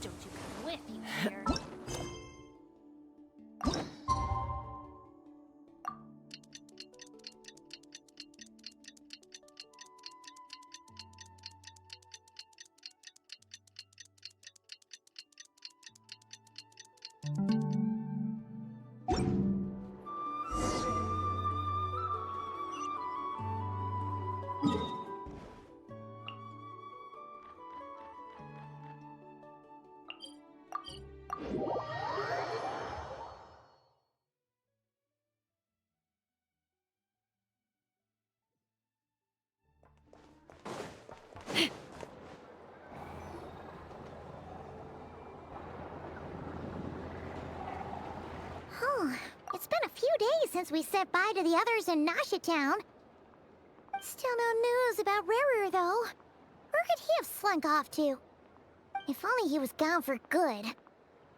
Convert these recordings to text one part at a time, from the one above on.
Don't you come with, you weird. It's been a few days since we said bye to the others in Nasha Town. Still no news about Rarer, though. Where could he have slunk off to? If only he was gone for good.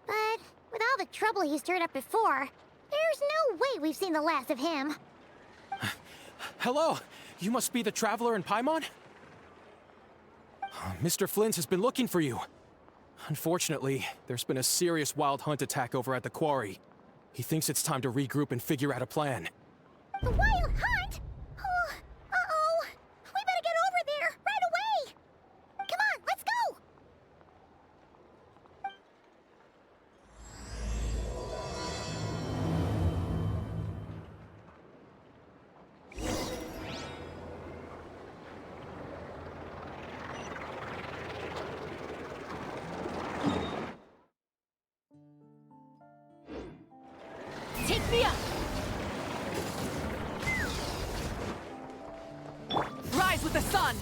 But with all the trouble he stirred up before, there's no way we've seen the last of him. Hello! You must be the traveler in Paimon? Mr. Flynn has been looking for you. Unfortunately, there's been a serious wild hunt attack over at the quarry. He thinks it's time to regroup and figure out a plan. The wild hunt? Oh, uh-oh. We better get over there, right away! Come on, let's go! Take me up! Rise with the sun!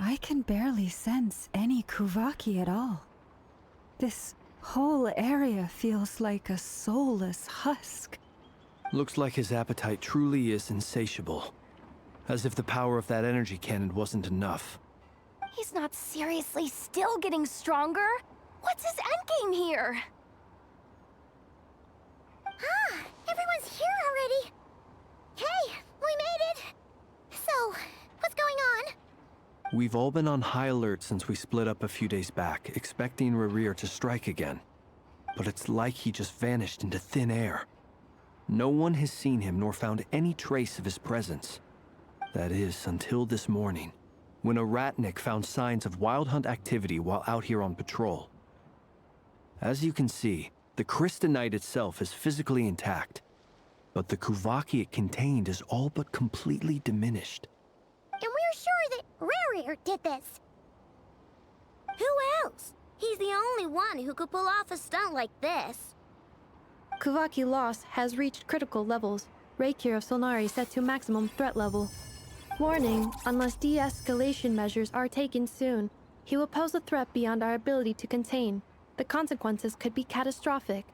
I can barely sense any Kuvaki at all. This whole area feels like a soulless husk. Looks like his appetite truly is insatiable. As if the power of that energy cannon wasn't enough. He's not seriously still getting stronger? What's his endgame here? Ah, everyone's here already. Hey, we made it. So, what's going on? We've all been on high alert since we split up a few days back, expecting Rarir to strike again. But it's like he just vanished into thin air. No one has seen him nor found any trace of his presence. That is, until this morning, when a ratnik found signs of wild hunt activity while out here on patrol. As you can see, the crystalline itself is physically intact, but the Kuvaki it contained is all but completely diminished. And we're sure that Rarir did this. Who else? He's the only one who could pull off a stunt like this. Kuvaki loss has reached critical levels. Reikir of Solnari set to maximum threat level. Warning, unless de-escalation measures are taken soon, he will pose a threat beyond our ability to contain. The consequences could be catastrophic.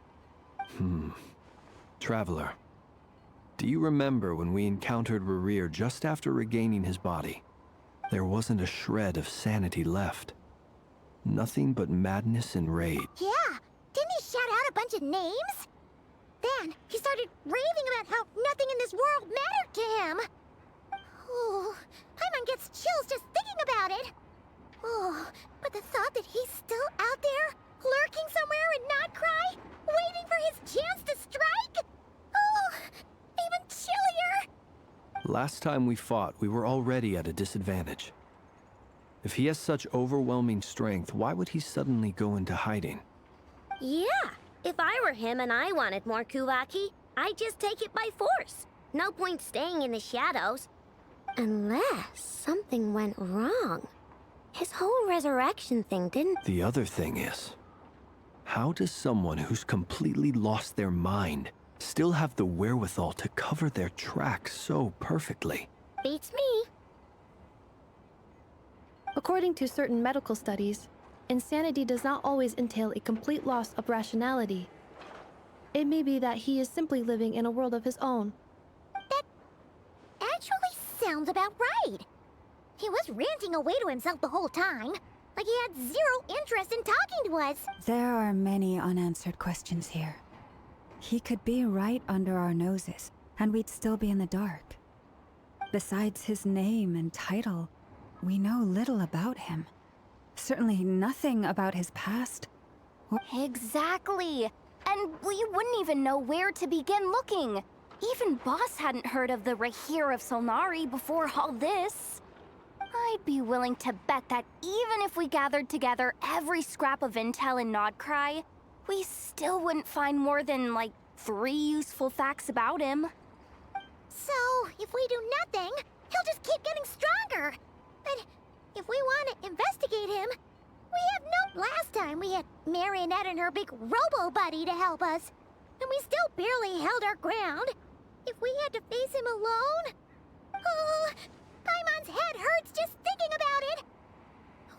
Traveler, do you remember when we encountered Rarir just after regaining his body? There wasn't a shred of sanity left. Nothing but madness and rage. Yeah, didn't he shout out a bunch of names? Then he started raving about how nothing in this world mattered to him. Oh, Paimon gets chills just thinking about it. Oh, but the thought that he's still out there, lurking somewhere and not cry, waiting for his chance to strike? Oh, even chillier. Last time we fought, we were already at a disadvantage. If he has such overwhelming strength, why would he suddenly go into hiding? Yeah, if I were him and I wanted more Kuvaki, I'd just take it by force. No point staying in the shadows. Unless something went wrong. His whole resurrection thing didn't... The other thing is, how does someone who's completely lost their mind still have the wherewithal to cover their tracks so perfectly? Beats me. According to certain medical studies, insanity does not always entail a complete loss of rationality. It may be that he is simply living in a world of his own. That actually sounds about right. He was ranting away to himself the whole time, like he had zero interest in talking to us. There are many unanswered questions here. He could be right under our noses, and we'd still be in the dark. Besides his name and title, we know little about him. Certainly nothing about his past. Exactly. And we wouldn't even know where to begin looking. Even Boss hadn't heard of the Rahir of Solnari before all this. I'd be willing to bet that even if we gathered together every scrap of intel in Nodcry, we still wouldn't find more than, like, 3 useful facts about him. So, if we do nothing, he'll just keep getting stronger. But if we want to investigate him, we have no... Last time we had Marionette and her big robo-buddy to help us, and we still barely held our ground. If we had to face him alone... Oh, Paimon's head hurts just thinking about it.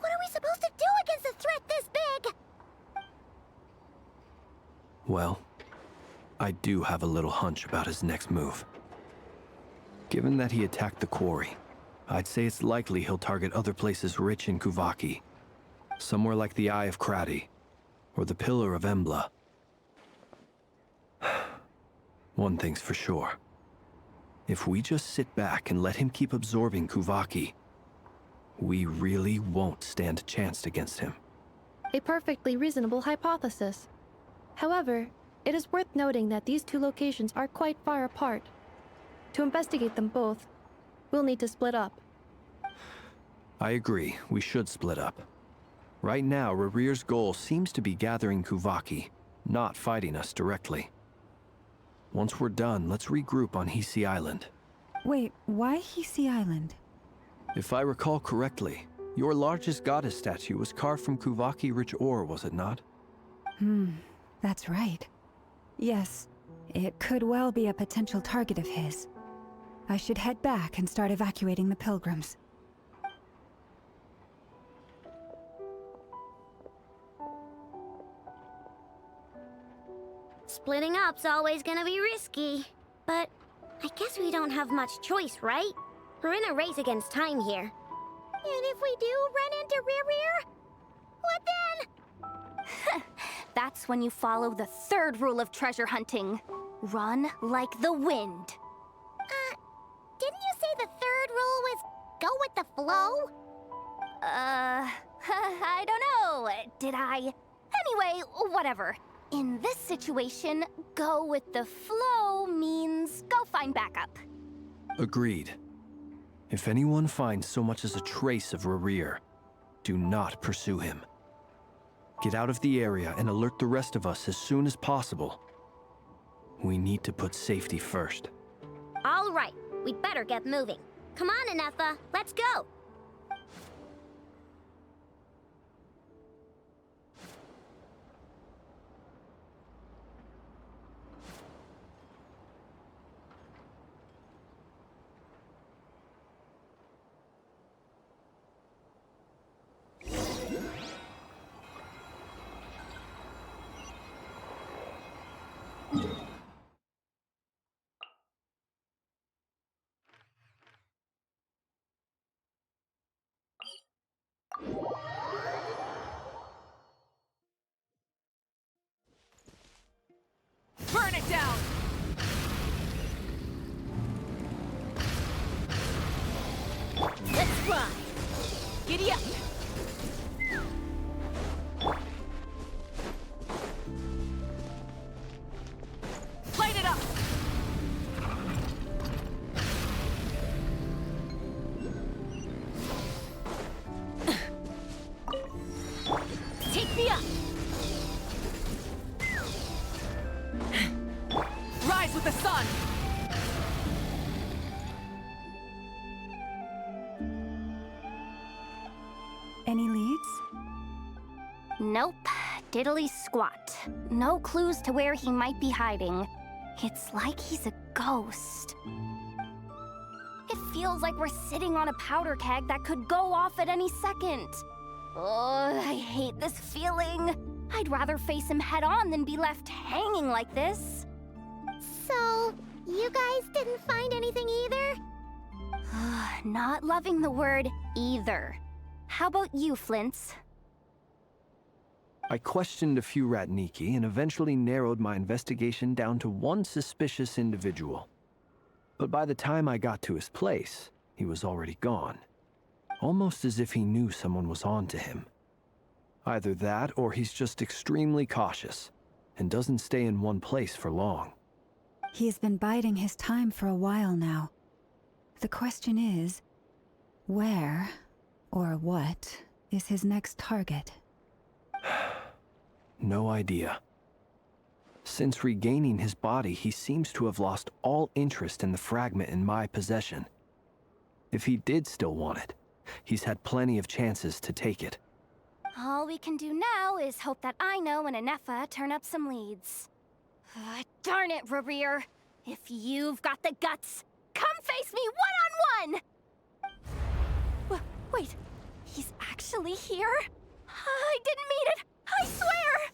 What are we supposed to do against a threat this big? Well, I do have a little hunch about his next move. Given that he attacked the quarry, I'd say it's likely he'll target other places rich in Kuvaki. Somewhere like the Eye of Krati, or the Pillar of Embla. One thing's for sure. If we just sit back and let him keep absorbing Kuvaki, we really won't stand a chance against him. A perfectly reasonable hypothesis. However, it is worth noting that these two locations are quite far apart. To investigate them both, we'll need to split up. I agree, we should split up. Right now, Rarir's goal seems to be gathering Kuvaki, not fighting us directly. Once we're done, let's regroup on Hisi Island. Wait, why Hisi Island? If I recall correctly, your largest goddess statue was carved from Kuvaki-rich ore, was it not? That's right. Yes, it could well be a potential target of his. I should head back and start evacuating the pilgrims. Splitting up's always gonna be risky. But I guess we don't have much choice, right? We're in a race against time here. And if we do run into Rarir, what then? That's when you follow the 3rd rule of treasure hunting. Run like the wind. Didn't you say the 3rd rule was go with the flow? I don't know. Did I? Anyway, whatever. In this situation, go with the flow means go find backup. Agreed. If anyone finds so much as a trace of Rarir, do not pursue him. Get out of the area and alert the rest of us as soon as possible. We need to put safety first. All right, we'd better get moving. Come on, Anetha, let's go. Burn it down! Let's run. Giddy up! Light it up! Take me up. Rise with the sun! Any leads? Nope. Diddly squat. No clues to where he might be hiding. It's like he's a ghost. It feels like we're sitting on a powder keg that could go off at any second. Oh, I hate this feeling. I'd rather face him head on than be left hanging like this. So, you guys didn't find anything either? Not loving the word either. How about you, Flints? I questioned a few Ratniki and eventually narrowed my investigation down to one suspicious individual. But by the time I got to his place, he was already gone. Almost as if he knew someone was on to him. Either that, or he's just extremely cautious, and doesn't stay in one place for long. He's been biding his time for a while now. The question is, where, or what, is his next target? No idea. Since regaining his body, he seems to have lost all interest in the fragment in my possession. If he did still want it, he's had plenty of chances to take it. All we can do now is hope that Ino and Anefa turn up some leads. Darn it, Rarir. If you've got the guts, come face me one-on-one! Wait, he's actually here? I didn't mean it, I swear!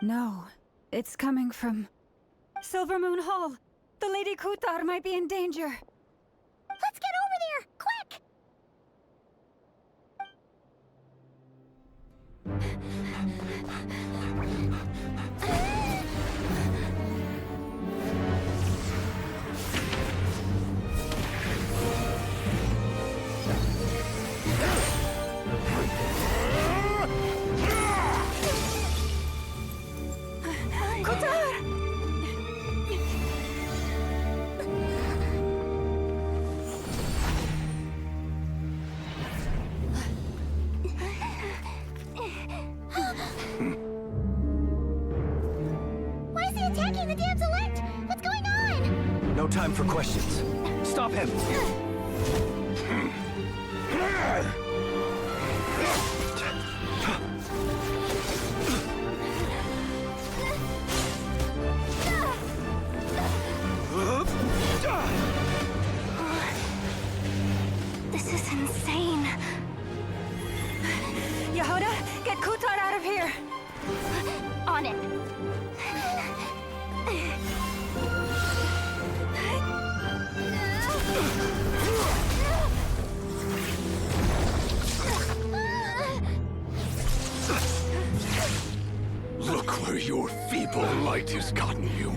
No, it's coming from Silver Moon Hall. The Lady Kutar might be in danger. Let's get over there, quick! Why is he attacking the damselette? What's going on? No time for questions. Stop him! This is insane. Yehuda, get Kutar out of here! On it. Look where your feeble light has gotten you.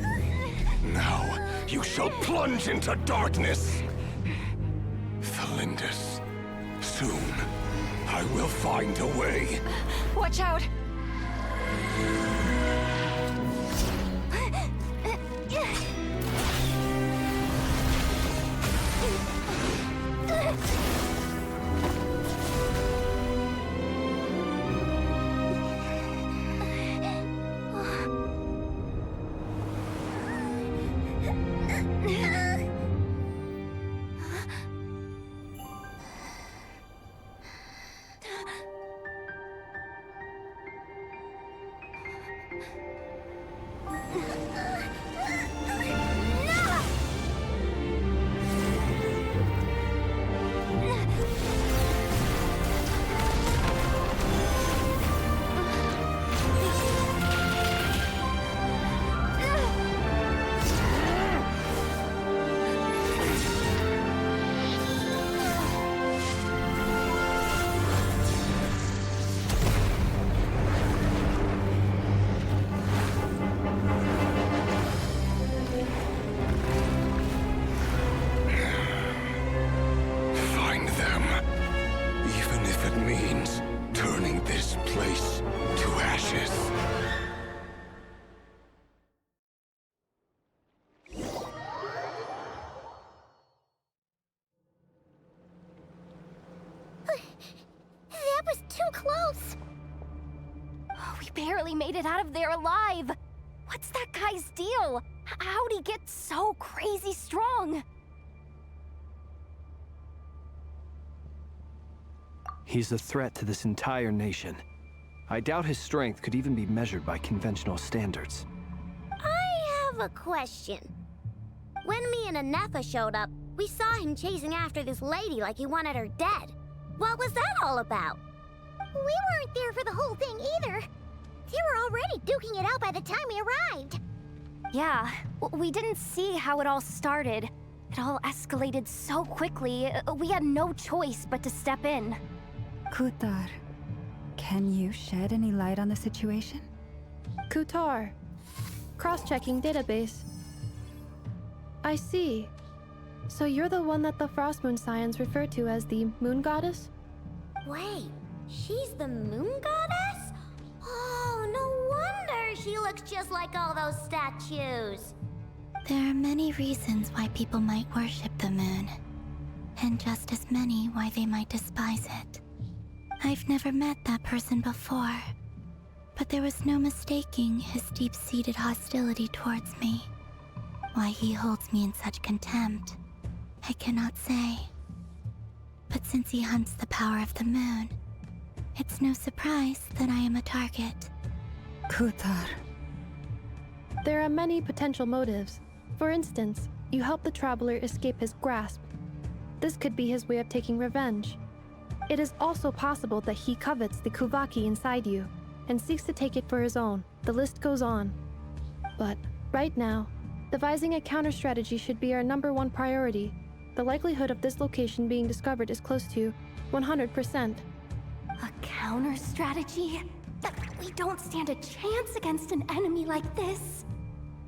Now, you shall plunge into darkness. Thalindus, soon, I will find a way. Watch out! Find them. Even if it means turning this place to ashes. That was too close! We barely made it out of there alive. What's that guy's deal? How'd he get so crazy strong? He's a threat to this entire nation. I doubt his strength could even be measured by conventional standards. I have a question. When me and Anefa showed up, We saw him chasing after this lady like he wanted her dead. What was that all about? We weren't there for the whole thing either. They were already duking it out by the time we arrived. Yeah, we didn't see how it all started. It all escalated so quickly, we had no choice but to step in. Kutar, can you shed any light on the situation? Kutar. Cross-checking database. I see. So you're the one that the Frost Moon Scions refer to as the Moon Goddess? Wait, she's the Moon Goddess? Oh, no wonder she looks just like all those statues. There are many reasons why people might worship the moon, and just as many why they might despise it. I've never met that person before, but there was no mistaking his deep-seated hostility towards me. Why he holds me in such contempt, I cannot say. But since he hunts the power of the moon, it's no surprise that I am a target. Kutar. There are many potential motives. For instance, you help the traveler escape his grasp. This could be his way of taking revenge. It is also possible that he covets the Kuvaki inside you and seeks to take it for his own. The list goes on. But right now, devising a counter-strategy should be our #1 priority. The likelihood of this location being discovered is close to 100%. A counter strategy? We don't stand a chance against an enemy like this.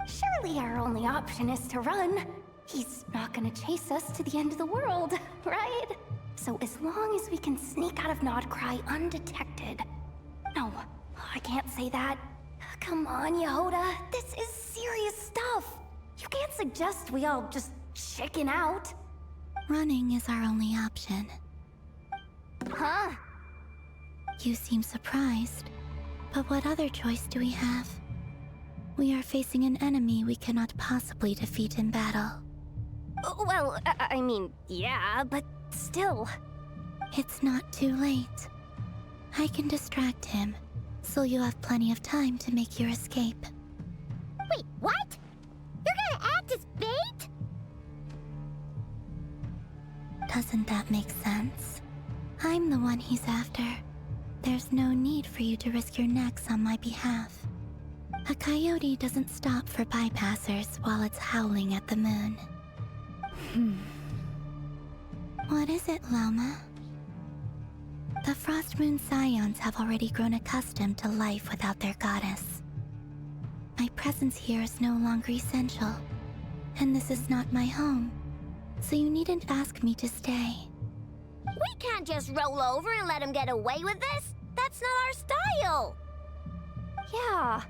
Surely our only option is to run. He's not gonna chase us to the end of the world, right? So as long as we can sneak out of Nodcry undetected. No, I can't say that. Come on, Yehoda, this is serious stuff. You can't suggest we all just chicken out. Running is our only option. Huh? You seem surprised, but what other choice do we have? We are facing an enemy we cannot possibly defeat in battle. Well, I mean, yeah, but still. It's not too late. I can distract him, so you have plenty of time to make your escape. Wait, what? You're gonna act as bait? Doesn't that make sense? I'm the one he's after. There's no need for you to risk your necks on my behalf. A coyote doesn't stop for bypassers while it's howling at the moon. What is it, Loma? The Frost Moon Scions have already grown accustomed to life without their goddess. My presence here is no longer essential, and this is not my home, so you needn't ask me to stay. We can't just roll over and let him get away with this. That's not our style. Yeah,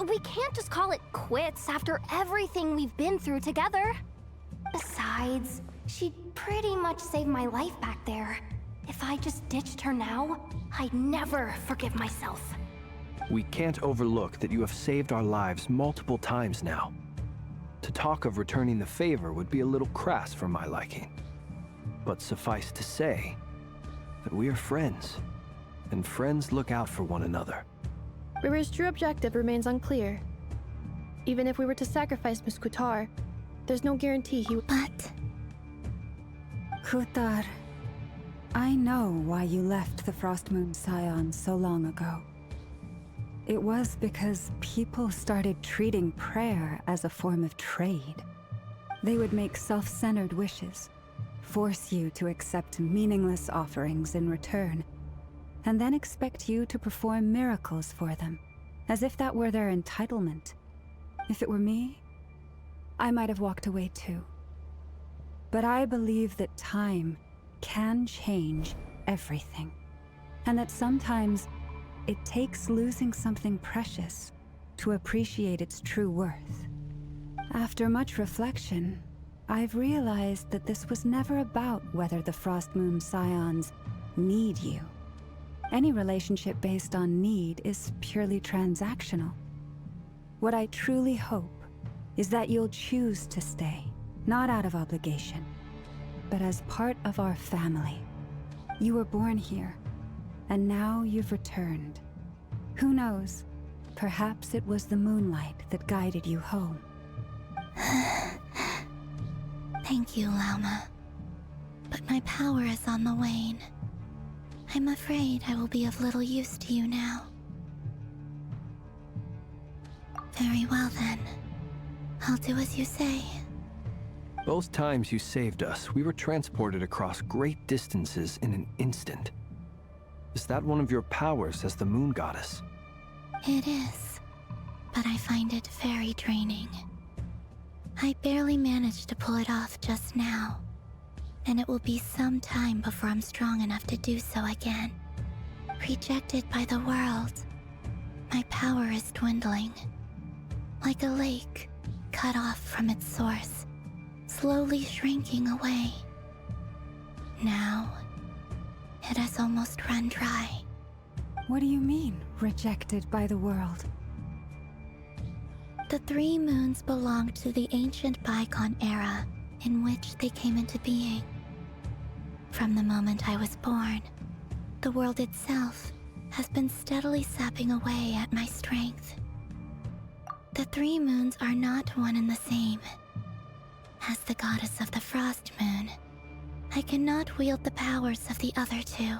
we can't just call it quits after everything we've been through together. Besides, she'd pretty much saved my life back there. If I just ditched her now, I'd never forgive myself. We can't overlook that you have saved our lives multiple times now. To talk of returning the favor would be a little crass for my liking. But suffice to say that we are friends, and friends look out for one another. Riri's true objective remains unclear. Even if we were to sacrifice Miss Kutar, there's no guarantee he would— But Kutar, I know why you left the Frost Moon Scions so long ago. It was because people started treating prayer as a form of trade. They would make self-centered wishes, force you to accept meaningless offerings in return, and then expect you to perform miracles for them, as if that were their entitlement. If it were me, I might have walked away too. But I believe that time can change everything, and that sometimes it takes losing something precious to appreciate its true worth. After much reflection, I've realized that this was never about whether the Frost Moon Scions need you. Any relationship based on need is purely transactional. What I truly hope is that you'll choose to stay, not out of obligation, but as part of our family. You were born here, and now you've returned. Who knows? Perhaps it was the moonlight that guided you home. Thank you, Lauma. But my power is on the wane. I'm afraid I will be of little use to you now. Very well then. I'll do as you say. Both times you saved us, we were transported across great distances in an instant. Is that one of your powers as the Moon Goddess? It is, but I find it very draining. I barely managed to pull it off just now, and it will be some time before I'm strong enough to do so again. Rejected by the world, my power is dwindling. Like a lake, cut off from its source, slowly shrinking away. Now, it has almost run dry. What do you mean, rejected by the world? The 3 moons belonged to the ancient bygone era in which they came into being. From the moment I was born, the world itself has been steadily sapping away at my strength. The 3 moons are not one and the same. As the goddess of the Frost Moon, I cannot wield the powers of the other 2.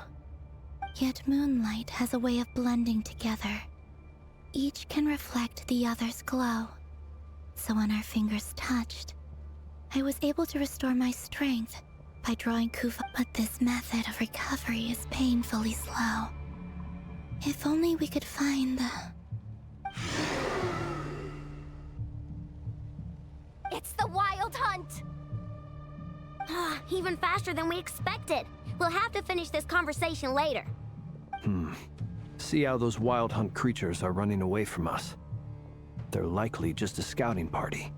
Yet moonlight has a way of blending together. Each can reflect the other's glow. So when our fingers touched, I was able to restore my strength by drawing Kuva. But this method of recovery is painfully slow. If only we could find the... It's the Wild Hunt! Even faster than we expected. We'll have to finish this conversation later. See how those Wild Hunt creatures are running away from us. They're likely just a scouting party,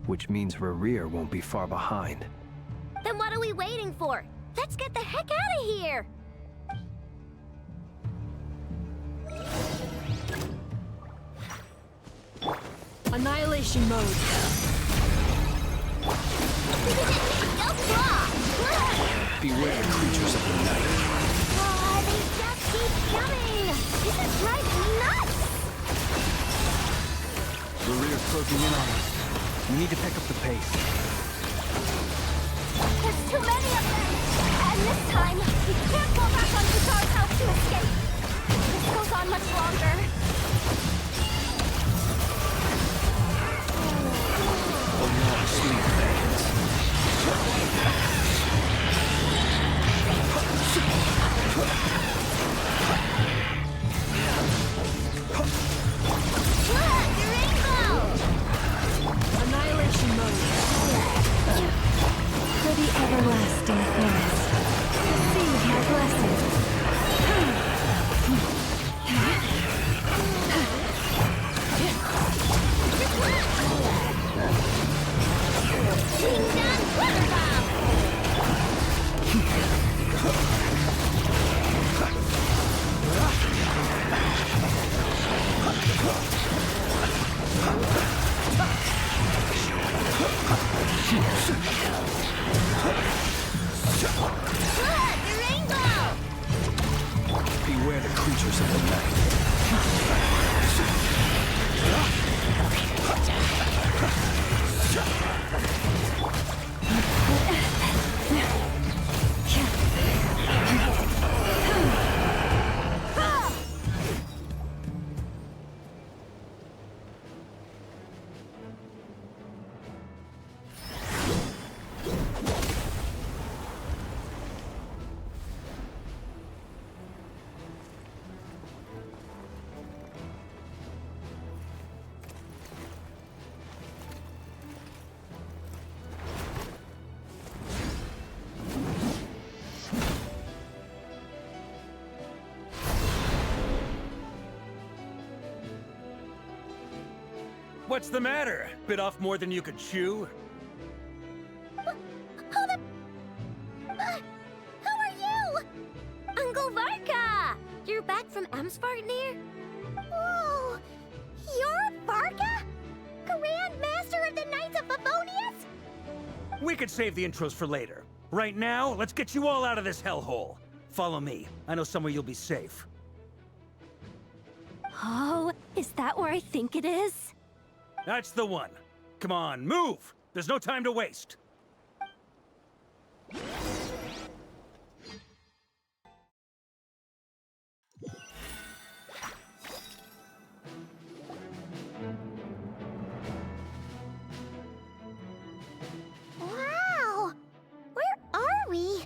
which means Rerir won't be far behind. Then what are we waiting for? Let's get the heck out of here! Annihilation mode. Beware the creatures of the night. Oh, they just keep coming! This is driving me nuts! Rerir's closing in on us. We need to pick up the pace. There's too many of them! And this time, we can't go back on Kazar's house to escape! If this goes on much longer... Oh no, sweet things. Annihilation mode. For the everlasting forest, receive my blessing. Beware the creatures of the night. What's the matter? Bit off more than you could chew? Hold up! Who are you? Uncle Varka! You're back from Amsvartnir? Oh, you're Varka? Grand Master of the Knights of Favonius? We could save the intros for later. Right now, let's get you all out of this hellhole. Follow me. I know somewhere you'll be safe. Oh, is that where I think it is? That's the one. Come on, move! There's no time to waste. Wow! Where are we?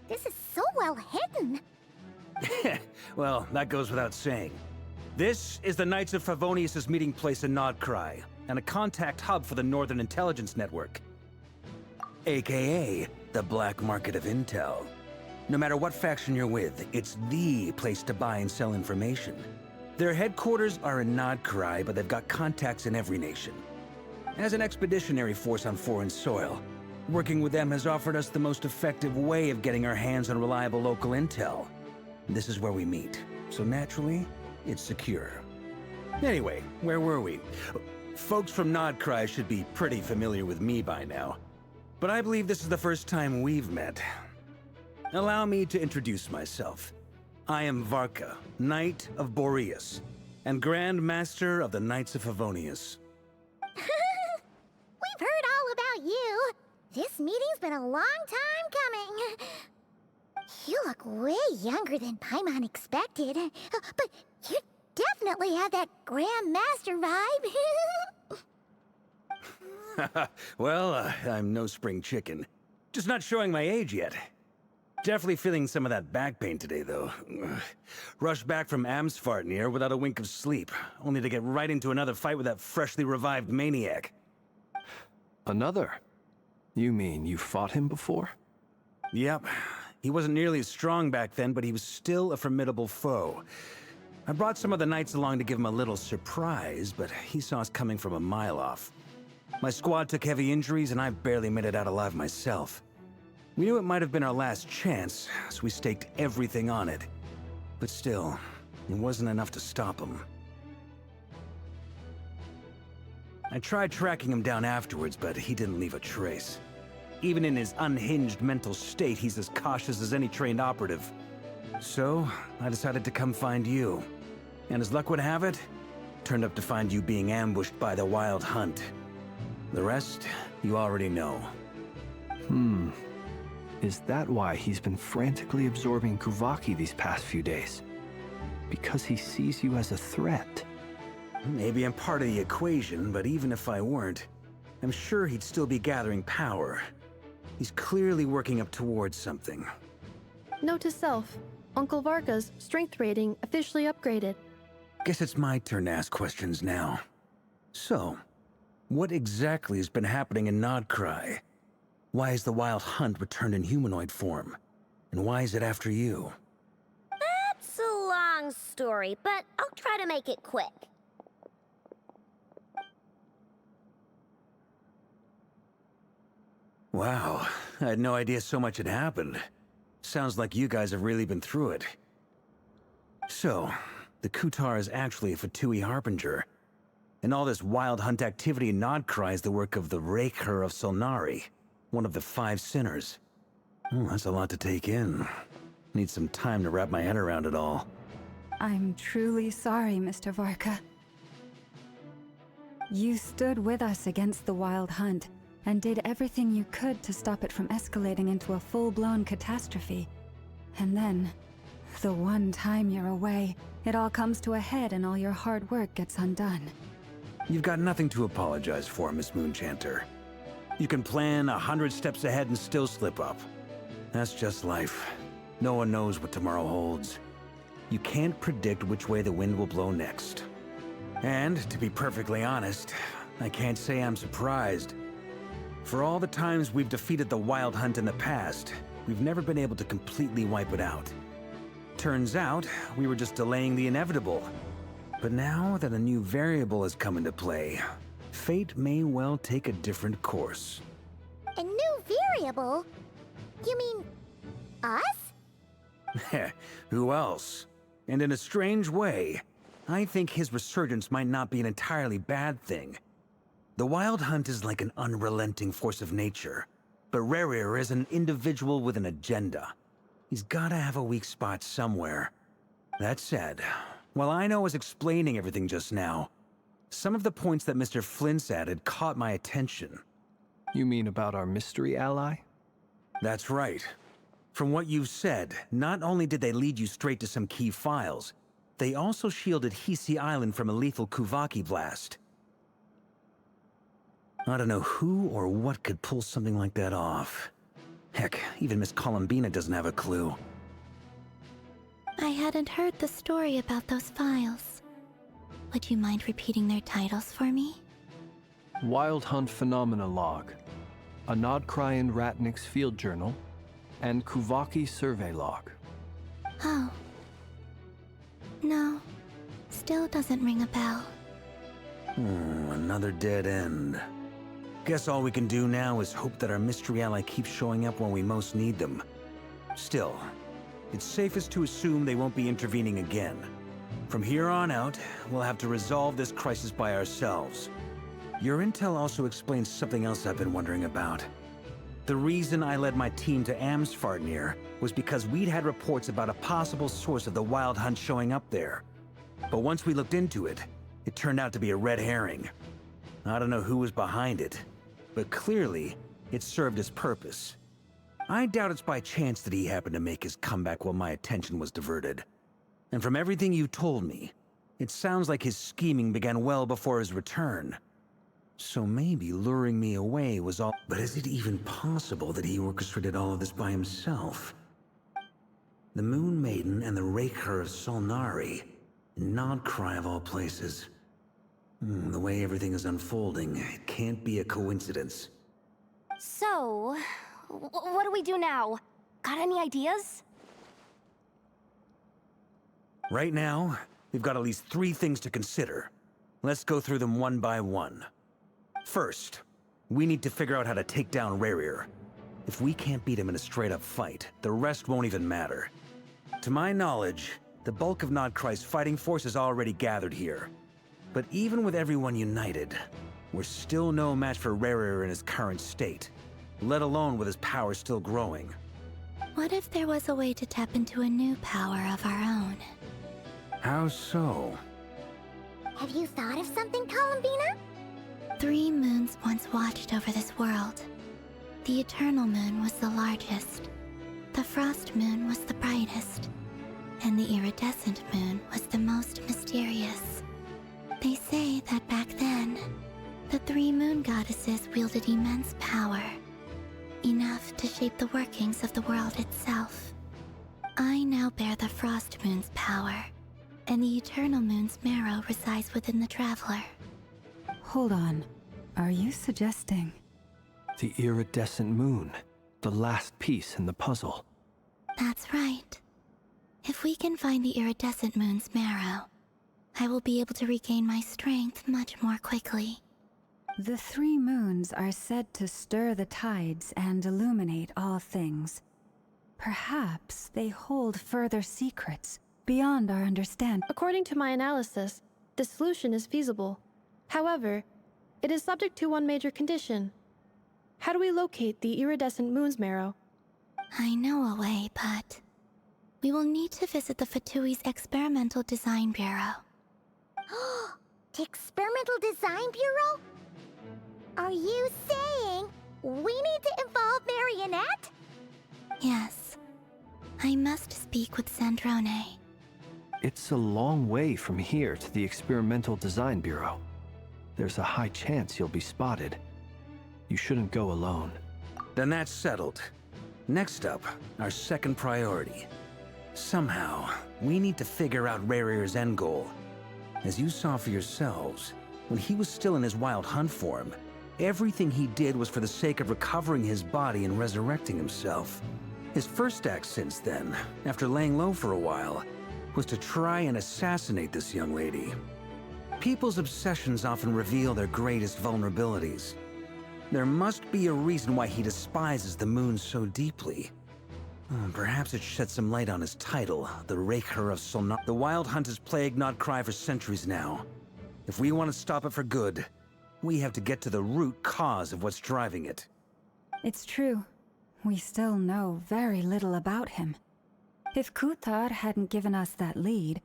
This is so well hidden. Well, that goes without saying. This is the Knights of Favonius' meeting place in Nodcry, and a contact hub for the Northern Intelligence Network. AKA, the black market of intel. No matter what faction you're with, it's the place to buy and sell information. Their headquarters are in Nodcry, but they've got contacts in every nation. As an expeditionary force on foreign soil, working with them has offered us the most effective way of getting our hands on reliable local intel. This is where we meet, so naturally, it's secure. Anyway, where were we? Folks from Nodcry should be pretty familiar with me by now, but I believe this is the first time we've met. Allow me to introduce myself. I am Varka, Knight of Boreas, and Grand Master of the Knights of Favonius. We've heard all about you. This meeting's been a long time coming. You look way younger than Paimon expected, but you definitely have that Grand Master vibe. Well, I'm no spring chicken. Just not showing my age yet. Definitely feeling some of that back pain today, though. Rushed back from Amsfartnir without a wink of sleep, only to get right into another fight with that freshly revived maniac. Another? You mean you fought him before? Yep. He wasn't nearly as strong back then, but he was still a formidable foe. I brought some of the knights along to give him a little surprise, but he saw us coming from a mile off. My squad took heavy injuries, and I barely made it out alive myself. We knew it might have been our last chance, so we staked everything on it. But still, it wasn't enough to stop him. I tried tracking him down afterwards, but he didn't leave a trace. Even in his unhinged mental state, he's as cautious as any trained operative. So, I decided to come find you. And as luck would have it, turned up to find you being ambushed by the Wild Hunt. The rest, you already know. Is that why he's been frantically absorbing Kuvaki these past few days? Because he sees you as a threat? Maybe I'm part of the equation, but even if I weren't, I'm sure he'd still be gathering power. He's clearly working up towards something. Note to self, Uncle Varka's strength rating officially upgraded. Guess it's my turn to ask questions now. So, what exactly has been happening in Nodcry? Why is the Wild Hunt returned in humanoid form? And why is it after you? That's a long story, but I'll try to make it quick. Wow, I had no idea so much had happened. Sounds like you guys have really been through it. So, the Kutar is actually a Fatui Harbinger. And all this Wild Hunt activity in Nodcry is the work of the Raker of Solnari, one of the 5 sinners. That's a lot to take in. Need some time to wrap my head around it all. I'm truly sorry, Mr. Varka. You stood with us against the Wild Hunt, and did everything you could to stop it from escalating into a full-blown catastrophe. And then, the one time you're away, it all comes to a head and all your hard work gets undone. You've got nothing to apologize for, Miss Moonchanter. You can plan 100 steps ahead and still slip up. That's just life. No one knows what tomorrow holds. You can't predict which way the wind will blow next. And, to be perfectly honest, I can't say I'm surprised. For all the times we've defeated the Wild Hunt in the past, we've never been able to completely wipe it out. Turns out, we were just delaying the inevitable. But now that a new variable has come into play, fate may well take a different course. A new variable? You mean us? Who else? And in a strange way, I think his resurgence might not be an entirely bad thing. The Wild Hunt is like an unrelenting force of nature, but Rerir is an individual with an agenda. He's gotta have a weak spot somewhere. That said, while I was explaining everything just now, some of the points that Mr. Flint's added caught my attention. You mean about our mystery ally? That's right. From what you've said, not only did they lead you straight to some key files, they also shielded Hisi Island from a lethal Kuvaki blast. I don't know who or what could pull something like that off. Heck, even Miss Columbina doesn't have a clue. I hadn't heard the story about those files. Would you mind repeating their titles for me? Wild Hunt Phenomena Log, a Nodcrian Ratnik's Field Journal, and Kuvaki Survey Log. Oh. No. Still doesn't ring a bell. Another dead end. Guess all we can do now is hope that our mystery ally keeps showing up when we most need them. Still, it's safest to assume they won't be intervening again. From here on out, we'll have to resolve this crisis by ourselves. Your intel also explains something else I've been wondering about. The reason I led my team to Amsfarnir was because we'd had reports about a possible source of the Wild Hunt showing up there. But once we looked into it, it turned out to be a red herring. I don't know who was behind it, but clearly, it served its purpose. I doubt it's by chance that he happened to make his comeback while my attention was diverted. And from everything you told me, it sounds like his scheming began well before his return. So maybe luring me away was all— But is it even possible that he orchestrated all of this by himself? The Moon Maiden and the Raker of Solnari, Nodcry of all places. The way everything is unfolding, it can't be a coincidence. So, what do we do now? Got any ideas? Right now, we've got at least 3 things to consider. Let's go through them one by one. First, we need to figure out how to take down Rerir. If we can't beat him in a straight-up fight, the rest won't even matter. To my knowledge, the bulk of Nodcry's fighting force is already gathered here. But even with everyone united, we're still no match for Rerir in his current state, let alone with his power still growing. What if there was a way to tap into a new power of our own? How so? Have you thought of something, Columbina? 3 moons once watched over this world. The Eternal Moon was the largest. The Frost Moon was the brightest. And the Iridescent Moon was the most mysterious. They say that back then, the 3 moon goddesses wielded immense power, enough to shape the workings of the world itself. I now bear the Frost Moon's power, and the Eternal Moon's marrow resides within the Traveler. Hold on. Are you suggesting? The Iridescent Moon, the last piece in the puzzle. That's right. If we can find the Iridescent Moon's marrow, I will be able to regain my strength much more quickly. The 3 moons are said to stir the tides and illuminate all things. Perhaps they hold further secrets beyond our understanding. According to my analysis, the solution is feasible. However, it is subject to one major condition. How do we locate the Iridescent Moon's marrow? I know a way, but we will need to visit the Fatui's Experimental Design Bureau. The Experimental Design Bureau? Are you saying we need to involve Marionette? Yes. I must speak with Sandrone. It's a long way from here to the Experimental Design Bureau. There's a high chance you'll be spotted. You shouldn't go alone. Then that's settled. Next up, our second priority. Somehow, we need to figure out Rerir's end goal. As you saw for yourselves, when he was still in his Wild Hunt form, everything he did was for the sake of recovering his body and resurrecting himself. His first act since then, after laying low for a while, was to try and assassinate this young lady. People's obsessions often reveal their greatest vulnerabilities. There must be a reason why he despises the moon so deeply. Perhaps it sheds some light on his title, the Raker of Solnari. The Wild Hunt has plagued Nodcry for centuries now. If we want to stop it for good, we have to get to the root cause of what's driving it. It's true. We still know very little about him. If Kuthar hadn't given us that lead,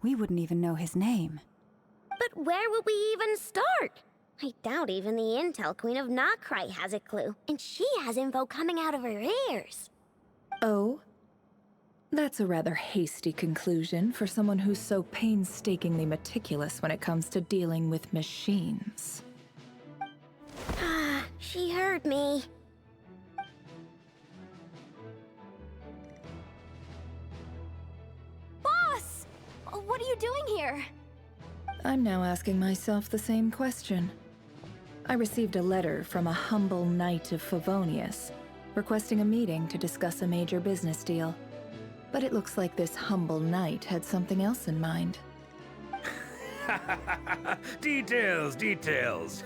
we wouldn't even know his name. But where would we even start? I doubt even the Intel Queen of Nokrai has a clue, and she has info coming out of her ears. Oh? That's a rather hasty conclusion for someone who's so painstakingly meticulous when it comes to dealing with machines. She heard me. Boss! What are you doing here? I'm now asking myself the same question. I received a letter from a humble knight of Favonius, requesting a meeting to discuss a major business deal. But it looks like this humble knight had something else in mind. Details, details.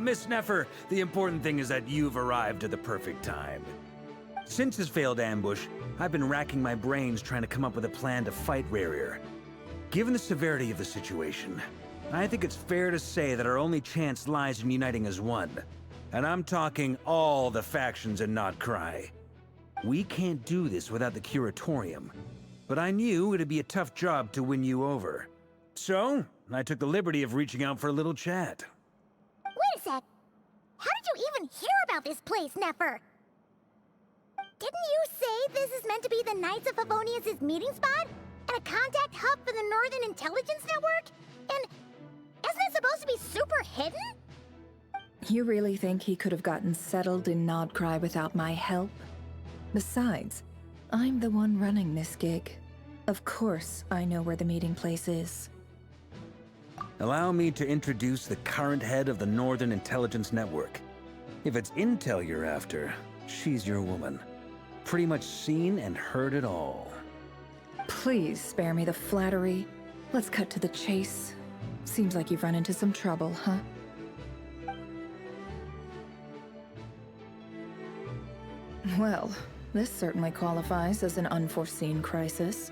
Miss Nefer, the important thing is that you've arrived at the perfect time. Since his failed ambush, I've been racking my brains trying to come up with a plan to fight Rerir. Given the severity of the situation, I think it's fair to say that our only chance lies in uniting as one. And I'm talking all the factions in Nokrai. We can't do this without the Curatorium, but I knew it'd be a tough job to win you over. So, I took the liberty of reaching out for a little chat. Wait a sec. How did you even hear about this place, Nefer? Didn't you say this is meant to be the Knights of Favonius' meeting spot? And a contact hub for the Northern Intelligence Network? And isn't it supposed to be super hidden? You really think he could have gotten settled in Nodcry without my help? Besides, I'm the one running this gig. Of course I know where the meeting place is. Allow me to introduce the current head of the Northern Intelligence Network. If it's intel you're after, she's your woman. Pretty much seen and heard it all. Please spare me the flattery. Let's cut to the chase. Seems like you've run into some trouble, huh? Well, this certainly qualifies as an unforeseen crisis.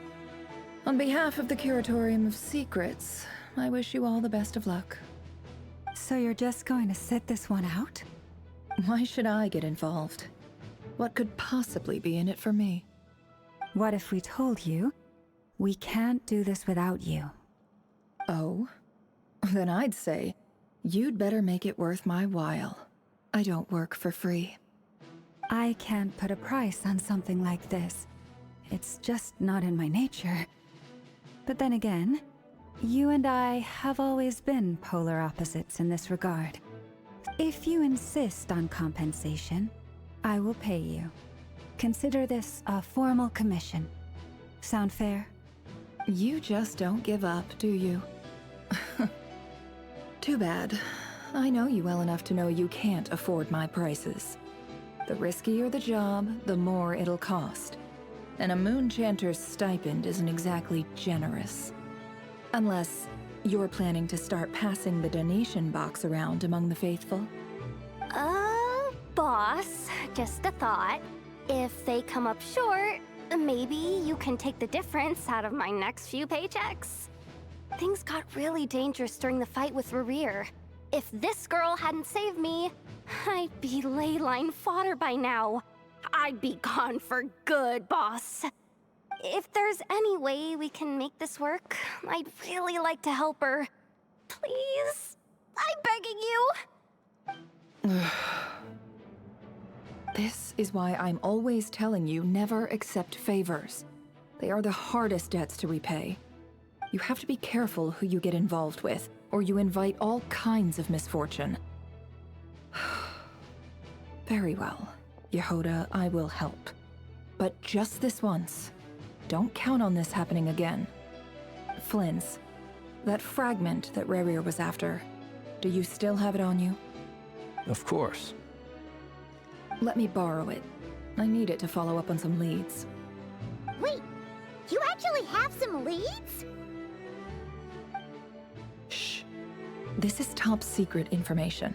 On behalf of the Curatorium of Secrets, I wish you all the best of luck. So you're just going to sit this one out? Why should I get involved? What could possibly be in it for me? What if we told you we can't do this without you? Oh? Then I'd say you'd better make it worth my while. I don't work for free. I can't put a price on something like this. It's just not in my nature. But then again, you and I have always been polar opposites in this regard. If you insist on compensation, I will pay you. Consider this a formal commission. Sound fair? You just don't give up, do you? Too bad. I know you well enough to know you can't afford my prices. The riskier the job, the more it'll cost. And a Moonchanter's stipend isn't exactly generous. Unless you're planning to start passing the donation box around among the faithful. Boss, just a thought. If they come up short, maybe you can take the difference out of my next few paychecks. Things got really dangerous during the fight with Rerir. If this girl hadn't saved me, I'd be ley line fodder by now. I'd be gone for good, boss. If there's any way we can make this work, I'd really like to help her. Please? I'm begging you. This is why I'm always telling you never accept favors. They are the hardest debts to repay. You have to be careful who you get involved with, or you invite all kinds of misfortune. Very well, Yehoda, I will help. But just this once. Don't count on this happening again. Flynn's, that fragment that Rerir was after, do you still have it on you? Of course. Let me borrow it. I need it to follow up on some leads. Wait, you actually have some leads? Shh. This is top secret information.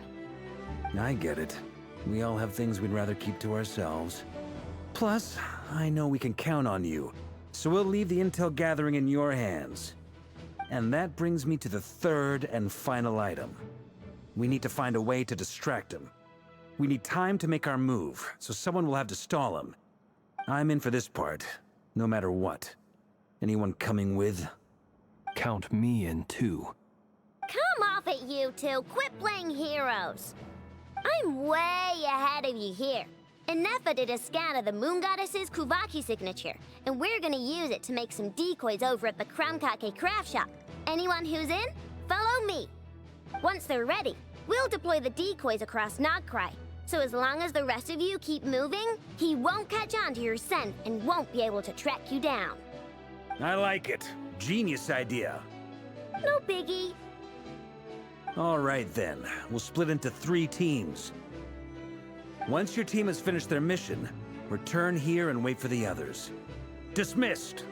I get it. We all have things we'd rather keep to ourselves. Plus, I know we can count on you, so we'll leave the intel gathering in your hands. And that brings me to the third and final item. We need to find a way to distract him. We need time to make our move, so someone will have to stall him. I'm in for this part, no matter what. Anyone coming with? Count me in too. Come off it, it, you two. Quit playing heroes. I'm way ahead of you here. Nefa did a scan of the Moon Goddess's Kuvaki signature, and we're gonna use it to make some decoys over at the Krumkake craft shop. Anyone who's in, follow me. Once they're ready, we'll deploy the decoys across Nogcry. So as long as the rest of you keep moving, he won't catch on to your scent and won't be able to track you down. I like it. Genius idea. No biggie. All right then, we'll split into 3 teams. Once your team has finished their mission, return here and wait for the others. Dismissed!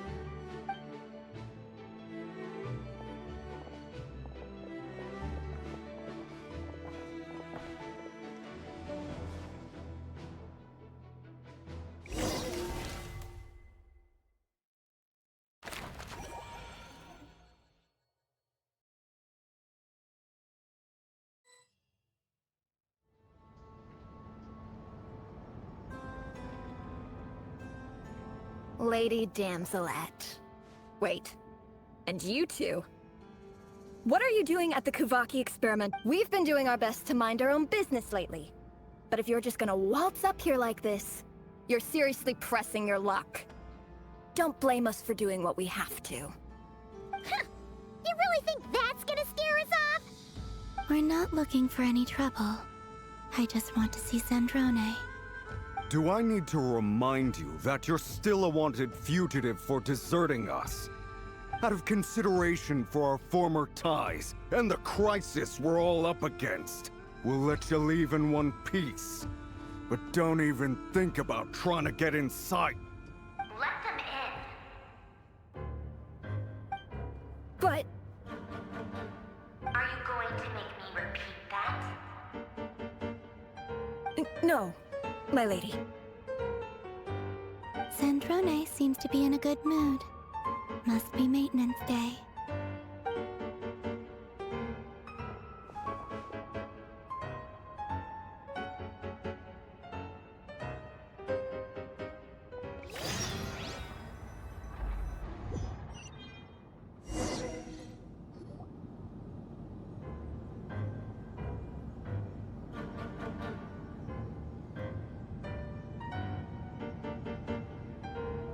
Lady Damselette. Wait, and you two? What are you doing at the Kuvaki experiment? We've been doing our best to mind our own business lately. But if you're just gonna waltz up here like this, you're seriously pressing your luck. Don't blame us for doing what we have to. You really think that's gonna scare us off? We're not looking for any trouble. I just want to see Zandrone. Do I need to remind you that you're still a wanted fugitive for deserting us? Out of consideration for our former ties and the crisis we're all up against, we'll let you leave in one piece. But don't even think about trying to get inside. Let them in. But... Are you going to make me repeat that? no, my lady. Zandrone seems to be in a good mood. Must be maintenance day.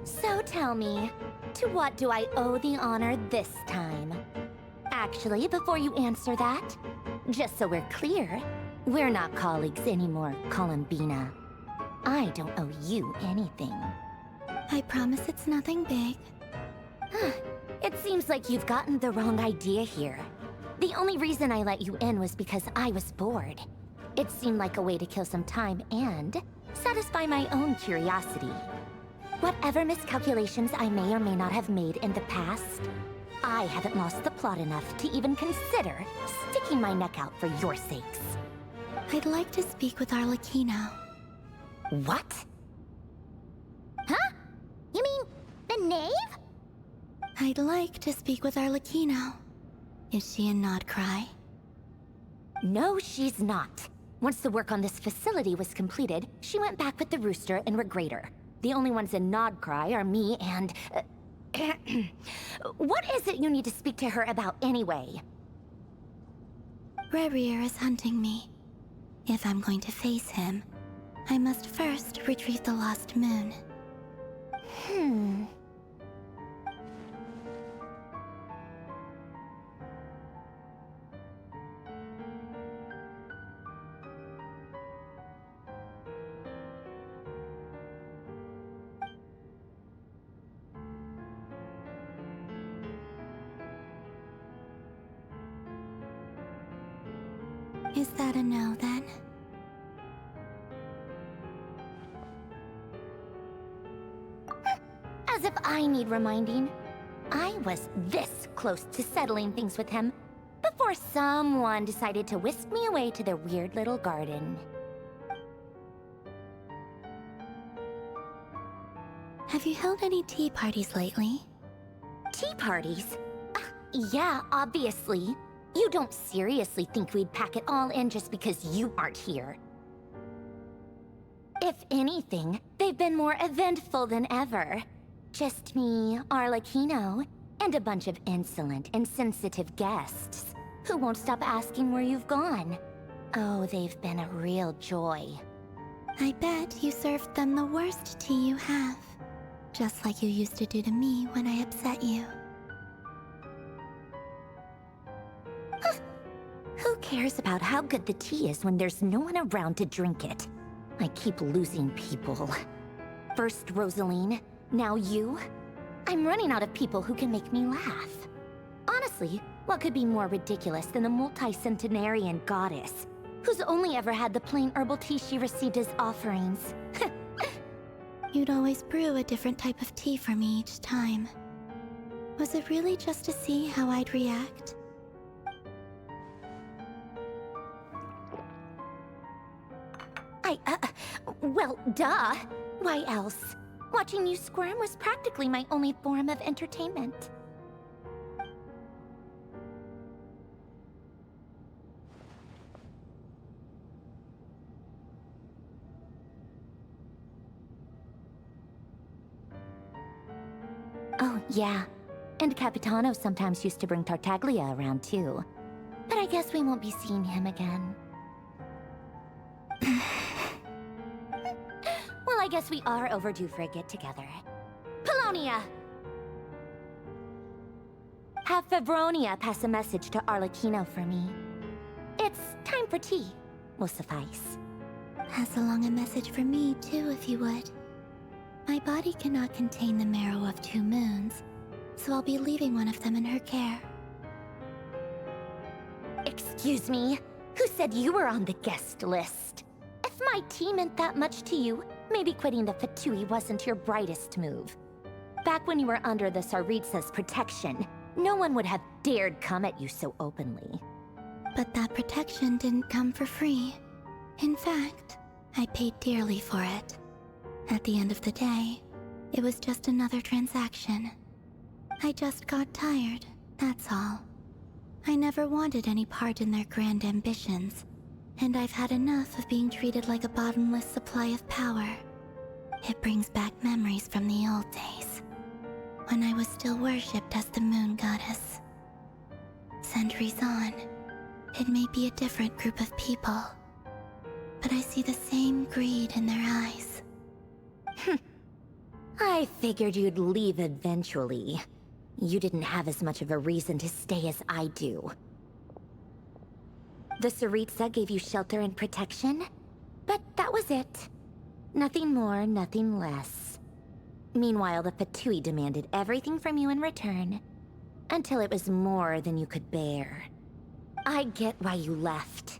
So tell me, to what do I owe the honor this time? Actually, before you answer that, just so we're clear, we're not colleagues anymore, Columbina. I don't owe you anything. I promise it's nothing big. It seems like you've gotten the wrong idea here. The only reason I let you in was because I was bored. It seemed like a way to kill some time and satisfy my own curiosity. Whatever miscalculations I may or may not have made in the past, I haven't lost the plot enough to even consider sticking my neck out for your sakes. I'd like to speak with Arlecchino. What? Huh? You mean the knave? I'd like to speak with Arlecchino. Is she in Nodcry? No, she's not. Once the work on this facility was completed, she went back with the Rooster and Regrator. The only ones in Nodcry are me and... What is it you need to speak to her about anyway? Rerir is hunting me. If I'm going to face him, I must first retrieve the lost moon. Is that a no, then? As if I need reminding. I was this close to settling things with him before someone decided to whisk me away to their weird little garden. Have you held any tea parties lately? Tea parties? Yeah, obviously. You don't seriously think we'd pack it all in just because you aren't here. If anything, they've been more eventful than ever. Just me, Arlecchino, and a bunch of insolent, insensitive guests. who won't stop asking where you've gone. Oh, they've been a real joy. I bet you served them the worst tea you have. Just like you used to do to me when I upset you. Who cares about how good the tea is when there's no one around to drink it? I keep losing people. First Rosaline, now you. I'm running out of people who can make me laugh. Honestly, what could be more ridiculous than a multi-centenarian goddess who's only ever had the plain herbal tea she received as offerings? You'd always brew a different type of tea for me each time. Was it really just to see how I'd react? Well, duh. Why else? Watching you squirm was practically my only form of entertainment. Oh, yeah. And Capitano sometimes used to bring Tartaglia around, too. But I guess we won't be seeing him again. Well, I guess we are overdue for a get-together. Polonia! Have Febronia pass a message to Arlecchino for me. It's time for tea. Will suffice. Pass along a message for me, too, if you would. My body cannot contain the marrow of 2 moons, so I'll be leaving one of them in her care. Excuse me? Who said you were on the guest list? If my tea meant that much to you, maybe quitting the Fatui wasn't your brightest move. Back when you were under the Tsaritsa's protection, no one would have dared come at you so openly. But that protection didn't come for free. In fact, I paid dearly for it. At the end of the day, it was just another transaction. I just got tired, that's all. I never wanted any part in their grand ambitions, and I've had enough of being treated like a bottomless supply of power. It brings back memories from the old days, when I was still worshipped as the moon goddess. Centuries on, it may be a different group of people, but I see the same greed in their eyes. I figured you'd leave eventually. You didn't have as much of a reason to stay as I do. The Tsaritsa gave you shelter and protection, but that was it. Nothing more, nothing less. Meanwhile, the Fatui demanded everything from you in return, until it was more than you could bear. I get why you left.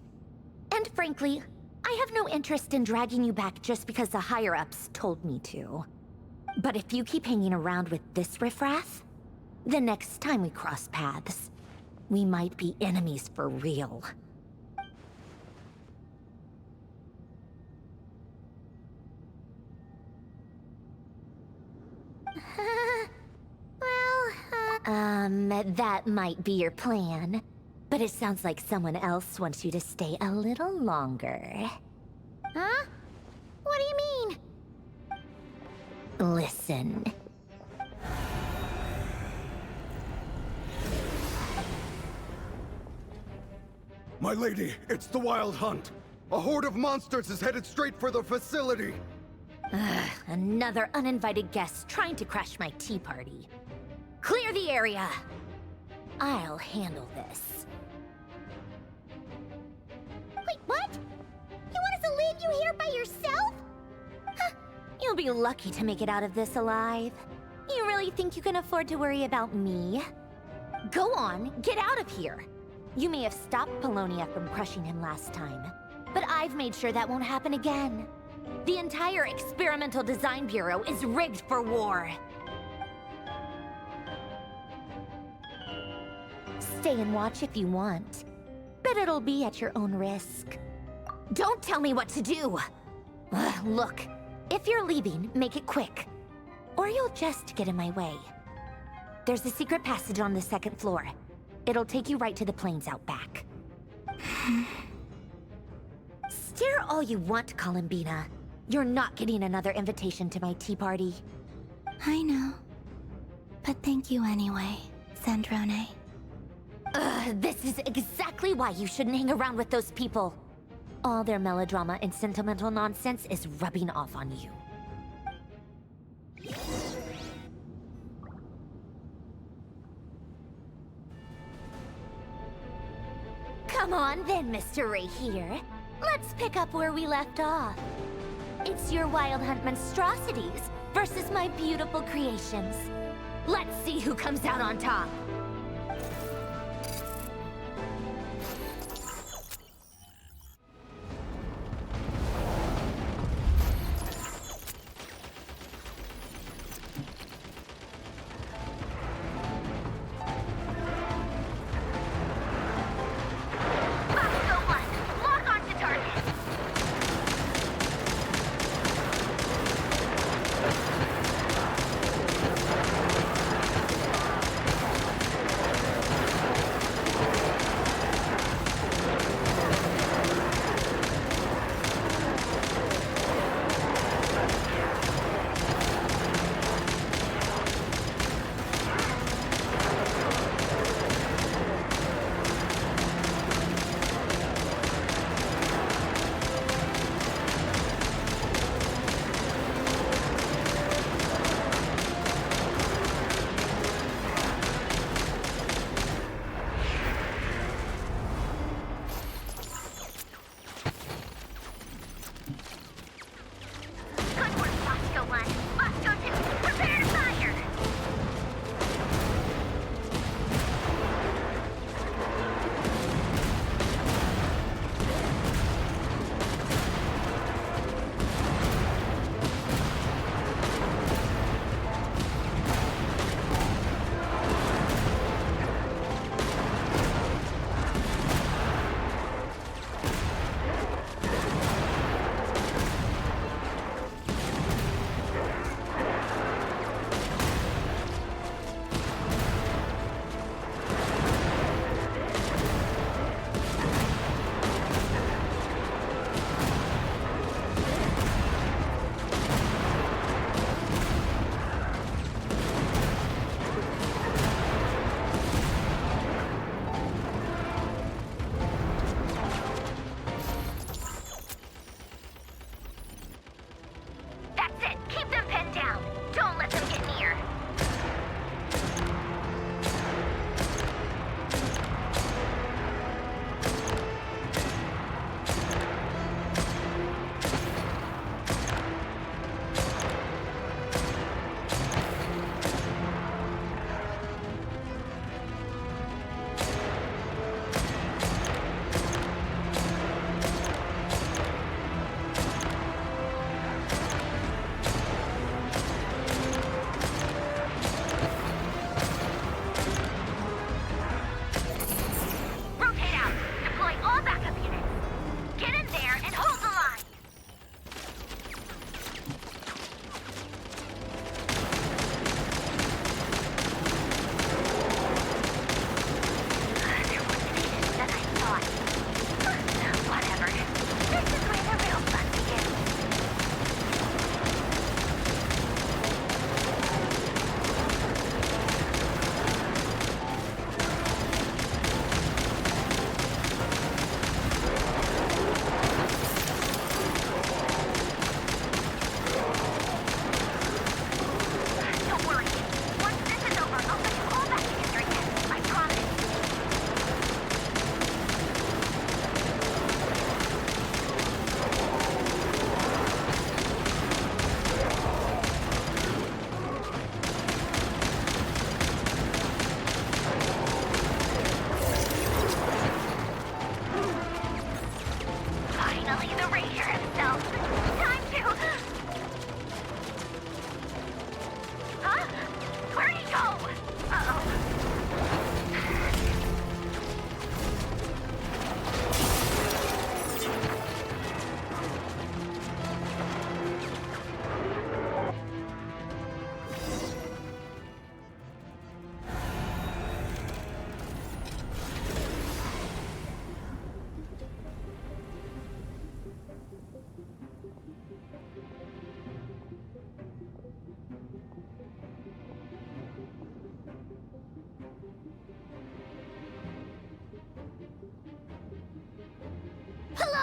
And frankly, I have no interest in dragging you back just because the higher-ups told me to. But if you keep hanging around with this riffraff, the next time we cross paths, we might be enemies for real. That might be your plan. But it sounds like someone else wants you to stay a little longer. Huh? What do you mean? Listen. My lady, it's the Wild Hunt. A horde of monsters is headed straight for the facility. Another uninvited guest trying to crash my tea party. Clear the area. I'll handle this. Wait, what? You want us to leave you here by yourself? Huh, you'll be lucky to make it out of this alive. You really think you can afford to worry about me? Go on, get out of here. You may have stopped Polonia from crushing him last time, but I've made sure that won't happen again. The entire Experimental Design Bureau is rigged for war. Stay and watch if you want, but it'll be at your own risk. Don't tell me what to do! Look, if you're leaving, make it quick, or you'll just get in my way. There's a secret passage on the 2nd floor. It'll take you right to the plains out back. Stare all you want, Columbina. You're not getting another invitation to my tea party. I know. But thank you anyway, Sandrone. Ugh. This is exactly why you shouldn't hang around with those people. All their melodrama and sentimental nonsense is rubbing off on you. Come on then, Mr. Right here. Let's pick up where we left off. It's your Wild Hunt monstrosities versus my beautiful creations. Let's see who comes out on top.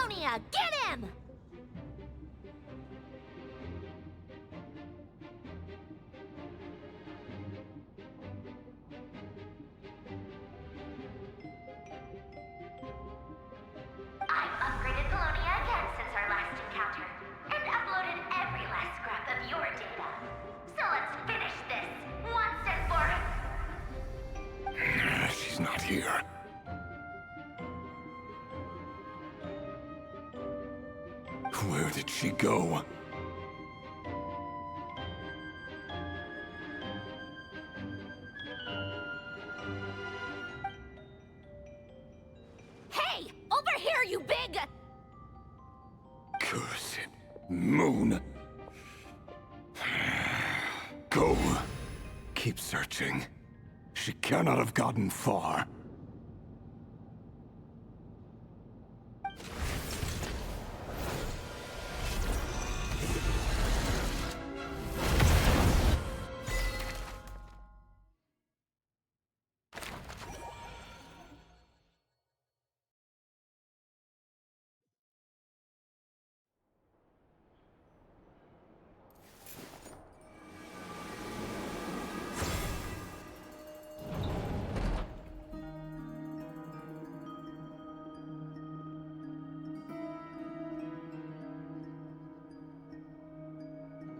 Colonia, get him! I've upgraded Colonia again since our last encounter, and uploaded every last scrap of your data. So let's finish this once and for... She's not here. Where did she go? Hey! Over here, you big... Cursed moon. Go. Keep searching. She cannot have gotten far.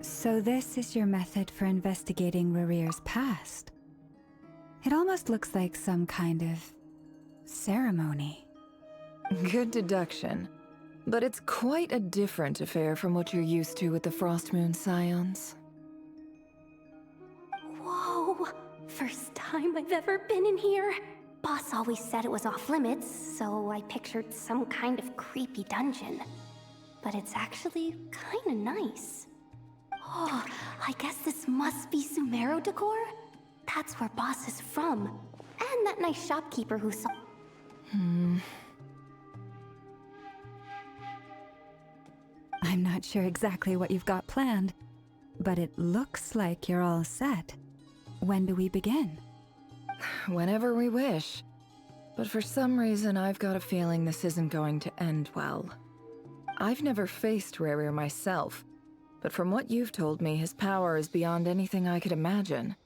So this is your method for investigating Rarir's past. It almost looks like some kind of ceremony. Good deduction. But it's quite a different affair from what you're used to with the Frost Moon Scions. Whoa! First time I've ever been in here. Boss always said it was off limits, so I pictured some kind of creepy dungeon. But it's actually kinda nice. Oh, I guess this must be Sumero decor? That's where Boss is from. And that nice shopkeeper who saw... I'm not sure exactly what you've got planned, but it looks like you're all set. When do we begin? Whenever we wish. But for some reason, I've got a feeling this isn't going to end well. I've never faced Rarir myself, but from what you've told me, his power is beyond anything I could imagine.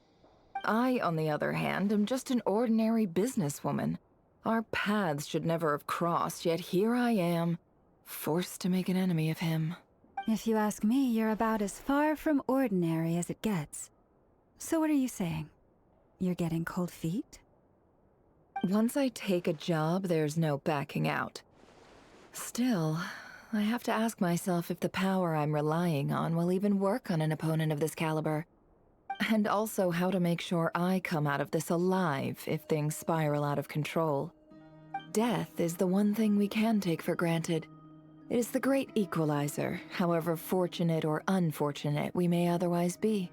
I, on the other hand, am just an ordinary businesswoman. Our paths should never have crossed, yet here I am, forced to make an enemy of him. If you ask me, you're about as far from ordinary as it gets. So what are you saying? You're getting cold feet? Once I take a job, there's no backing out. Still, I have to ask myself if the power I'm relying on will even work on an opponent of this caliber. And also how to make sure I come out of this alive if things spiral out of control. Death is the one thing we can take for granted. It is the great equalizer, however fortunate or unfortunate we may otherwise be.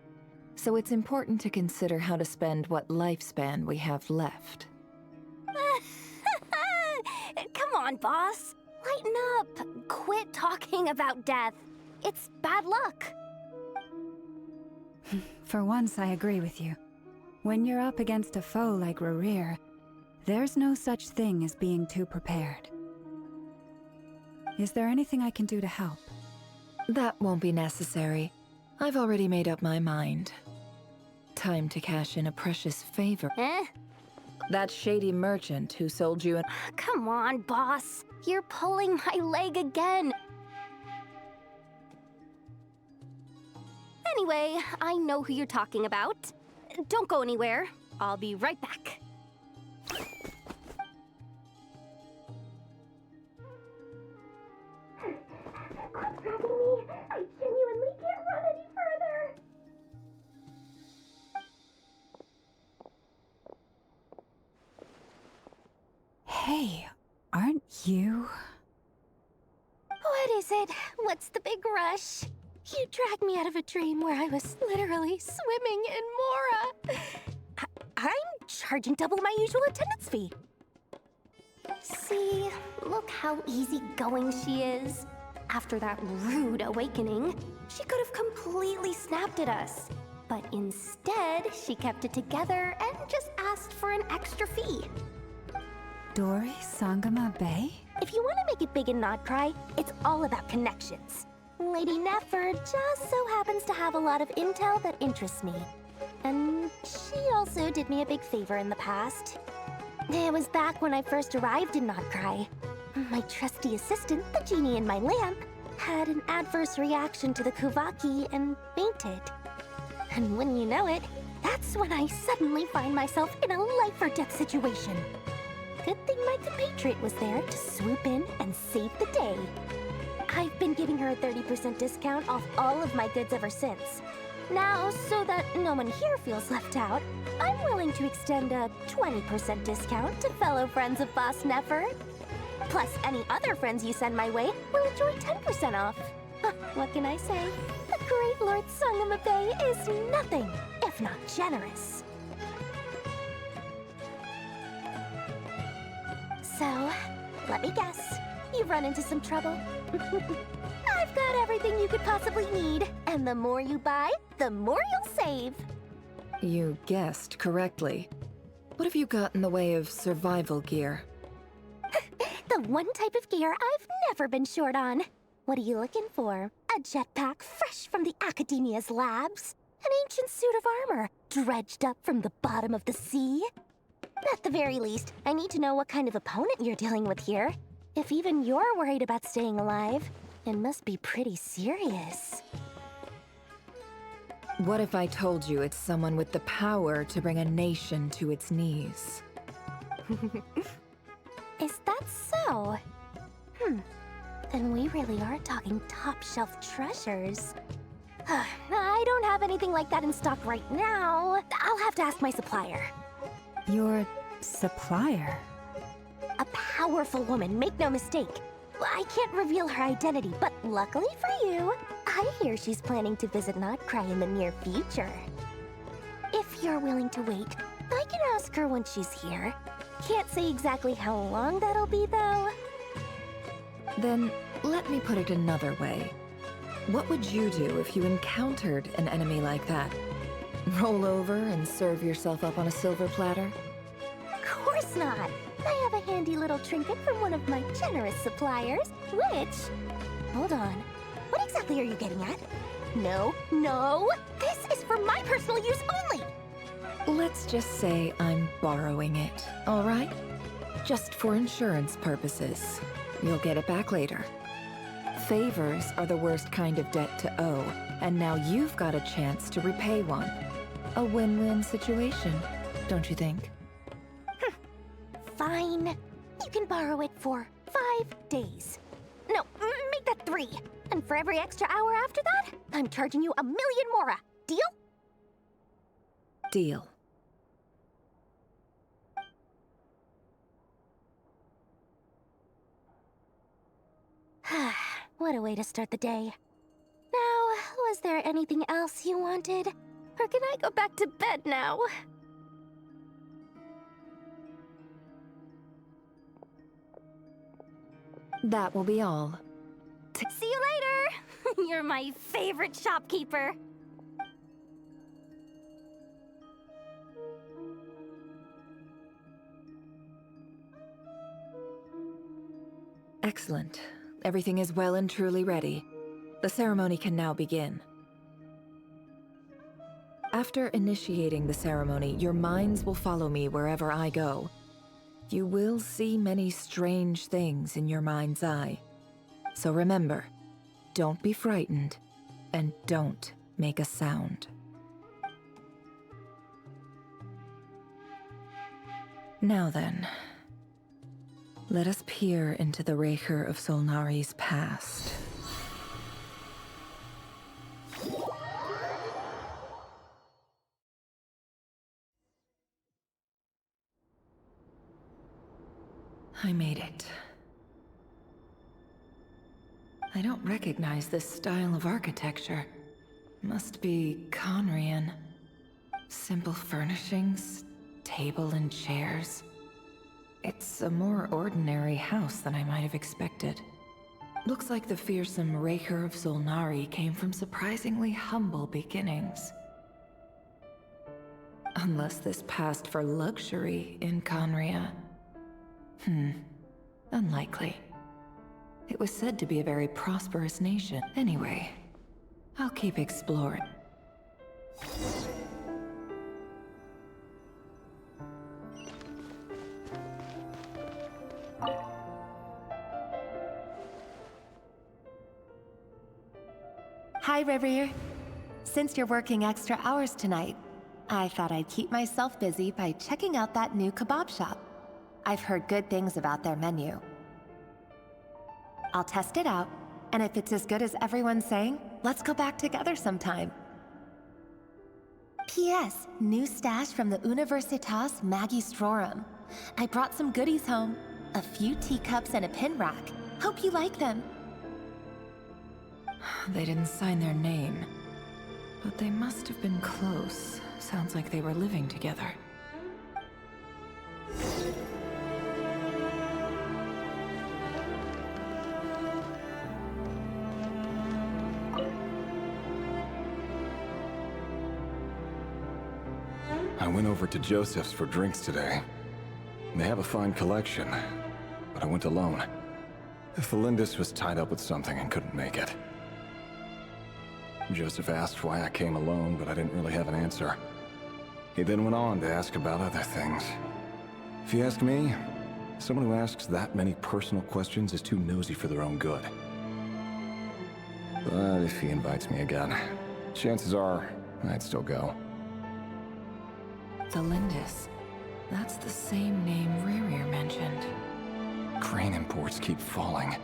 So it's important to consider how to spend what lifespan we have left. Come on, boss. Lighten up. Quit talking about death. It's bad luck. For once, I agree with you. When you're up against a foe like Rarir, there's no such thing as being too prepared. Is there anything I can do to help? That won't be necessary. I've already made up my mind. Time to cash in a precious favor. That shady merchant who sold you an— Come on, boss. You're pulling my leg again. Anyway, I know who you're talking about. Don't go anywhere. I'll be right back. Quit dragging me. I genuinely can't run any further. Hey, aren't you? What is it? What's the big rush? You dragged me out of a dream where I was literally swimming in Mora. I'm charging double my usual attendance fee. See, look how easygoing she is. After that rude awakening, she could have completely snapped at us. But instead, she kept it together and just asked for an extra fee. Dori Sangama Bay? If you want to make it big in Nodcry, it's all about connections. Lady Nefer just so happens to have a lot of intel that interests me. And she also did me a big favor in the past. It was back when I first arrived in Nodcry. My trusty assistant, the genie in my lamp, had an adverse reaction to the Kuvaki and fainted. And when you know it, that's when I suddenly find myself in a life-or-death situation. Good thing my compatriot was there to swoop in and save the day. I've been giving her a 30% discount off all of my goods ever since. Now, so that no one here feels left out, I'm willing to extend a 20% discount to fellow friends of Boss Nefer. Plus, any other friends you send my way will enjoy 10% off. What can I say? The great Lord Sangama Bay is nothing if not generous. So, let me guess. You've run into some trouble? I've got everything you could possibly need. And the more you buy, the more you'll save. You guessed correctly. What have you got in the way of survival gear? The one type of gear I've never been short on. What are you looking for? A jetpack fresh from the Academia's labs? An ancient suit of armor dredged up from the bottom of the sea? At the very least, I need to know what kind of opponent you're dealing with here. If even you're worried about staying alive, it must be pretty serious. What if I told you it's someone with the power to bring a nation to its knees? Is that so? Then we really are talking top-shelf treasures. I don't have anything like that in stock right now. I'll have to ask my supplier. Your supplier? A powerful woman, make no mistake. I can't reveal her identity, but luckily for you, I hear she's planning to visit Nodcry in the near future. If you're willing to wait, I can ask her when she's here. Can't say exactly how long that'll be, though. Then, let me put it another way. What would you do if you encountered an enemy like that? Roll over and serve yourself up on a silver platter? Of course not! I have a handy little trinket from one of my generous suppliers, which... Hold on. What exactly are you getting at? No, no! This is for my personal use only! Let's just say I'm borrowing it, all right? Just for insurance purposes. You'll get it back later. Favors are the worst kind of debt to owe, and now you've got a chance to repay one. A win-win situation, don't you think? Fine. You can borrow it for 5 days. No, make that 3. And for every extra hour after that, I'm charging you 1,000,000 mora. Deal? Deal. What a way to start the day. Now, was there anything else you wanted? Or can I go back to bed now? That will be all. See you later! You're my favorite shopkeeper. Excellent. Everything is well and truly ready. The ceremony can now begin. After initiating the ceremony, your minds will follow me wherever I go. You will see many strange things in your mind's eye. So remember, don't be frightened, and don't make a sound. Now then, let us peer into the Raker of Solnari's past. I made it. I don't recognize this style of architecture. Must be Conrian. Simple furnishings, table and chairs. It's a more ordinary house than I might have expected. Looks like the fearsome Raker of Solnari came from surprisingly humble beginnings. Unless this passed for luxury in Conria. Unlikely. It was said to be a very prosperous nation. Anyway, I'll keep exploring. Hi, Rivier. Since you're working extra hours tonight, I thought I'd keep myself busy by checking out that new kebab shop. I've heard good things about their menu. I'll test it out, and if it's as good as everyone's saying, let's go back together sometime. P.S. New stash from the Universitas Magistrorum. I brought some goodies home. A few teacups and a pin rack. Hope you like them. They didn't sign their name, but they must have been close. Sounds like they were living together. I went over to Joseph's for drinks today. They have a fine collection, but I went alone. Felindis was tied up with something and couldn't make it. Joseph asked why I came alone, but I didn't really have an answer. He then went on to ask about other things. If you ask me, someone who asks that many personal questions is too nosy for their own good. But if he invites me again, chances are I'd still go. Felindis. That's the same name Rerir mentioned. Grain imports keep falling.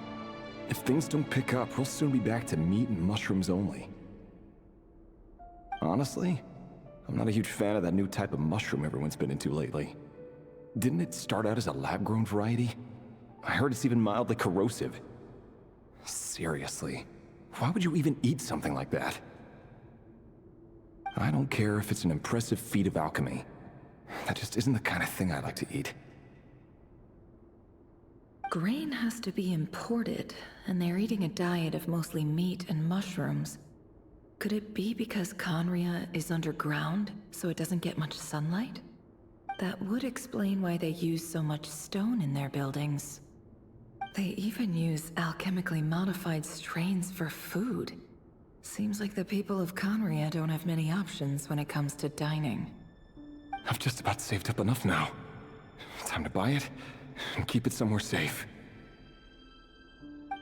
If things don't pick up, we'll soon be back to meat and mushrooms only. Honestly, I'm not a huge fan of that new type of mushroom everyone's been into lately. Didn't it start out as a lab-grown variety? I heard it's even mildly corrosive. Seriously, why would you even eat something like that? I don't care if it's an impressive feat of alchemy. That just isn't the kind of thing I like to eat. Grain has to be imported, and they're eating a diet of mostly meat and mushrooms. Could it be because Conria is underground, so it doesn't get much sunlight? That would explain why they use so much stone in their buildings. They even use alchemically modified strains for food. Seems like the people of Conria don't have many options when it comes to dining. I've just about saved up enough now. Time to buy it and keep it somewhere safe.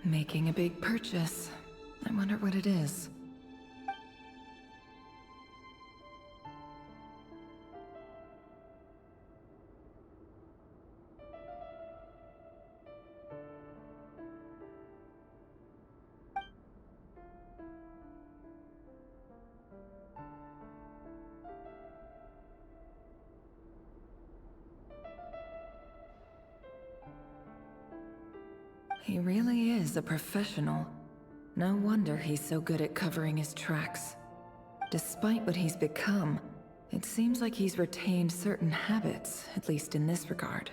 Making a big purchase. I wonder what it is. He really is a professional. No wonder he's so good at covering his tracks. Despite what he's become, it seems like he's retained certain habits, at least in this regard.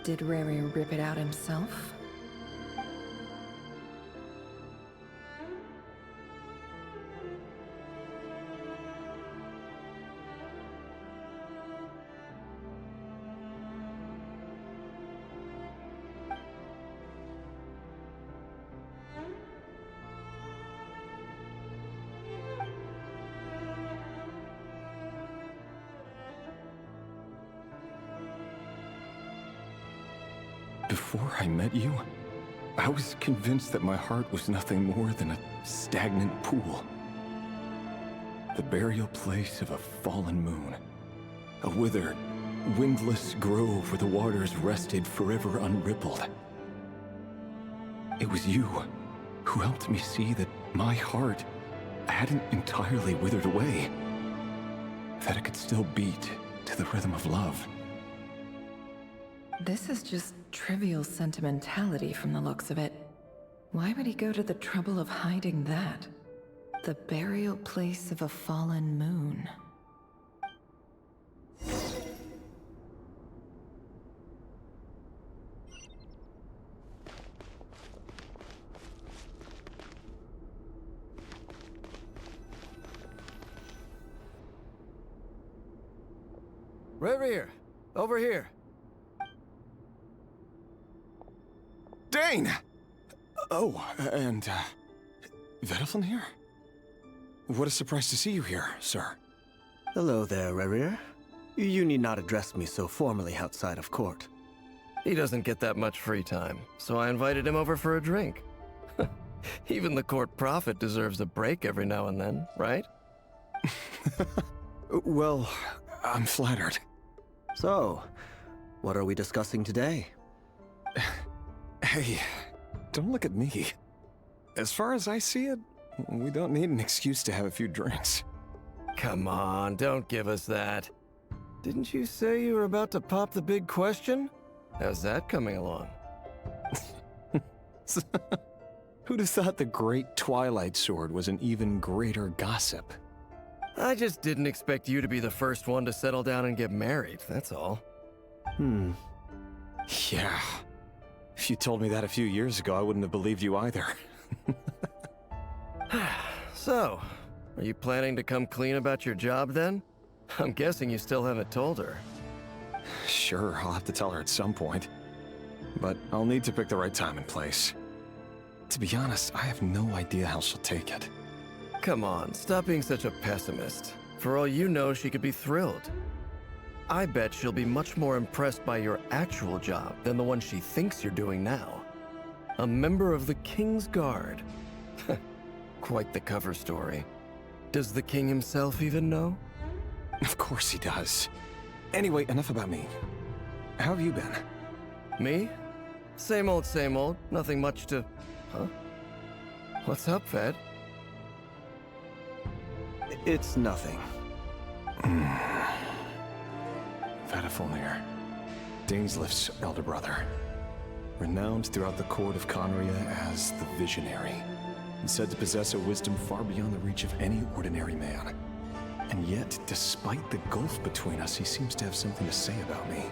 Did Rary rip it out himself? Before I met you, I was convinced that my heart was nothing more than a stagnant pool. The burial place of a fallen moon. A withered, windless grove where the waters rested forever unrippled. It was you who helped me see that my heart hadn't entirely withered away. That it could still beat to the rhythm of love. This is just trivial sentimentality from the looks of it. Why would he go to the trouble of hiding that? The burial place of a fallen moon. Reverie, over here. Dane! Oh, and, Vediflin here? What a surprise to see you here, sir. Hello there, Reverie. You need not address me so formally outside of court. He doesn't get that much free time, so I invited him over for a drink. Even the court prophet deserves a break every now and then, right? Well, I'm flattered. So, what are we discussing today? Hey, don't look at me. As far as I see it, we don't need an excuse to have a few drinks. Come on, don't give us that. Didn't you say you were about to pop the big question? How's that coming along? Who'd have thought the great Twilight Sword was an even greater gossip? I just didn't expect you to be the first one to settle down and get married, that's all. Yeah. If you told me that a few years ago, I wouldn't have believed you either. So, are you planning to come clean about your job then? I'm guessing you still haven't told her. Sure, I'll have to tell her at some point. But I'll need to pick the right time and place. To be honest, I have no idea how she'll take it. Come on, stop being such a pessimist. For all you know, she could be thrilled. I bet she'll be much more impressed by your actual job than the one she thinks you're doing now. A member of the King's Guard. Quite the cover story. Does the king himself even know? Of course he does. Anyway, enough about me. How have you been? Me? Same old, same old. Nothing much to... Huh? What's up, Ved? It's nothing. Vediflin, Dainsleif's elder brother. Renowned throughout the court of Conria as the Visionary, and said to possess a wisdom far beyond the reach of any ordinary man. And yet, despite the gulf between us, he seems to have something to say about me.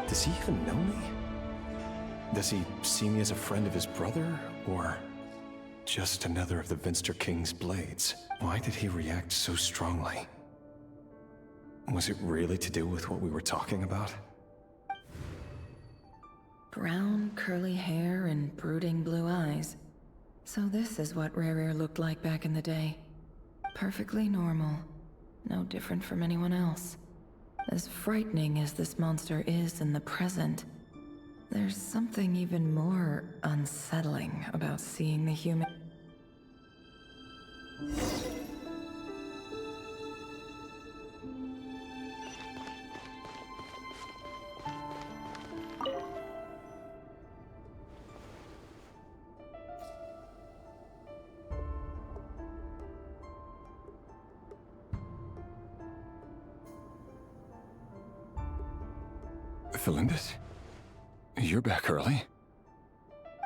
Does he even know me? Does he see me as a friend of his brother, or just another of the Vinster King's blades? Why did he react so strongly? Was it really to do with what we were talking about? Brown, curly hair and brooding blue eyes. So this is what Rerir looked like back in the day. Perfectly normal. No different from anyone else. As frightening as this monster is in the present, there's something even more unsettling about seeing the human... Felindis? You're back early?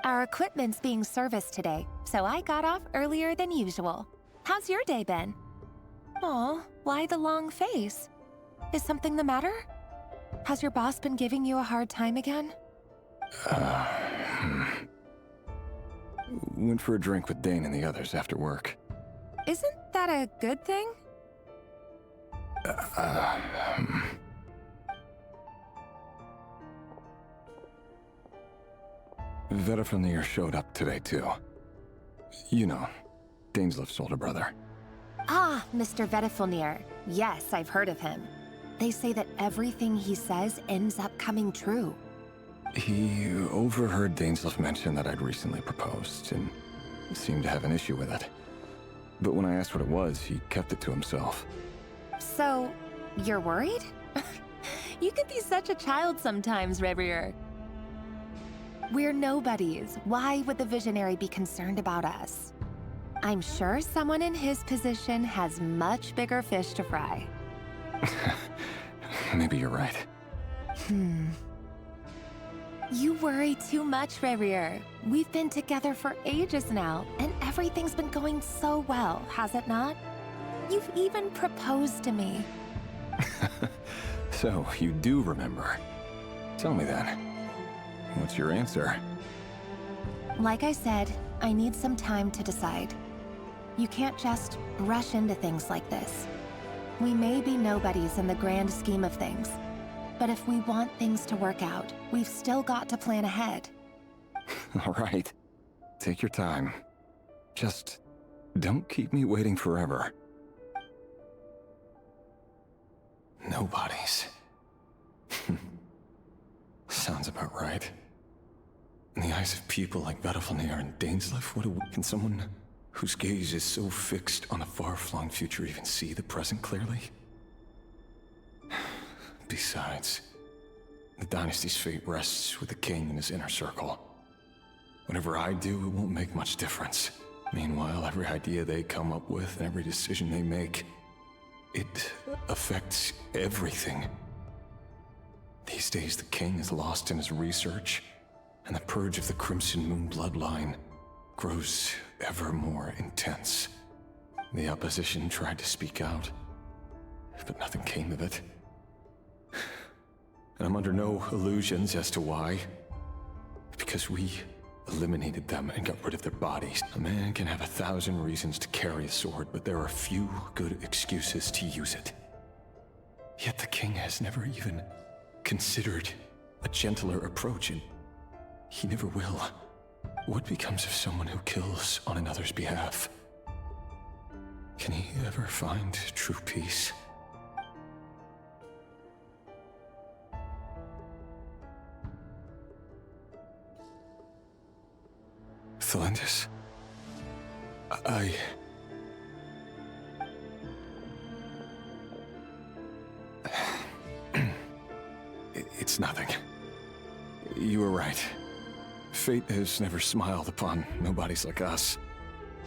Our equipment's being serviced today, so I got off earlier than usual. How's your day been? Aw, why the long face? Is something the matter? Has your boss been giving you a hard time again? Went for a drink with Dane and the others after work. Isn't that a good thing? Vediflin showed up today, too. You know, Dainsleif's older brother. Ah, Mr. Vediflin. Yes, I've heard of him. They say that everything he says ends up coming true. He overheard Dainsleif mention that I'd recently proposed, and seemed to have an issue with it. But when I asked what it was, he kept it to himself. So, you're worried? You can be such a child sometimes, Reverie. We're nobodies. Why would the Visionary be concerned about us? I'm sure someone in his position has much bigger fish to fry. Maybe you're right. You worry too much, Rarier. We've been together for ages now, and everything's been going so well, has it not? You've even proposed to me. So, you do remember. Tell me then. What's your answer? Like I said, I need some time to decide. You can't just rush into things like this. We may be nobodies in the grand scheme of things, but if we want things to work out, we've still got to plan ahead. All right. Take your time. Just don't keep me waiting forever. Nobodies. Sounds about right. In the eyes of people like Vedalfanir and Dainsleif, can someone whose gaze is so fixed on a far-flung future even see the present clearly? Besides, the dynasty's fate rests with the king and his inner circle. Whatever I do, it won't make much difference. Meanwhile, every idea they come up with and every decision they make, it affects everything. These days, the king is lost in his research, and the purge of the Crimson Moon bloodline grows ever more intense. The opposition tried to speak out, but nothing came of it. And I'm under no illusions as to why. Because we eliminated them and got rid of their bodies. A man can have 1,000 reasons to carry a sword, but there are few good excuses to use it. Yet the king has never even considered a gentler approach, and he never will. What becomes of someone who kills on another's behalf? Can he ever find true peace? Thalendis? It's nothing. You were right. Fate has never smiled upon nobodies like us.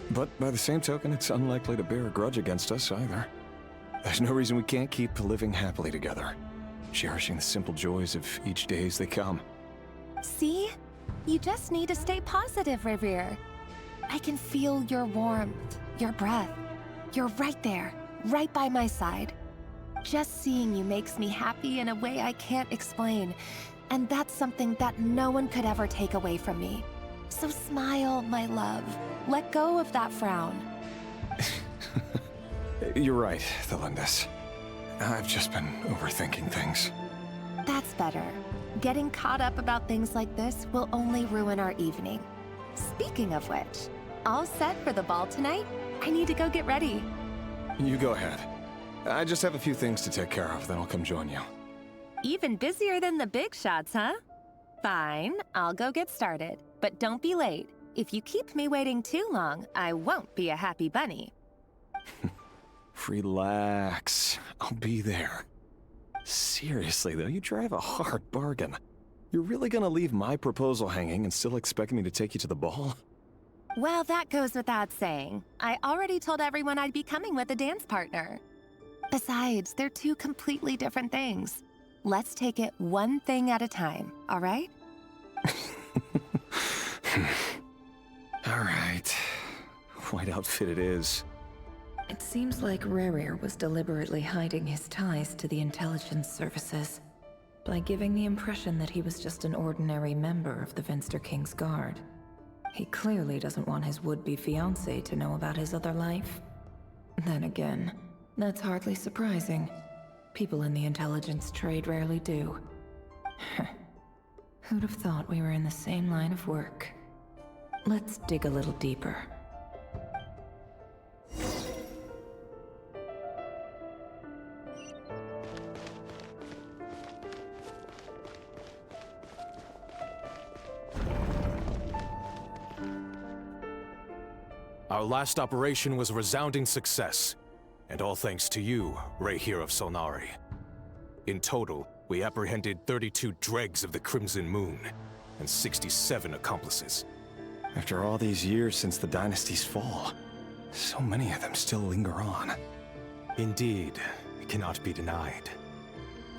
But by the same token, it's unlikely to bear a grudge against us either. There's no reason we can't keep living happily together, cherishing the simple joys of each day as they come. See? You just need to stay positive, Revere. I can feel your warmth, your breath. You're right there, right by my side. Just seeing you makes me happy in a way I can't explain. And that's something that no one could ever take away from me. So smile, my love. Let go of that frown. You're right, Thalendis. I've just been overthinking things. That's better. Getting caught up about things like this will only ruin our evening. Speaking of which, all set for the ball tonight? I need to go get ready. You go ahead. I just have a few things to take care of, then I'll come join you. Even busier than the big shots, huh? Fine, I'll go get started. But don't be late. If you keep me waiting too long, I won't be a happy bunny. Relax. I'll be there. Seriously, though, you drive a hard bargain. You're really gonna leave my proposal hanging and still expect me to take you to the ball? Well, that goes without saying. I already told everyone I'd be coming with a dance partner. Besides, they're two completely different things. Let's take it one thing at a time, all right? All right. White outfit it is. It seems like Rarier was deliberately hiding his ties to the intelligence services by giving the impression that he was just an ordinary member of the Venster King's Guard. He clearly doesn't want his would-be fiancée to know about his other life. Then again, that's hardly surprising. People in the intelligence trade rarely do. Who'd have thought we were in the same line of work? Let's dig a little deeper. Our last operation was a resounding success, and all thanks to you, Rayhir of Solnari. In total, we apprehended 32 dregs of the Crimson Moon, and 67 accomplices. After all these years since the dynasty's fall, so many of them still linger on. Indeed, it cannot be denied.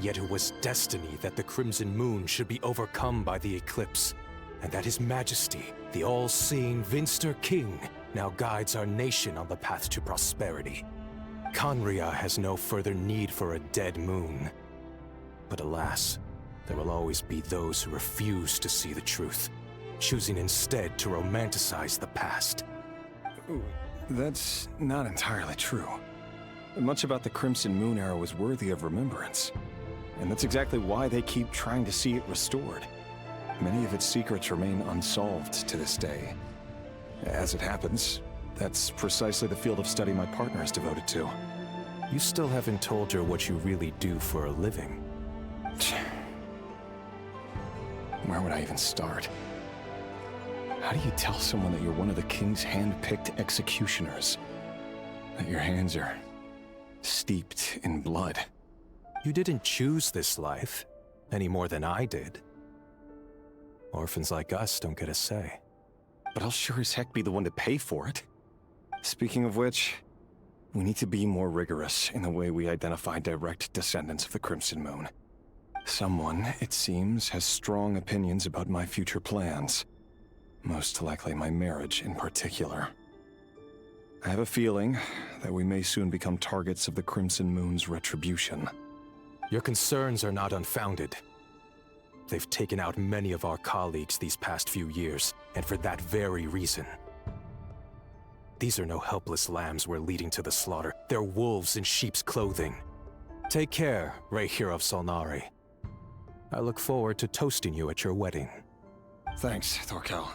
Yet it was destiny that the Crimson Moon should be overcome by the eclipse, and that His Majesty, the all-seeing Vinster King, now guides our nation on the path to prosperity. Conria has no further need for a dead moon. But alas, there will always be those who refuse to see the truth, choosing instead to romanticize the past. That's not entirely true. Much about the Crimson Moon era was worthy of remembrance. And that's exactly why they keep trying to see it restored. Many of its secrets remain unsolved to this day. As it happens, that's precisely the field of study my partner is devoted to. You still haven't told her what you really do for a living. Where would I even start? How do you tell someone that you're one of the king's hand-picked executioners? That your hands are steeped in blood? You didn't choose this life, any more than I did. Orphans like us don't get a say. But I'll sure as heck be the one to pay for it. Speaking of which, we need to be more rigorous in the way we identify direct descendants of the Crimson Moon. Someone, it seems, has strong opinions about my future plans. Most likely my marriage in particular. I have a feeling that we may soon become targets of the Crimson Moon's retribution. Your concerns are not unfounded. They've taken out many of our colleagues these past few years, and for that very reason. These are no helpless lambs we're leading to the slaughter. They're wolves in sheep's clothing. Take care, Rayhir of Solnari. I look forward to toasting you at your wedding. Thanks, Thorkel.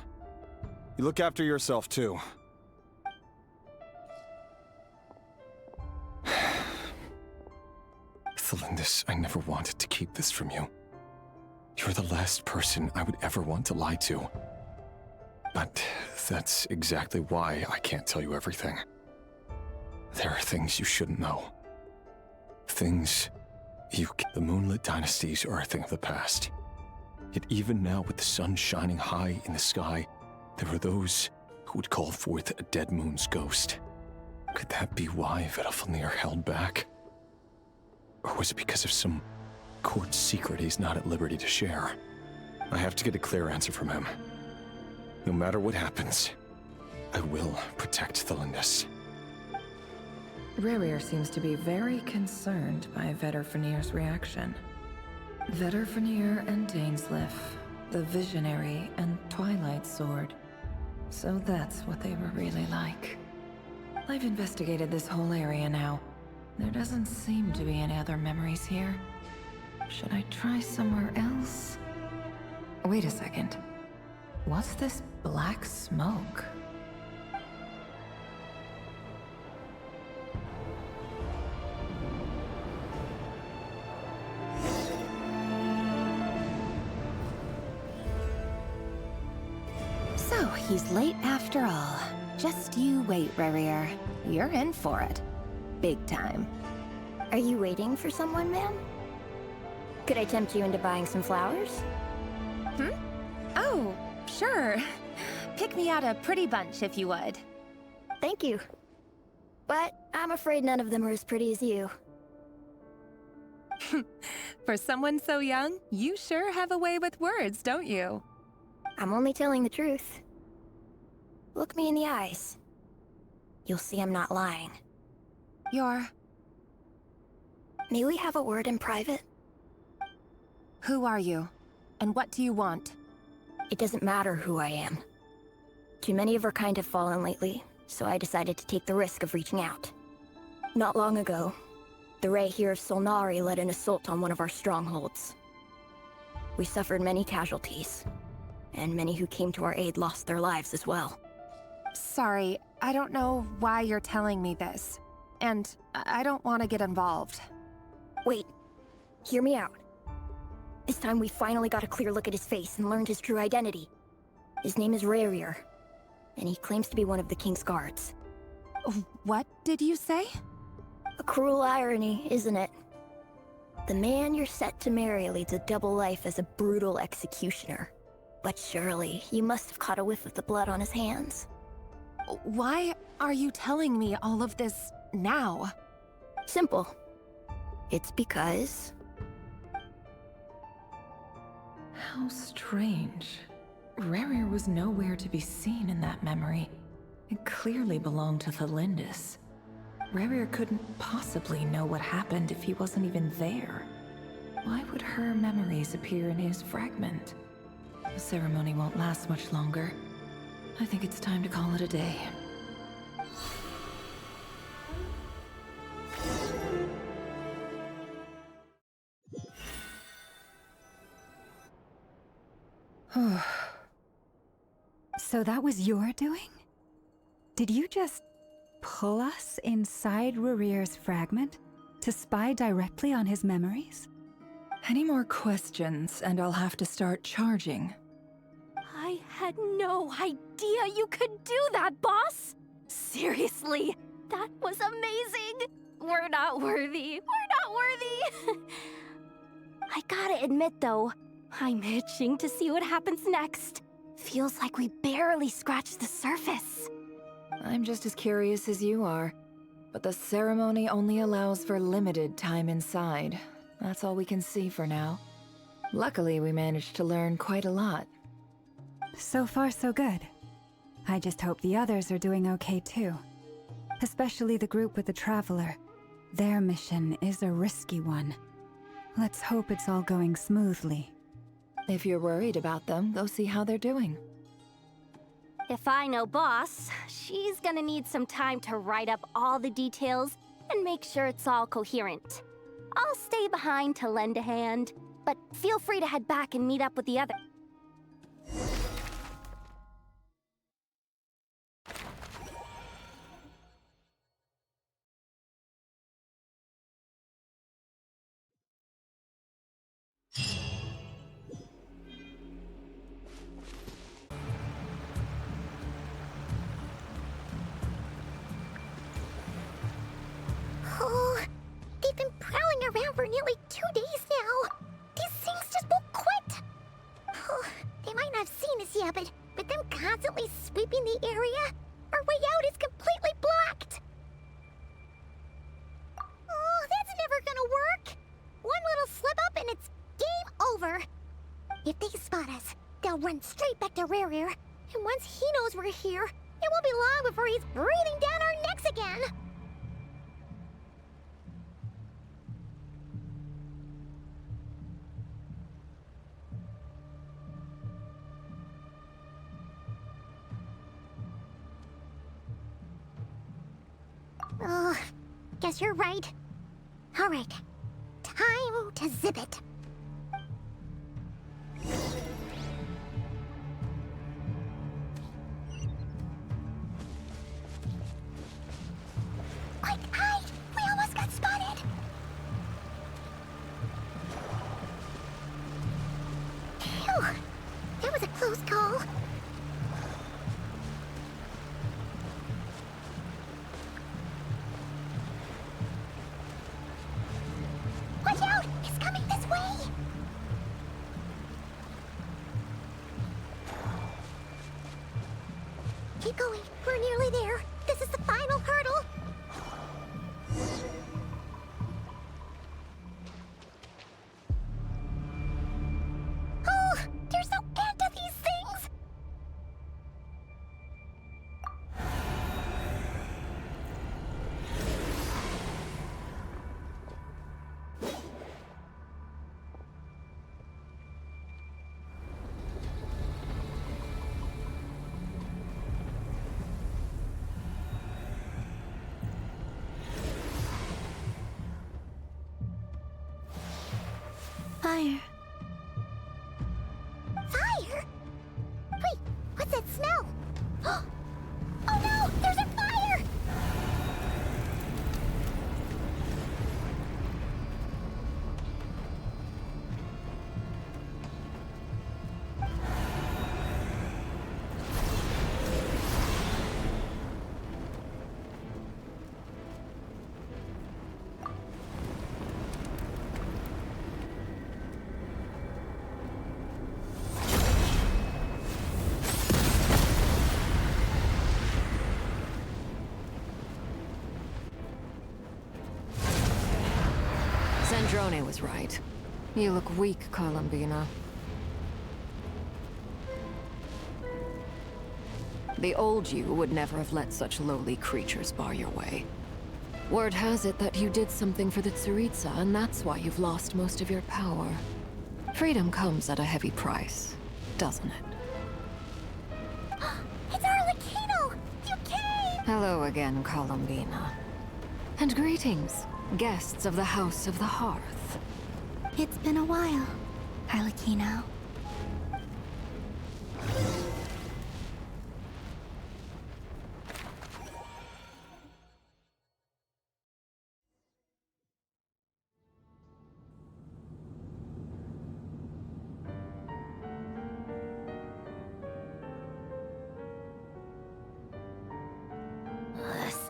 You look after yourself, too. Thelindis, I never wanted to keep this from you. You're the last person I would ever want to lie to. But that's exactly why I can't tell you everything. There are things you shouldn't know. Things the Moonlit dynasties are a thing of the past. Yet even now, with the sun shining high in the sky, there are those who would call forth a dead moon's ghost. Could that be why Vedalfnir held back? Or was it because of some court secret he's not at liberty to share? I have to get a clear answer from him. No matter what happens, I will protect Thelindis. Rayhir seems to be very concerned by Vedalfnir's reaction. Vedalfnir and Dainsleif, the Visionary and Twilight Sword. So that's what they were really like. I've investigated this whole area now. There doesn't seem to be any other memories here. Should I try somewhere else? Wait a second. What's this black smoke? So, he's late after all. Just you wait, Rayhir. You're in for it. Big time. Are you waiting for someone, ma'am? Could I tempt you into buying some flowers? Oh, sure. Pick me out a pretty bunch if you would. Thank you. But I'm afraid none of them are as pretty as you. For someone so young, you sure have a way with words, don't you? I'm only telling the truth. Look me in the eyes. You'll see I'm not lying. May we have a word in private? Who are you? And what do you want? It doesn't matter who I am. Too many of our kind have fallen lately, so I decided to take the risk of reaching out. Not long ago, the Rayhir of Solnari led an assault on one of our strongholds. We suffered many casualties, and many who came to our aid lost their lives as well. Sorry, I don't know why you're telling me this. And I don't want to get involved. Wait, hear me out. This time we finally got a clear look at his face and learned his true identity. His name is Rayhir, and he claims to be one of the King's guards. What did you say? A cruel irony, isn't it? The man you're set to marry leads a double life as a brutal executioner. But surely, you must have caught a whiff of the blood on his hands. Why are you telling me all of this now? Simple. It's because How strange. Rerir was nowhere to be seen in that memory. It clearly belonged to Thalindis. Rerir couldn't possibly know what happened if he wasn't even there. Why would her memories appear in his fragment? The ceremony won't last much longer. I think it's time to call it a day. So that was your doing? Did you just pull us inside Rerir's fragment to spy directly on his memories? Any more questions, and I'll have to start charging. I had no idea you could do that, boss! Seriously, that was amazing! We're not worthy. We're not worthy! I gotta admit, though, I'm itching to see what happens next. Feels like we barely scratched the surface. I'm just as curious as you are, but the ceremony only allows for limited time inside. That's all we can see for now. Luckily, we managed to learn quite a lot. So far, so good. I just hope the others are doing okay too. Especially the group with the Traveler. Their mission is a risky one. Let's hope it's all going smoothly. If you're worried about them, go see how they're doing. If I know Boss, she's gonna need some time to write up all the details and make sure it's all coherent. I'll stay behind to lend a hand, but feel free to head back and meet up with the others. Oh, they've been prowling around for nearly 2 days now. These things just won't quit. Oh, they might not have seen us yet, but them constantly sweeping the area, our way out is completely blocked. Oh, that's never gonna work. One little slip up and it's game over. If they spot us, they'll run straight back to Rerir. And once he knows we're here, it won't be long before he's breathing down our necks again. Oh, guess you're right. All right, time to zip it. Quick, hide! We almost got spotted. Phew, that was a close call. Watch out! It's coming this way! Keep going. We're nearly there. This is the final hurdle. Oh, there's no end to these things! Fire. Fire? Wait, what's that smell? Oh no! There's a fire! Zandrone was right. You look weak, Columbina. The old you would never have let such lowly creatures bar your way. Word has it that you did something for the Tsaritsa, and that's why you've lost most of your power. Freedom comes at a heavy price, doesn't it? It's Arlecchino! You came! Hello again, Columbina. And greetings, guests of the House of the Hearth. It's been a while, Arlecchino.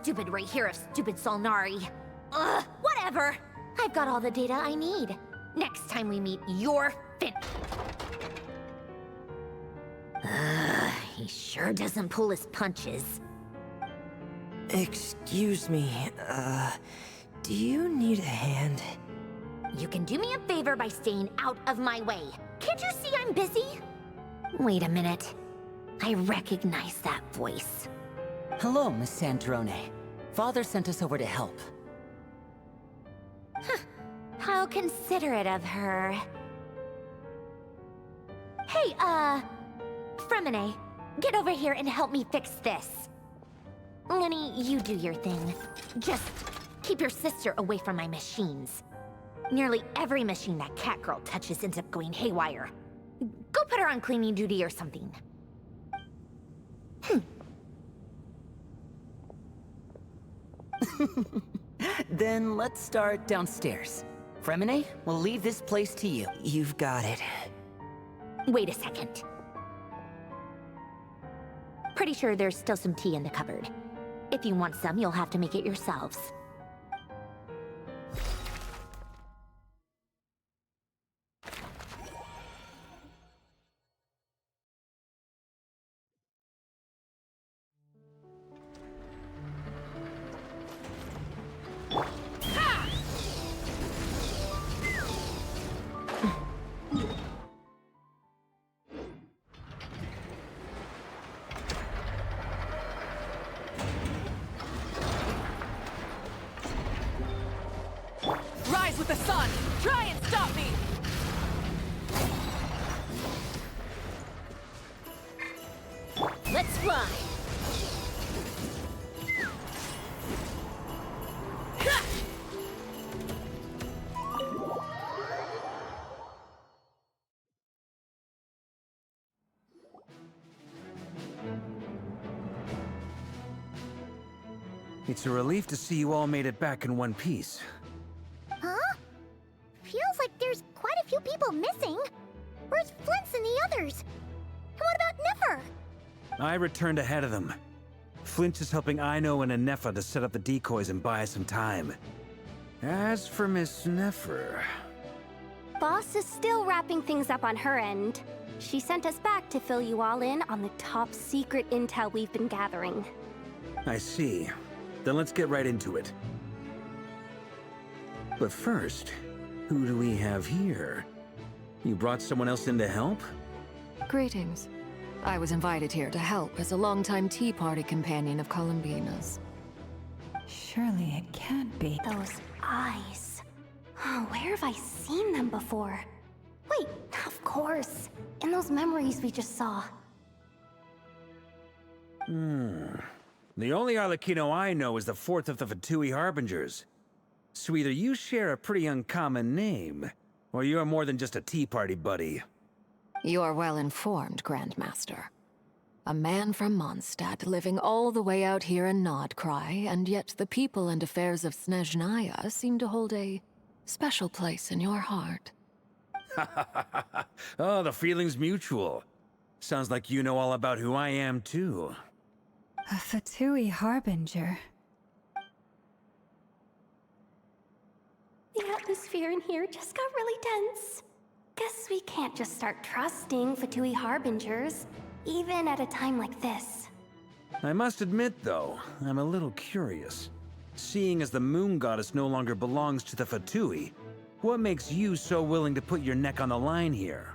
Stupid right here of stupid Solnari. Ugh, whatever. I've got all the data I need. Next time we meet, you're fin. He sure doesn't pull his punches. Excuse me, do you need a hand? You can do me a favor by staying out of my way. Can't you see I'm busy? Wait a minute. I recognize that voice. Hello, Miss Santorone. Father sent us over to help. Huh. How considerate of her. Hey, Fremine, get over here and help me fix this. Lenny, you do your thing. Just keep your sister away from my machines. Nearly every machine that Catgirl touches ends up going haywire. Go put her on cleaning duty or something. Then let's start downstairs. Fremine, we'll leave this place to you. You've got it. Wait a second. Pretty sure there's still some tea in the cupboard. If you want some, you'll have to make it yourselves. Rise with the sun! Try and stop me! Let's fly! It's a relief to see you all made it back in one piece. Huh? Feels like there's quite a few people missing. Where's Flint's and the others? And what about Nefer? I returned ahead of them. Flint is helping Aino and Anefa to set up the decoys and buy us some time. As for Miss Nefer... Boss is still wrapping things up on her end. She sent us back to fill you all in on the top secret intel we've been gathering. I see. Then let's get right into it. But first, who do we have here? You brought someone else in to help? Greetings. I was invited here to help as a longtime Tea Party companion of Columbina's. Surely it can't be. Those eyes. Oh, where have I seen them before? Wait, of course. In those memories we just saw. The only Arlecchino I know is the fourth of the Fatui Harbingers. So either you share a pretty uncommon name, or you're more than just a Tea Party buddy. You're well informed, Grandmaster. A man from Mondstadt living all the way out here in Nodcry, and yet the people and affairs of Snezhnaya seem to hold a special place in your heart. Oh, the feeling's mutual. Sounds like you know all about who I am, too. A Fatui Harbinger. The atmosphere in here just got really tense. Guess we can't just start trusting Fatui Harbingers, even at a time like this. I must admit, though, I'm a little curious. Seeing as the Moon Goddess no longer belongs to the Fatui, what makes you so willing to put your neck on the line here?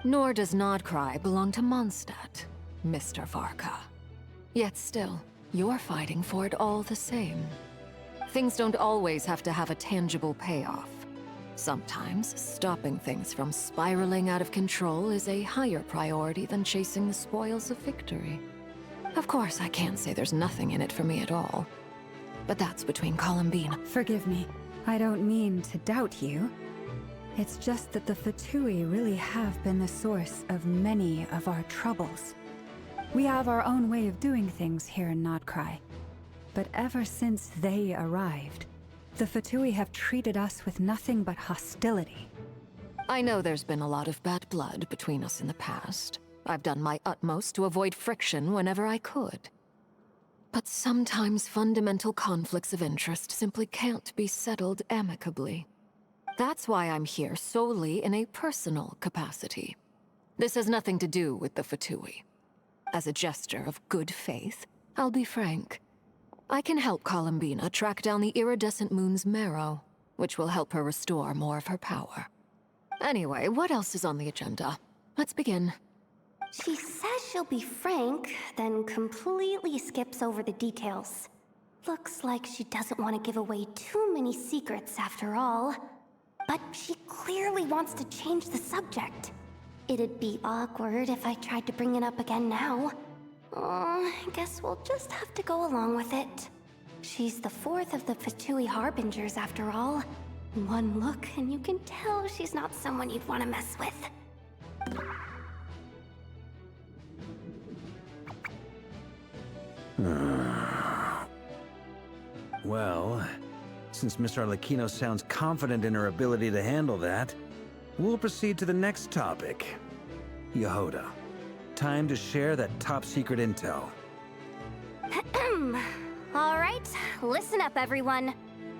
Nor does Nodcry belong to Mondstadt, Mr. Varka. Yet still, you're fighting for it all the same. Things don't always have to have a tangible payoff. Sometimes, stopping things from spiraling out of control is a higher priority than chasing the spoils of victory. Of course, I can't say there's nothing in it for me at all. But that's between Columbine. Forgive me. I don't mean to doubt you. It's just that the Fatui really have been the source of many of our troubles. We have our own way of doing things here in Nodcry. But ever since they arrived, the Fatui have treated us with nothing but hostility. I know there's been a lot of bad blood between us in the past. I've done my utmost to avoid friction whenever I could. But sometimes fundamental conflicts of interest simply can't be settled amicably. That's why I'm here solely in a personal capacity. This has nothing to do with the Fatui. As a gesture of good faith, I'll be frank. I can help Columbina track down the iridescent moon's marrow, which will help her restore more of her power. Anyway, what else is on the agenda? Let's begin. She says she'll be frank, then completely skips over the details. Looks like she doesn't want to give away too many secrets after all. But she clearly wants to change the subject. It'd be awkward if I tried to bring it up again now. I guess we'll just have to go along with it. She's the fourth of the Fatui Harbingers after all. One look and you can tell she's not someone you'd want to mess with. Well, since Miss Arlecchino sounds confident in her ability to handle that, we'll proceed to the next topic. Yehoda, time to share that top-secret intel. Alright, listen up everyone.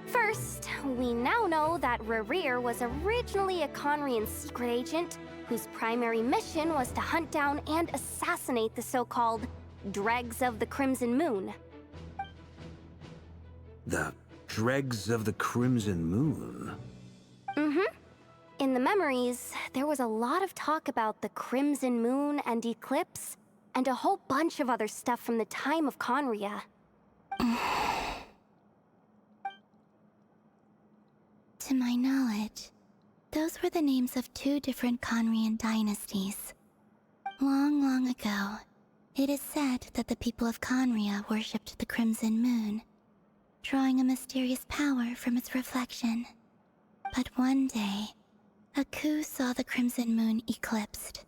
First, we now know that Rerir was originally a Conrian secret agent whose primary mission was to hunt down and assassinate the so-called Dregs of the Crimson Moon. The Dregs of the Crimson Moon? In the memories, there was a lot of talk about the Crimson Moon and Eclipse, and a whole bunch of other stuff from the time of Conria. To my knowledge, those were the names of two different Conrian dynasties. Long, long ago, it is said that the people of Conria worshipped the Crimson Moon, drawing a mysterious power from its reflection. But one day, a coup saw the Crimson Moon eclipsed,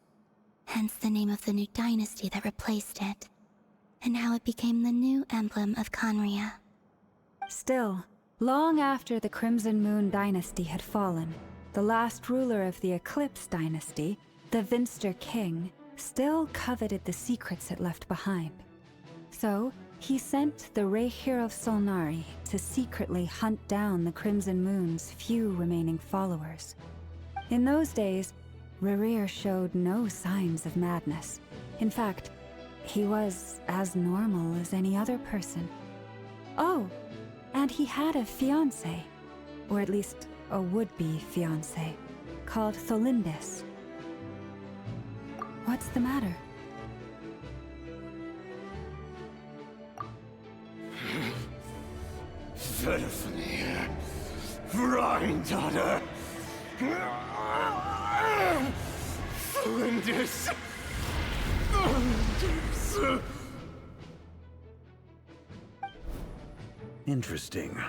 hence the name of the new dynasty that replaced it, and how it became the new emblem of Conria. Still, long after the Crimson Moon dynasty had fallen, the last ruler of the Eclipse dynasty, the Vinster King, still coveted the secrets it left behind. So, he sent the Reihir of Solnari to secretly hunt down the Crimson Moon's few remaining followers. In those days, Rerir showed no signs of madness. In fact, he was as normal as any other person. Oh, and he had a fiancé, or at least a would-be fiancé, called Tholindis. What's the matter? Stephanie, granddaughter. Flinders. Interesting.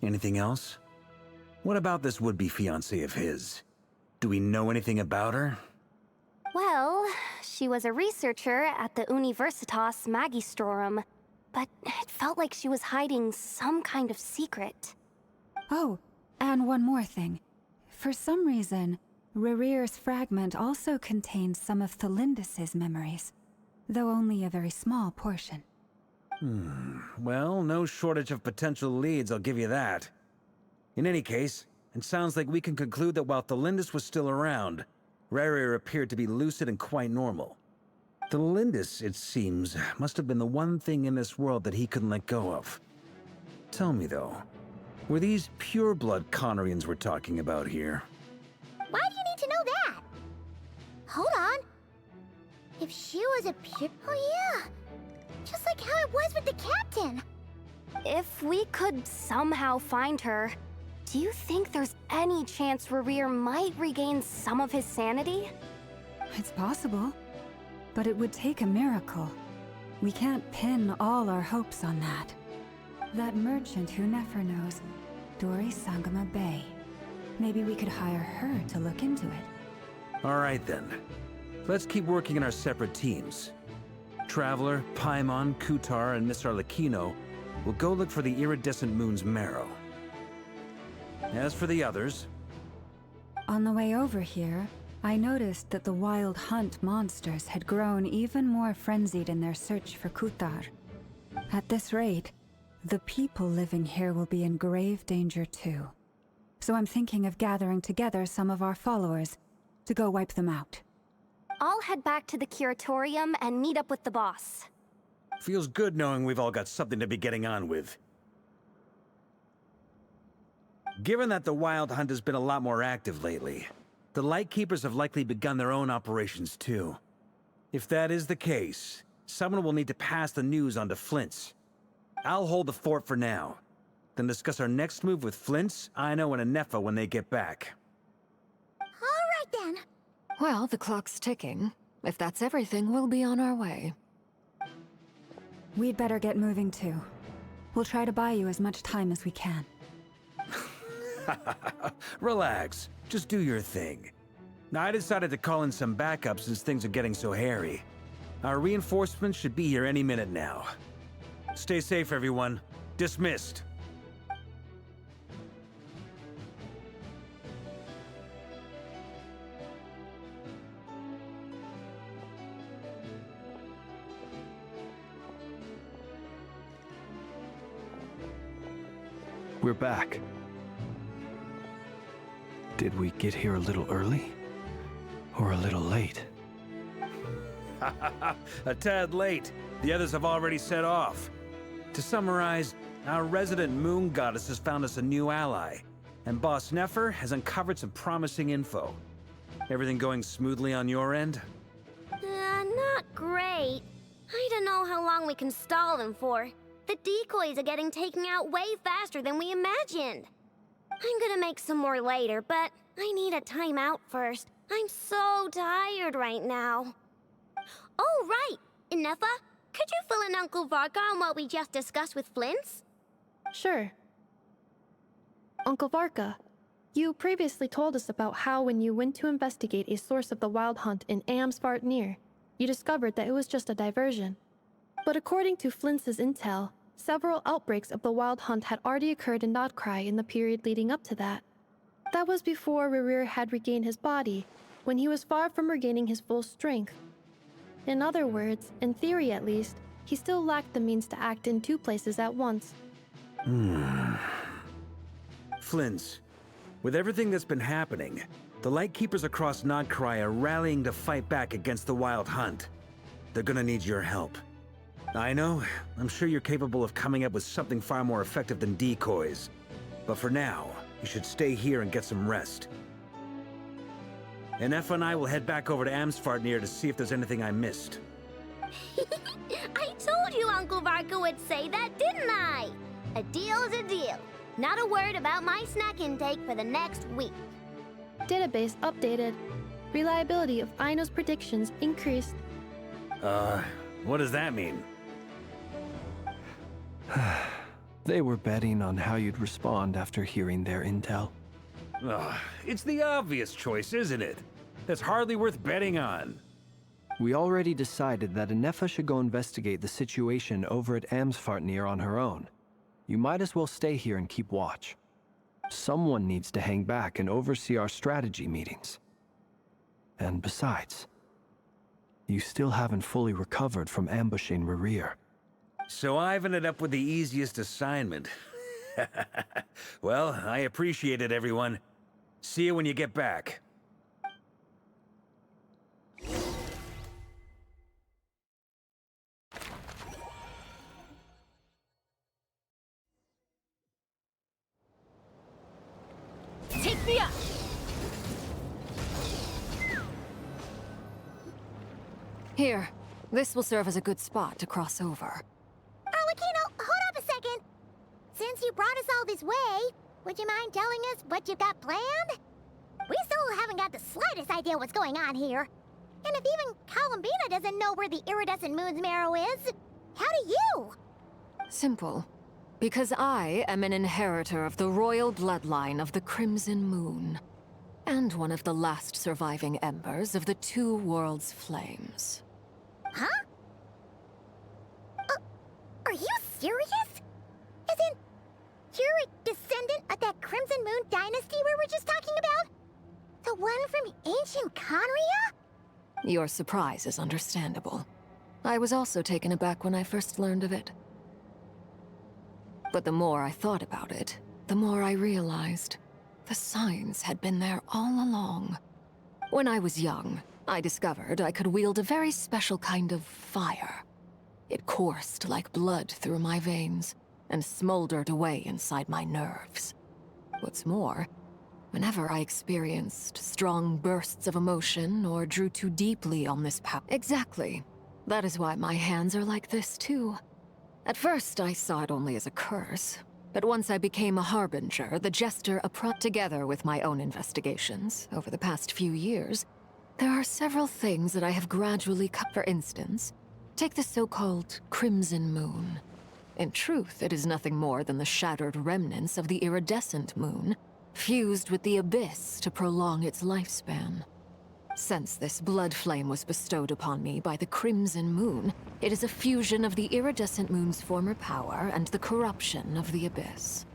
Anything else? What about this would-be fiancé of his? Do we know anything about her? Well, she was a researcher at the Universitas Magistrorum, but it felt like she was hiding some kind of secret. Oh, and one more thing. For some reason, Rerir's fragment also contains some of Tholindis' memories, though only a very small portion. Well, no shortage of potential leads, I'll give you that. In any case, it sounds like we can conclude that while Tholindis was still around, Rerir appeared to be lucid and quite normal. Tholindis, it seems, must have been the one thing in this world that he couldn't let go of. Tell me, though, were these pure-blood Conrians we're talking about here? Why do you need to know that? Hold on. If she was a pure... Oh yeah. Just like how it was with the captain. If we could somehow find her, do you think there's any chance Rerir might regain some of his sanity? It's possible, but it would take a miracle. We can't pin all our hopes on that. That merchant who Nefer knows, Dori Sangama Bay. Maybe we could hire her to look into it. All right then. Let's keep working in our separate teams. Traveler, Paimon, Kutar, and Miss Arlecchino will go look for the iridescent moon's marrow. As for the others... On the way over here, I noticed that the wild hunt monsters had grown even more frenzied in their search for Kutar. At this rate, the people living here will be in grave danger too. So I'm thinking of gathering together some of our followers to go wipe them out. I'll head back to the curatorium and meet up with the boss. Feels good knowing we've all got something to be getting on with. Given that the Wild Hunt has been a lot more active lately, the Lightkeepers have likely begun their own operations too. If that is the case, someone will need to pass the news on to Flint's. I'll hold the fort for now, then discuss our next move with Flint's, Aino, and Anefa when they get back. All right then. Well, the clock's ticking. If that's everything, we'll be on our way. We'd better get moving too. We'll try to buy you as much time as we can. Relax. Just do your thing. Now, I decided to call in some backup since things are getting so hairy. Our reinforcements should be here any minute now. Stay safe, everyone. Dismissed. We're back. Did we get here a little early? Or a little late? A tad late. The others have already set off. To summarize, our resident moon goddess has found us a new ally, and Boss Nefer has uncovered some promising info. Everything going smoothly on your end? Not great. I don't know how long we can stall them for. The decoys are getting taken out way faster than we imagined. I'm gonna make some more later, but I need a timeout first. I'm so tired right now. Oh, right! Inefa, could you fill in Uncle Varka on what we just discussed with Flint's? Sure. Uncle Varka, you previously told us about how when you went to investigate a source of the Wild Hunt in Amsvartnir, you discovered that it was just a diversion. But according to Flint's intel, several outbreaks of the Wild Hunt had already occurred in Nodcry in the period leading up to that. That was before Rerir had regained his body, when he was far from regaining his full strength. In other words, in theory at least, he still lacked the means to act in two places at once. Flint's, with everything that's been happening, the Lightkeepers across Nodcry are rallying to fight back against the Wild Hunt. They're gonna need your help. I know, I'm sure you're capable of coming up with something far more effective than decoys. But for now, you should stay here and get some rest. Anefa and I will head back over to Amsvartnir to see if there's anything I missed. I told you Uncle Varka would say that, didn't I? A deal's a deal. Not a word about my snack intake for the next week. Database updated. Reliability of Aino's predictions increased. What does that mean? They were betting on how you'd respond after hearing their intel. It's the obvious choice, isn't it? That's hardly worth betting on. We already decided that Anefa should go investigate the situation over at Amsvartnir on her own. You might as well stay here and keep watch. Someone needs to hang back and oversee our strategy meetings. And besides, you still haven't fully recovered from ambushing Rerir. So I've ended up with the easiest assignment. Well, I appreciate it, everyone. See you when you get back. Take me up! Here, This will serve as a good spot to cross over. Arlecchino, hold up a second. Since you brought us all this way, would you mind telling us what you've got planned? We still haven't got the slightest idea what's going on here. And if even Columbina doesn't know where the iridescent moon's marrow is, how do you? Simple. Because I am an inheritor of the royal bloodline of the Crimson Moon. And one of the last surviving embers of the Two Worlds' flames. Huh? Are you serious? As in, you're a descendant of that Crimson Moon dynasty we were just talking about? The one from ancient Conria? Your surprise is understandable. I was also taken aback when I first learned of it. But the more I thought about it, the more I realized the signs had been there all along. When I was young, I discovered I could wield a very special kind of fire. It coursed like blood through my veins and smoldered away inside my nerves. What's more, whenever I experienced strong bursts of emotion or drew too deeply on this power— Exactly. That is why my hands are like this, too. At first, I saw it only as a curse, but once I became a harbinger, the Jester together with my own investigations over the past few years, there are several things that I have gradually cut. For instance, take the so-called Crimson Moon. In truth, it is nothing more than the shattered remnants of the iridescent moon, fused with the abyss to prolong its lifespan. Since this blood flame was bestowed upon me by the Crimson Moon, it is a fusion of the iridescent moon's former power and the corruption of the abyss.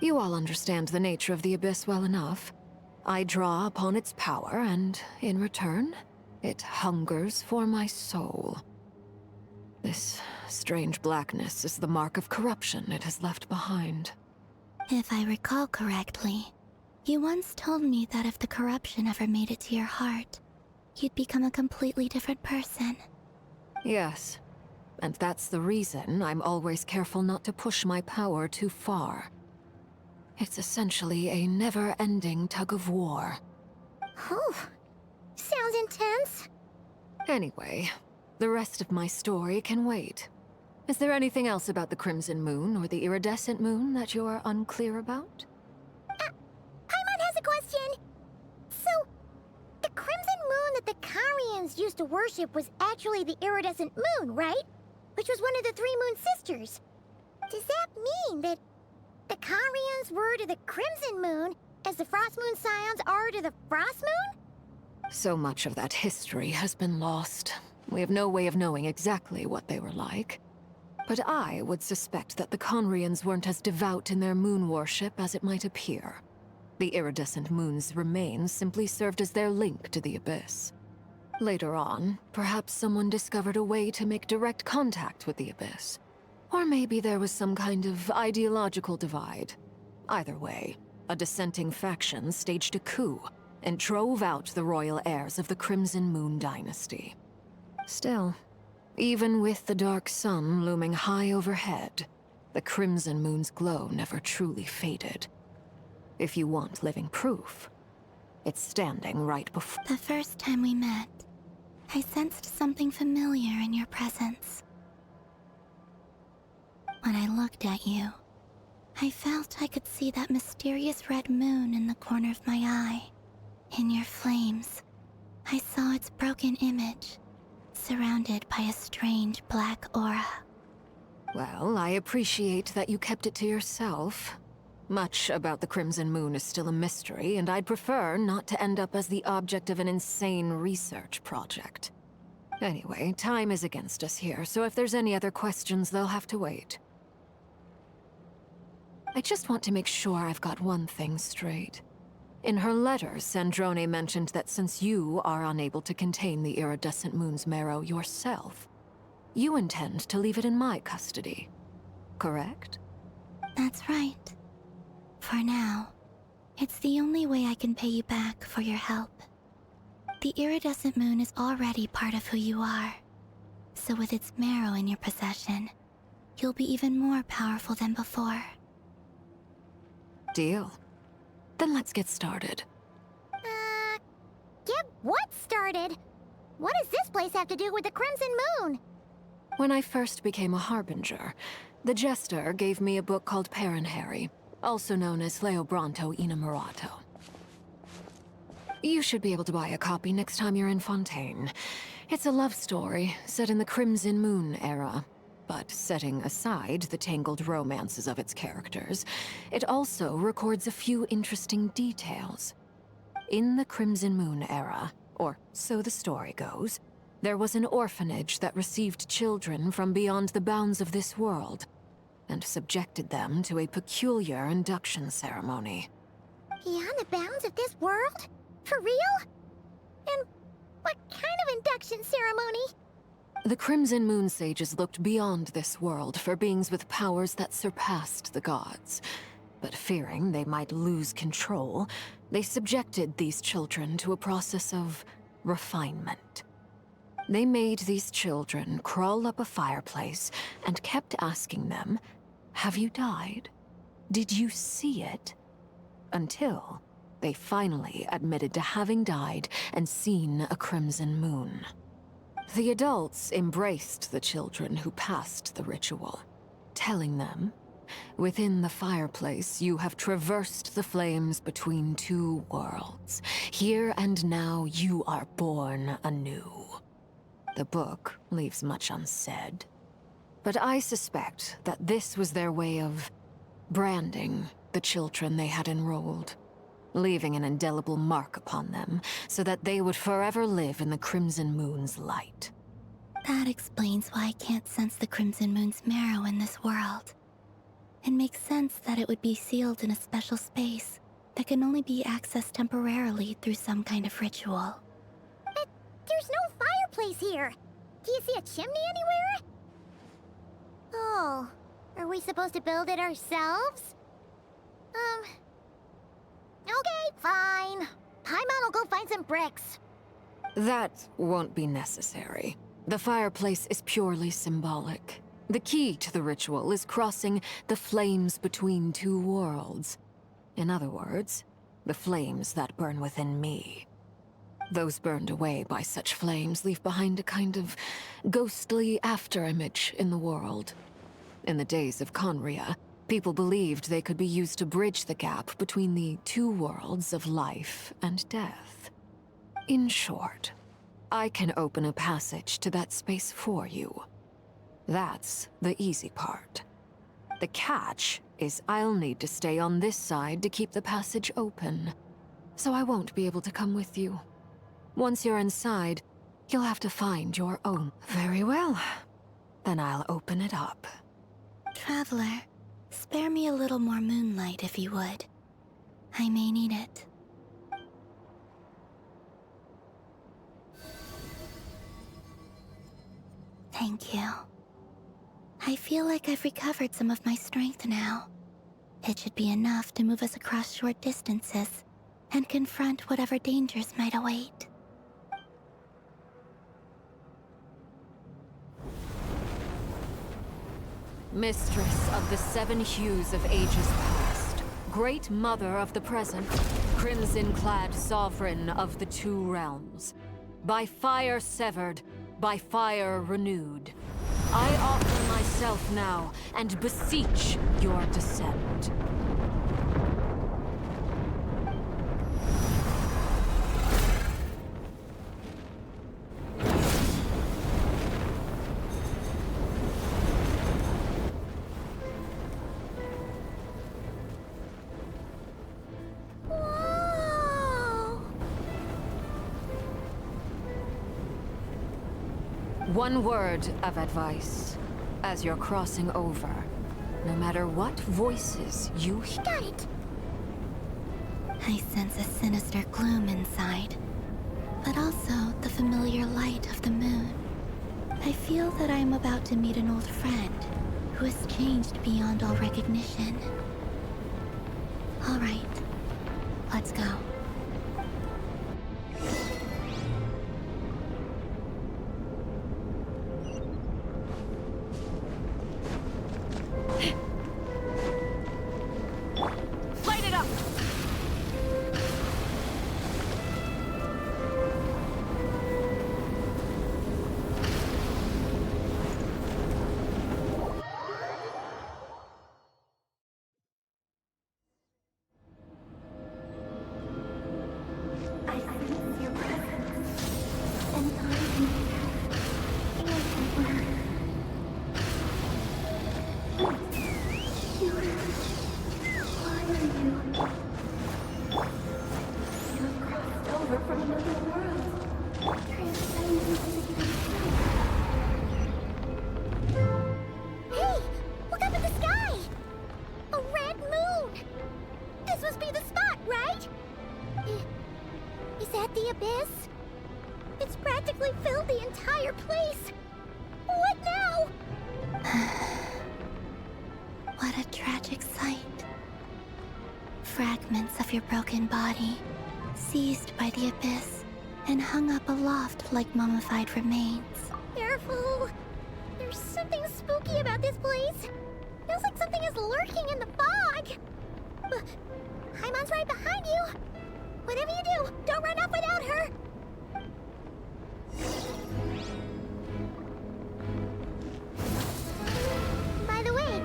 You all understand the nature of the abyss well enough. I draw upon its power, and in return, it hungers for my soul. This strange blackness is the mark of corruption it has left behind. If I recall correctly, you once told me that if the corruption ever made it to your heart, you'd become a completely different person. Yes, and that's the reason I'm always careful not to push my power too far. It's essentially a never-ending tug of war. Oh, sounds intense. Anyway, the rest of my story can wait. Is there anything else about the Crimson Moon or the iridescent moon that you're unclear about? Paimon has a question. So, the Crimson Moon that the Carians used to worship was actually the iridescent moon, right? Which was one of the three moon sisters. Does that mean that the Carians were to the Crimson Moon as the Frost Moon Scions are to the Frost Moon? So much of that history has been lost. We have no way of knowing exactly what they were like. But I would suspect that the Conrians weren't as devout in their moon worship as it might appear. The iridescent moon's remains simply served as their link to the abyss. Later on, perhaps someone discovered a way to make direct contact with the abyss. Or maybe there was some kind of ideological divide. Either way, a dissenting faction staged a coup and drove out the royal heirs of the Crimson Moon dynasty. Still, even with the dark sun looming high overhead, the Crimson Moon's glow never truly faded. If you want living proof, it's standing right before— The first time we met, I sensed something familiar in your presence. When I looked at you, I felt I could see that mysterious red moon in the corner of my eye. In your flames, I saw its broken image, surrounded by a strange black aura. Well, I appreciate that you kept it to yourself. Much about the Crimson Moon is still a mystery, and I'd prefer not to end up as the object of an insane research project. Anyway, time is against us here, so if there's any other questions, they'll have to wait. I just want to make sure I've got one thing straight. In her letter, Sandrone mentioned that since you are unable to contain the iridescent moon's marrow yourself, you intend to leave it in my custody, correct? That's right. For now, it's the only way I can pay you back for your help. The iridescent moon is already part of who you are, so with its marrow in your possession, you'll be even more powerful than before. Deal. Then let's get started. Get what started? What does this place have to do with the Crimson Moon? When I first became a harbinger, the Jester gave me a book called Parenheri, also known as Leobranto Inamorato. You should be able to buy a copy next time you're in Fontaine. It's a love story set in the Crimson Moon era, but setting aside the tangled romances of its characters, it also records a few interesting details. In the Crimson Moon era, or so the story goes, there was an orphanage that received children from beyond the bounds of this world, and subjected them to a peculiar induction ceremony. Beyond the bounds of this world? For real? And what kind of induction ceremony? The Crimson Moon sages looked beyond this world for beings with powers that surpassed the gods. But fearing they might lose control, they subjected these children to a process of refinement. They made these children crawl up a fireplace and kept asking them, "Have you died? Did you see it?" Until they finally admitted to having died and seen a crimson moon. The adults embraced the children who passed the ritual, telling them, "Within the fireplace, you have traversed the flames between two worlds. Here and now, you are born anew." The book leaves much unsaid, but I suspect that this was their way of branding the children they had enrolled, leaving an indelible mark upon them so that they would forever live in the Crimson Moon's light. That explains why I can't sense the Crimson Moon's marrow in this world. It makes sense that it would be sealed in a special space that can only be accessed temporarily through some kind of ritual. But there's no fireplace here. Do you see a chimney anywhere? Oh, are we supposed to build it ourselves? Okay, fine. Paimon will go find some bricks. That won't be necessary. The fireplace is purely symbolic. The key to the ritual is crossing the flames between two worlds. In other words, the flames that burn within me. Those burned away by such flames leave behind a kind of ghostly afterimage in the world. In the days of Conria, people believed they could be used to bridge the gap between the two worlds of life and death. In short, I can open a passage to that space for you. That's the easy part. The catch is I'll need to stay on this side to keep the passage open, so I won't be able to come with you. Once you're inside, you'll have to find your own. Very well. Then I'll open it up. Traveler, spare me a little more moonlight if you would. I may need it. Thank you. I feel like I've recovered some of my strength now. It should be enough to move us across short distances and confront whatever dangers might await. Mistress of the seven hues of ages past, great mother of the present, crimson-clad sovereign of the two realms, by fire severed, by fire renewed, I offer myself now and beseech your descent. One word of advice. As you're crossing over, no matter what voices you hear... Got it! I sense a sinister gloom inside, but also the familiar light of the moon. I feel that I am about to meet an old friend who has changed beyond all recognition. All right, let's go. fragments of your broken body, seized by the abyss, and hung up aloft like mummified remains. Careful! There's something spooky about this place. Feels like something is lurking in the fog. Paimon's right behind you. Whatever you do, don't run off without her. By the way,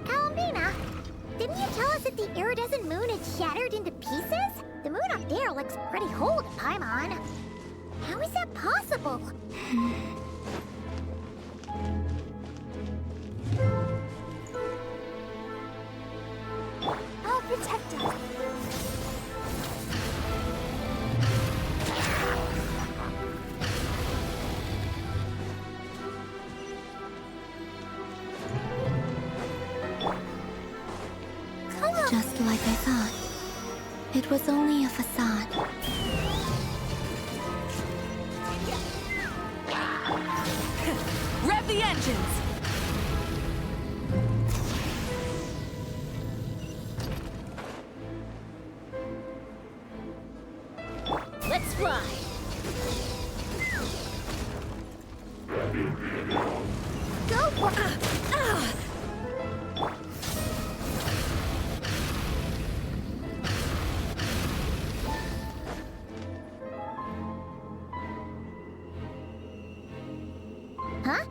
Alambina, didn't you tell us that the iridescent moon had shattered into pieces? The moon up there looks pretty whole to Paimon. How is that possible? I'll protect us. Just like I thought. It was only a facade. Rev the engines! Let's fly! Go for Huh?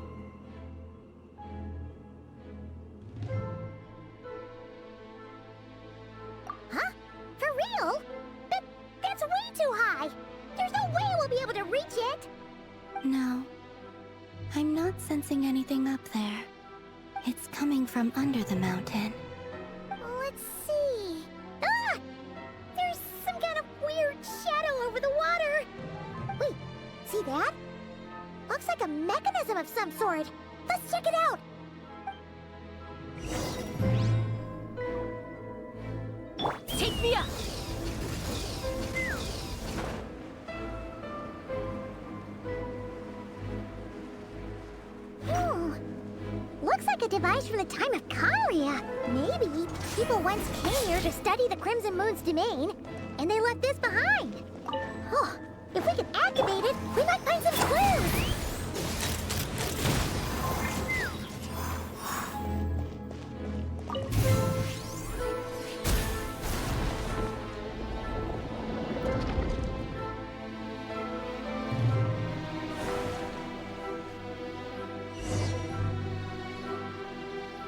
Huh? For real? That's way too high! There's no way we'll be able to reach it! No. I'm not sensing anything up there. It's coming from under the mountain. Let's see... Ah! There's some kind of weird shadow over the water! Wait, see that? Looks like a mechanism of some sort. Let's check it out! Take me up! Looks like a device from the time of Kyria. Maybe people once came here to study the Crimson Moon's domain, and they left this behind. Oh, if we can activate it, we might find some clues!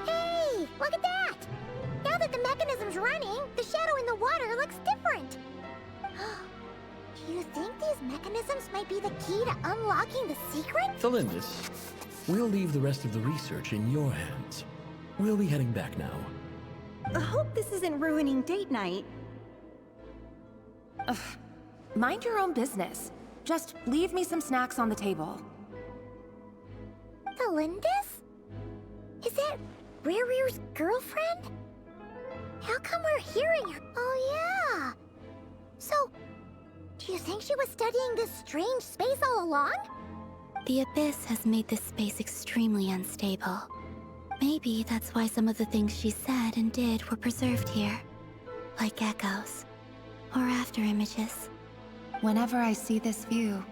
Hey, look at that! Now that the mechanism's running, the shadow in the water looks different. Do you think these mechanisms might be the key to unlocking the secret? Thalindis, we'll leave the rest of the research in your hands. We'll be heading back now. I hope this isn't ruining date night. Ugh. Mind your own business. Just leave me some snacks on the table. Thalindis? Is that Rerear's girlfriend? How come we're hearing her? Oh yeah! So, do you think she was studying this strange space all along? The abyss has made this space extremely unstable. Maybe that's why some of the things she said and did were preserved here. Like echoes. Or after images. Whenever I see this view,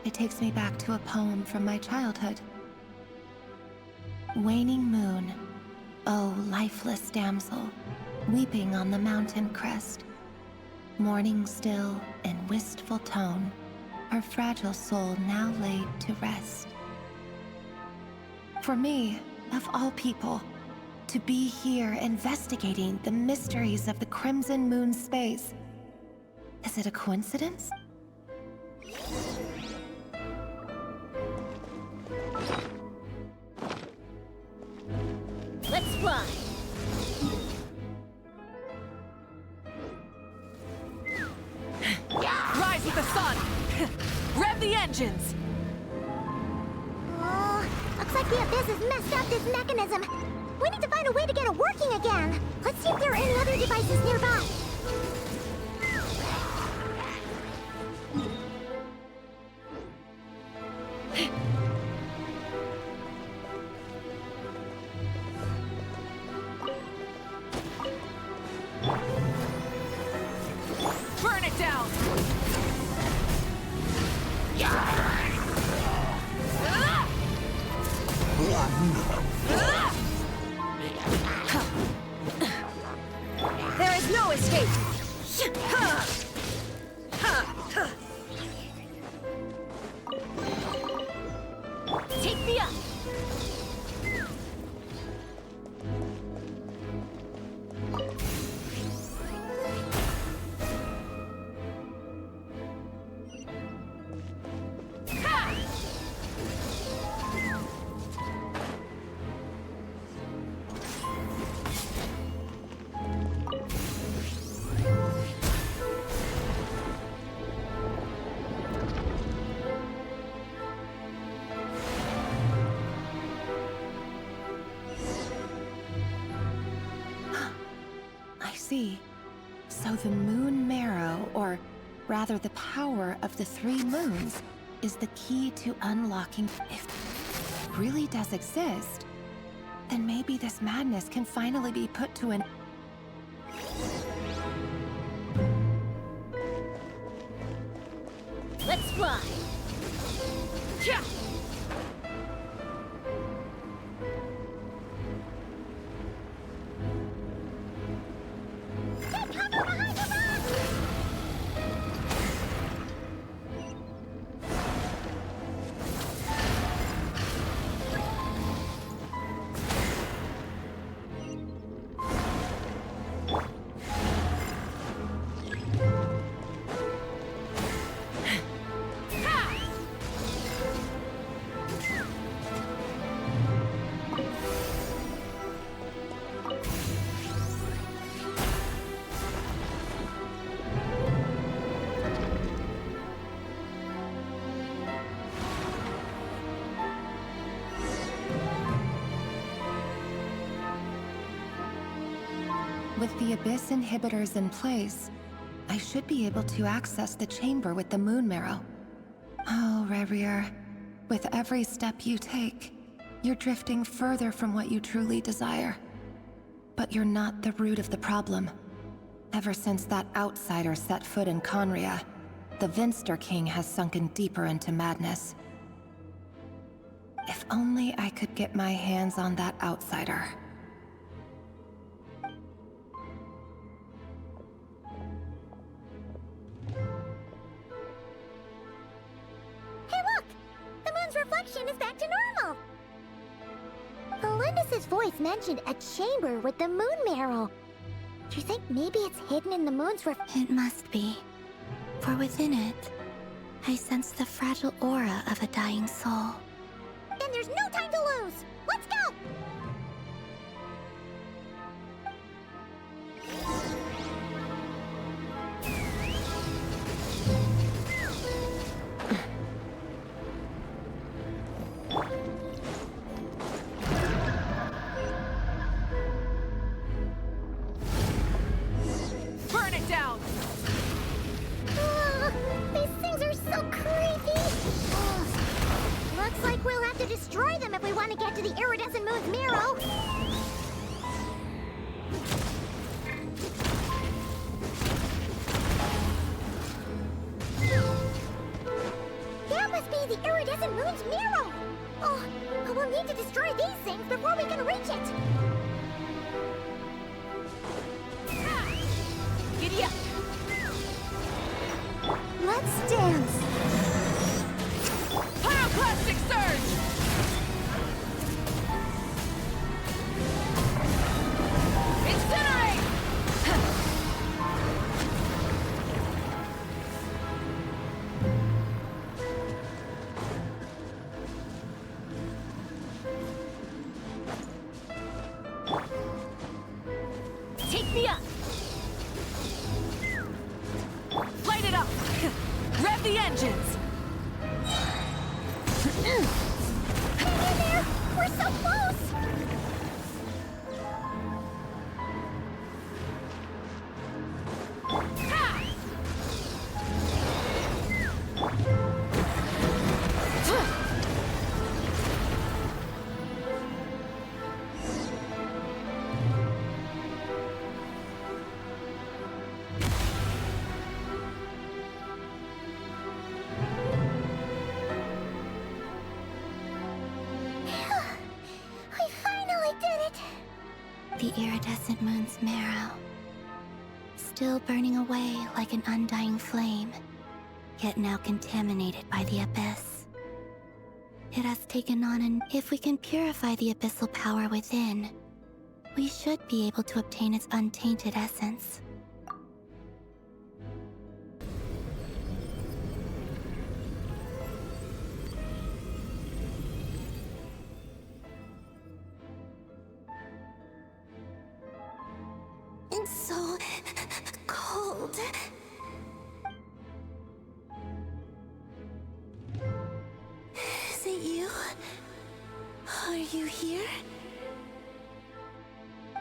it takes me back to a poem from my childhood. Waning moon, oh lifeless damsel, weeping on the mountain crest. Mourning still in wistful tone, her fragile soul now laid to rest. For me, of all people, to be here investigating the mysteries of the Crimson Moon space, is it a coincidence? Let's fly! Rise with the sun! Rev the engines! Oh, looks like the abyss has messed up this mechanism. We need to find a way to get it working again. Let's see if there are any other devices nearby. There is no escape! Take me up! So the moon marrow, or rather the power of the 3 moons, is the key to unlocking. If it really does exist, then maybe this madness can finally be put to an... Let's fly! Yeah. With the Abyss inhibitors in place, I should be able to access the chamber with the moon marrow. Oh, Revier, with every step you take, you're drifting further from what you truly desire. But you're not the root of the problem. Ever since that outsider set foot in Conria, the Vinster King has sunken deeper into madness. If only I could get my hands on that outsider. Reflection is back to normal. Melendez's voice mentioned a chamber with the moon marrow. Do you think maybe it's hidden in the moon's It must be. For within it, I sense the fragile aura of a dying soul. Then there's no time to lose! Let's go! Burn it down! These things are so creepy! Looks like we'll have to destroy them if we want to get to the iridescent moon's marrow. That must be the iridescent moon's marrow! Oh, we'll need to destroy these things before we can reach it! Giddy up! Let's dance! Pyroclastic surge! Incinerate! Take me up! Light it up! Rev the engines! Hang in there! We're so close! the iridescent moon's marrow, still burning away like an undying flame, yet now contaminated by the abyss. It has taken on and if we can purify the abyssal power within, we should be able to obtain its untainted essence. It's so cold. Is it you? Are you here?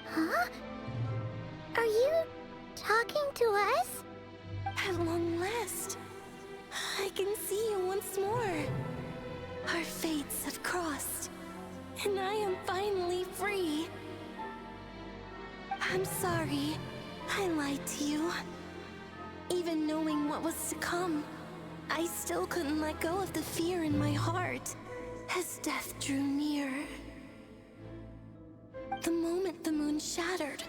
Huh? Are you talking to us? At long last, I can see you once more. Our fates have crossed, and I am finally free. I'm sorry, I lied to you. Even knowing what was to come, I still couldn't let go of the fear in my heart as death drew near. The moment the moon shattered,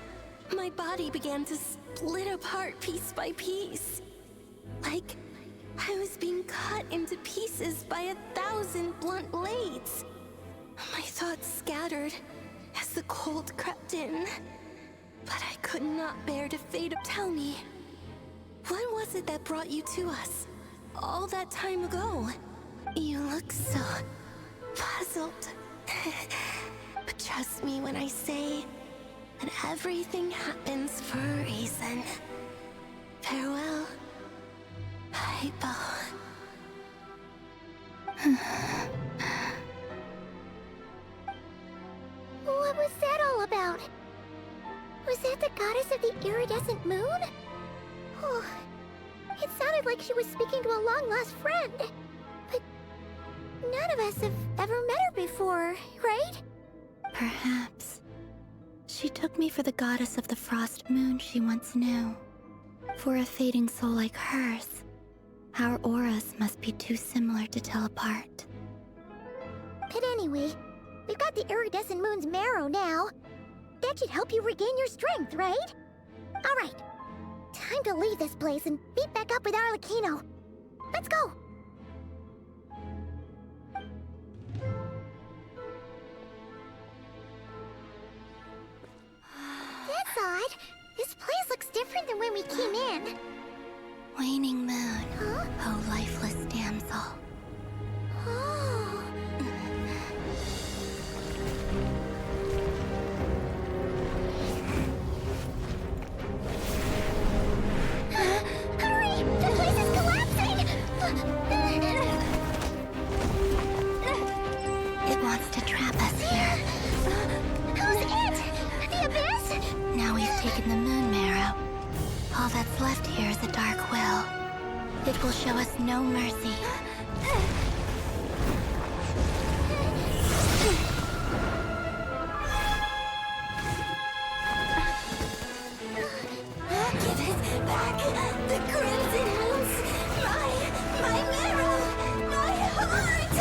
my body began to split apart piece by piece. Like I was being cut into pieces by 1,000 blunt blades. My thoughts scattered as the cold crept in. But I could not bear to fade. Tell me, what was it that brought you to us all that time ago? You look so puzzled. But trust me when I say that everything happens for a reason. Farewell, Hypo. What was that all about? Was that the goddess of the iridescent moon? Oh, it sounded like she was speaking to a long-lost friend. But none of us have ever met her before, right? Perhaps. She took me for the goddess of the frost moon she once knew. For a fading soul like hers, our auras must be too similar to tell apart. But anyway, we've got the iridescent moon's marrow now. That should help you regain your strength, right? Alright, time to leave this place and meet back up with Arlecchino. Let's go! That's odd. This place looks different than when we came in. Waning moon, Huh? oh lifeless damsel. Oh. Hurry! The place is collapsing! It wants to trap us here. Who's it? The abyss? Now we've taken the moon marrow. All that's left here is a dark will. It will show us no mercy. Give it back! The crimson moons! My marrow! My heart!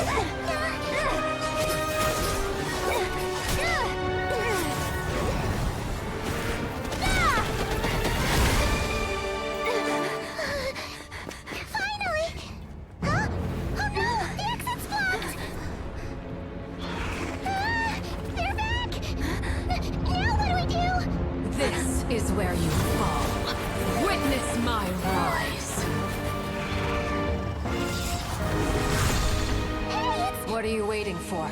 Finally! Huh? Oh no! The exit's blocked! They're back! Now what do we do? This is where you fall. Witness my rise. What are you waiting for?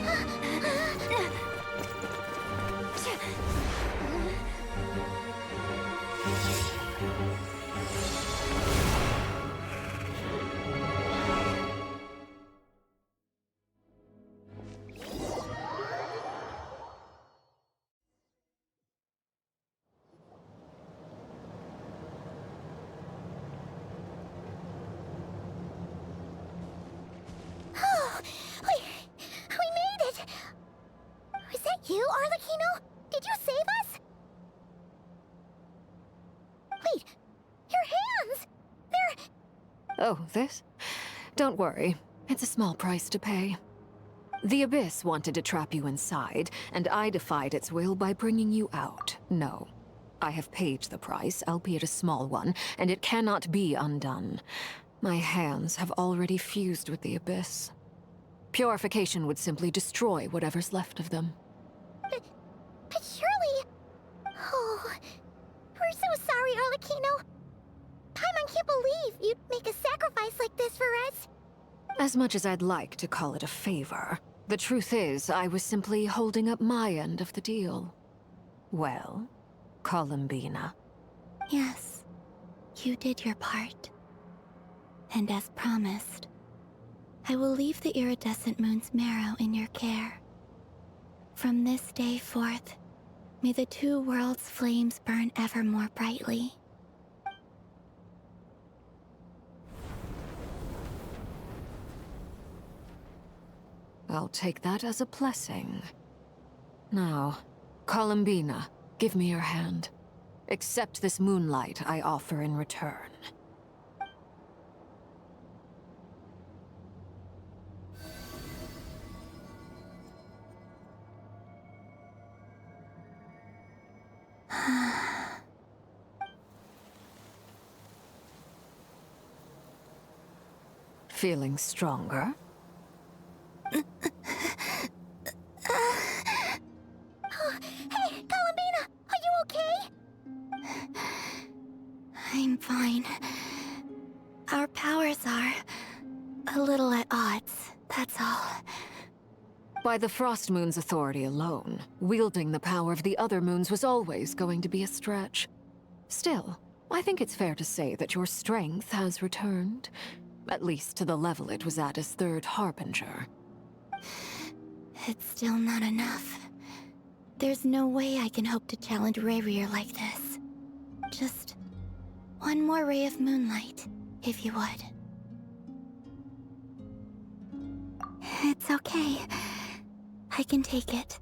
Oh, we made it! Was that you, Arlecchino? Did you save us? Wait, your hands! They're... Oh, this? Don't worry. It's a small price to pay. The Abyss wanted to trap you inside, and I defied its will by bringing you out. No. I have paid the price, albeit a small one, and it cannot be undone. My hands have already fused with the Abyss. Purification would simply destroy whatever's left of them. But surely... Oh... We're so sorry, Arlecchino. Paimon can't believe you'd make a sacrifice like this for us. As much as I'd like to call it a favor, the truth is I was simply holding up my end of the deal. Well, Columbina. Yes, you did your part. And as promised, I will leave the iridescent moon's marrow in your care. From this day forth, may the two worlds' flames burn ever more brightly. I'll take that as a blessing. Now, Columbina, give me your hand. Accept this moonlight I offer in return. Feeling stronger? Oh, hey, Columbina! Are you okay? I'm fine. Our powers are a little at odds, that's all. By the Frost Moon's authority alone, wielding the power of the other moons was always going to be a stretch. Still, I think it's fair to say that your strength has returned, at least to the level it was at as Third Harbinger. It's still not enough. There's no way I can hope to challenge Rayrear like this. Just one more ray of moonlight, if you would. It's okay. I can take it.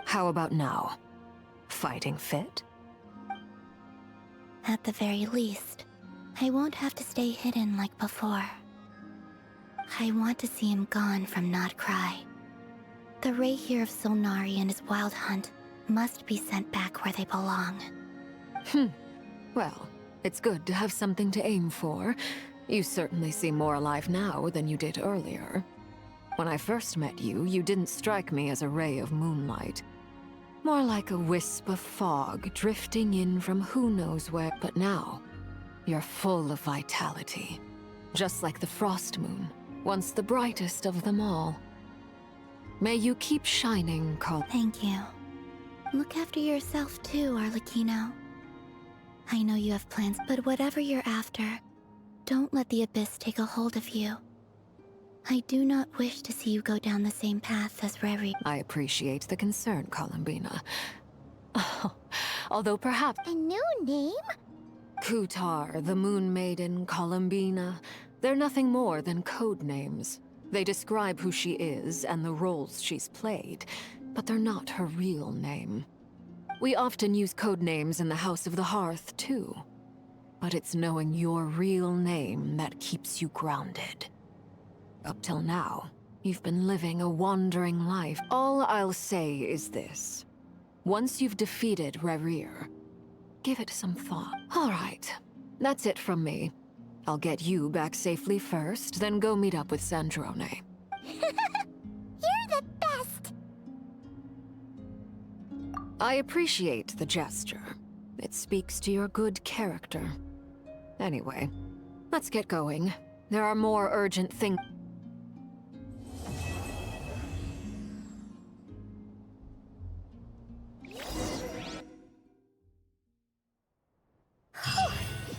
How about now? Fighting fit? At the very least, I won't have to stay hidden like before. I want to see him gone from Not Cry. The Rayhear of Solnari and his wild hunt must be sent back where they belong. Well, it's good to have something to aim for. You certainly seem more alive now than you did earlier. When I first met you, you didn't strike me as a ray of moonlight. More like a wisp of fog drifting in from who knows where. But now, you're full of vitality. Just like the Frost Moon, once the brightest of them all. May you keep shining, Col. Thank you. Look after yourself too, Arlecchino. I know you have plans, but whatever you're after, don't let the Abyss take a hold of you. I do not wish to see you go down the same path as Rary. I appreciate the concern, Columbina. Although perhaps... A new name? Kutar, the Moon Maiden, Columbina. They're nothing more than code names. They describe who she is and the roles she's played, but they're not her real name. We often use code names in the House of the Hearth, too. But it's knowing your real name that keeps you grounded. Up till now, you've been living a wandering life. All I'll say is this. Once you've defeated Rayrear, give it some thought. All right, that's it from me. I'll get you back safely first, then go meet up with Sandrone. You're the best! I appreciate the gesture. It speaks to your good character. Anyway, let's get going. There are more urgent things.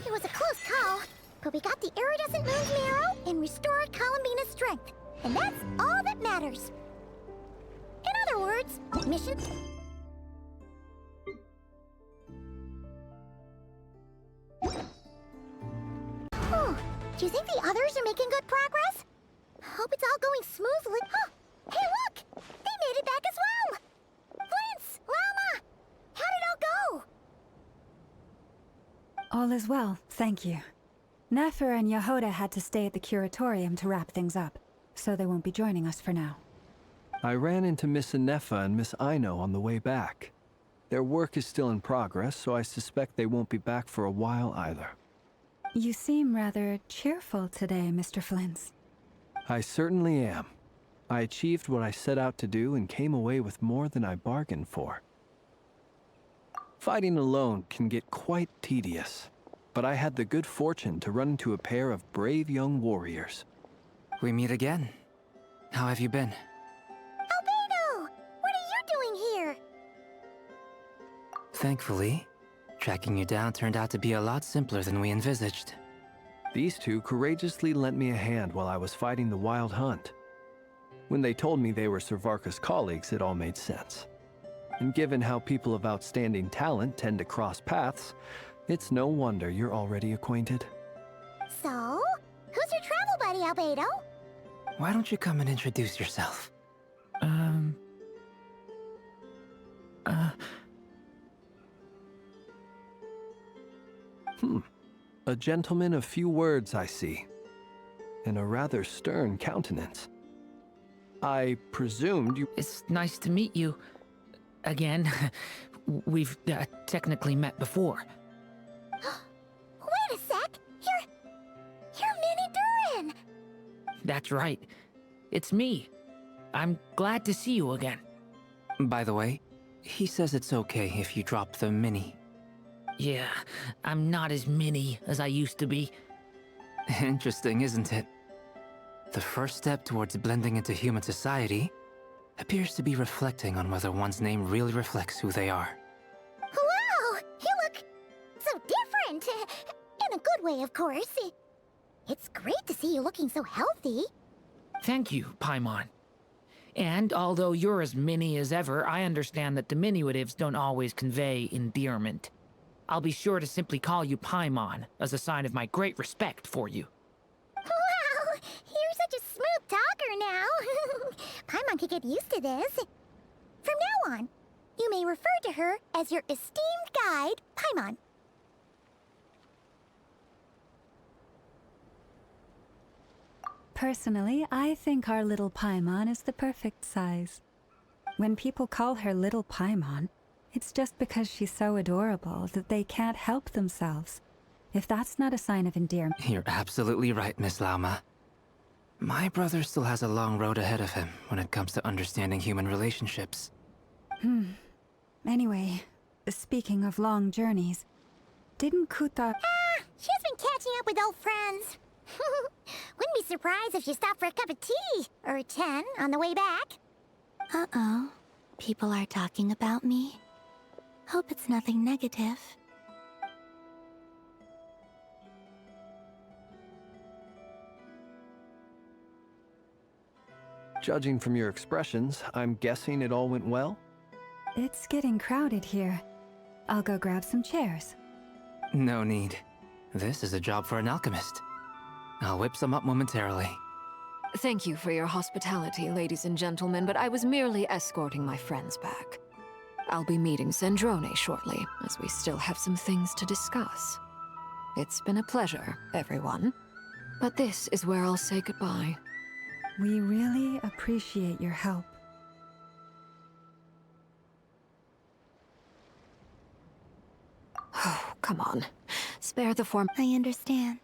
It was a close call, but we got the iridescent moon's marrow and restored Columbina's strength. And that's all that matters. In other words, mission... Do you think the others are making good progress? Hope it's all going smoothly. Huh. Hey, look! They made it back as well! Flint's! Llama! How did it all go? All is well, thank you. Nefer and Yehoda had to stay at the curatorium to wrap things up, so they won't be joining us for now. I ran into Miss Anefa and Miss Aino on the way back. Their work is still in progress, so I suspect they won't be back for a while either. You seem rather cheerful today, Mr. Flint's. I certainly am. I achieved what I set out to do and came away with more than I bargained for. Fighting alone can get quite tedious, but I had the good fortune to run into a pair of brave young warriors. We meet again. How have you been? Albedo! What are you doing here? Thankfully, tracking you down turned out to be a lot simpler than we envisaged. These two courageously lent me a hand while I was fighting the wild hunt. When they told me they were Servarka's colleagues, it all made sense. And given how people of outstanding talent tend to cross paths, it's no wonder you're already acquainted. So, who's your travel buddy, Albedo? Why don't you come and introduce yourself? A gentleman of few words, I see. And a rather stern countenance. I presumed you— It's nice to meet you. Again. We've technically met before. Wait a sec! You're Minnie Durin! That's right. It's me. I'm glad to see you again. By the way, he says it's okay if you drop the mini. Yeah, I'm not as mini as I used to be. Interesting, isn't it? The first step towards blending into human society appears to be reflecting on whether one's name really reflects who they are. Wow! You look so different! In a good way, of course. It's great to see you looking so healthy. Thank you, Paimon. And although you're as mini as ever, I understand that diminutives don't always convey endearment. I'll be sure to simply call you Paimon as a sign of my great respect for you. Wow! You're such a smooth talker now. Paimon could get used to this. From now on, you may refer to her as your esteemed guide, Paimon. Personally, I think our little Paimon is the perfect size. When people call her Little Paimon, it's just because she's so adorable that they can't help themselves. If that's not a sign of endearment— You're absolutely right, Miss Lauma. My brother still has a long road ahead of him when it comes to understanding human relationships. Anyway, speaking of long journeys, didn't Kuta— She's been catching up with old friends. Wouldn't be surprised if she stopped for a cup of tea or 10 on the way back. Uh-oh. People are talking about me. Hope it's nothing negative. Judging from your expressions, I'm guessing it all went well? It's getting crowded here. I'll go grab some chairs. No need. This is a job for an alchemist. I'll whip some up momentarily. Thank you for your hospitality, ladies and gentlemen, but I was merely escorting my friends back. I'll be meeting Zendrone shortly, as we still have some things to discuss. It's been a pleasure, everyone. But this is where I'll say goodbye. We really appreciate your help. Oh, come on. Spare the form. I understand.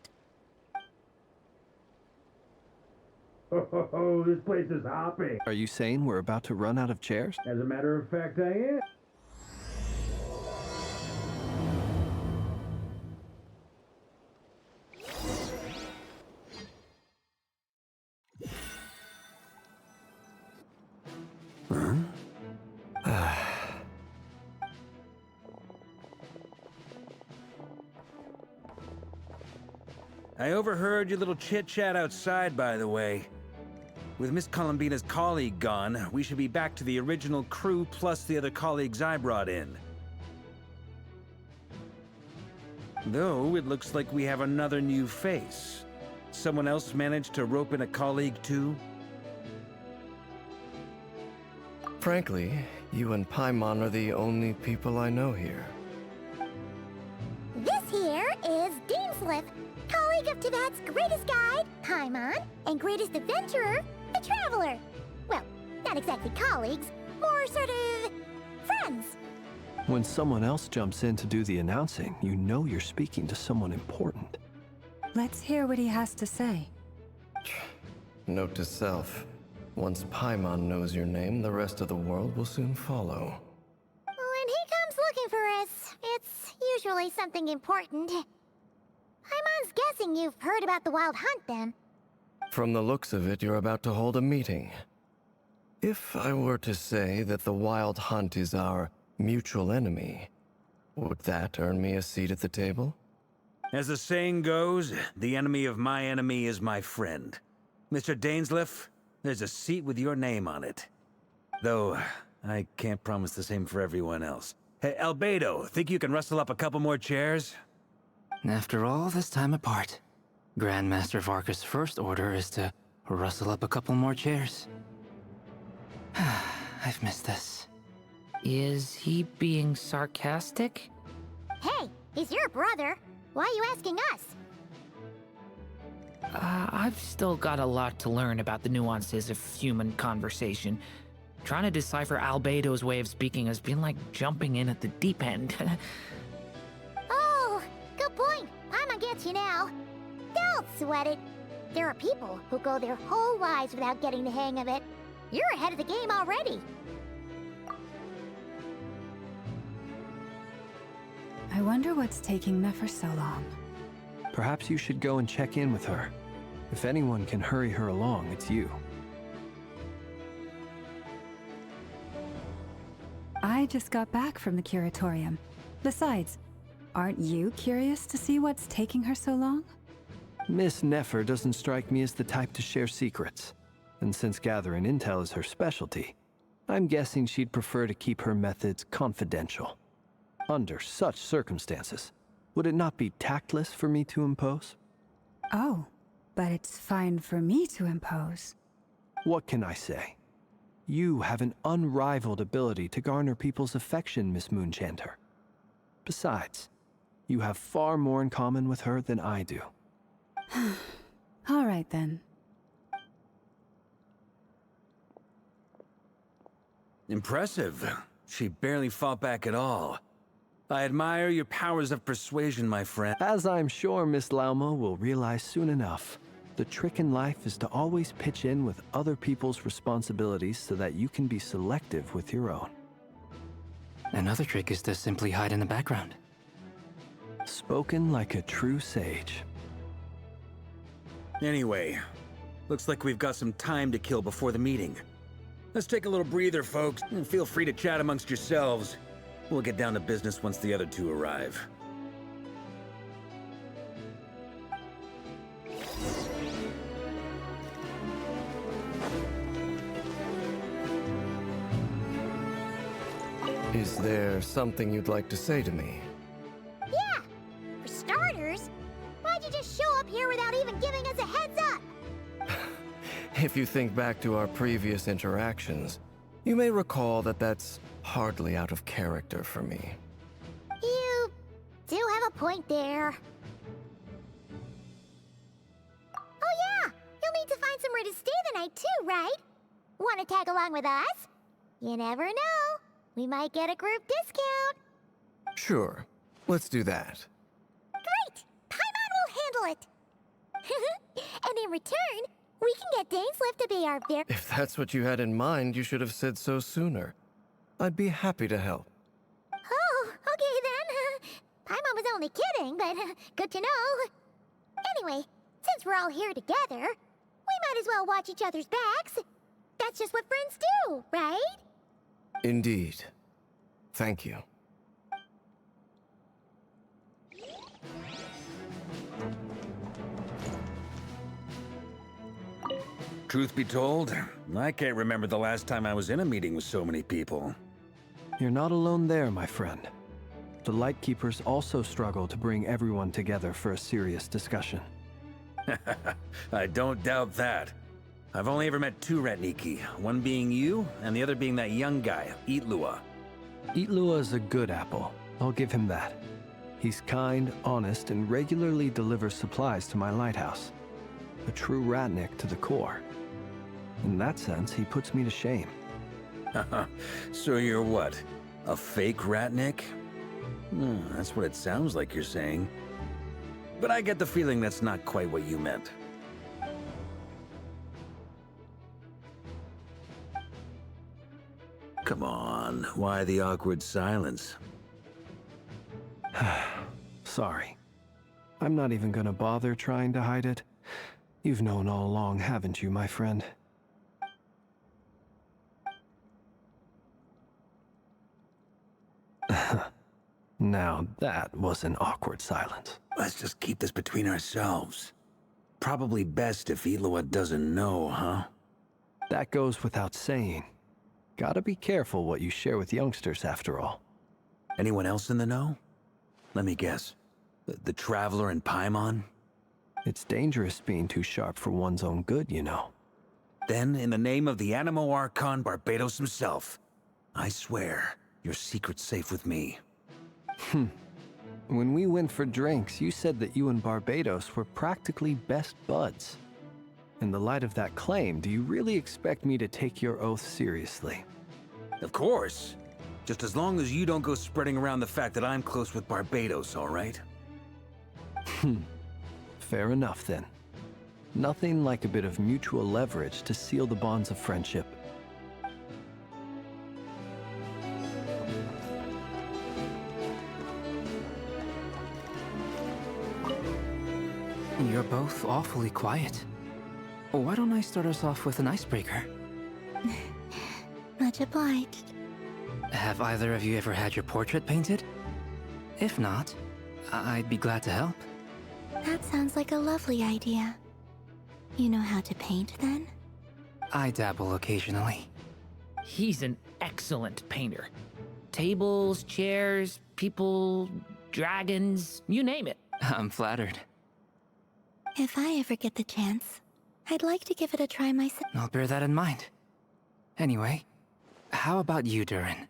Oh, this place is hopping. Are you saying we're about to run out of chairs? As a matter of fact, I am. I overheard your little chit-chat outside, by the way. With Miss Columbina's colleague gone, we should be back to the original crew plus the other colleagues I brought in. Though, it looks like we have another new face. Someone else managed to rope in a colleague too? Frankly, you and Paimon are the only people I know here. This here is Deansliff, colleague of Tibet's greatest guide, Paimon, and greatest adventurer, the Traveler. Well, not exactly colleagues, more sort of friends. When someone else jumps in to do the announcing, you know you're speaking to someone important. Let's hear what he has to say. Note to self. Once Paimon knows your name, the rest of the world will soon follow. When he comes looking for us, it's usually something important. Paimon's guessing you've heard about the Wild Hunt, then. From the looks of it, you're about to hold a meeting. If I were to say that the Wild Hunt is our mutual enemy, would that earn me a seat at the table? As the saying goes, the enemy of my enemy is my friend. Mr. Dainsliff, there's a seat with your name on it. Though, I can't promise the same for everyone else. Hey, Albedo, think you can rustle up a couple more chairs? After all this time apart, Grandmaster Varka's first order is to rustle up a couple more chairs. I've missed this. Is he being sarcastic? Hey, he's your brother. Why are you asking us? I've still got a lot to learn about the nuances of human conversation. Trying to decipher Albedo's way of speaking has been like jumping in at the deep end. Oh, good point. Paimon gets you now. Don't sweat it. There are people who go their whole lives without getting the hang of it. You're ahead of the game already. I wonder what's taking Nefer so long. Perhaps you should go and check in with her. If anyone can hurry her along, it's you. I just got back from the curatorium. Besides, aren't you curious to see what's taking her so long? Miss Nefer doesn't strike me as the type to share secrets. And since gathering intel is her specialty, I'm guessing she'd prefer to keep her methods confidential. Under such circumstances, would it not be tactless for me to impose? Oh, but it's fine for me to impose. What can I say? You have an unrivaled ability to garner people's affection, Miss Moonchanter. Besides, you have far more in common with her than I do. All right, then. Impressive. She barely fought back at all. I admire your powers of persuasion, my friend. As I'm sure Miss Lauma will realize soon enough, the trick in life is to always pitch in with other people's responsibilities so that you can be selective with your own. Another trick is to simply hide in the background. Spoken like a true sage. Anyway, looks like we've got some time to kill before the meeting. Let's take a little breather, folks, and feel free to chat amongst yourselves. We'll get down to business once the other two arrive. Is there something you'd like to say to me? Yeah! For starters, why'd you just show up here without even giving us a heads up? If you think back to our previous interactions, you may recall that that's hardly out of character for me. You do have a point there. Oh yeah! You'll need to find somewhere to stay the night too, right? Want to tag along with us? You never know. We might get a group discount. Sure, let's do that. Great! Paimon will handle it. And in return, we can get Dainsliff to be our very... If that's what you had in mind, you should have said so sooner. I'd be happy to help. Oh, okay then. Paimon was only kidding, but good to know. Anyway, since we're all here together, we might as well watch each other's backs. That's just what friends do, right? Indeed. Thank you. Truth be told, I can't remember the last time I was in a meeting with so many people. You're not alone there, my friend. The Lightkeepers also struggle to bring everyone together for a serious discussion. I don't doubt that. I've only ever met two Ratniki, one being you, and the other being that young guy, Itlua. Itlua is a good apple. I'll give him that. He's kind, honest, and regularly delivers supplies to my lighthouse. A true Ratnik to the core. In that sense, he puts me to shame. So you're what? A fake Ratnik? That's what it sounds like you're saying. But I get the feeling that's not quite what you meant. Come on, why the awkward silence? Sorry. I'm not even gonna bother trying to hide it. You've known all along, haven't you, my friend? Now that was an awkward silence. Let's just keep this between ourselves. Probably best if Itlua doesn't know, huh? That goes without saying. Gotta be careful what you share with youngsters, after all. Anyone else in the know? Let me guess. The Traveler and Paimon? It's dangerous being too sharp for one's own good, you know. Then, in the name of the Animo Archon Barbados himself, I swear, your secret's safe with me. When we went for drinks, you said that you and Barbados were practically best buds. In the light of that claim, do you really expect me to take your oath seriously? Of course. Just as long as you don't go spreading around the fact that I'm close with Barbados, all right? Fair enough, then. Nothing like a bit of mutual leverage to seal the bonds of friendship. You're both awfully quiet. Why don't I start us off with an icebreaker? Much obliged. Have either of you ever had your portrait painted? If not, I'd be glad to help. That sounds like a lovely idea. You know how to paint, then? I dabble occasionally. He's an excellent painter. Tables, chairs, people, dragons, you name it. I'm flattered. If I ever get the chance, I'd like to give it a try myself. I'll bear that in mind. Anyway, how about you, Durin?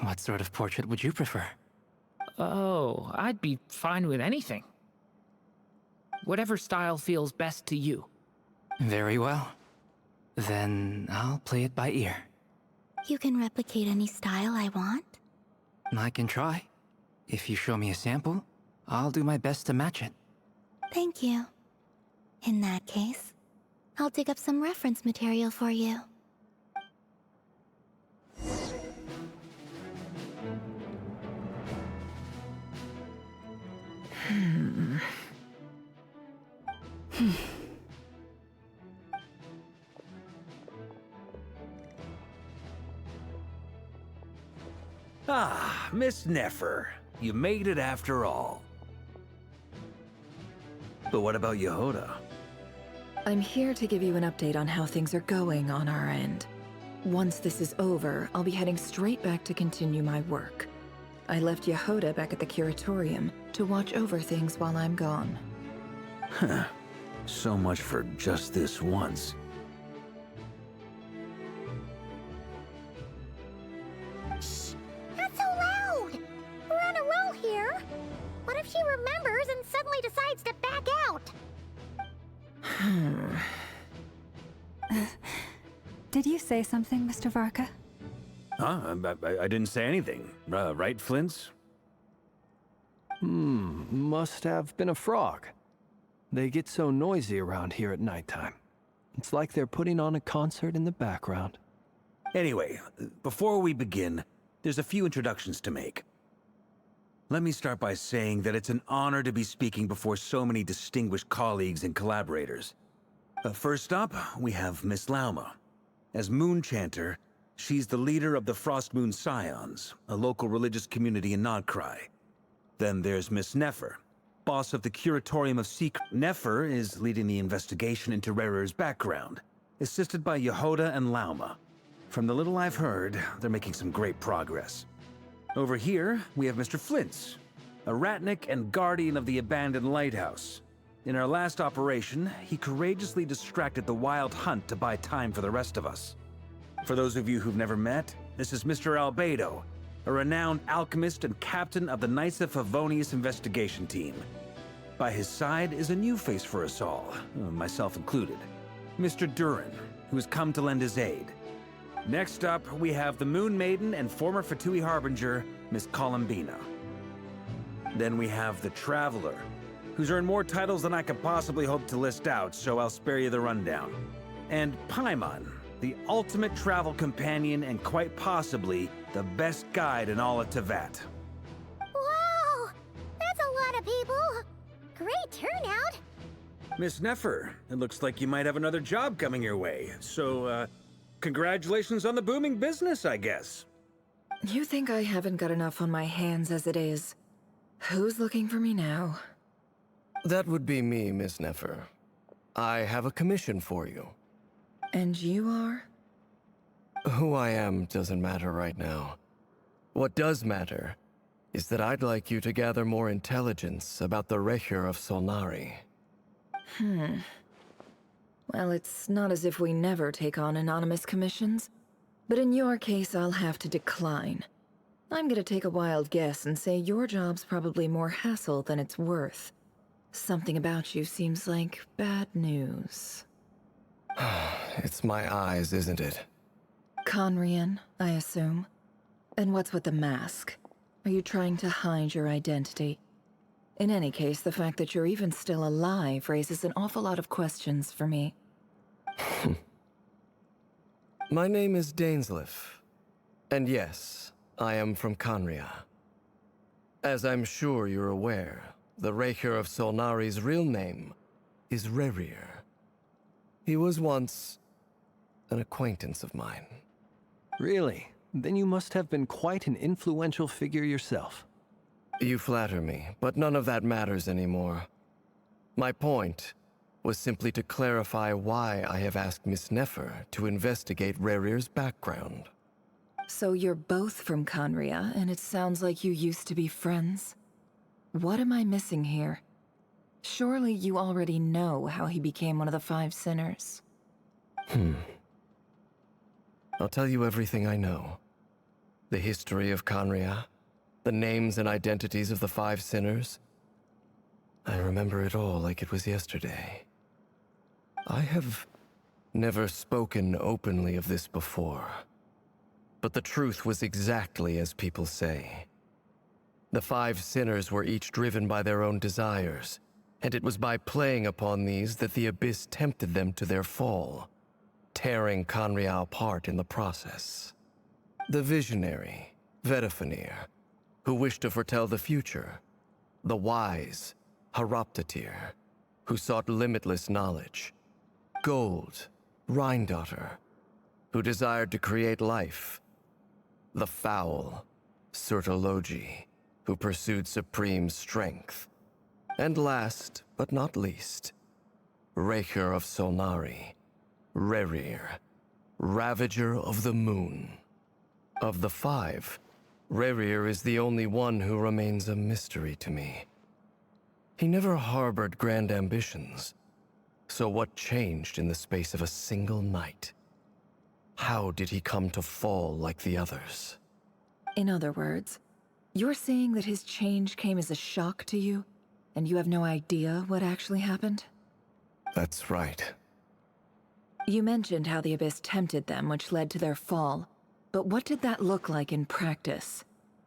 What sort of portrait would you prefer? Oh, I'd be fine with anything. Whatever style feels best to you. Very well. Then I'll play it by ear. You can replicate any style I want? I can try. If you show me a sample, I'll do my best to match it. Thank you. In that case, I'll dig up some reference material for you. Ah, Miss Nefer. You made it after all. But what about Yehoda? I'm here to give you an update on how things are going on our end. Once this is over, I'll be heading straight back to continue my work. I left Yehoda back at the Curatorium to watch over things while I'm gone. Huh. So much for just this once. Shh! Not so loud! We're on a roll here. What if she remembers and suddenly decides to back out? Did you say something, Mr. Varka? Huh? I didn't say anything. Right, Flints? Must have been a frog. They get so noisy around here at nighttime. It's like they're putting on a concert in the background. Anyway, before we begin, there's a few introductions to make. Let me start by saying that it's an honor to be speaking before so many distinguished colleagues and collaborators. First up, we have Miss Lauma. As Moon Chanter, she's the leader of the Frost Moon Scions, a local religious community in Nodcry. Then there's Miss Nefer, boss of the Curatorium of Secret. Nefer is leading the investigation into Rarer's background, assisted by Yehoda and Lauma. From the little I've heard, they're making some great progress. Over here, we have Mr. Flintz, a Ratnik and guardian of the abandoned lighthouse. In our last operation, he courageously distracted the Wild Hunt to buy time for the rest of us. For those of you who've never met, this is Mr. Albedo, a renowned alchemist and captain of the Knights of Favonius investigation team. By his side is a new face for us all, myself included, Mr. Durin, who has come to lend his aid. Next up, we have the Moon Maiden and former Fatui Harbinger, Miss Columbina. Then we have the Traveler, who's earned more titles than I could possibly hope to list out, so I'll spare you the rundown. And Paimon, the ultimate travel companion and quite possibly the best guide in all of Tevat. Wow! That's a lot of people! Great turnout! Miss Nefer, it looks like you might have another job coming your way, so, congratulations on the booming business, I guess. You think I haven't got enough on my hands as it is? Who's looking for me now? That would be me, Miss Nefer. I have a commission for you. And you are? Who I am doesn't matter right now. What does matter is that I'd like you to gather more intelligence about the Rehyr of Solnari. Well, it's not as if we never take on anonymous commissions. But in your case, I'll have to decline. I'm gonna take a wild guess and say your job's probably more hassle than it's worth. Something about you seems like bad news. It's my eyes, isn't it? Conrian, I assume. And what's with the mask? Are you trying to hide your identity? In any case, the fact that you're even still alive raises an awful lot of questions for me. My name is Dainsleif. And yes, I am from Conria. As I'm sure you're aware, the Rehyr of Solnari's real name is Rerir. He was once an acquaintance of mine. Really? Then you must have been quite an influential figure yourself. You flatter me, but none of that matters anymore. My point was simply to clarify why I have asked Miss Nefer to investigate Rerir's background. So you're both from Conria, and it sounds like you used to be friends? What am I missing here? Surely you already know how he became one of the Five Sinners. I'll tell you everything I know. The history of Conria, the names and identities of the Five Sinners. I remember it all like it was yesterday. I have never spoken openly of this before. But the truth was exactly as people say. The Five Sinners were each driven by their own desires, and it was by playing upon these that the Abyss tempted them to their fall, tearing Conria apart in the process. The visionary, Vedifenir, who wished to foretell the future. The wise, Haroptatir, who sought limitless knowledge. Gold, Rheindotter, who desired to create life. The foul, Surtologi, who pursued supreme strength. And last, but not least, Rehyr of Solnari, Rerir, Ravager of the Moon. Of the five, Rerir is the only one who remains a mystery to me. He never harbored grand ambitions. So what changed in the space of a single night? How did he come to fall like the others? In other words, you're saying that his change came as a shock to you, and you have no idea what actually happened? That's right. You mentioned how the Abyss tempted them, which led to their fall. But what did that look like in practice?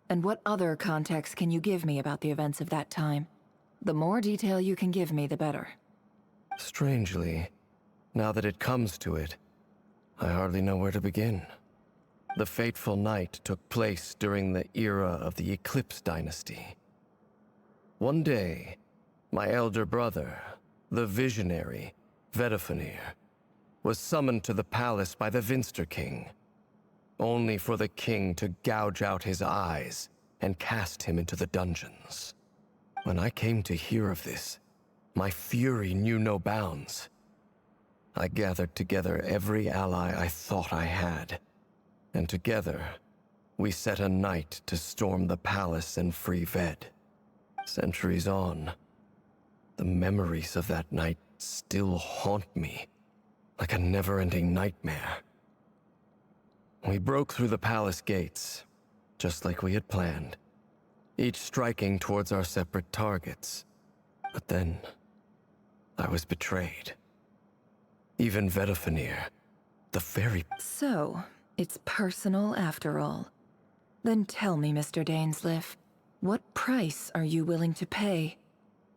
And what other context can you give me about the events of that time? The more detail you can give me, the better. Strangely, now that it comes to it, I hardly know where to begin. The fateful night took place during the era of the Eclipse Dynasty. One day, my elder brother, the visionary, Vedifenir, was summoned to the palace by the Vinster King, only for the king to gouge out his eyes and cast him into the dungeons. When I came to hear of this, my fury knew no bounds. I gathered together every ally I thought I had, and together, we set a night to storm the palace and free Ved. Centuries on, The memories of that night still haunt me, like a never-ending nightmare. We broke through the palace gates, just like we had planned, each striking towards our separate targets. But then, I was betrayed. Even Vedifenir, the very... So, it's personal after all. Then tell me, Mr. Dainsleif, what price are you willing to pay?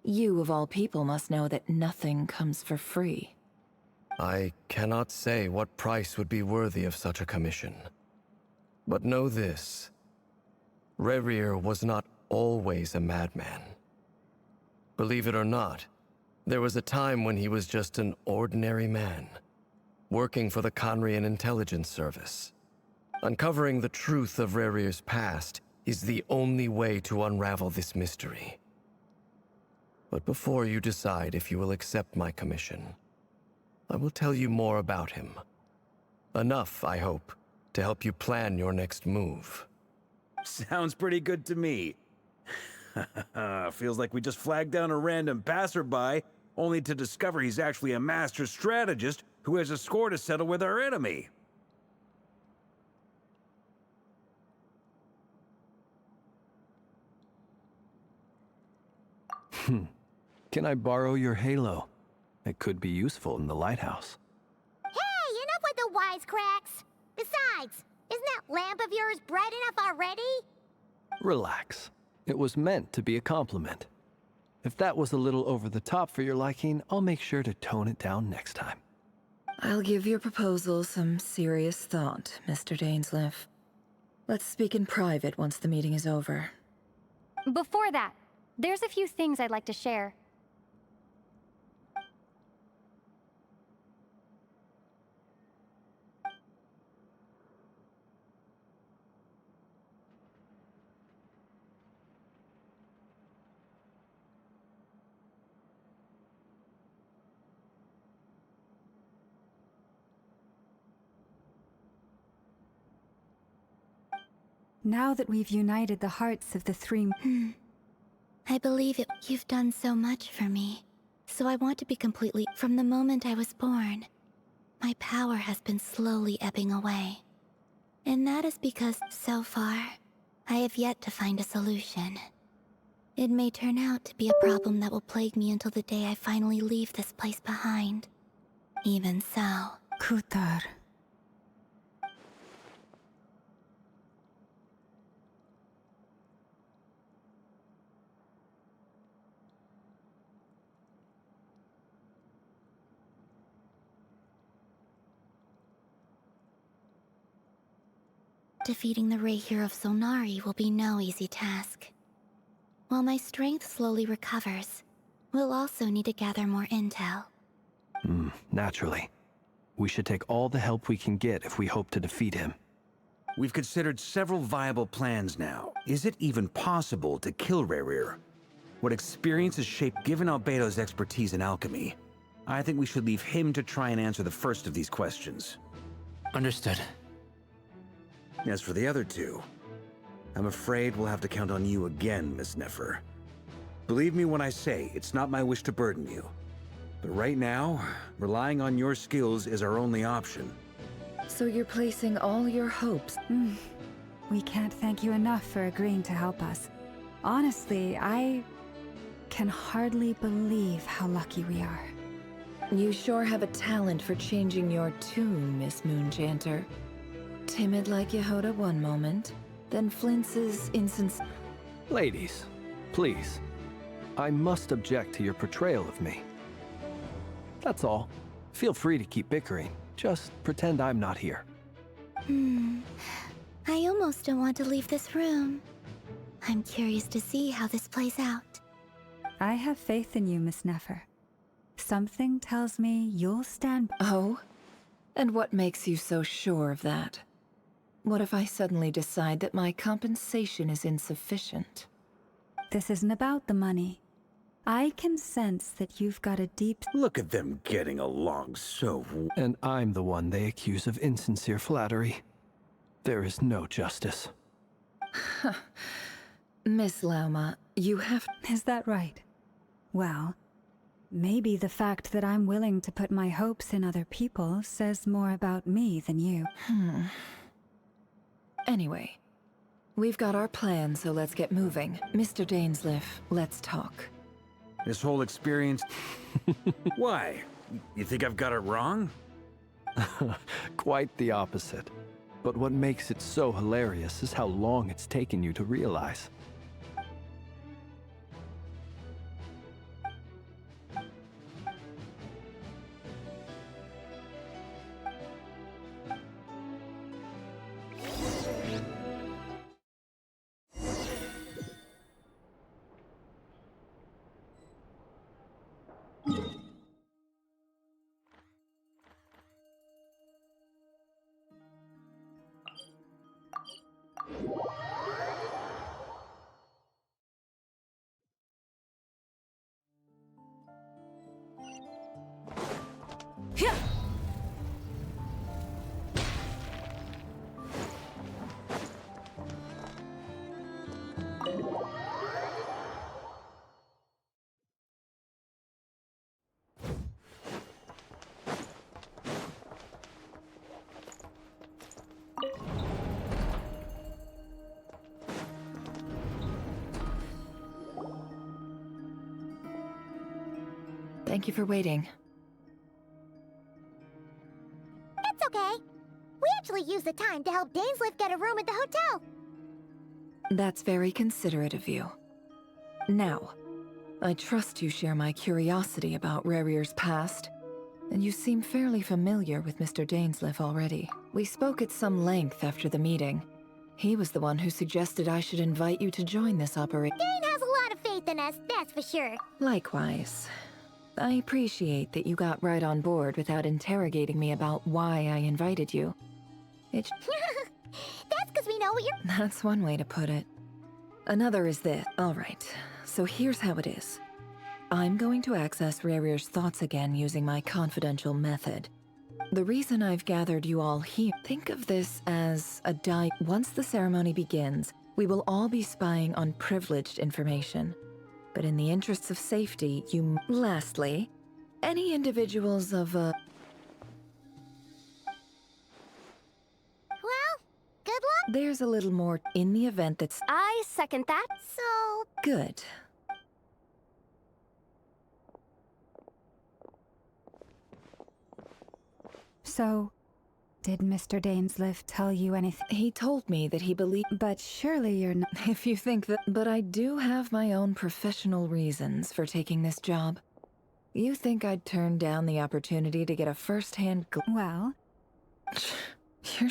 You, of all people, must know that nothing comes for free. I cannot say what price would be worthy of such a commission. But know this. Rerir was not always a madman. Believe it or not, there was a time when he was just an ordinary man, working for the Conrian Intelligence Service. Uncovering the truth of Rerir's past is the only way to unravel this mystery. But before you decide if you will accept my commission, I will tell you more about him. Enough, I hope, to help you plan your next move. Sounds pretty good to me. Feels like we just flagged down a random passerby, only to discover he's actually a master strategist who has a score to settle with our enemy. Can I borrow your halo? It could be useful in the lighthouse. Hey, enough with the wisecracks! Besides, isn't that lamp of yours bright enough already? Relax. It was meant to be a compliment. If that was a little over the top for your liking, I'll make sure to tone it down next time. I'll give your proposal some serious thought, Mr. Dainsleif. Let's speak in private once the meeting is over. Before that, there's a few things I'd like to share. Now that we've united the hearts of the three... I believe it. You've done so much for me. So I want to be completely... From the moment I was born, my power has been slowly ebbing away. And that is because, so far, I have yet to find a solution. It may turn out to be a problem that will plague me until the day I finally leave this place behind. Even so... Kutar. Defeating the Reihir of Solnari will be no easy task. While my strength slowly recovers, we'll also need to gather more intel. Naturally. We should take all the help we can get if we hope to defeat him. We've considered several viable plans now. Is it even possible to kill Rerir? What experience has shaped given Albedo's expertise in alchemy? I think we should leave him to try and answer the first of these questions. Understood. As for the other two, I'm afraid we'll have to count on you again, Miss Nefer. Believe me when I say it's not my wish to burden you. But right now, relying on your skills is our only option. So you're placing all your hopes... We can't thank you enough for agreeing to help us. Honestly, I can hardly believe how lucky we are. You sure have a talent for changing your tune, Miss Moonchanter. Timid like Yehoda one moment, then flinches instance... Ladies, please. I must object to your portrayal of me. That's all. Feel free to keep bickering. Just pretend I'm not here. I almost don't want to leave this room. I'm curious to see how this plays out. I have faith in you, Miss Nefer. Something tells me you'll stand... Oh? And what makes you so sure of that? What if I suddenly decide that my compensation is insufficient? This isn't about the money. I can sense that you've got a deep... Look at them getting along so... And I'm the one they accuse of insincere flattery. There is no justice. Miss Lauma, you have... Is that right? Well, Maybe the fact that I'm willing to put my hopes in other people says more about me than you. Anyway, we've got our plan, so let's get moving. Mr. Dainsleif, let's talk. This whole experience... Why? You think I've got it wrong? Quite the opposite. But what makes it so hilarious is how long it's taken you to realize. Thank you for waiting. It's okay. We actually used the time to help Dainsleif get a room at the hotel. That's very considerate of you. Now, I trust you share my curiosity about Rarier's past, and you seem fairly familiar with Mr. Dainsleif already. We spoke at some length after the meeting. He was the one who suggested I should invite you to join this operation. Dane has a lot of faith in us, that's for sure. Likewise. I appreciate that you got right on board without interrogating me about why I invited you. That's because we know what you're... That's one way to put it. Another is this. Alright, so here's how it is. I'm going to access Rarier's thoughts again using my confidential method. The reason I've gathered you all here, think of this as a Once the ceremony begins, we will all be spying on privileged information. But in the interests of safety, Lastly, any individuals of, Well, good luck. There's a little more in the event that's... I second that. So... Good. So, did Mr. Dainsleif tell you anything? He told me that he believed... But surely you're not... If you think that... But I do have my own professional reasons for taking this job. You think I'd turn down the opportunity to get a first-hand... Well... You're...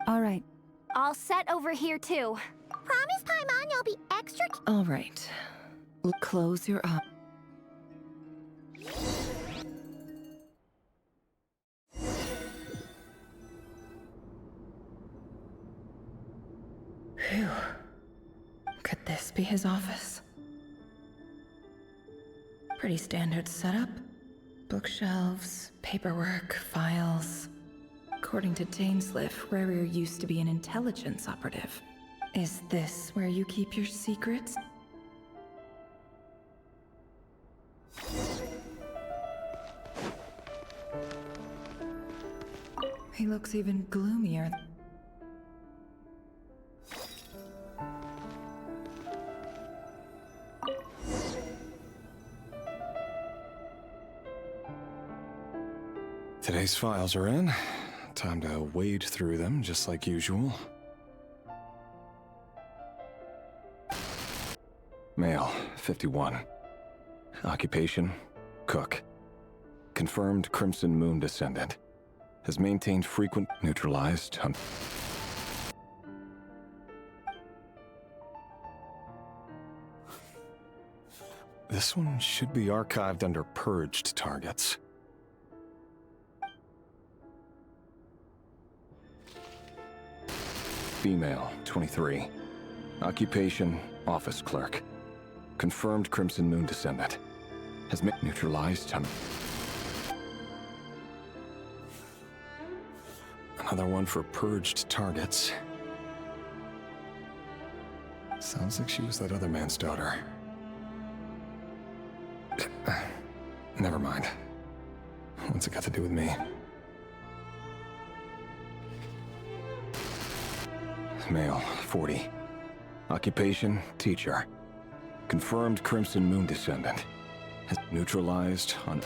All right. All set over here, too. Promise, Paimon, you'll be extra... All right. Close your eyes. Phew. Could this be his office? Pretty standard setup. Bookshelves, paperwork, files. According to Dainsleif, Rarier used to be an intelligence operative. Is this where you keep your secrets? He looks even gloomier. Today's files are in. Time to wade through them, just like usual. Male, 51. Occupation, cook. Confirmed Crimson Moon descendant. Has maintained frequent neutralized. This one should be archived under purged targets. Female, 23. Occupation, office clerk. Confirmed Crimson Moon descendant. Has neutralized. Another one for purged targets. Sounds like she was that other man's daughter. Never mind. What's it got to do with me? Male, 40. Occupation, teacher. Confirmed Crimson Moon descendant. Has neutralized on...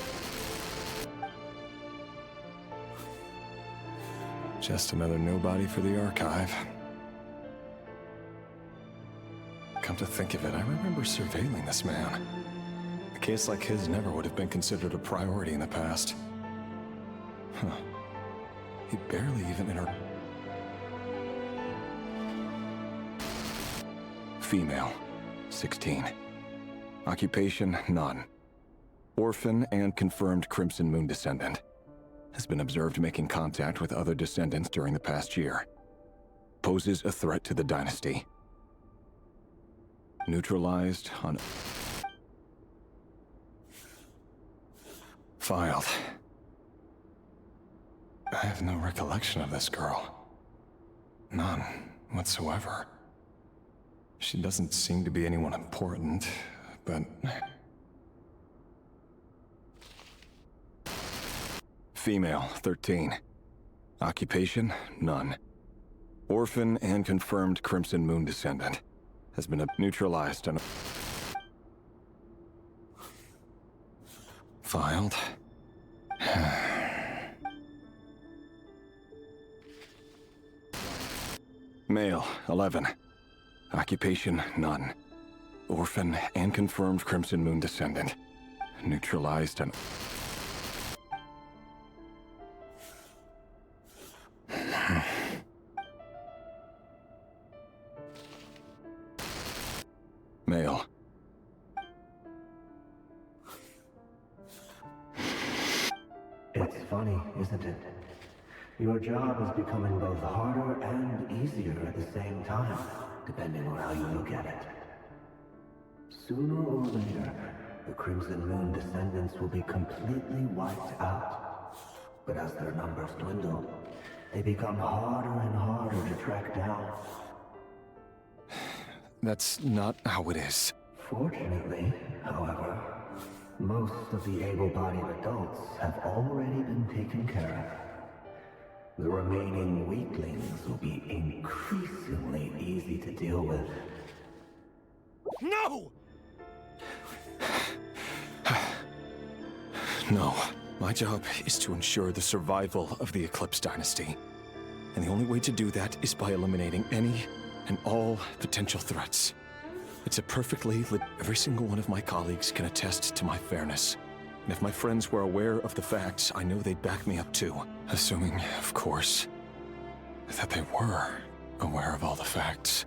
Just another nobody for the archive. Come to think of it, I remember surveilling this man. A case like his never would have been considered a priority in the past. Huh. He barely even Female, 16. Occupation, none. Orphan and confirmed Crimson Moon descendant. Has been observed making contact with other descendants during the past year. Poses a threat to the dynasty. Neutralized on... Filed. I have no recollection of this girl. None whatsoever. She doesn't seem to be anyone important, but... Female, 13. Occupation, none. Orphan and confirmed Crimson Moon descendant. Has been neutralized and... Filed. Male, 11. Occupation, none. Orphan and confirmed Crimson Moon descendant. Neutralized and... Male. It's funny, isn't it? Your job is becoming both harder and easier at the same time, depending on how you look at it. Sooner or later, the Crimson Moon descendants will be completely wiped out. But as their numbers dwindle, they become harder and harder to track down. That's not how it is. Fortunately, however, most of the able-bodied adults have already been taken care of. The remaining weaklings will be increasingly easy to deal with. No! No. My job is to ensure the survival of the Eclipse Dynasty. And the only way to do that is by eliminating any and all potential threats. It's a perfectly every single one of my colleagues can attest to my fairness. And if my friends were aware of the facts, I know they'd back me up too. Assuming, of course, that they were aware of all the facts.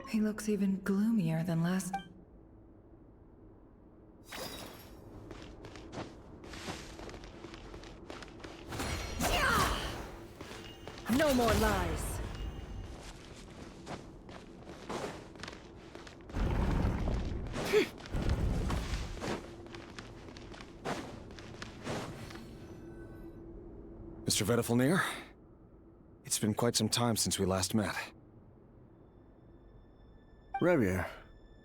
He looks even gloomier than last... No more lies. Mr. Vedelfnir? It's been quite some time since we last met. Rerir,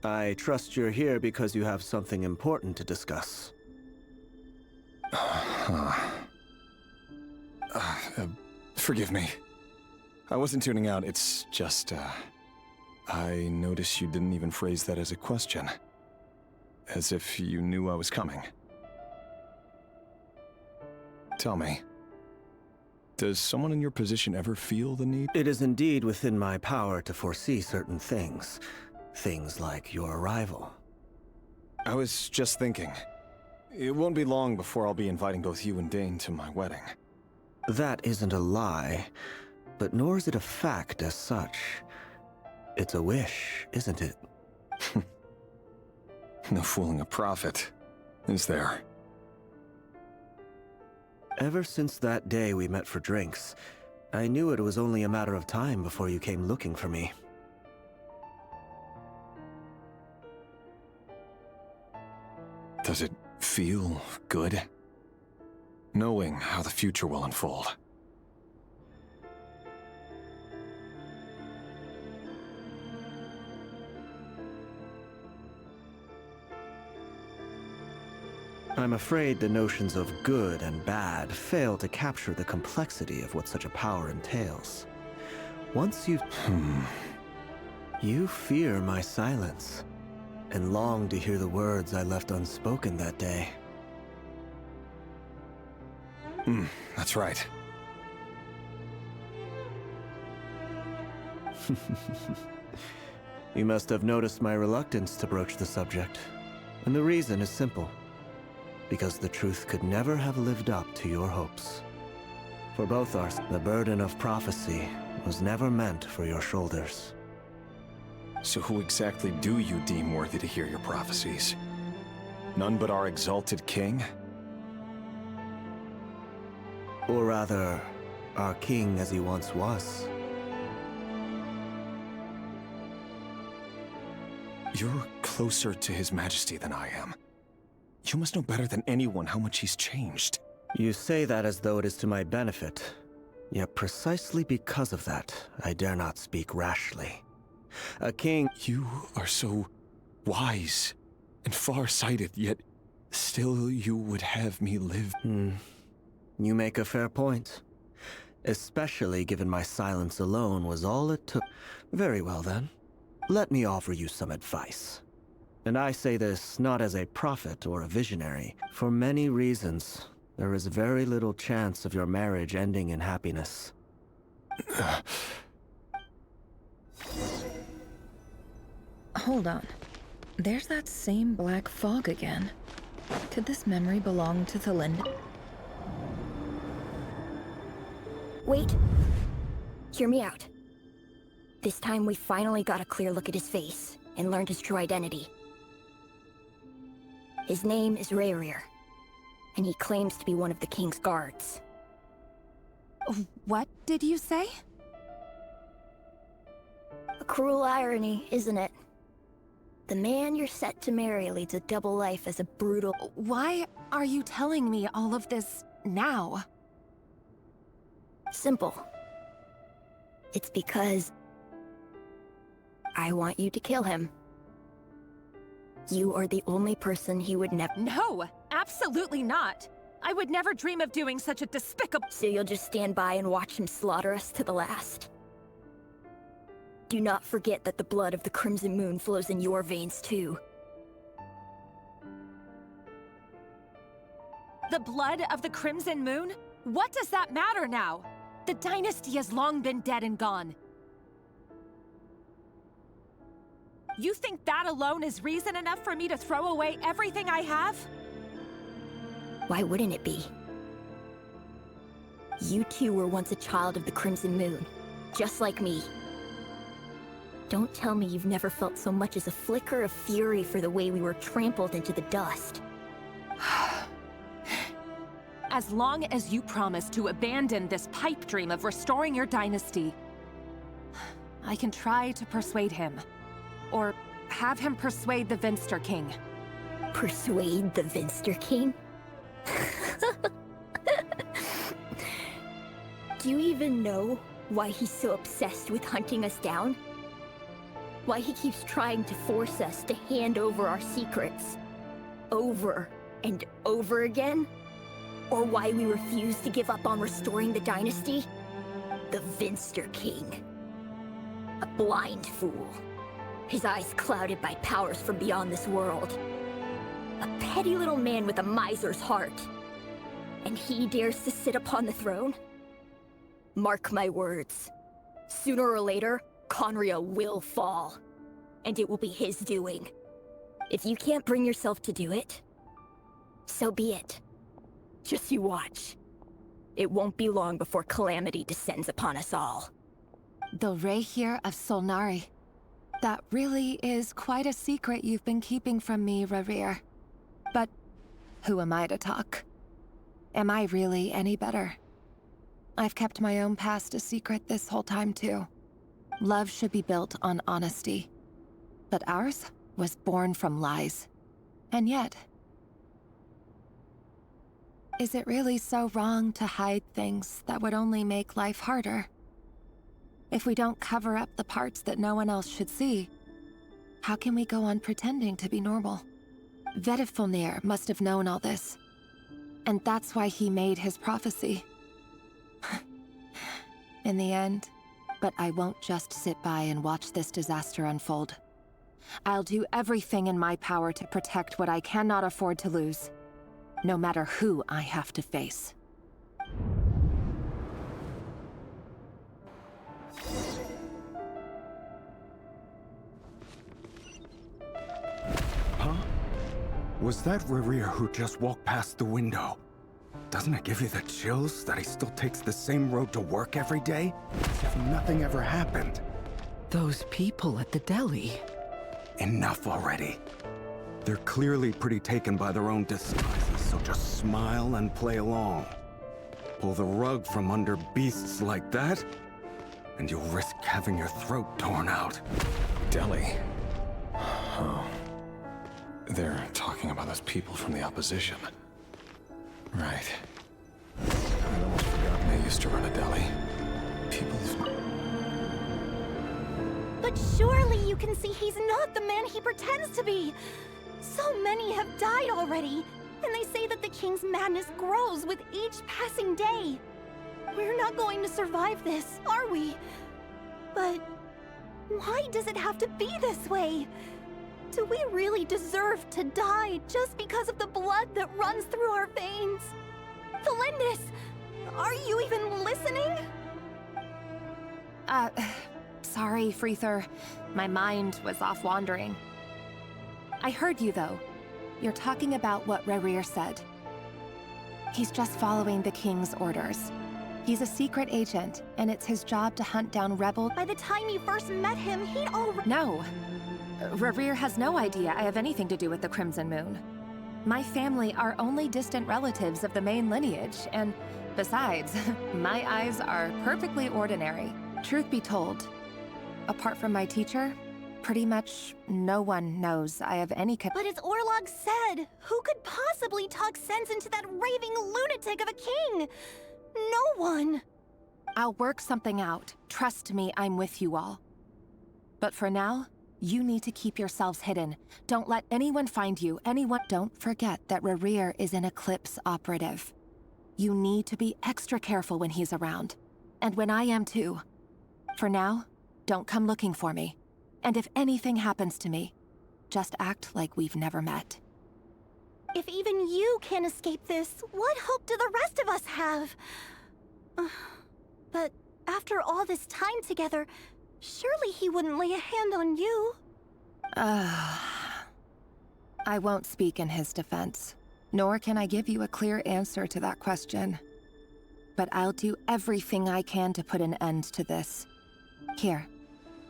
I trust you're here because you have something important to discuss. Forgive me. I wasn't tuning out, it's just, I noticed you didn't even phrase that as a question. As if you knew I was coming. Tell me, does someone in your position ever feel the need? It is indeed within my power to foresee certain things. Things like your arrival. I was just thinking. It won't be long before I'll be inviting both you and Dane to my wedding. That isn't a lie, but nor is it a fact as such. It's a wish, isn't it? No fooling a prophet, is there? Ever since that day we met for drinks, I knew it was only a matter of time before you came looking for me. Does it feel good? Knowing how the future will unfold. I'm afraid the notions of good and bad fail to capture the complexity of what such a power entails. Once you... You fear my silence, and long to hear the words I left unspoken that day. That's right. You must have noticed my reluctance to broach the subject. And the reason is simple. Because the truth could never have lived up to your hopes. For both our... The burden of prophecy was never meant for your shoulders. So who exactly do you deem worthy to hear your prophecies? None but our exalted king? Or rather, our king as he once was. You're closer to His Majesty than I am. You must know better than anyone how much he's changed. You say that as though it is to my benefit. Yet precisely because of that, I dare not speak rashly. A king... You are so wise and far-sighted, yet still you would have me live. You make a fair point. Especially given my silence alone was all it took. Very well then. Let me offer you some advice. And I say this not as a prophet or a visionary. For many reasons, there is very little chance of your marriage ending in happiness. Hold on. There's that same black fog again. Could this memory belong to the Lind? Wait. Hear me out. This time we finally got a clear look at his face and learned his true identity. His name is Rayrir, and he claims to be one of the king's guards. What did you say? A cruel irony, isn't it? The man you're set to marry leads a double life as a brutal... Why are you telling me all of this now? Simple. It's because... I want you to kill him. You are the only person he would never... No, absolutely not. I would never dream of doing such a despicable... So you'll just stand by and watch him slaughter us to the last? Do not forget that the blood of the Crimson Moon flows in your veins too. The blood of the Crimson Moon? What does that matter now? The dynasty has long been dead and gone. You think that alone is reason enough for me to throw away everything I have? Why wouldn't it be? You two were once a child of the Crimson Moon, just like me. Don't tell me you've never felt so much as a flicker of fury for the way we were trampled into the dust. As long as you promise to abandon this pipe dream of restoring your dynasty, I can try to persuade him. Or have him persuade the Vinster King. Persuade the Vinster King? Do you even know why he's so obsessed with hunting us down? Why he keeps trying to force us to hand over our secrets? Over and over again? Or why we refuse to give up on restoring the dynasty? The The Vinster King. A blind fool. His eyes clouded by powers from beyond this world. A petty little man with a miser's heart. And he dares to sit upon the throne? Mark my words. Sooner or later, Conria will fall. And it will be his doing. If you can't bring yourself to do it, so be it. Just you watch. It won't be long before calamity descends upon us all. The Reheir of Solnari. That really is quite a secret you've been keeping from me, Rerir. But who am I to talk? Am I really any better? I've kept my own past a secret this whole time, too. Love should be built on honesty. But ours was born from lies. And yet... is it really so wrong to hide things that would only make life harder? If we don't cover up the parts that no one else should see, how can we go on pretending to be normal? Vedifulnir must have known all this. And that's why he made his prophecy. In the end, but I won't just sit by and watch this disaster unfold. I'll do everything in my power to protect what I cannot afford to lose, no matter who I have to face. Huh? Was that Rerir who just walked past the window? Doesn't it give you the chills that he still takes the same road to work every day? As if nothing ever happened. Those people at the deli. Enough already. They're clearly pretty taken by their own disguises, so just smile and play along. Pull the rug from under beasts like that, and you'll risk having your throat torn out. Deli? Oh. They're talking about those people from the opposition. Right. I'd almost forgotten they used to run a deli. People... But surely you can see he's not the man he pretends to be! So many have died already, and they say that the king's madness grows with each passing day. We're not going to survive this, are we? But why does it have to be this way? Do we really deserve to die just because of the blood that runs through our veins? Felindis, are you even listening? Sorry, Freether. My mind was off wandering. I heard you, though. You're talking about what Rerir said. He's just following the king's orders. He's a secret agent, and it's his job to hunt down rebels. By the time you first met him, he'd already— No. Rerir has no idea I have anything to do with the Crimson Moon. My family are only distant relatives of the main lineage, and besides, my eyes are perfectly ordinary. Truth be told, apart from my teacher, pretty much no one knows I have any But as Orlog said, who could possibly talk sense into that raving lunatic of a king? No one. I'll work something out. Trust me, I'm with you all. But for now, you need to keep yourselves hidden. Don't let anyone find you. Don't forget that Rerir is an Eclipse operative. You need to be extra careful when he's around. And when I am too. For now, don't come looking for me. And if anything happens to me, just act like we've never met. If even you can't escape this, what hope do the rest of us have? But after all this time together, surely he wouldn't lay a hand on you. I won't speak in his defense, nor can I give you a clear answer to that question. But I'll do everything I can to put an end to this. Here,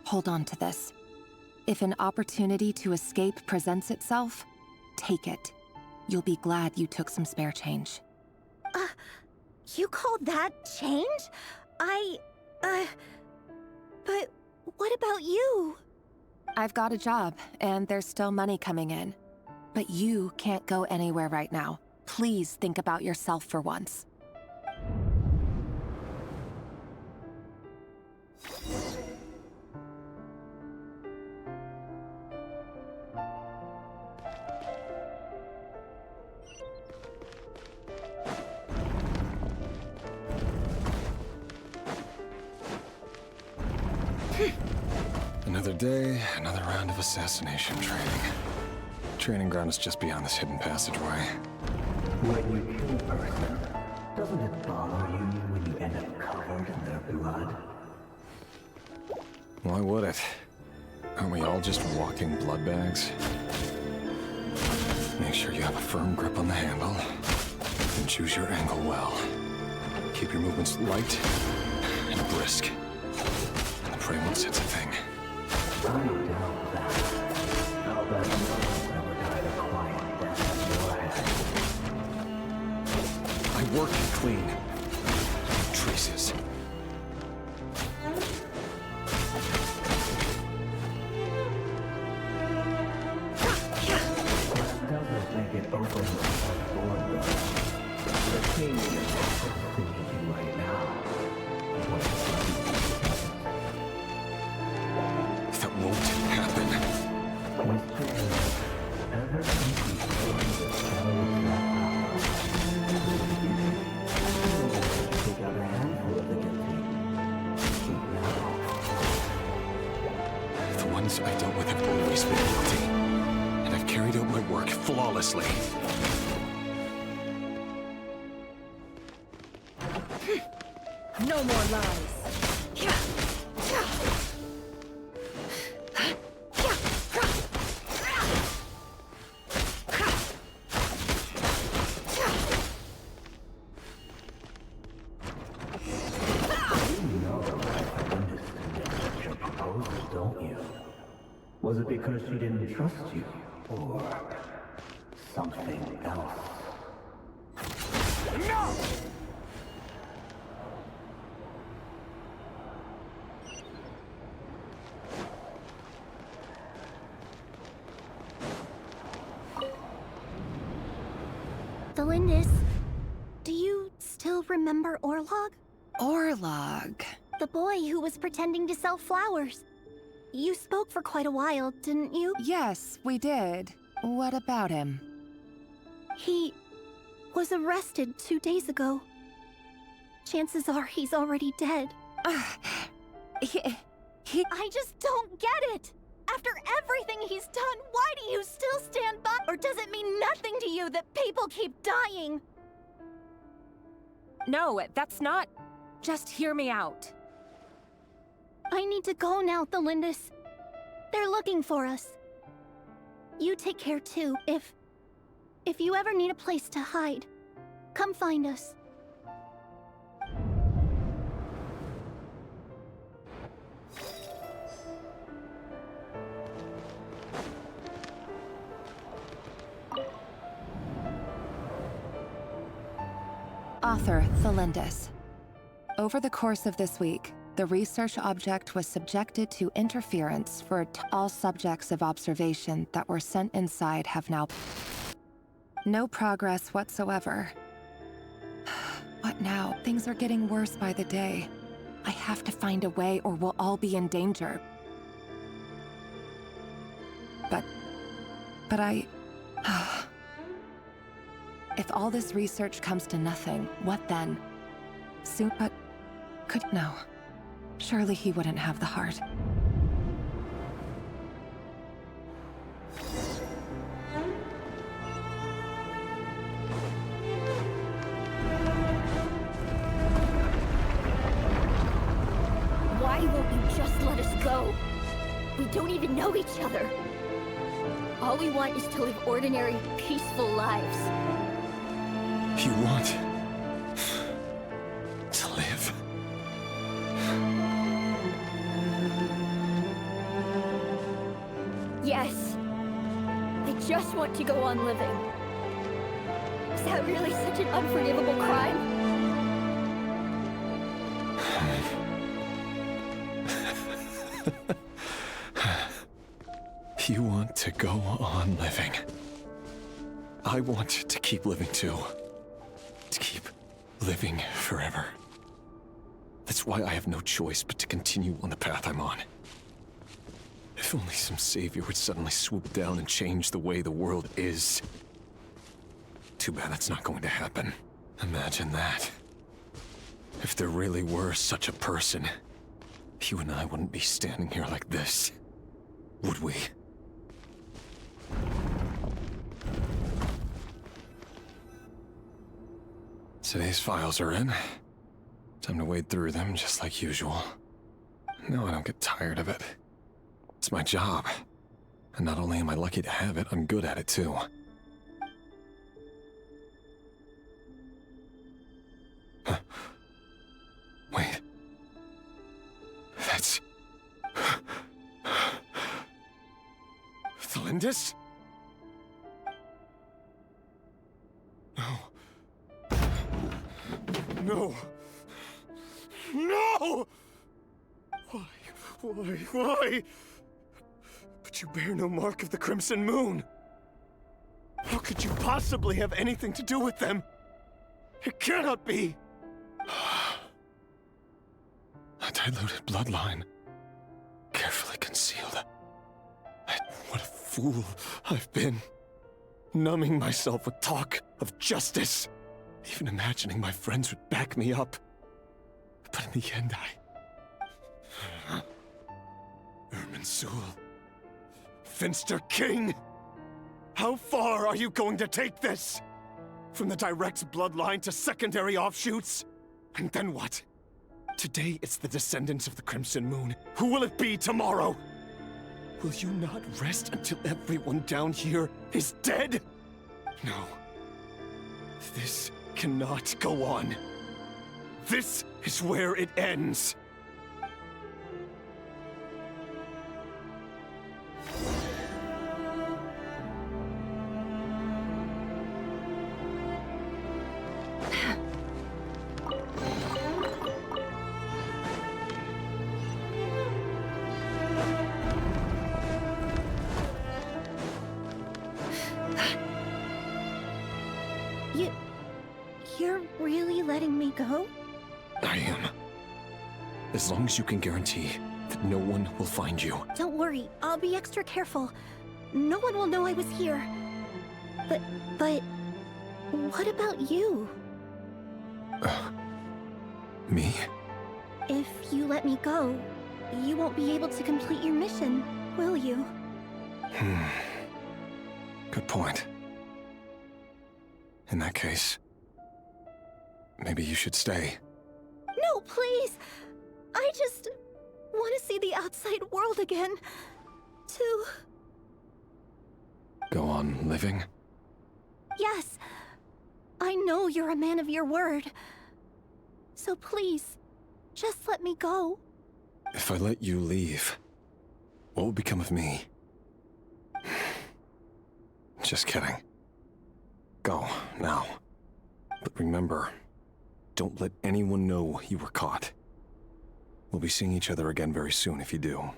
hold on to this. If an opportunity to escape presents itself, take it. You'll be glad you took some spare change. You call that change? But what about you? I've got a job, and there's still money coming in. But you can't go anywhere right now. Please think about yourself for once. day, another round of assassination training. Training ground is just beyond this hidden passageway. When you kill a person, doesn't it bother you when you end up covered in their blood? Why would it? Aren't we all just walking blood bags? Make sure you have a firm grip on the handle, and choose your angle well. Keep your movements light and brisk, and the prey won't sense a thing. I doubt that. I'll bet no one ever died a quiet death in your head. I work clean. No traces. Make it open with board though. The king is thinking you right now. That won't happen. Ever since you joined the shadows that take out a handful of the guilty. The ones I dealt with have always been guilty. And I've carried out my work flawlessly. No more lies. Don't you? Was it because she didn't trust you? Or something else? No! Delindis, do you still remember Orlog? Orlog? The boy who was pretending to sell flowers. You spoke for quite a while, didn't you? Yes, we did. What about him? He was arrested 2 days ago. Chances are he's already dead. I just don't get it! After everything he's done, why do you still stand by? Or does it mean nothing to you that people keep dying? No, that's not... Just hear me out. I need to go now, Delindis. They're looking for us. You take care too. If you ever need a place to hide, come find us. Author, Delindis. Over the course of this week, the research object was subjected to interference for all subjects of observation that were sent inside have now... No progress whatsoever. What now? Things are getting worse by the day. I have to find a way or we'll all be in danger. But I... If all this research comes to nothing, what then? Soon, but... No. Surely he wouldn't have the heart. Why won't you just let us go? We don't even know each other. All we want is to live ordinary, peaceful lives. You want to live? Yes. I just want to go on living. Is that really such an unforgivable crime? You want to go on living. I want to keep living too. To keep living forever. That's why I have no choice but to continue on the path I'm on. If only some savior would suddenly swoop down and change the way the world is. Too bad that's not going to happen. Imagine that. If there really were such a person, you and I wouldn't be standing here like this. would we? Today's files are in. Time to wade through them just like usual. No, I don't get tired of it. It's my job. And not only am I lucky to have it, I'm good at it too. Huh. Wait. That's... Thalindis? No. No! No! Why? But you bear no mark of the Crimson Moon. How could you possibly have anything to do with them? It cannot be! A diluted bloodline. Carefully concealed. What a fool I've been. Numbing myself with talk of justice. Even imagining my friends would back me up. But in the end, Irminsul. Finster King! How far are you going to take this? From the direct bloodline to secondary offshoots? And then what? Today it's the descendants of the Crimson Moon. Who will it be tomorrow? Will you not rest until everyone down here is dead? No. This cannot go on. This is where it ends. You're really letting me go? I am. As long as you can guarantee that no one will find you. Don't worry, I'll be extra careful. No one will know I was here. But what about you? Me? If you let me go, you won't be able to complete your mission, will you? Good point. In that case, maybe you should stay. No, please! I just want to see the outside world again. To... Go on living? Yes. I know you're a man of your word. So please, just let me go. If I let you leave, what will become of me? Just kidding. Go, now. But remember, don't let anyone know you were caught. We'll be seeing each other again very soon if you do.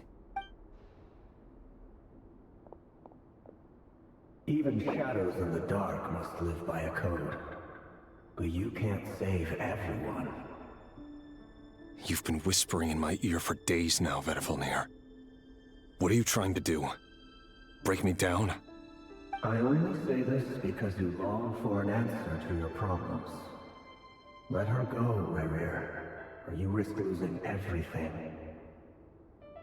Even shadows in the dark must live by a code. But you can't save everyone. You've been whispering in my ear for days now, Vedifilnir. What are you trying to do? Break me down? I only say this because you long for an answer to your problems. Let her go, Rerir, or you risk losing everything.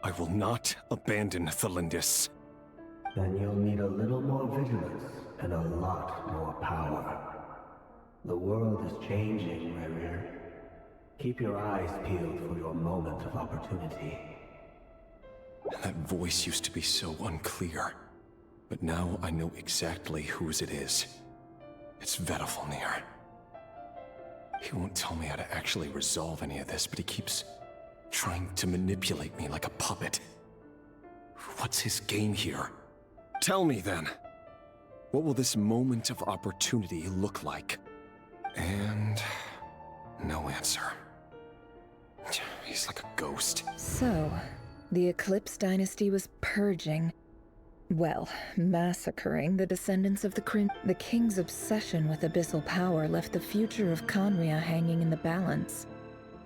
I will not abandon Thalindis. Then you'll need a little more vigilance and a lot more power. The world is changing, Rerir. Keep your eyes peeled for your moment of opportunity. That voice used to be so unclear. But now I know exactly whose it is. It's Vedifilnir. He won't tell me how to actually resolve any of this, but he keeps trying to manipulate me like a puppet. What's his game here? Tell me then. What will this moment of opportunity look like? And... no answer. He's like a ghost. So, the Eclipse Dynasty was purging... well, massacring the descendants of the The king's obsession with abyssal power left the future of Conria hanging in the balance.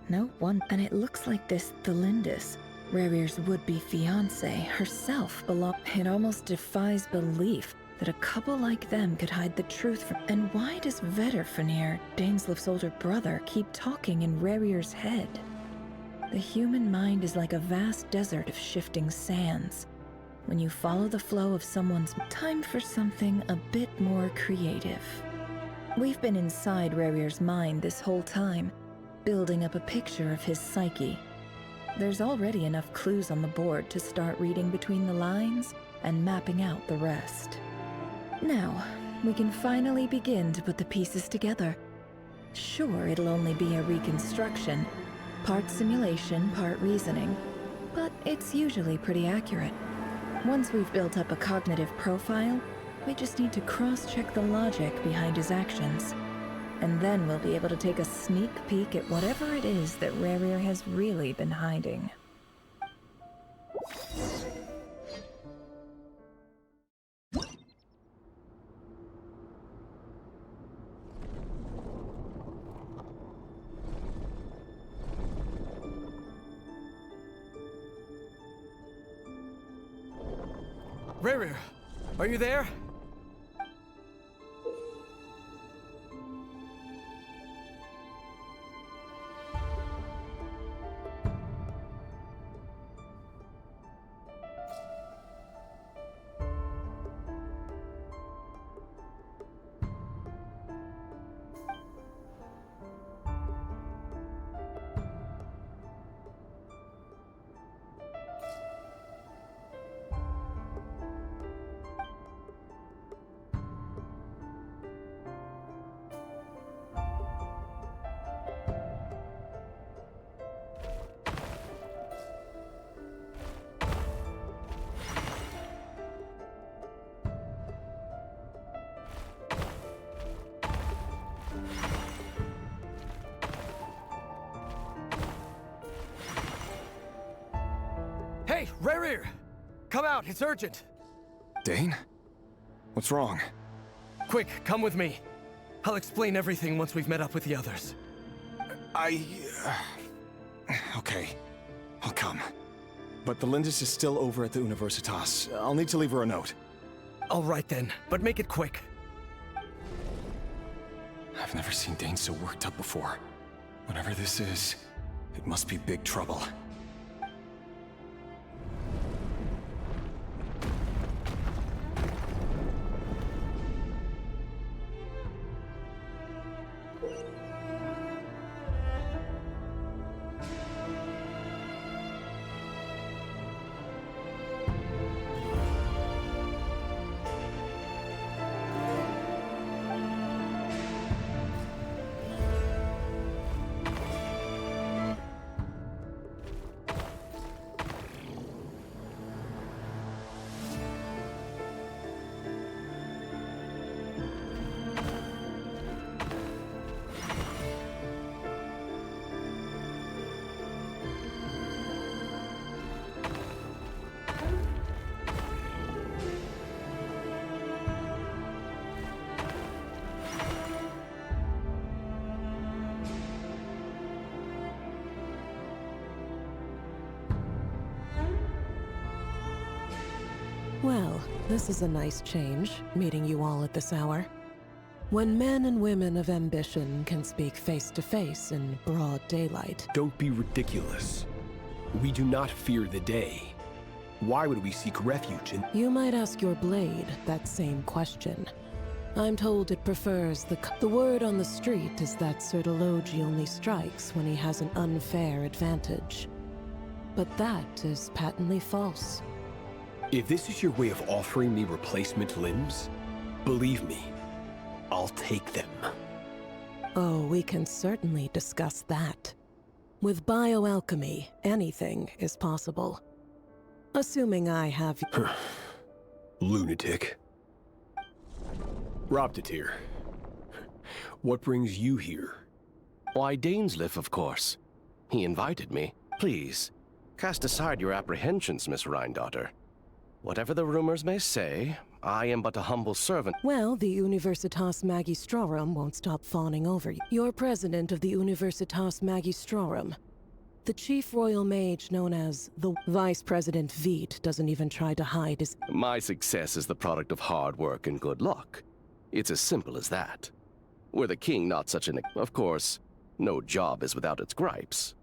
No one... and it looks like this Thalindis, Rerir's would-be fiancé, herself belonged... It almost defies belief that a couple like them could hide the truth from... And why does Vedifilnir, Daneslif's older brother, keep talking in Rerir's head? The human mind is like a vast desert of shifting sands. When you follow the flow of someone's time for something a bit more creative. We've been inside Rerir's mind this whole time, building up a picture of his psyche. There's already enough clues on the board to start reading between the lines and mapping out the rest. Now, we can finally begin to put the pieces together. Sure, it'll only be a reconstruction, part simulation, part reasoning, but it's usually pretty accurate. Once we've built up a cognitive profile, we just need to cross-check the logic behind his actions. And then we'll be able to take a sneak peek at whatever it is that Rerir has really been hiding. Rerir, are you there? Hey, Rerir! Come out, it's urgent! Dane? What's wrong? Quick, come with me. I'll explain everything once we've met up with the others. Okay, I'll come. But the Lindis is still over at the Universitas. I'll need to leave her a note. All right then, but make it quick. I've never seen Dane so worked up before. Whatever this is, it must be big trouble. Well, this is a nice change, meeting you all at this hour. When men and women of ambition can speak face to face in broad daylight. Don't be ridiculous. We do not fear the day. Why would we seek refuge in— You might ask your blade that same question. I'm told it prefers the word on the street is that Sir Delogi only strikes when he has an unfair advantage. But that is patently false. If this is your way of offering me replacement limbs, believe me, I'll take them. Oh, we can certainly discuss that. With bioalchemy, anything is possible. Assuming I have— Lunatic. Robtatir. What brings you here? Why, Dainsleif, of course. He invited me. Please, cast aside your apprehensions, Miss Rhindaughter. Whatever the rumors may say, I am but a humble servant. Well, the Universitas Magistrorum won't stop fawning over you. You're president of the Universitas Magistrorum. The chief royal mage known as the Vice President Veit doesn't even try to hide his— My success is the product of hard work and good luck. It's as simple as that. Were the king not such an— Of course, no job is without its gripes.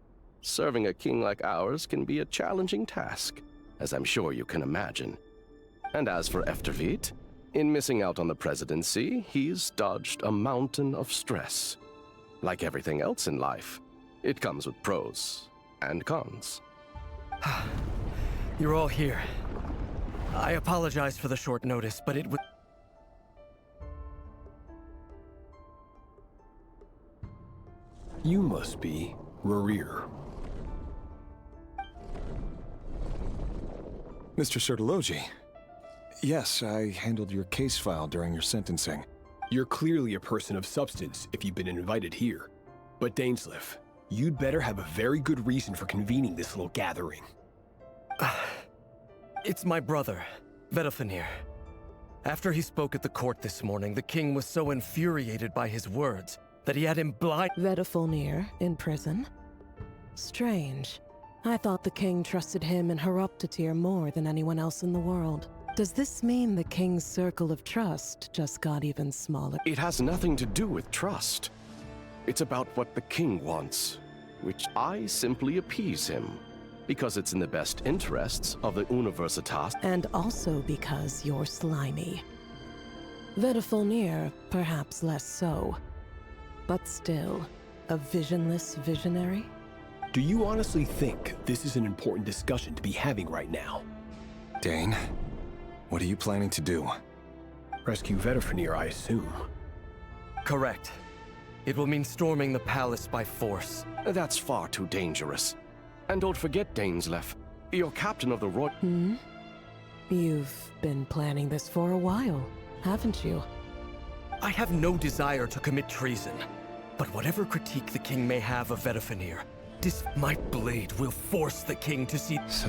Serving a king like ours can be a challenging task, as I'm sure you can imagine. And as for Eftervit, in missing out on the presidency, he's dodged a mountain of stress. Like everything else in life, it comes with pros and cons. You're all here. I apologize for the short notice, but it was... You must be Rerir. Mr. Sertologi. Yes, I handled your case file during your sentencing. You're clearly a person of substance if you've been invited here. But Dainsleif, you'd better have a very good reason for convening this little gathering. It's my brother, Vedofenir. After he spoke at the court this morning, the king was so infuriated by his words that he had him blind. Vedofenir in prison? Strange. I thought the king trusted him and Horoptatyr more than anyone else in the world. Does this mean the king's circle of trust just got even smaller? It has nothing to do with trust. It's about what the king wants, which I simply appease him, because it's in the best interests of the Universitas. And also because you're slimy. Vedofenir, perhaps less so. But still, a visionless visionary? Do you honestly think this is an important discussion to be having right now? Dane, what are you planning to do? Rescue Vedofenir, I assume. Correct. It will mean storming the palace by force. That's far too dangerous. And don't forget, Dainsleif, you're captain of the Royal... You've been planning this for a while, haven't you? I have no desire to commit treason. But whatever critique the king may have of Vedofenir, my blade will force the king to see... So,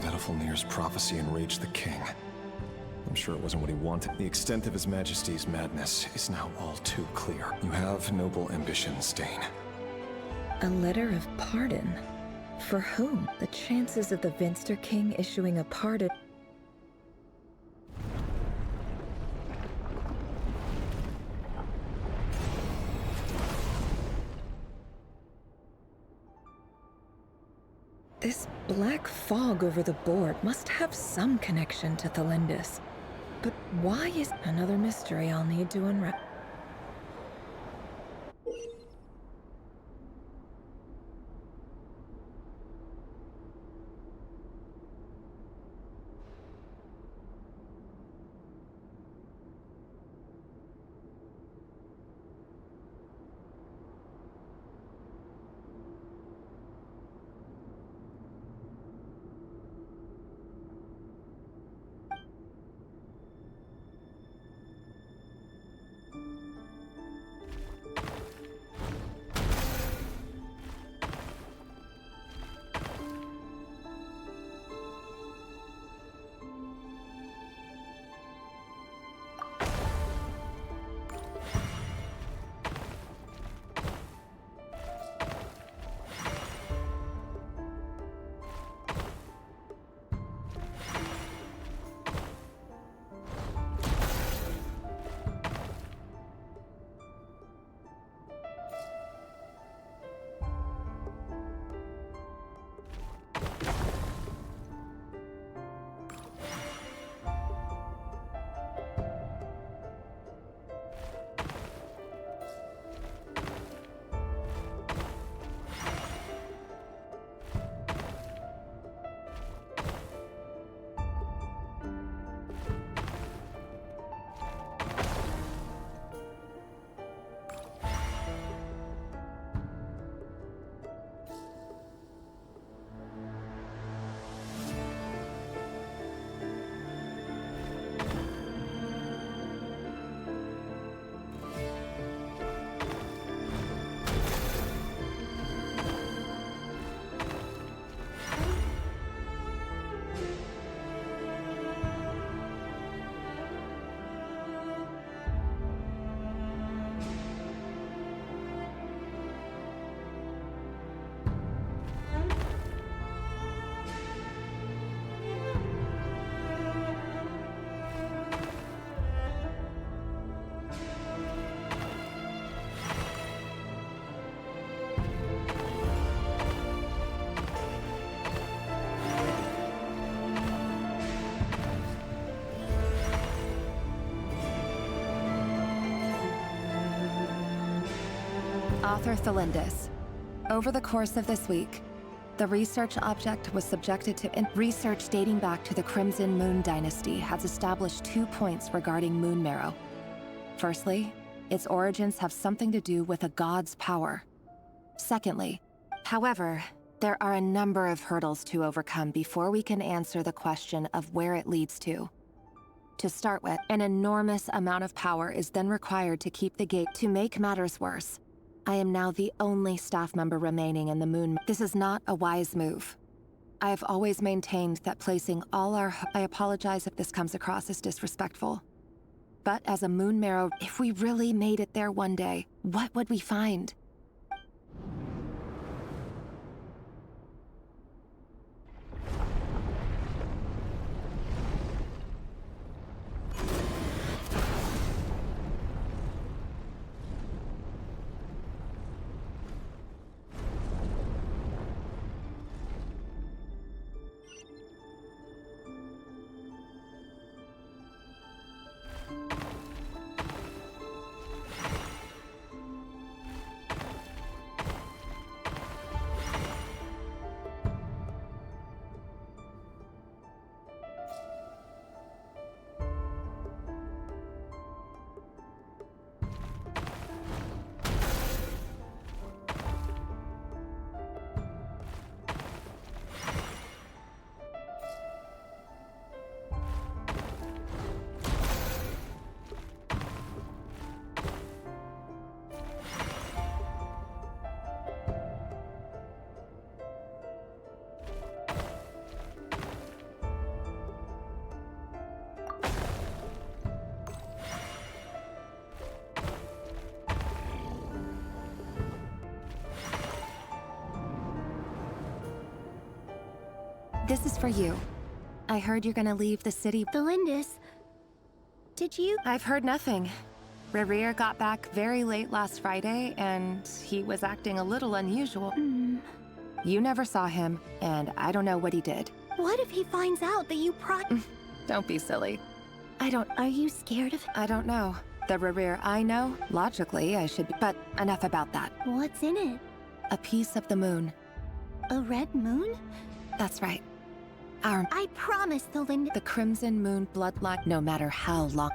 Vedofenir's prophecy enraged the king. I'm sure it wasn't what he wanted. The extent of His Majesty's madness is now all too clear. You have noble ambitions, Dane. A letter of pardon? For whom? The chances of the Venster King issuing a pardon... This black fog over the board must have some connection to Thelindis. But why is another mystery I'll need to unwrap? Author Thelindis. Over the course of this week, the research object was subjected to research dating back to the Crimson Moon Dynasty has established 2 points regarding moon marrow. Firstly, its origins have something to do with a god's power. Secondly, however, there are a number of hurdles to overcome before we can answer the question of where it leads to. To start with, an enormous amount of power is then required to keep the gate. To make matters worse, I am now the only staff member remaining in the moon. This is not a wise move. I have always maintained that placing all our... I apologize if this comes across as disrespectful. But as a moon marrow, if we really made it there one day, what would we find? This is for you. I heard you're gonna leave the city. Thelindis, did you? I've heard nothing. Rerir got back very late last Friday, and he was acting a little unusual. You never saw him, and I don't know what he did. What if he finds out that you Don't be silly. Are you scared of him? I don't know. The Rerir I know, logically I should be, but enough about that. What's in it? A piece of the moon. A red moon? That's right. I promise, Thelindis. The Crimson Moon bloodline, no matter how long.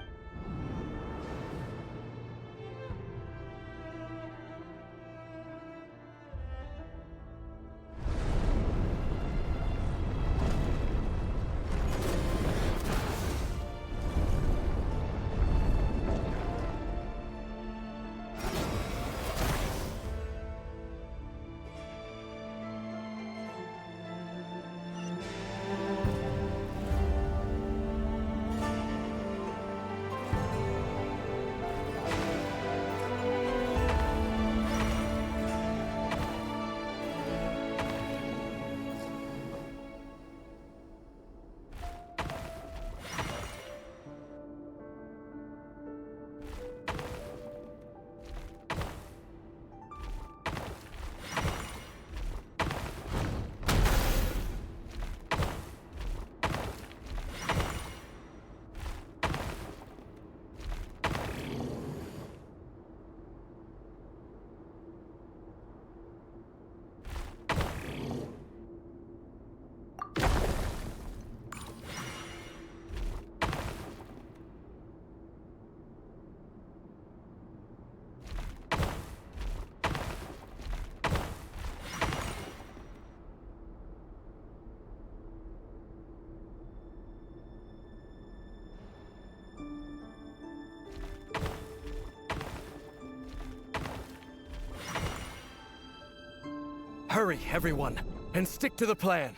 Hurry, everyone, and stick to the plan.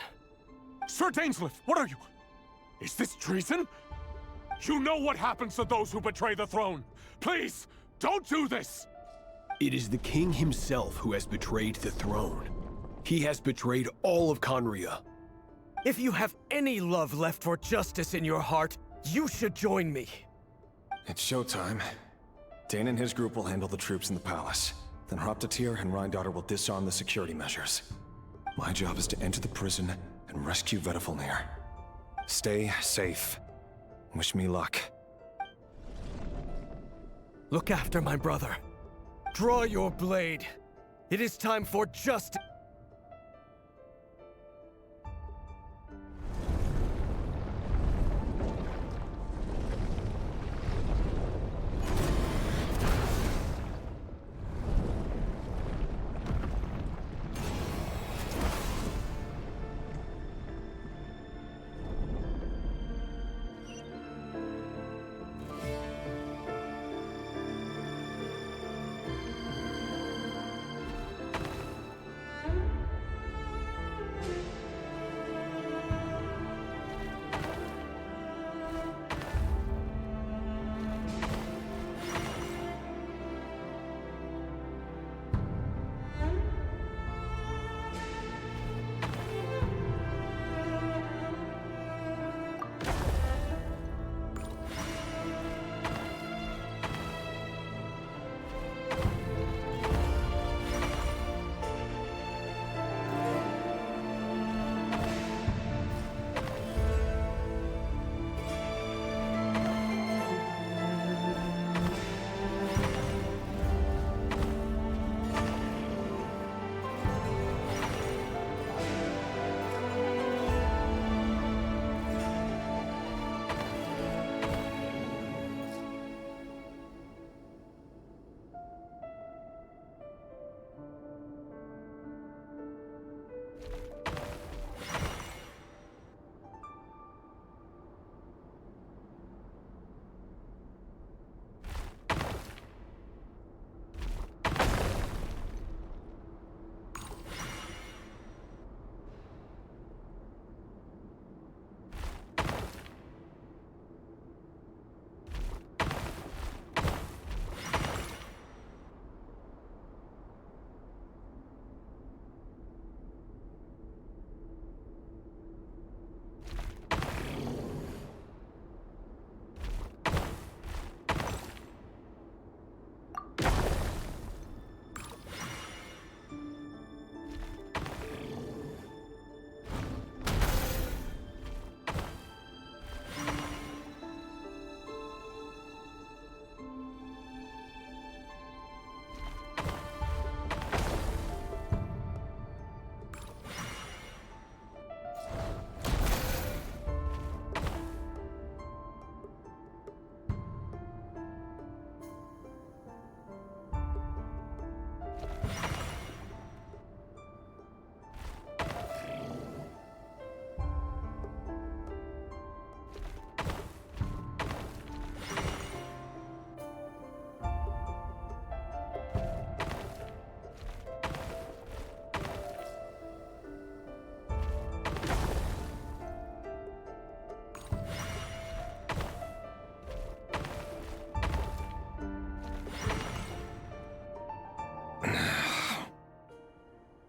Sir Dainsleif, what are you? Is this treason? You know what happens to those who betray the throne. Please, don't do this! It is the king himself who has betrayed the throne. He has betrayed all of Conria. If you have any love left for justice in your heart, you should join me. It's showtime. Dane and his group will handle the troops in the palace. Then Hraptatir and Rhindaughter will disarm the security measures. My job is to enter the prison and rescue Vedifalnir. Stay safe. Wish me luck. Look after my brother. Draw your blade, It is time for justice.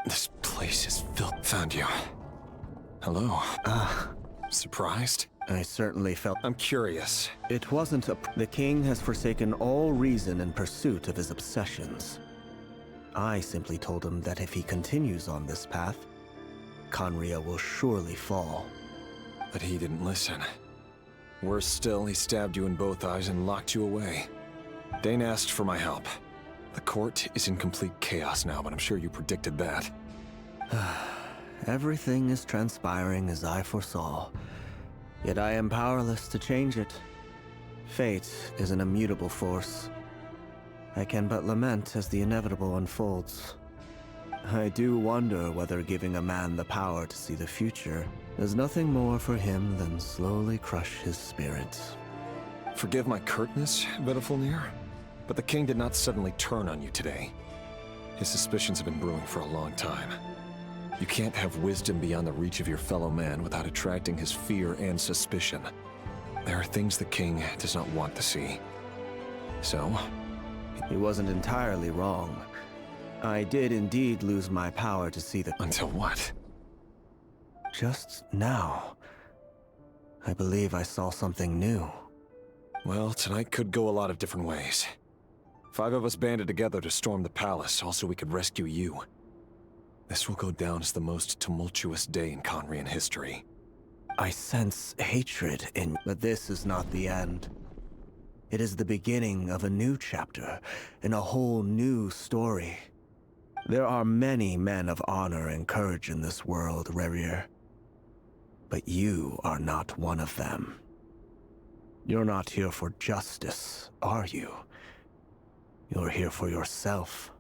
This place is filled. Found you. Hello. Surprised? I certainly felt... I'm curious. It wasn't a... The king has forsaken all reason in pursuit of his obsessions. I simply told him that if he continues on this path, Conria will surely fall. But he didn't listen. Worse still, he stabbed you in both eyes and locked you away. Dane asked for my help. The court is in complete chaos now, but I'm sure you predicted that. Everything is transpiring as I foresaw. Yet I am powerless to change it. Fate is an immutable force. I can but lament as the inevitable unfolds. I do wonder whether giving a man the power to see the future does nothing more for him than slowly crush his spirit. Forgive my curtness, Vedifulnir, but the king did not suddenly turn on you today. His suspicions have been brewing for a long time. You can't have wisdom beyond the reach of your fellow man without attracting his fear and suspicion. There are things the king does not want to see. So? He wasn't entirely wrong. I did indeed lose my power to see the... Until what? Just now. I believe I saw something new. Well, tonight could go a lot of different ways. 5 of us banded together to storm the palace, also we could rescue you. This will go down as the most tumultuous day in Conrian history. I sense hatred in... But this is not the end. It is the beginning of a new chapter, in a whole new story. There are many men of honor and courage in this world, Rerir. But you are not one of them. You're not here for justice, are you? You're here for yourself.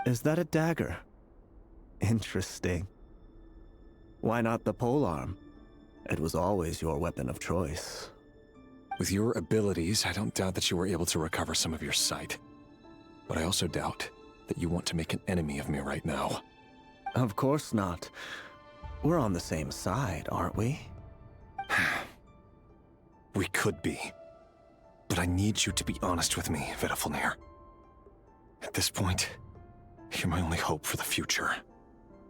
Is that a dagger? Interesting. Why not the polearm? It was always your weapon of choice. With your abilities, I don't doubt that you were able to recover some of your sight. But I also doubt that you want to make an enemy of me right now. Of course not. We're on the same side, aren't we? We could be. But I need you to be honest with me, Vedafalnir. At this point, you're my only hope for the future.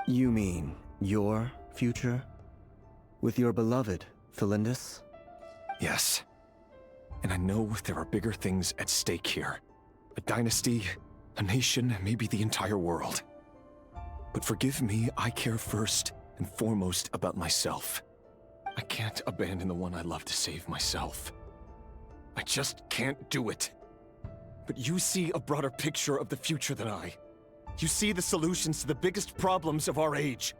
You mean your future? With your beloved, Felindis? Yes. And I know there are bigger things at stake here. A dynasty, a nation, maybe the entire world. But forgive me, I care first and foremost about myself. I can't abandon the one I love to save myself. I just can't do it. But you see a broader picture of the future than I. You see the solutions to the biggest problems of our age.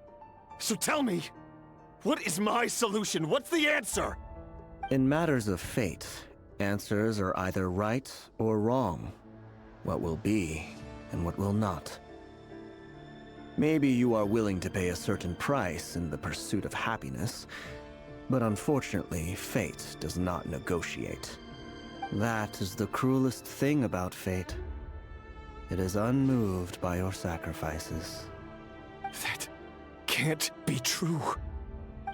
So tell me, what is my solution? What's the answer? In matters of fate, answers are either right or wrong. What will be and what will not. Maybe you are willing to pay a certain price in the pursuit of happiness, but unfortunately, fate does not negotiate. That is the cruelest thing about fate. It is unmoved by your sacrifices. That can't be true.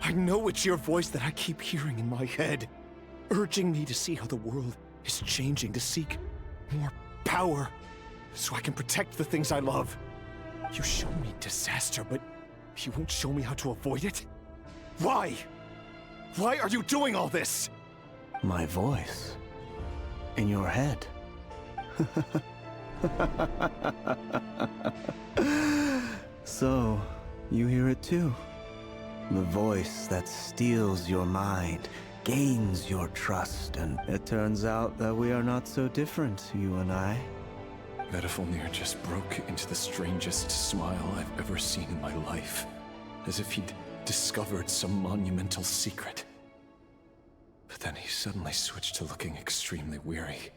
I know it's your voice that I keep hearing in my head, urging me to see how the world is changing, to seek more power, so I can protect the things I love. You show me disaster, but you won't show me how to avoid it? Why? Why are you doing all this? My voice. In your head. So, you hear it too. The voice that steals your mind, gains your trust, and it turns out that we are not so different, you and I. Vedafalnir just broke into the strangest smile I've ever seen in my life, as if he'd discovered some monumental secret. But then he suddenly switched to looking extremely weary.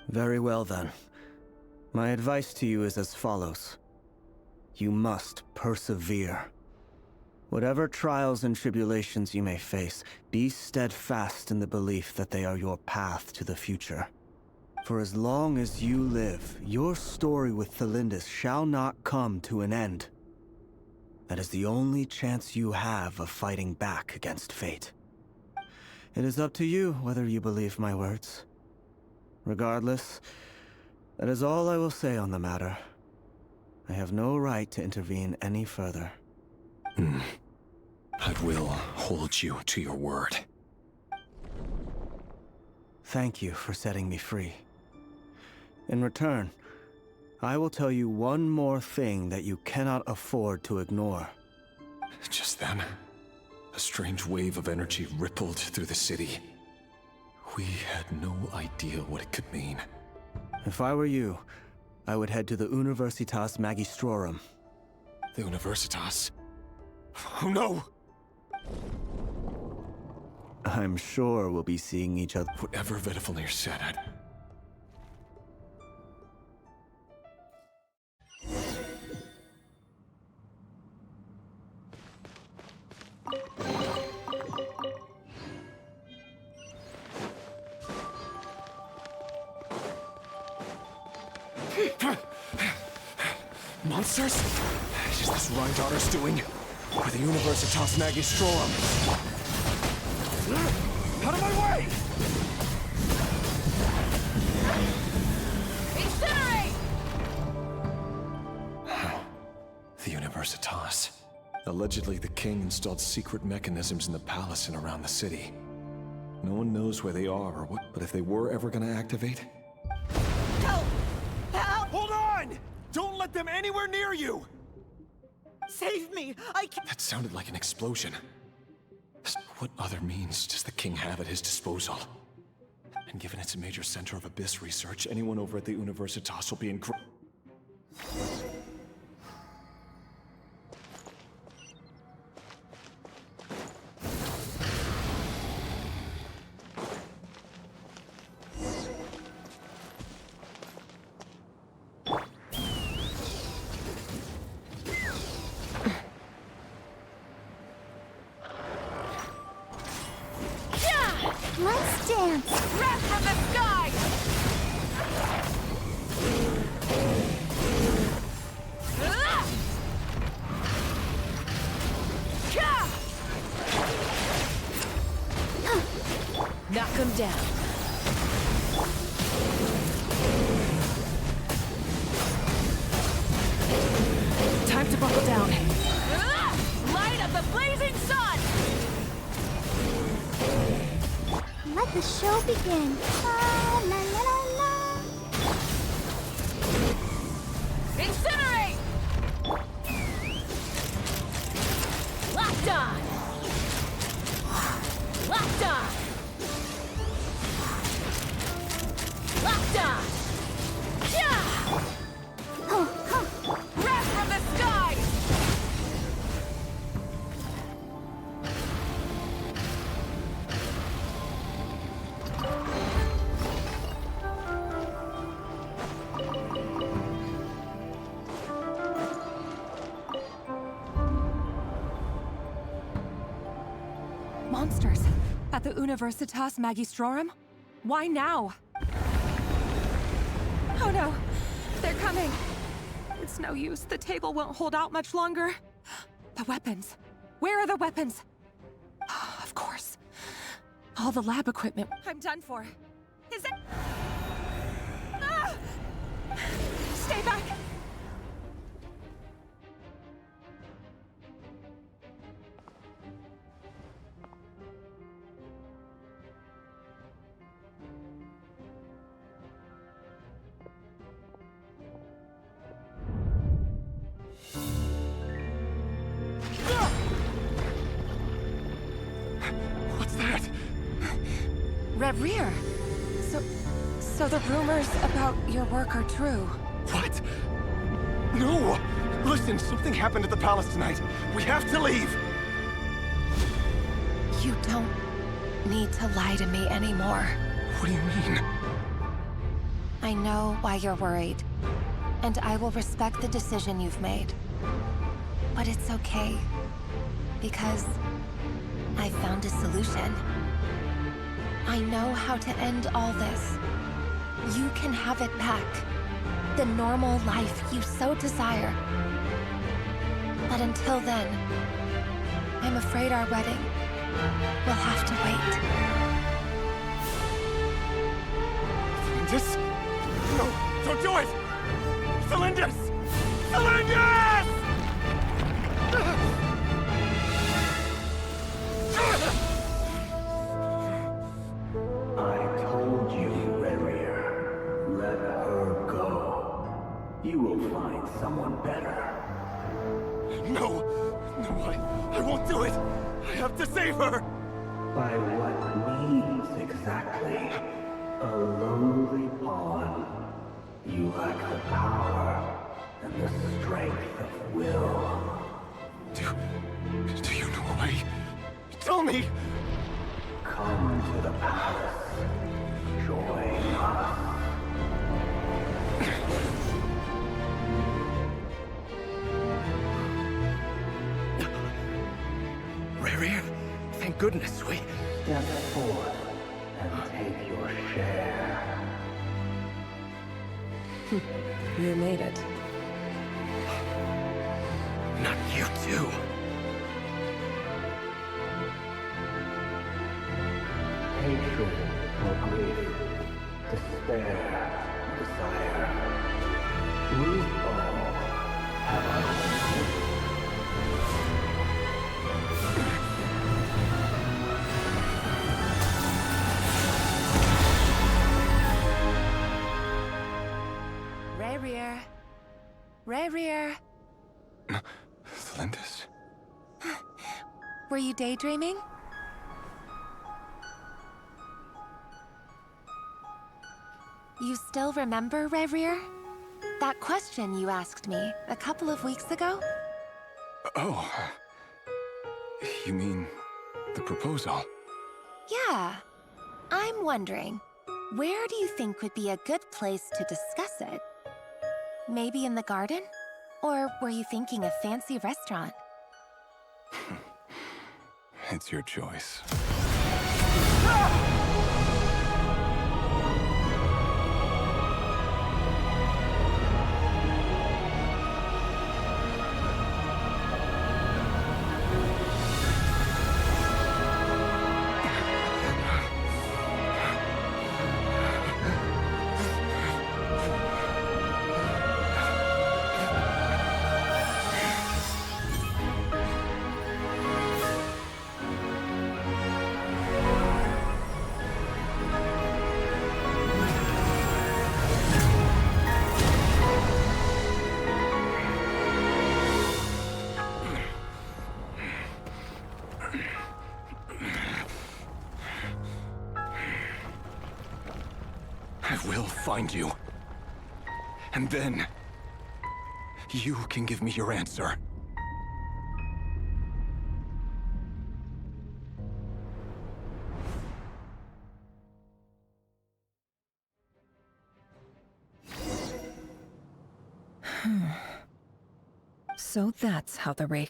Very well then. My advice to you is as follows. You must persevere. Whatever trials and tribulations you may face, be steadfast in the belief that they are your path to the future. For as long as you live, your story with Felindis shall not come to an end. That is the only chance you have of fighting back against fate. It is up to you whether you believe my words. Regardless, that is all I will say on the matter. I have no right to intervene any further. I will hold you to your word. Thank you for setting me free. In return, I will tell you one more thing that you cannot afford to ignore. Just then, a strange wave of energy rippled through the city. We had no idea what it could mean. If I were you, I would head to the Universitas Magistrorum. The Universitas? Oh no! I'm sure we'll be seeing each other. Whatever Vedafalnir said, Monsters? Is this Rhindaughter's doing? Or the Universitas Magistrorum? Out of my way! Incinerate! The Universitas. Allegedly, the king installed secret mechanisms in the palace and around the city. No one knows where they are or what, but if they were ever gonna activate... Help! Help! Hold on! Don't let them anywhere near you! Save me! I can't... That sounded like an explosion. What other means does the king have at his disposal? And given it's a major center of abyss research, anyone over at the Universitas will be in Let's dance! Wrath from the sky! Knock him down. Time to buckle down. Light of the blazing sun! Let the show begin. La la la la la. Incinerate! Locked on! Locked on! Locked on! Wrath from the skies! Monsters! At the Universitas Magistrorum? Why now? Oh no! They're coming! It's no use. The table won't hold out much longer. The weapons. Where are the weapons? Of course. All the lab equipment. I'm done for. Is it... Ah! Stay back! What's that? Rear. So the rumors about your work are true. What? No! Listen, something happened at the palace tonight. We have to leave! You don't need to lie to me anymore. What do you mean? I know why you're worried, and I will respect the decision you've made. But it's okay, because I found a solution. I know how to end all this. You can have it back. The normal life you so desire. But until then, I'm afraid our wedding will have to wait. Cylindus? No, don't do it! Cylindus! Cylindus! I told you, Rerir. Let her go. You will find someone better. No! No, I won't do it! I have to save her! By what means exactly? A lowly pawn. You lack the power and the strength of will. Do you know a way? Tell me! Come to the palace. Join us. Rerir, thank goodness we... Step forth and take your share. You made it. Not you too. Hatred or grief, despair, desire. We all have our own. Rerir. Rerir. Cylindus? Were you daydreaming? You still remember, Rerir? That question you asked me a couple of weeks ago? Oh. You mean the proposal? Yeah. I'm wondering, where do you think would be a good place to discuss it? Maybe in the garden? Or were you thinking a fancy restaurant? It's your choice. I will find you. And then, you can give me your answer. So that's how the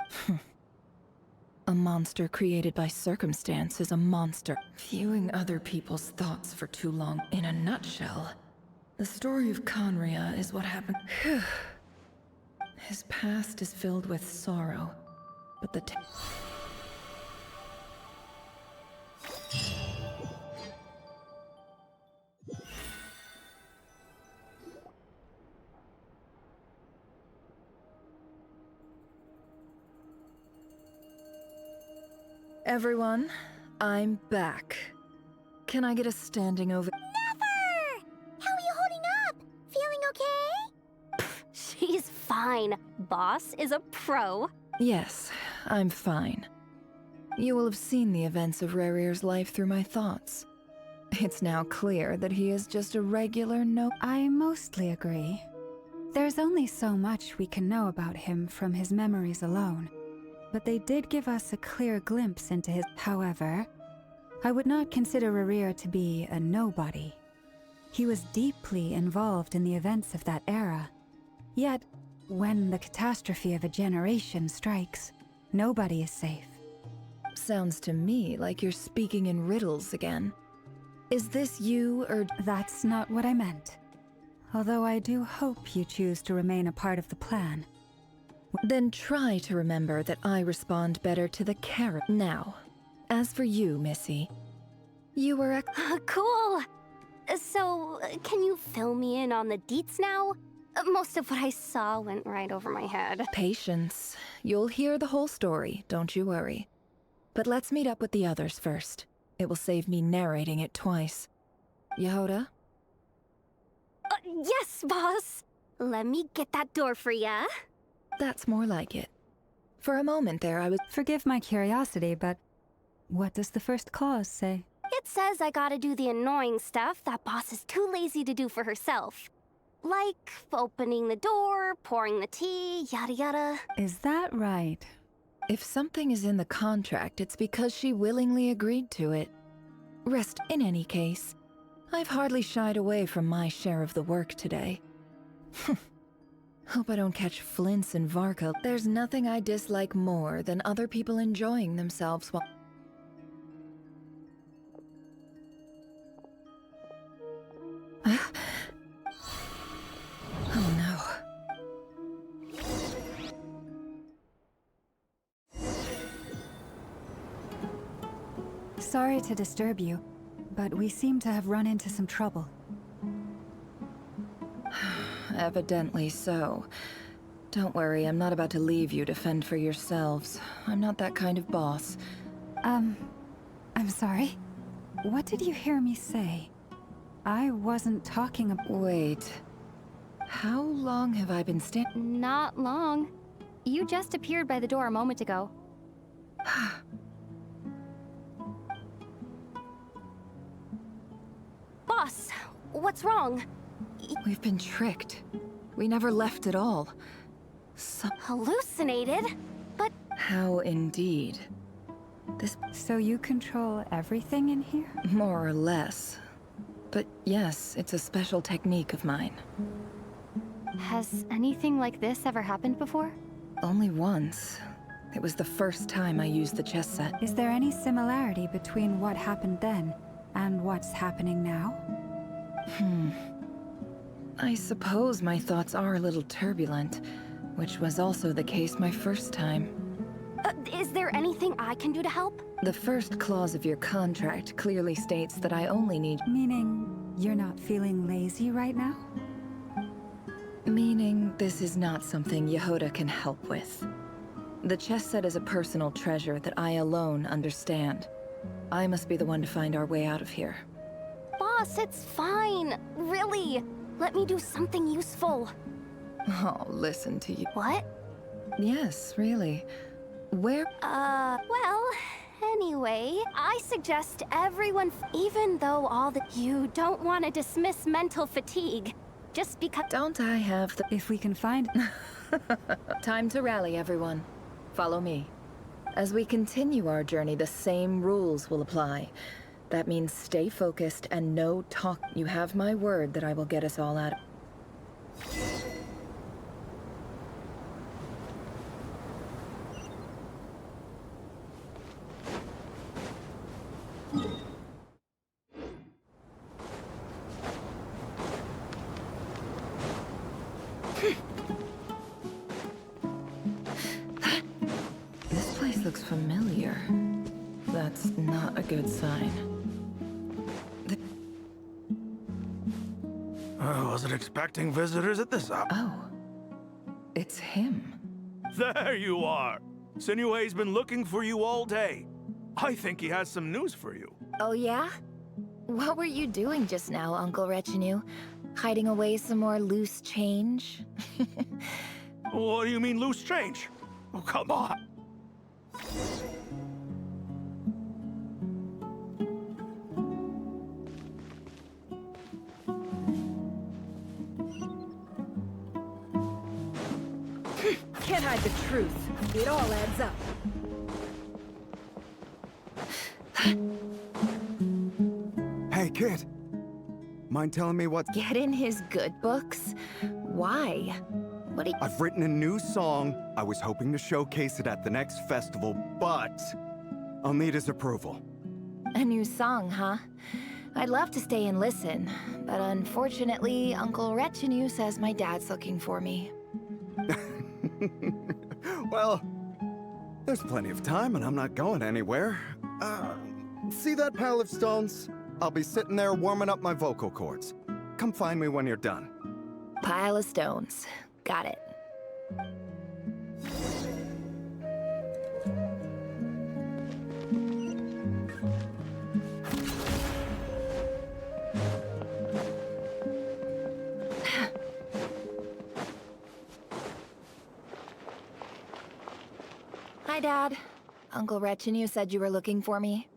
A monster created by circumstance is a monster. Viewing other people's thoughts for too long. In a nutshell, the story of Conria is what happened. His past is filled with sorrow, but the Everyone, I'm back. Can I get a standing ovation? Never! How are you holding up? Feeling okay? She's fine. Boss is a pro. Yes, I'm fine. You will have seen the events of Rerir's life through my thoughts. It's now clear that he is just a regular I mostly agree. There's only so much we can know about him from his memories alone. But they did give us a clear glimpse into his... However, I would not consider Rerir to be a nobody. He was deeply involved in the events of that era. Yet, when the catastrophe of a generation strikes, nobody is safe. Sounds to me like you're speaking in riddles again. Is this you, or... That's not what I meant. Although I do hope you choose to remain a part of the plan. Then try to remember that I respond better to the carrot. Now, as for you, Missy, you were Cool! So, can you fill me in on the deets now? Most of what I saw went right over my head. Patience. You'll hear the whole story, don't you worry. But let's meet up with the others first. It will save me narrating it twice. Yehoda? Yes, boss! Let me get that door for ya. That's more like it. For a moment there, I was... Forgive my curiosity, but what does the first clause say? It says I gotta do the annoying stuff that boss is too lazy to do for herself. Like opening the door, pouring the tea, yada yada. Is that right? If something is in the contract, it's because she willingly agreed to it. Rest in any case. I've hardly shied away from my share of the work today. Hope I don't catch Flints and Varka. There's nothing I dislike more than other people enjoying themselves while... Oh no. Sorry to disturb you, but we seem to have run into some trouble. Evidently so. Don't worry, I'm not about to leave you to fend for yourselves. I'm not that kind of boss. I'm sorry. What did you hear me say? I wasn't talking about... Wait. How long have I been Not long. You just appeared by the door a moment ago. Boss, What's wrong? We've been tricked. We never left at all. Hallucinated? But... How indeed. So you control everything in here? More or less. But yes, it's a special technique of mine. Has anything like this ever happened before? Only once. It was the first time I used the chess set. Is there any similarity between what happened then and what's happening now? I suppose my thoughts are a little turbulent, which was also the case my first time. Is there anything I can do to help? The first clause of your contract clearly states that I only need... Meaning you're not feeling lazy right now? Meaning this is not something Yehuda can help with. The chess set is a personal treasure that I alone understand. I must be the one to find our way out of here. Boss, it's fine. Really. Let me do something useful. Oh, listen to you. What? Yes, really. Where? Well, anyway, I suggest everyone, even though you don't want to dismiss mental fatigue, just because— Don't I have the— If we can find— Time to rally, everyone. Follow me. As we continue our journey, the same rules will apply. That means stay focused and no talk. You have my word that I will get us all out. This place looks familiar. That's not a good sign. I wasn't expecting visitors at this hour. Oh. It's him. There you are! Sinue's been looking for you all day. I think he has some news for you. Oh yeah? What were you doing just now, Uncle Retinue? Hiding away some more loose change? What do you mean, loose change? Oh, come on! Can't hide the truth. It all adds up. Hey, kid. Mind telling me what— Get in his good books? Why? What do you— I've written a new song. I was hoping to showcase it at the next festival, but I'll need his approval. A new song, huh? I'd love to stay and listen, but unfortunately, Uncle Retinue says my dad's looking for me. Well, there's plenty of time and I'm not going anywhere. See that pile of stones? I'll be sitting there warming up my vocal cords. Come find me when you're done. Pile of stones. Got it. Hi, Dad. Uncle Retinue said you were looking for me.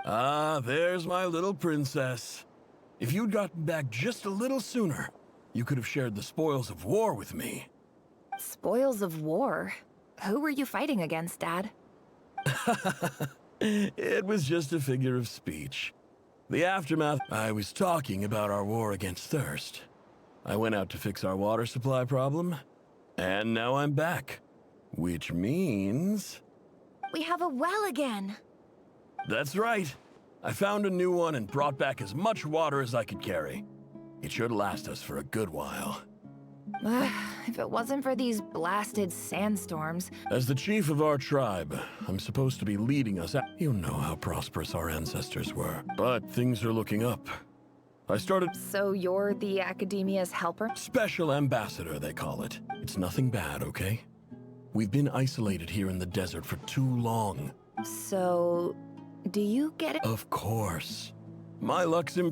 Ah, there's my little princess. If you'd gotten back just a little sooner, you could have shared the spoils of war with me. Spoils of war? Who were you fighting against, Dad? It was just a figure of speech. The aftermath— I was talking about our war against thirst. I went out to fix our water supply problem, and now I'm back. Which means— We have a well again. That's right. I found a new one and brought back as much water as I could carry. It should last us for a good while. If it wasn't for these blasted sandstorms... As the chief of our tribe, I'm supposed to be leading us out. You know how prosperous our ancestors were. But things are looking up. I started— So you're the Academia's helper? Special ambassador, they call it. It's nothing bad, okay? We've been isolated here in the desert for too long. So, do you get it? Of course. My luck's in—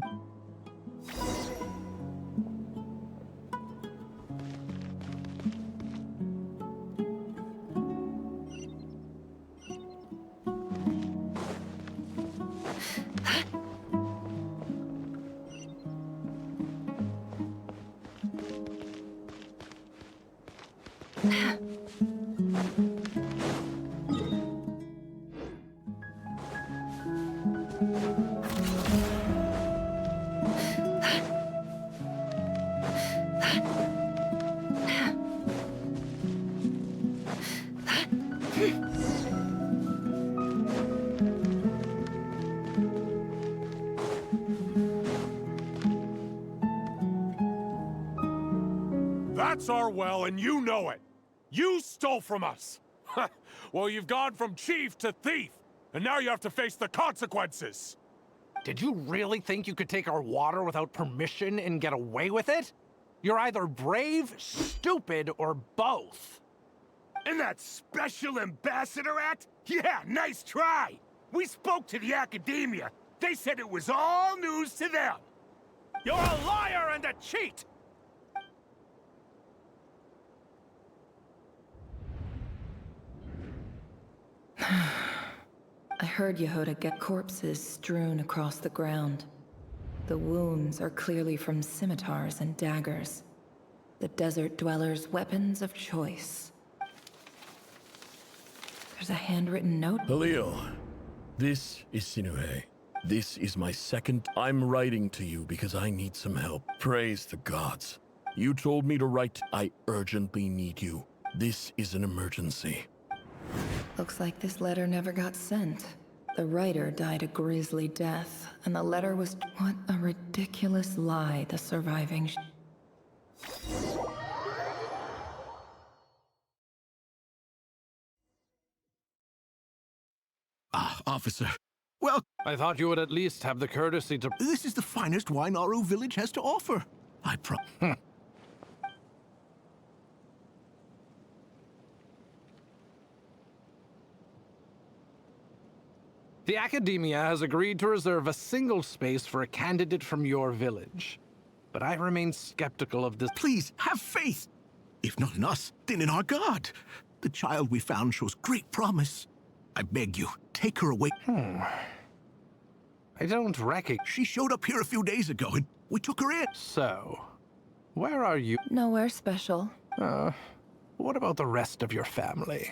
That's our well, and you know it. You stole from us. Well, you've gone from chief to thief, and now you have to face the consequences. Did you really think you could take our water without permission and get away with it? You're either brave, stupid, or both. And that special ambassador act? Yeah, nice try. We spoke to the academia. They said it was all news to them. You're a liar and a cheat! I heard Yehuda get corpses strewn across the ground. The wounds are clearly from scimitars and daggers. The desert dwellers' weapons of choice. There's a handwritten note. Halil, this is Sinuhe. This is my second. I'm writing to you because I need some help. Praise the gods. You told me to write. I urgently need you. This is an emergency. Looks like this letter never got sent. The writer died a grisly death, and the letter was... What a ridiculous lie the surviving... Officer. Well... I thought you would at least have the courtesy to... This is the finest wine Aro village has to offer. The Academia has agreed to reserve a single space for a candidate from your village. But I remain skeptical of this. Please, have faith. If not in us, then in our God. The child we found shows great promise. I beg you, take her away. I don't recognize... She showed up here a few days ago, and we took her in. So, where are you? Nowhere special. What about the rest of your family?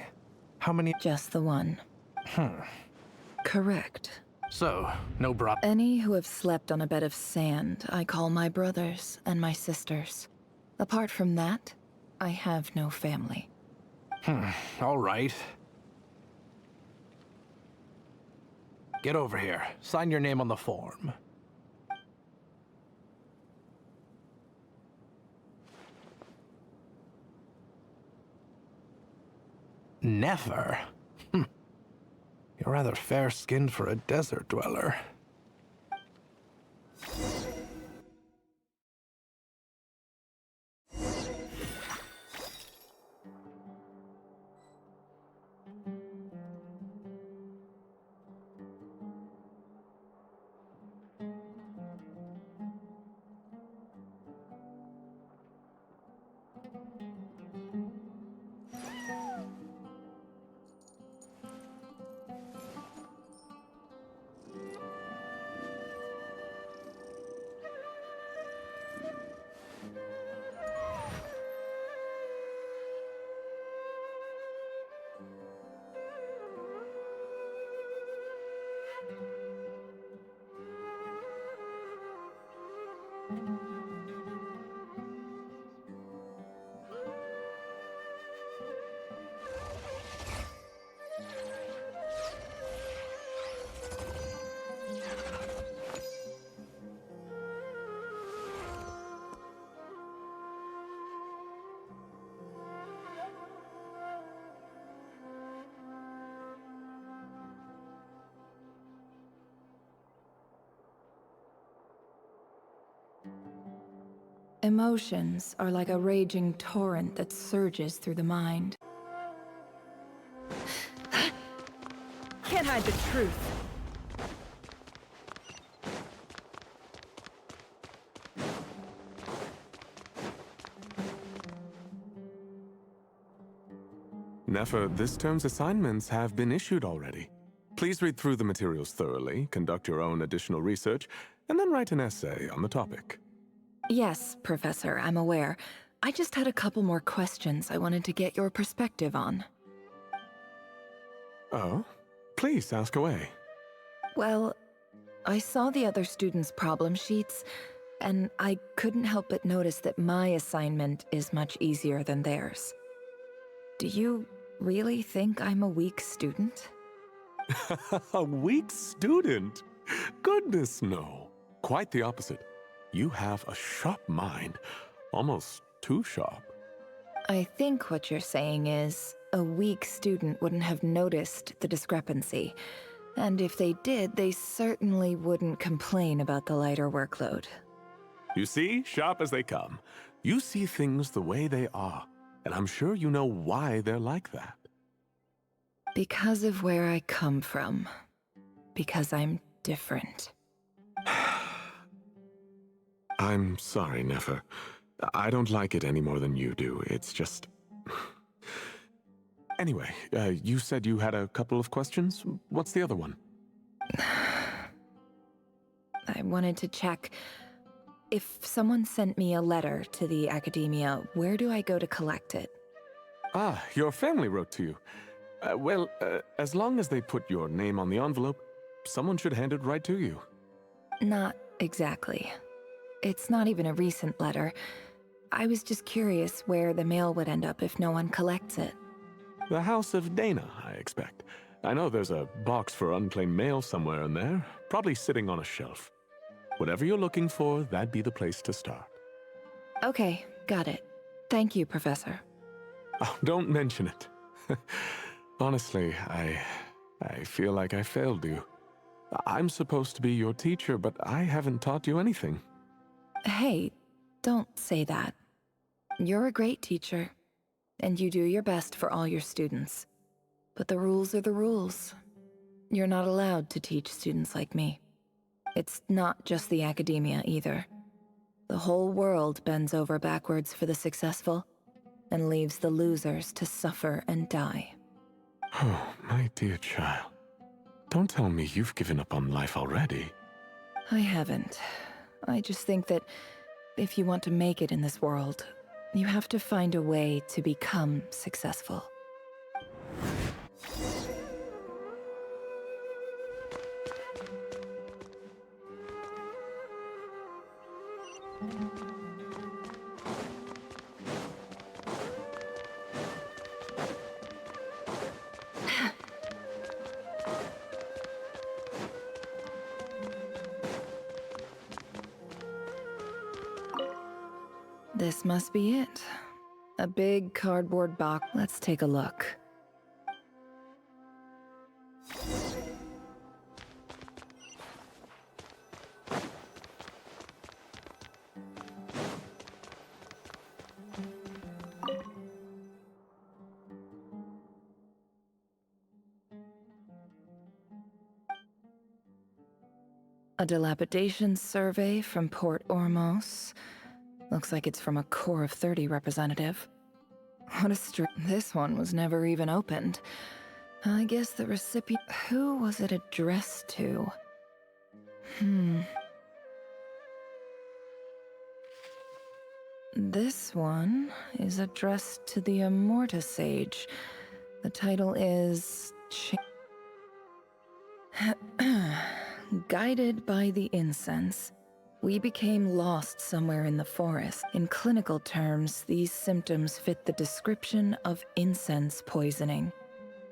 How many? Just the one. Correct. So, no bro... Any who have slept on a bed of sand, I call my brothers and my sisters. Apart from that, I have no family. All right. Get over here. Sign your name on the form. Never? You're rather fair-skinned for a desert dweller. Emotions are like a raging torrent that surges through the mind. Can't hide the truth. Nefer, this term's assignments have been issued already. Please read through the materials thoroughly, conduct your own additional research, and then write an essay on the topic. Yes, Professor, I'm aware. I just had a couple more questions I wanted to get your perspective on. Oh? Please, ask away. Well, I saw the other students' problem sheets, and I couldn't help but notice that my assignment is much easier than theirs. Do you really think I'm a weak student? A weak student? Goodness, no. Quite the opposite. You have a sharp mind. Almost too sharp. I think what you're saying is, a weak student wouldn't have noticed the discrepancy. And if they did, they certainly wouldn't complain about the lighter workload. You see, sharp as they come. You see things the way they are. And I'm sure you know why they're like that. Because of where I come from. Because I'm different. I'm sorry, Nefer. I don't like it any more than you do. It's just... Anyway, you said you had a couple of questions. What's the other one? I wanted to check. If someone sent me a letter to the academia, where do I go to collect it? Ah, your family wrote to you. Well, as long as they put your name on the envelope, someone should hand it right to you. Not exactly. It's not even a recent letter. I was just curious where the mail would end up if no one collects it. The House of Dana, I expect. I know there's a box for unclaimed mail somewhere in there, probably sitting on a shelf. Whatever you're looking for, that'd be the place to start. Okay, got it. Thank you, Professor. Oh, don't mention it. Honestly, I feel like I failed you. I'm supposed to be your teacher, but I haven't taught you anything. Hey, don't say that. You're a great teacher, and you do your best for all your students. But the rules are the rules. You're not allowed to teach students like me. It's not just the academia either. The whole world bends over backwards for the successful, and leaves the losers to suffer and die. Oh, my dear child. Don't tell me you've given up on life already. I haven't. I just think that if you want to make it in this world, you have to find a way to become successful. This must be it. A big cardboard box. Let's take a look. A dilapidation survey from Port Ormos. Looks like it's from a Core of 30 representative. What a this one was never even opened. I guess the recipient... Who was it addressed to? This one is addressed to the Immorta Sage. The title is... Guided by the incense. We became lost somewhere in the forest. In clinical terms, these symptoms fit the description of incense poisoning.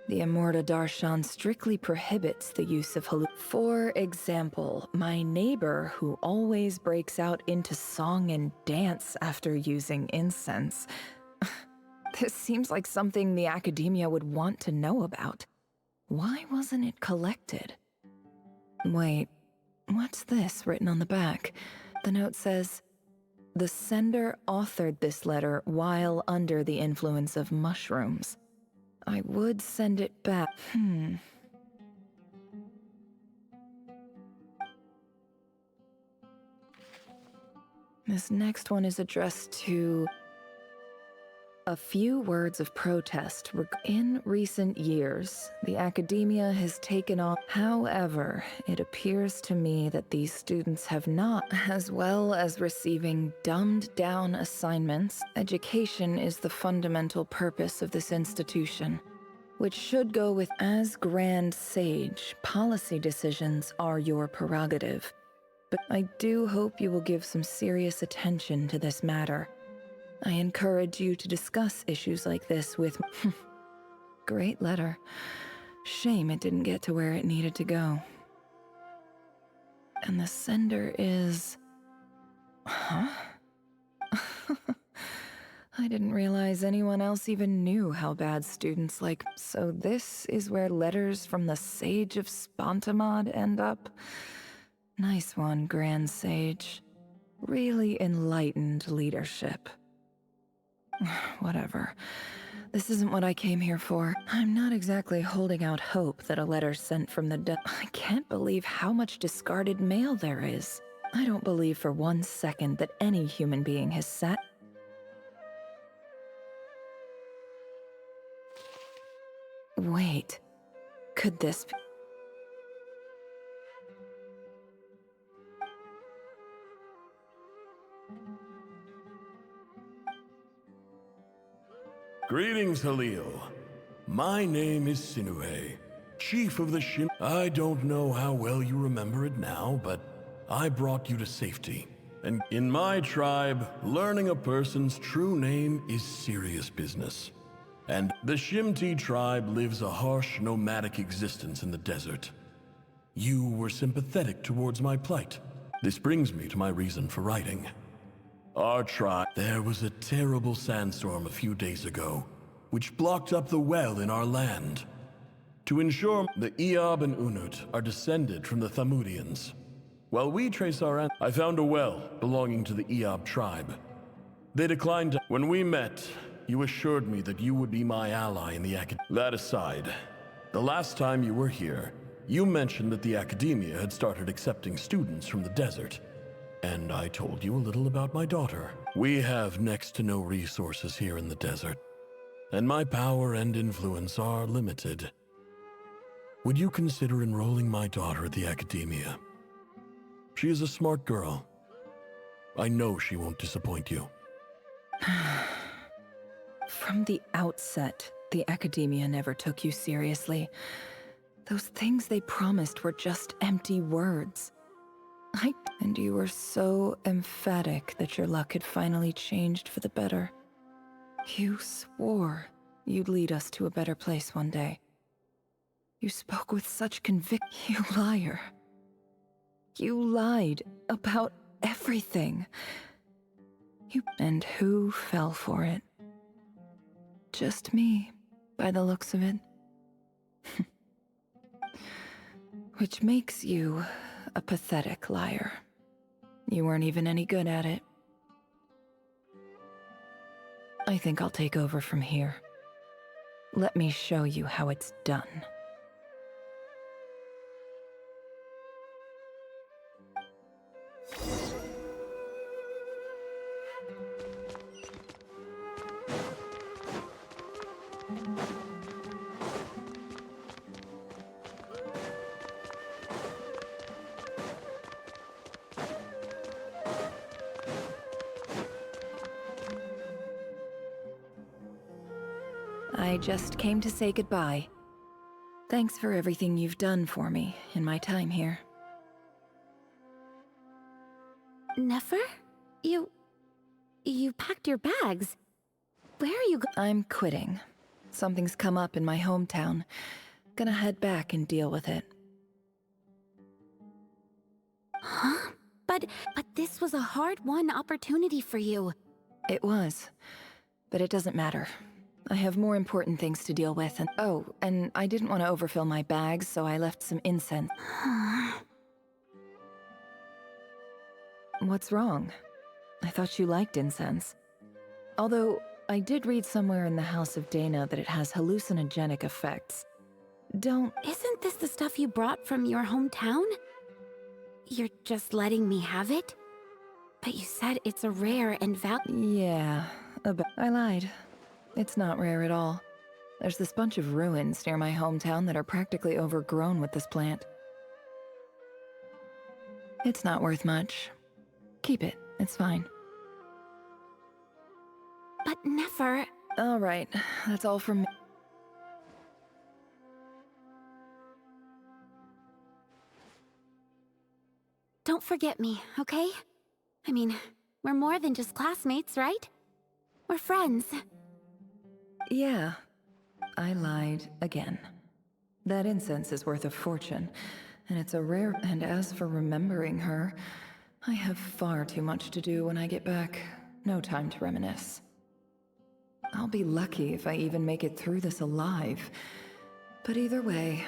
The Immorta Darshan strictly prohibits the use of For example, my neighbor who always breaks out into song and dance after using incense. This seems like something the academia would want to know about. Why wasn't it collected? Wait. What's this written on the back? The note says, the sender authored this letter while under the influence of mushrooms. I would send it back. This next one is addressed to... A few words of protest. In recent years, the academia has taken on. However, it appears to me that these students have not, as well as receiving dumbed-down assignments. Education is the fundamental purpose of this institution, which should go with, as Grand Sage, policy decisions are your prerogative. But I do hope you will give some serious attention to this matter. I encourage you to discuss issues like this with... Great letter. Shame it didn't get to where it needed to go. And the sender is... Huh? I didn't realize anyone else even knew how bad students like... So this is where letters from the Sage of Spontamod end up? Nice one, Grand Sage. Really enlightened leadership. Whatever. This isn't what I came here for. I'm not exactly holding out hope that a letter sent from the I can't believe how much discarded mail there is. I don't believe for 1 second that any human being has sat... Wait. Could this be... Greetings, Halil. My name is Sinuhe, chief of the Shim. I don't know how well you remember it now, but I brought you to safety. And in my tribe, learning a person's true name is serious business. And the Shimti tribe lives a harsh, nomadic existence in the desert. You were sympathetic towards my plight. This brings me to my reason for writing. Our tribe... There was a terrible sandstorm a few days ago, which blocked up the well in our land. To ensure the Eob and Unut are descended from the Thamudians. While we trace our I found a well belonging to the Eob tribe. They declined to... When we met, you assured me that you would be my ally in the That aside, the last time you were here, you mentioned that the academia had started accepting students from the desert. And I told you a little about my daughter. We have next to no resources here in the desert, and my power and influence are limited. Would you consider enrolling my daughter at the academia? She is a smart girl. I know she won't disappoint you. From the outset, the academia never took you seriously. Those things they promised were just empty words. And you were so emphatic that your luck had finally changed for the better. You swore you'd lead us to a better place one day. You spoke with such conviction. You liar. You lied about everything. And who fell for it? Just me, by the looks of it. Which makes you a pathetic liar. You weren't even any good at it. I think I'll take over from here. Let me show you how it's done. I just came to say goodbye. Thanks for everything you've done for me in my time here. Nefer? You packed your bags. Where are you I'm quitting. Something's come up in my hometown. Gonna head back and deal with it. Huh? But this was a hard-won opportunity for you. It was. But it doesn't matter. I have more important things to deal with, and and I didn't want to overfill my bags, so I left some incense. What's wrong? I thought you liked incense. Although, I did read somewhere in the House of Dana that it has hallucinogenic effects. Isn't this the stuff you brought from your hometown? You're just letting me have it? But you said it's a rare and Yeah, I lied. It's not rare at all. There's this bunch of ruins near my hometown that are practically overgrown with this plant. It's not worth much. Keep it. It's fine. But never... All right. That's all from me. Don't forget me, okay? I mean, we're more than just classmates, right? We're friends. Yeah. I lied again. That incense is worth a fortune, and it's a rare... And as for remembering her, I have far too much to do when I get back. No time to reminisce. I'll be lucky if I even make it through this alive. But either way...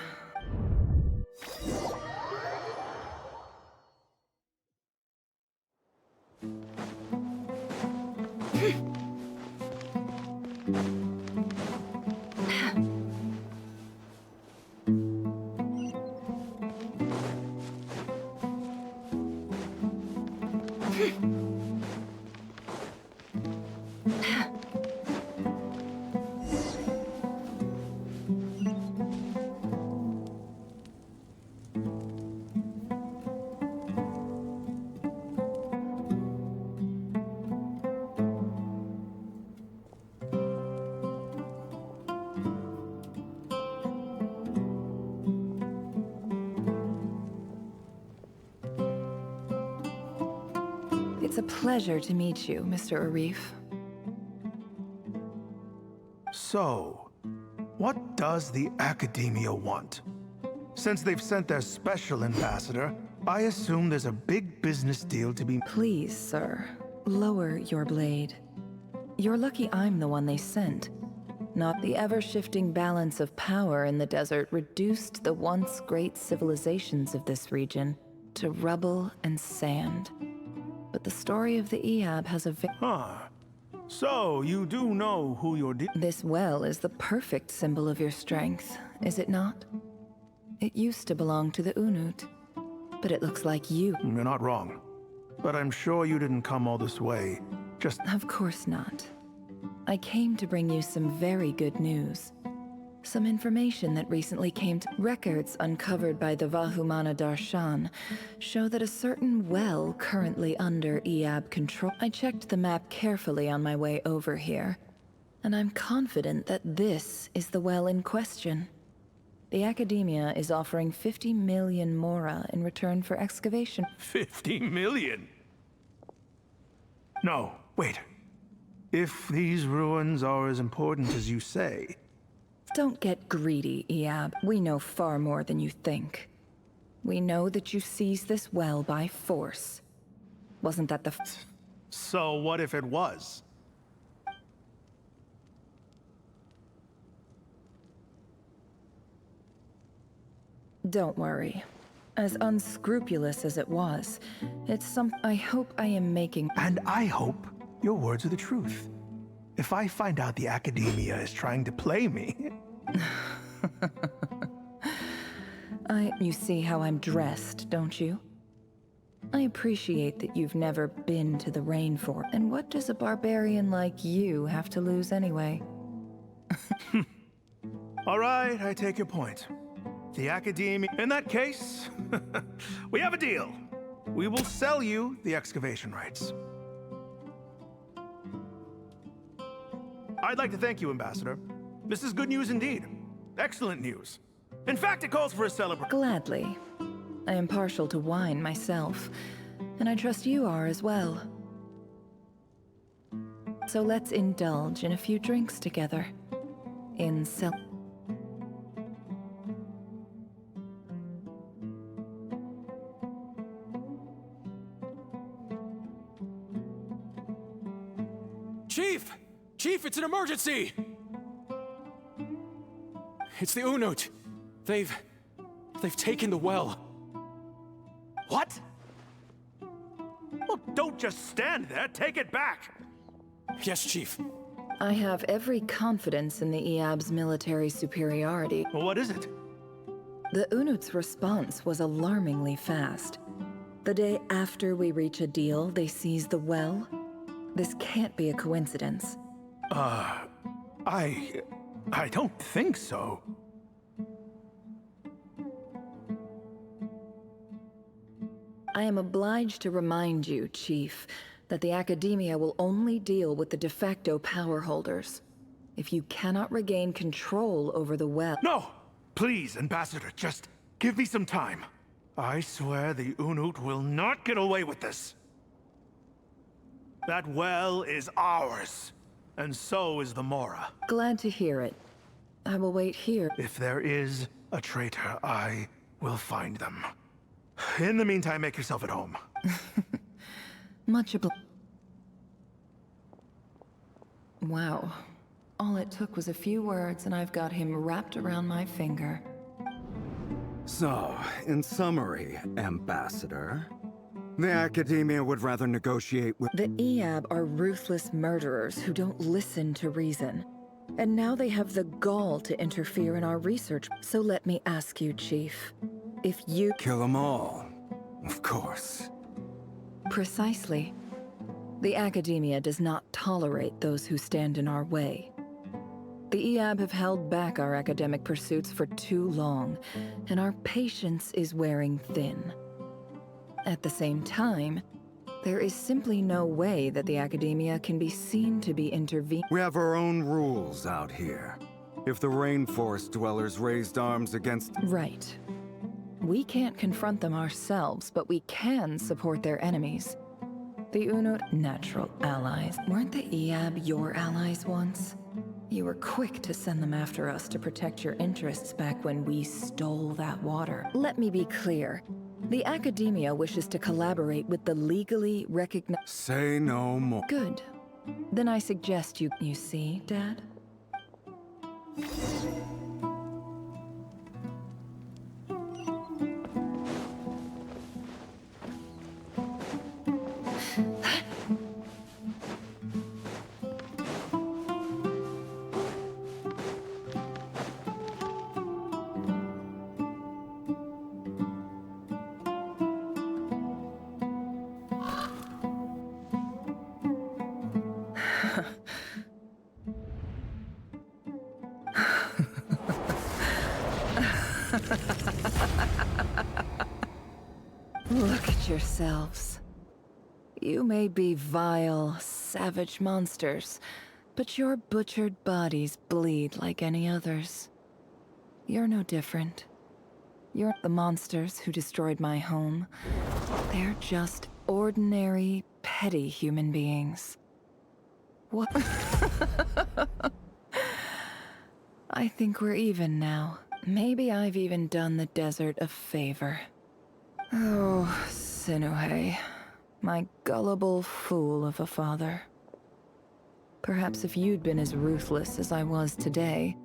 It's a pleasure to meet you, Mr. Arif. So, what does the Academia want? Since they've sent their special ambassador, I assume there's a big business deal to be... Please, sir, lower your blade. You're lucky I'm the one they sent. Not the ever-shifting balance of power in the desert reduced the once great civilizations of this region to rubble and sand. But the story of the Eab has a So, you do know who you're This well is the perfect symbol of your strength, is it not? It used to belong to the Unut, but it looks like you... You're not wrong. But I'm sure you didn't come all this way just... Of course not. I came to bring you some very good news. Some information that recently came to... Records uncovered by the Vahumana Darshan show that a certain well currently under Eab control... I checked the map carefully on my way over here, and I'm confident that this is the well in question. The Academia is offering 50 million mora in return for excavation. 50 million? No, wait. If these ruins are as important as you say... Don't get greedy, Eab. We know far more than you think. We know that you seized this well by force. Wasn't that the... So what if it was? Don't worry. As unscrupulous as it was, it's some... I hope I am making... And I hope your words are the truth. If I find out the Academia is trying to play me... You see how I'm dressed, don't you? I appreciate that you've never been to the rainforest. And what does a barbarian like you have to lose anyway? All right, I take your point. The Academia... In that case, we have a deal. We will sell you the excavation rights. I'd like to thank you, Ambassador. This is good news indeed. Excellent news. In fact, it calls for a celebration. Gladly. I am partial to wine myself, and I trust you are as well. So let's indulge in a few drinks together. Chief! Chief, it's an emergency! It's the Unut. They've taken the well. What? Well, don't just stand there. Take it back. Yes, Chief. I have every confidence in the Eab's military superiority. Well, what is it? The Unut's response was alarmingly fast. The day after we reach a deal, they seize the well. This can't be a coincidence. I don't think so. I am obliged to remind you, Chief, that the Academia will only deal with the de facto power holders. If you cannot regain control over the well— No! Please, Ambassador, just give me some time. I swear the Unut will not get away with this. That well is ours, and so is the Mora. Glad to hear it. I will wait here. If there is a traitor, I will find them. In the meantime, make yourself at home. Much obliged. Wow. All it took was a few words, and I've got him wrapped around my finger. So, in summary, Ambassador, the Academia would rather negotiate with— The Eab are ruthless murderers who don't listen to reason. And now they have the gall to interfere in our research. So let me ask you, Chief, if you— Kill them all, of course. Precisely. The Academia does not tolerate those who stand in our way. The Eab have held back our academic pursuits for too long, and our patience is wearing thin. At the same time, there is simply no way that the Academia can be seen to be intervening. We have our own rules out here. If the rainforest dwellers raised arms against— Right. We can't confront them ourselves, but we can support their enemies. The Unut, natural allies. Weren't the Eab your allies once? You were quick to send them after us to protect your interests back when we stole that water. Let me be clear. The Academia wishes to collaborate with the legally recognized— Say no more. Good. Then I suggest you see, Dad? Look at yourselves. You may be vile, savage monsters, but your butchered bodies bleed like any others. You're no different. You're the monsters who destroyed my home. They're just ordinary, petty human beings. What? I think we're even now. Maybe I've even done the desert a favor. Oh, Sinuhe, my gullible fool of a father. Perhaps if you'd been as ruthless as I was today,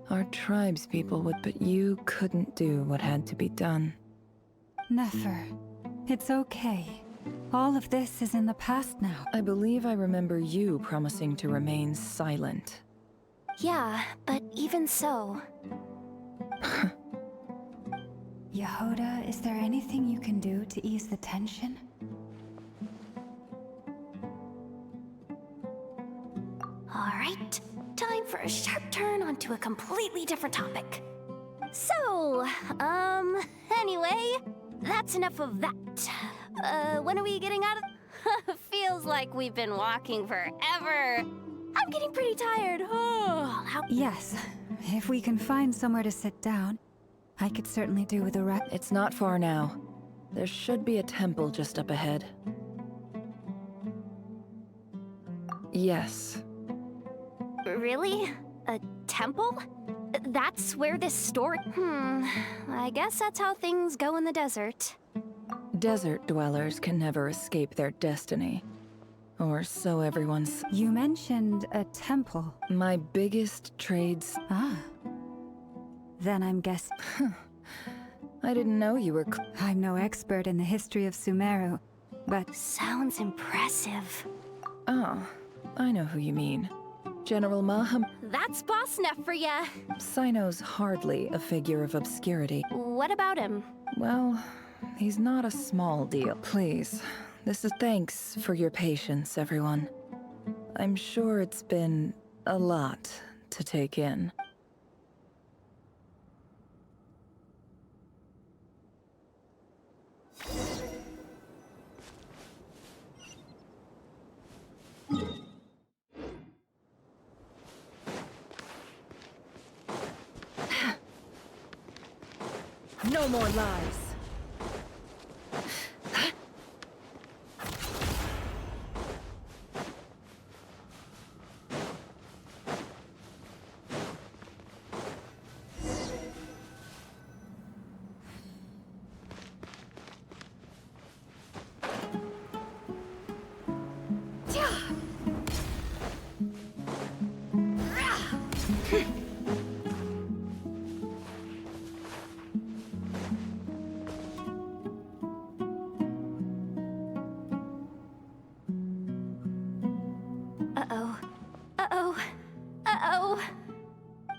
our tribespeople would, but you couldn't do what had to be done. Never. It's okay. All of this is in the past now. I believe I remember you promising to remain silent. Yeah, but even so... Yehoda, is there anything you can do to ease the tension? Alright, time for a sharp turn onto a completely different topic. So, anyway, that's enough of that. When are we getting out of... Feels like we've been walking forever. I'm getting pretty tired. Oh, Yes, if we can find somewhere to sit down, I could certainly do with a rest. It's not far now. There should be a temple just up ahead. Yes. Really? A temple? That's where this story... I guess that's how things go in the desert. Desert dwellers can never escape their destiny. Or so everyone's... You mentioned a temple. My biggest trades... Ah. Then I'm guessing... I didn't know you were... I'm no expert in the history of Sumeru, but... Sounds impressive. Oh, I know who you mean. General Maham... That's boss enough for ya. Sino's hardly a figure of obscurity. What about him? Well, he's not a small deal. Please, this is... Thanks for your patience, everyone. I'm sure it's been a lot to take in. No more lies.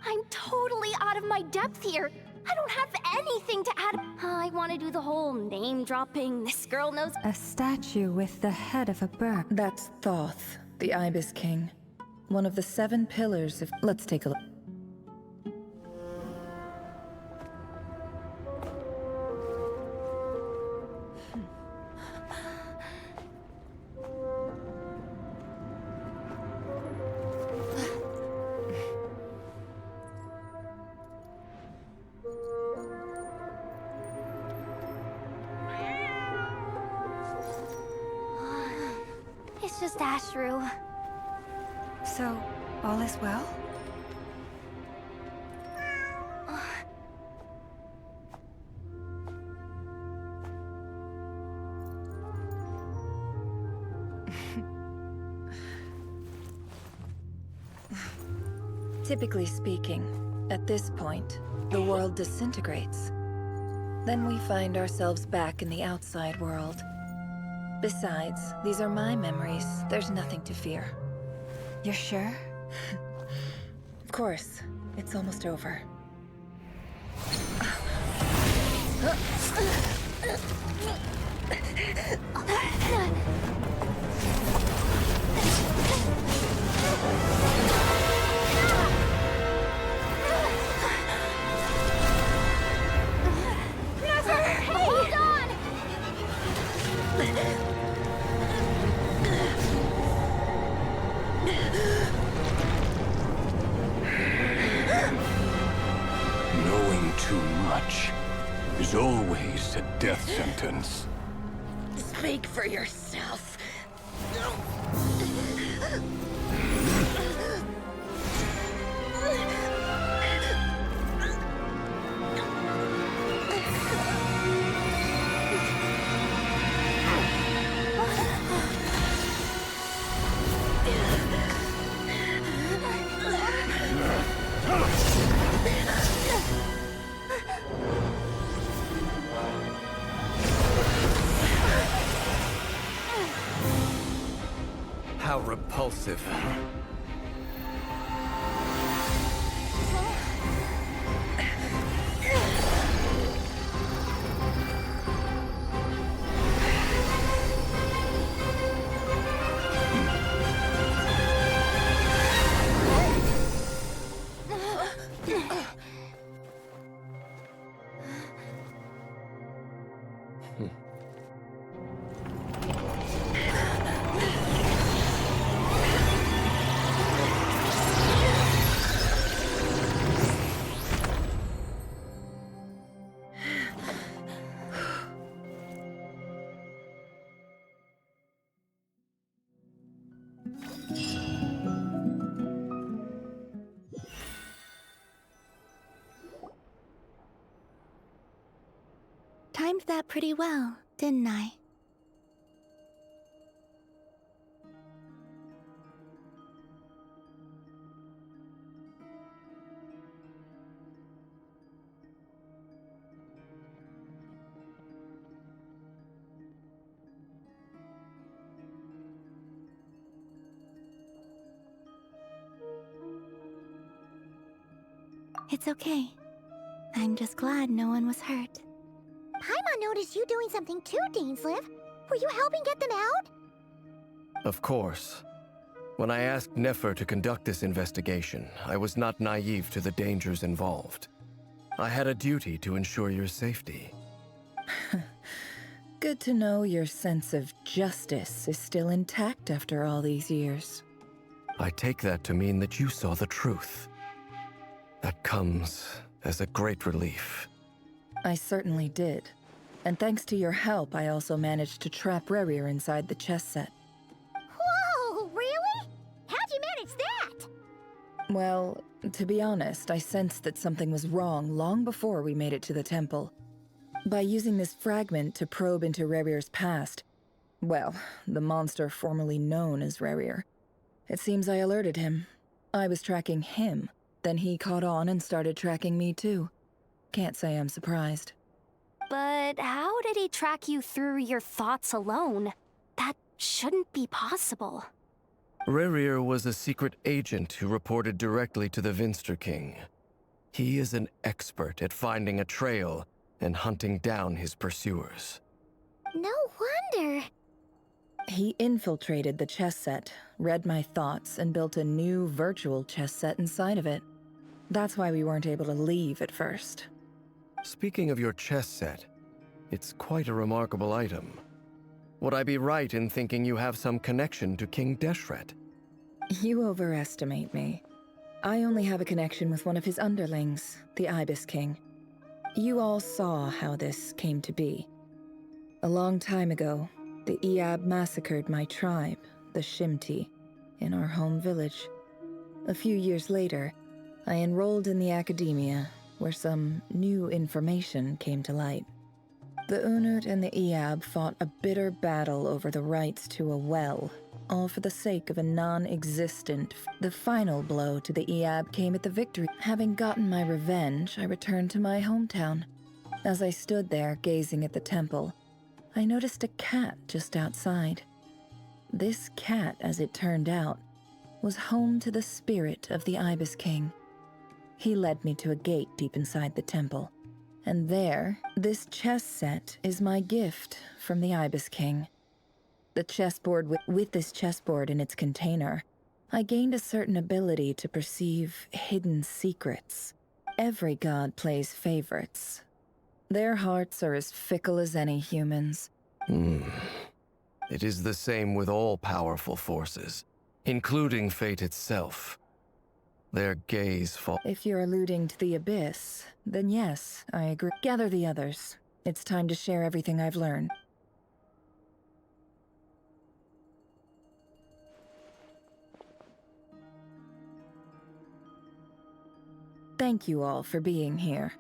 I'm totally out of my depth here. I don't have anything to add. I want to do the whole name dropping. This girl knows. A statue with the head of a bird. That's Thoth, the Ibis King. One of the 7 pillars of... Let's take a look. It's just Ashru. So, all is well? Typically speaking, at this point, the world disintegrates. Then we find ourselves back in the outside world. Besides, these are my memories. There's nothing to fear. You're sure? Of course. It's almost over. Hold on! Knowing too much is always a death sentence. Speak for yourself. How repulsive. Timed that pretty well, didn't I? It's okay. I'm just glad no one was hurt. Paimon noticed you doing something too, Dainsleif. Were you helping get them out? Of course. When I asked Nefer to conduct this investigation, I was not naive to the dangers involved. I had a duty to ensure your safety. Good to know your sense of justice is still intact after all these years. I take that to mean that you saw the truth. That comes as a great relief. I certainly did. And thanks to your help, I also managed to trap Rerir inside the chess set. Whoa, really? How'd you manage that? Well, to be honest, I sensed that something was wrong long before we made it to the temple. By using this fragment to probe into Rerir's past, well, the monster formerly known as Rerir, it seems I alerted him. I was tracking him, then he caught on and started tracking me too. Can't say I'm surprised. But how did he track you through your thoughts alone? That shouldn't be possible. Rerir was a secret agent who reported directly to the Vinster King. He is an expert at finding a trail and hunting down his pursuers. No wonder. He infiltrated the chess set, read my thoughts, and built a new virtual chess set inside of it. That's why we weren't able to leave at first. Speaking of your chess set, it's quite a remarkable item. Would I be right in thinking you have some connection to King Deshret? You overestimate me. I only have a connection with one of his underlings, the Ibis King. You all saw how this came to be. A long time ago, the Iab massacred my tribe, the Shimti, in our home village. A few years later, I enrolled in the academia, where some new information came to light. The Unut and the Iab fought a bitter battle over the rights to a well, all for the sake of a non-existent. The final blow to the Iab came at the victory. Having gotten my revenge, I returned to my hometown. As I stood there gazing at the temple, I noticed a cat just outside. This cat, as it turned out, was home to the spirit of the Ibis King. He led me to a gate deep inside the temple, and there, this chess set is my gift from the Ibis King. The chessboard with this chessboard in its container, I gained a certain ability to perceive hidden secrets. Every god plays favorites. Their hearts are as fickle as any human's. It is the same with all powerful forces, including fate itself. Their gaze falls. If you're alluding to the Abyss, then yes, I agree. Gather the others. It's time to share everything I've learned. Thank you all for being here.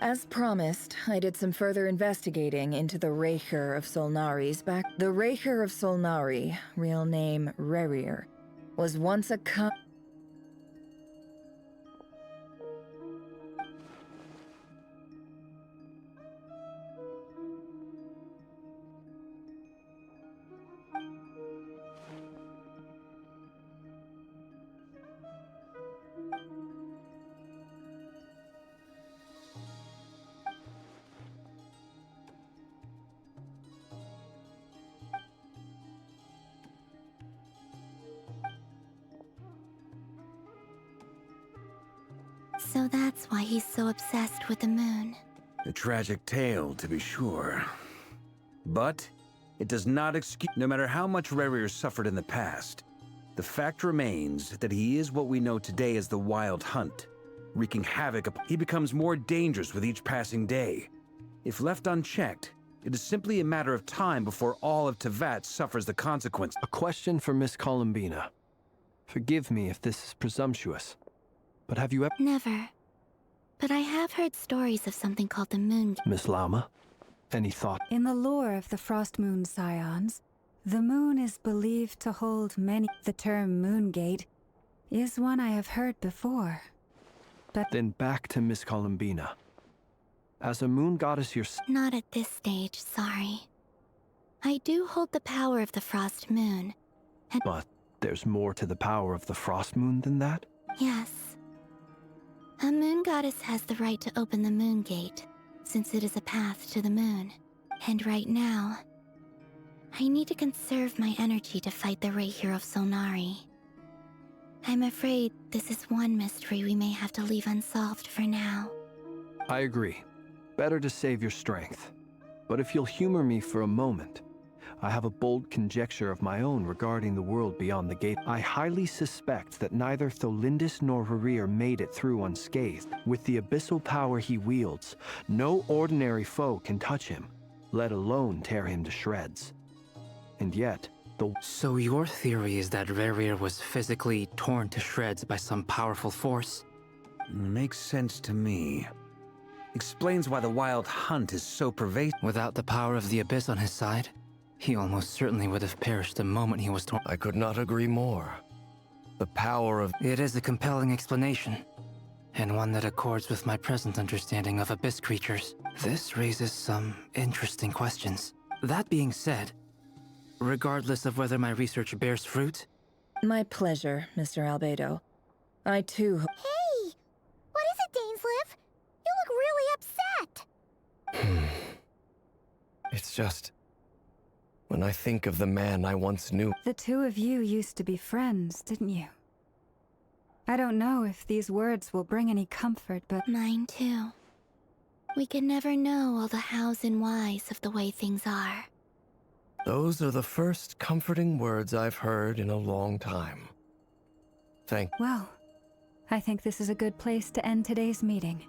As promised, I did some further investigating into the Reicher of Solnari's back. The Reicher of Solnari, real name Rerir, was once a So that's why he's so obsessed with the moon. A tragic tale, to be sure. But it does not excuse. No matter how much Rerir suffered in the past, the fact remains that he is what we know today as the Wild Hunt, wreaking havoc. He becomes more dangerous with each passing day. If left unchecked, it is simply a matter of time before all of Teyvat suffers the consequence. A question for Miss Columbina. Forgive me if this is presumptuous, but have you ever— Never. But I have heard stories of something called the Moon. Miss Lama, any thought? In the lore of the Frost Moon Scions, the moon is believed to hold many. The term Moongate is one I have heard before. But then back to Miss Columbina. As a moon goddess yourself— Not at this stage, sorry. I do hold the power of the Frost Moon. But there's more to the power of the Frost Moon than that? Yes. A moon goddess has the right to open the moon gate, since it is a path to the moon. And right now, I need to conserve my energy to fight the Reicher of Solnari. I'm afraid this is one mystery we may have to leave unsolved for now. I agree. Better to save your strength. But if you'll humor me for a moment, I have a bold conjecture of my own regarding the world beyond the gate. I highly suspect that neither Tholindis nor Rerir made it through unscathed. With the abyssal power he wields, no ordinary foe can touch him, let alone tear him to shreds. And yet, So your theory is that Rerir was physically torn to shreds by some powerful force? Makes sense to me. Explains why the wild hunt is so pervasive. Without the power of the abyss on his side, he almost certainly would have perished the moment he was torn. I could not agree more. The power of... It is a compelling explanation, and one that accords with my present understanding of abyss creatures. This raises some interesting questions. That being said, regardless of whether my research bears fruit... My pleasure, Mr. Albedo. I too... Hey! What is it, Dainsleif? You look really upset! It's just... when I think of the man I once knew... The two of you used to be friends, didn't you? I don't know if these words will bring any comfort, but... Mine too. We can never know all the hows and whys of the way things are. Those are the first comforting words I've heard in a long time. Well, I think this is a good place to end today's meeting.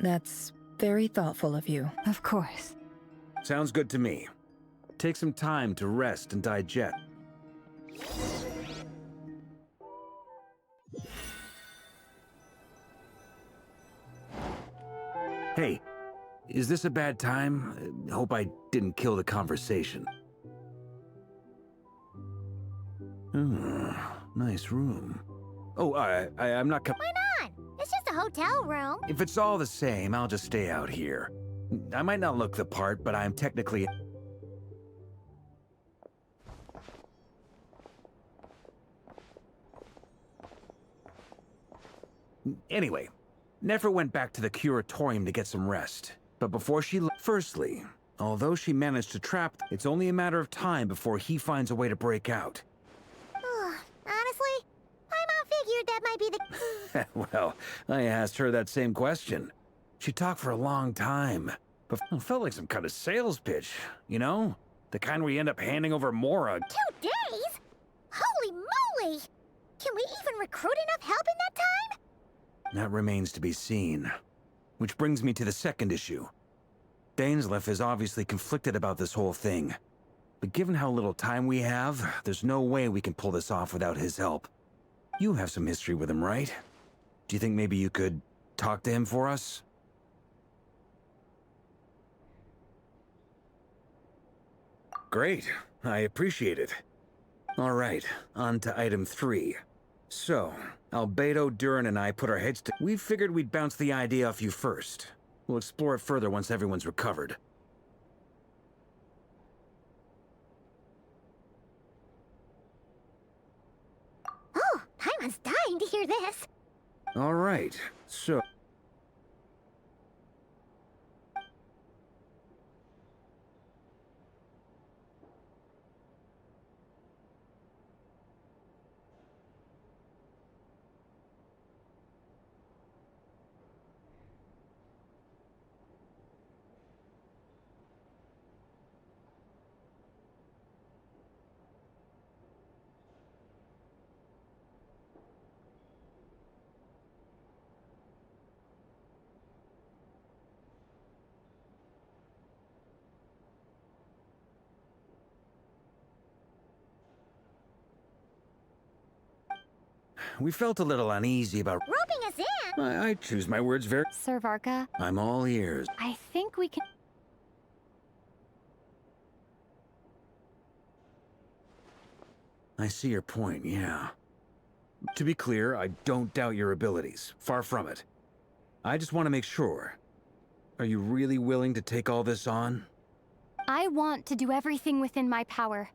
That's very thoughtful of you. Of course. Sounds good to me. Take some time to rest and digest. Hey, is this a bad time? Hope I didn't kill the conversation. Nice room. Oh, I'm not Why not? It's just a hotel room. If it's all the same, I'll just stay out here. I might not look the part, but I'm technically... Anyway, Nefer went back to the curatorium to get some rest. But before she left... Firstly, although she managed to trap... It's only a matter of time before he finds a way to break out. Honestly, my mom figured that might be the... Well, I asked her that same question. She talked for a long time, but it felt like some kind of sales pitch, you know? The kind where you end up handing over Mora. 2 days? Holy moly! Can we even recruit enough help in that time? That remains to be seen. Which brings me to the second issue. Dainsleif is obviously conflicted about this whole thing. But given how little time we have, there's no way we can pull this off without his help. You have some history with him, right? Do you think maybe you could talk to him for us? Great. I appreciate it. All right, on to item 3. So, Albedo, Durin, and I put our heads to... We figured we'd bounce the idea off you first. We'll explore it further once everyone's recovered. Oh, Paimon's dying to hear this. All right, so... We felt a little uneasy about... Roping us in? I choose my words very... Sir Varka? I'm all ears. I think we can... I see your point, yeah. To be clear, I don't doubt your abilities. Far from it. I just want to make sure. Are you really willing to take all this on? I want to do everything within my power.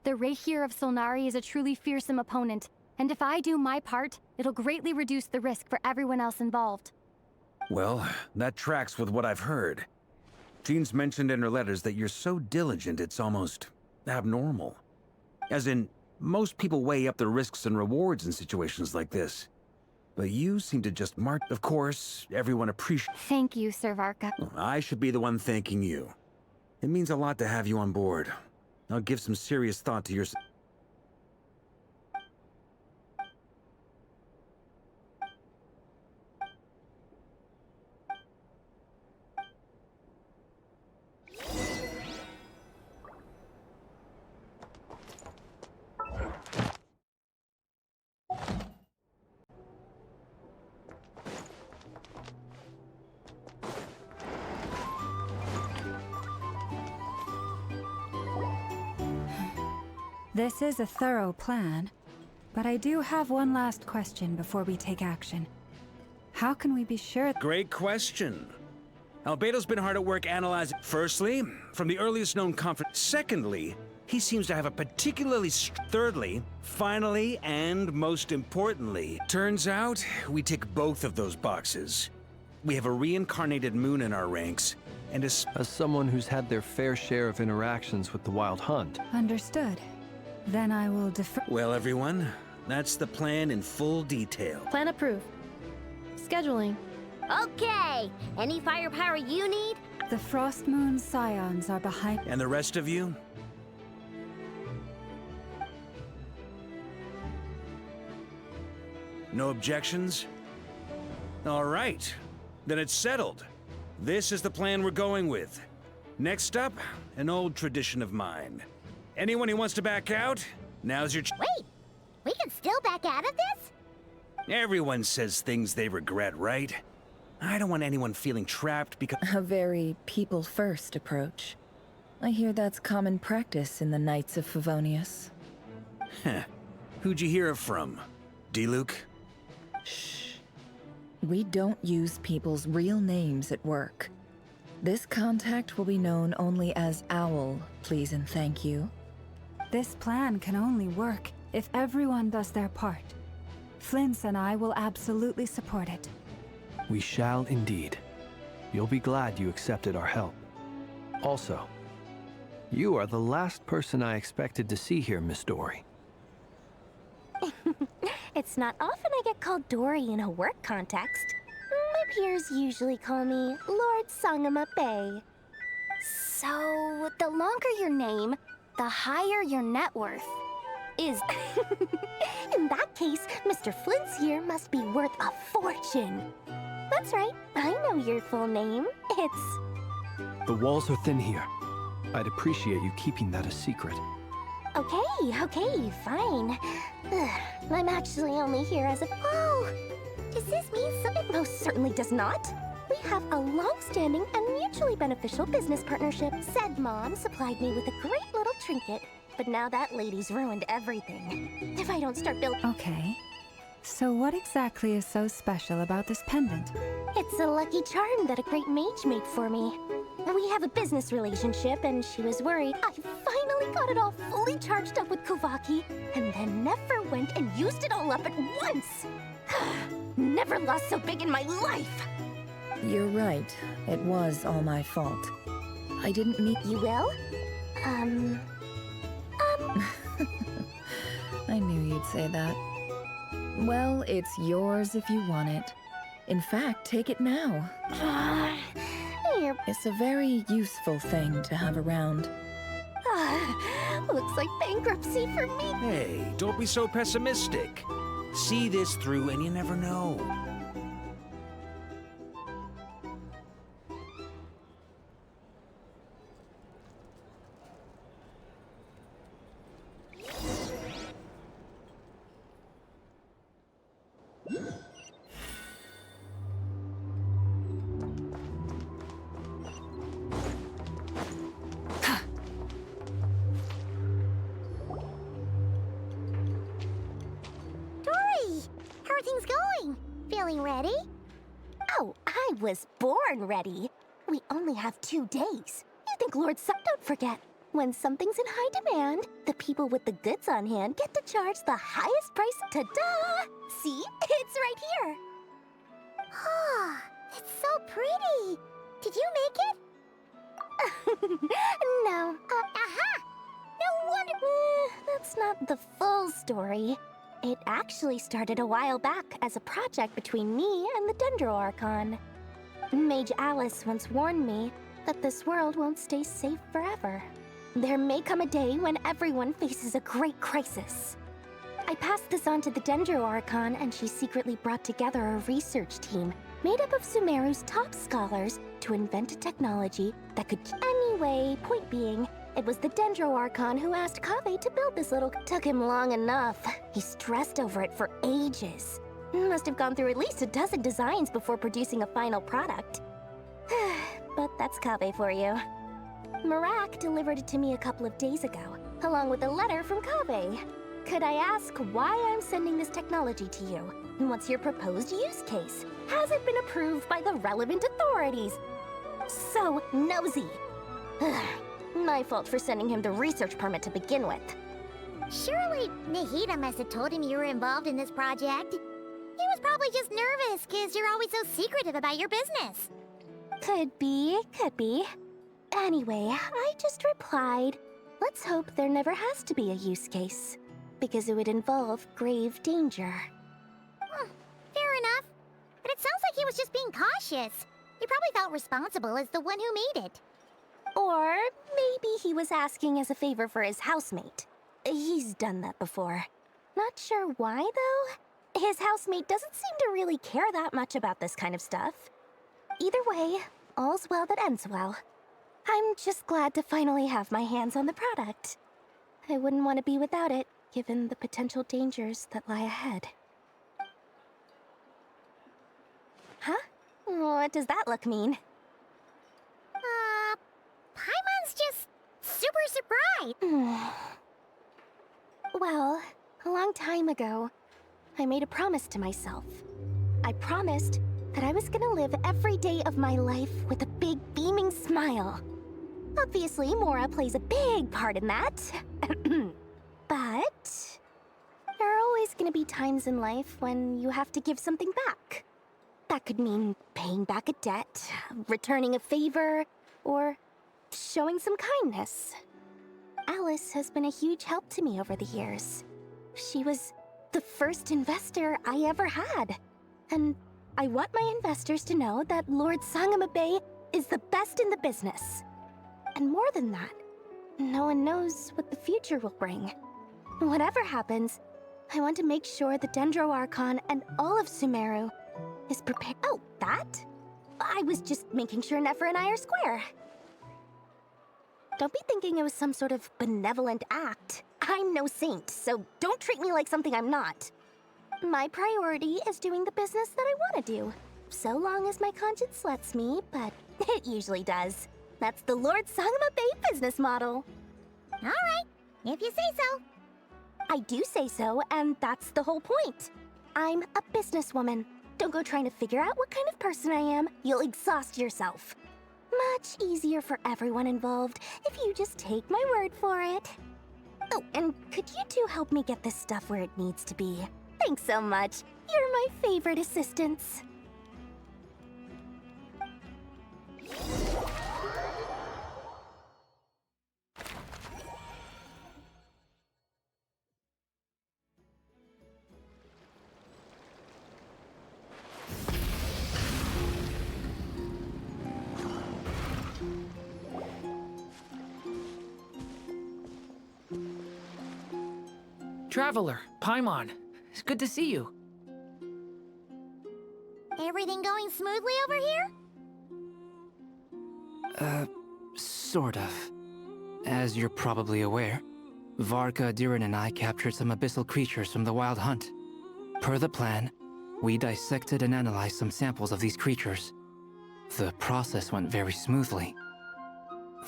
The Rehyr of Solnari is a truly fearsome opponent, and if I do my part, it'll greatly reduce the risk for everyone else involved. Well, that tracks with what I've heard. Jean's mentioned in her letters that you're so diligent it's almost abnormal. As in, Most people weigh up the risks and rewards in situations like this. But you seem to just mark. Of course, everyone appreciates. Thank you, Sir Varka. I should be the one thanking you. It means a lot to have you on board. I'll give some serious thought to your... This is a thorough plan, but I do have one last question before we take action. How can we be sure? Great question. Albedo's been hard at work analyzing. Firstly, from the earliest known conference. Secondly, he seems to have a particularly... Thirdly, finally, and most importantly, turns out we tick both of those boxes. We have a reincarnated moon in our ranks, and as someone who's had their fair share of interactions with the Wild Hunt. Understood. Then I will defer. Well, everyone, that's the plan in full detail. Plan approved. Scheduling. Okay, any firepower you need? The Frost Moon Scions are behind. And the rest of you? No objections? All right, then it's settled. This is the plan we're going with. Next up, an old tradition of mine. Anyone who wants to back out, now's your Wait! We can still back out of this? Everyone says things they regret, right? I don't want anyone feeling trapped because... A very people-first approach. I hear that's common practice in the Knights of Favonius. Heh. Who'd you hear it from? D-Luke? Shh. We don't use people's real names at work. This contact will be known only as Owl, please and thank you. This plan can only work if everyone does their part. Flint's and I will absolutely support it. We shall indeed. You'll be glad you accepted our help. Also, you are the last person I expected to see here, Miss Dory. It's not often I get called Dory in a work context. My peers usually call me Lord Sangamape. So, the longer your name, the higher your net worth is. In that case, Mr. Flint's here must be worth a fortune. That's right, I know your full name. It's... The walls are thin here. I'd appreciate you keeping that a secret. Okay, fine. I'm actually only here as a... Oh, does this mean something? It most certainly does not. We have a long-standing and mutually beneficial business partnership. Said Mom supplied me with a great little trinket, but now that lady's ruined everything. If I don't start building... Okay. So what exactly is so special about this pendant? It's a lucky charm that a great mage made for me. We have a business relationship, and she was worried I finally got it all fully charged up with Kuvaki, and then never went and used it all up at once. Never lost so big in my life. You're right. It was all my fault. I didn't mean... You will? I knew you'd say that. Well, it's yours if you want it. In fact, take it now. It's a very useful thing to have around. Looks like bankruptcy for me. Hey, don't be so pessimistic. See this through and you never know. Ready? Oh, I was born ready. We only have 2 days. You think Lord don't forget. When something's in high demand, the people with the goods on hand get to charge the highest price. Ta-da! See? It's right here. Oh, it's so pretty. Did you make it? No. Aha! No wonder. That's not the full story. It actually started a while back as a project between me and the Dendroarchon. Mage Alice once warned me that this world won't stay safe forever. There may come a day when everyone faces a great crisis. I passed this on to the Dendroarchon, and she secretly brought together a research team made up of Sumeru's top scholars to invent a technology that could... Anyway, point being, it was the Dendroarchon who asked Kaveh to build this little... Took him long enough. He stressed over it for ages. Must have gone through at least a dozen designs before producing a final product. But that's Kaveh for you. Marak delivered it to me a couple of days ago, along with a letter from Kaveh. Could I ask why I'm sending this technology to you? And what's your proposed use case? Has it been approved by the relevant authorities? So nosy. My fault for sending him the research permit to begin with. Surely Nahida must have told him you were involved in this project. He was probably just nervous because you're always so secretive about your business. Could be. Anyway, I just replied, let's hope there never has to be a use case, because it would involve grave danger. Fair enough. But it sounds like he was just being cautious. He probably felt responsible as the one who made it. Or maybe he was asking as a favor for his housemate. He's done that before. Not sure why, though. His housemate doesn't seem to really care that much about this kind of stuff. Either way, all's well that ends well. I'm just glad to finally have my hands on the product. I wouldn't want to be without it, given the potential dangers that lie ahead. Huh? What does that look mean? Paimon's just super surprised. Well, a long time ago, I made a promise to myself. I promised that I was gonna live every day of my life with a big beaming smile. Obviously, Mora plays a big part in that. But there are always gonna be times in life when you have to give something back. That could mean paying back a debt, returning a favor, or showing some kindness. Alice has been a huge help to me over the years. She was the first investor I ever had. And I want my investors to know that Lord Sangama Bay is the best in the business. And more than that, no one knows what the future will bring. Whatever happens, I want to make sure the Dendroarchon and all of Sumeru is prepared. Oh, that? I was just making sure Nefer and I are square. Don't be thinking it was some sort of benevolent act. I'm no saint, so don't treat me like something I'm not. My priority is doing the business that I want to do, so long as my conscience lets me, but it usually does. That's the Lord Sangama Bay business model. All right, if you say so. I do say so, and that's the whole point. I'm a businesswoman. Don't go trying to figure out what kind of person I am. You'll exhaust yourself. Much easier for everyone involved if you just take my word for it. Oh, and could you two help me get this stuff where it needs to be? Thanks so much. You're my favorite assistants. Traveler, Paimon, it's good to see you. Everything going smoothly over here? Sort of. As you're probably aware, Varka, Diren, and I captured some abyssal creatures from the Wild Hunt. Per the plan, we dissected and analyzed some samples of these creatures. The process went very smoothly.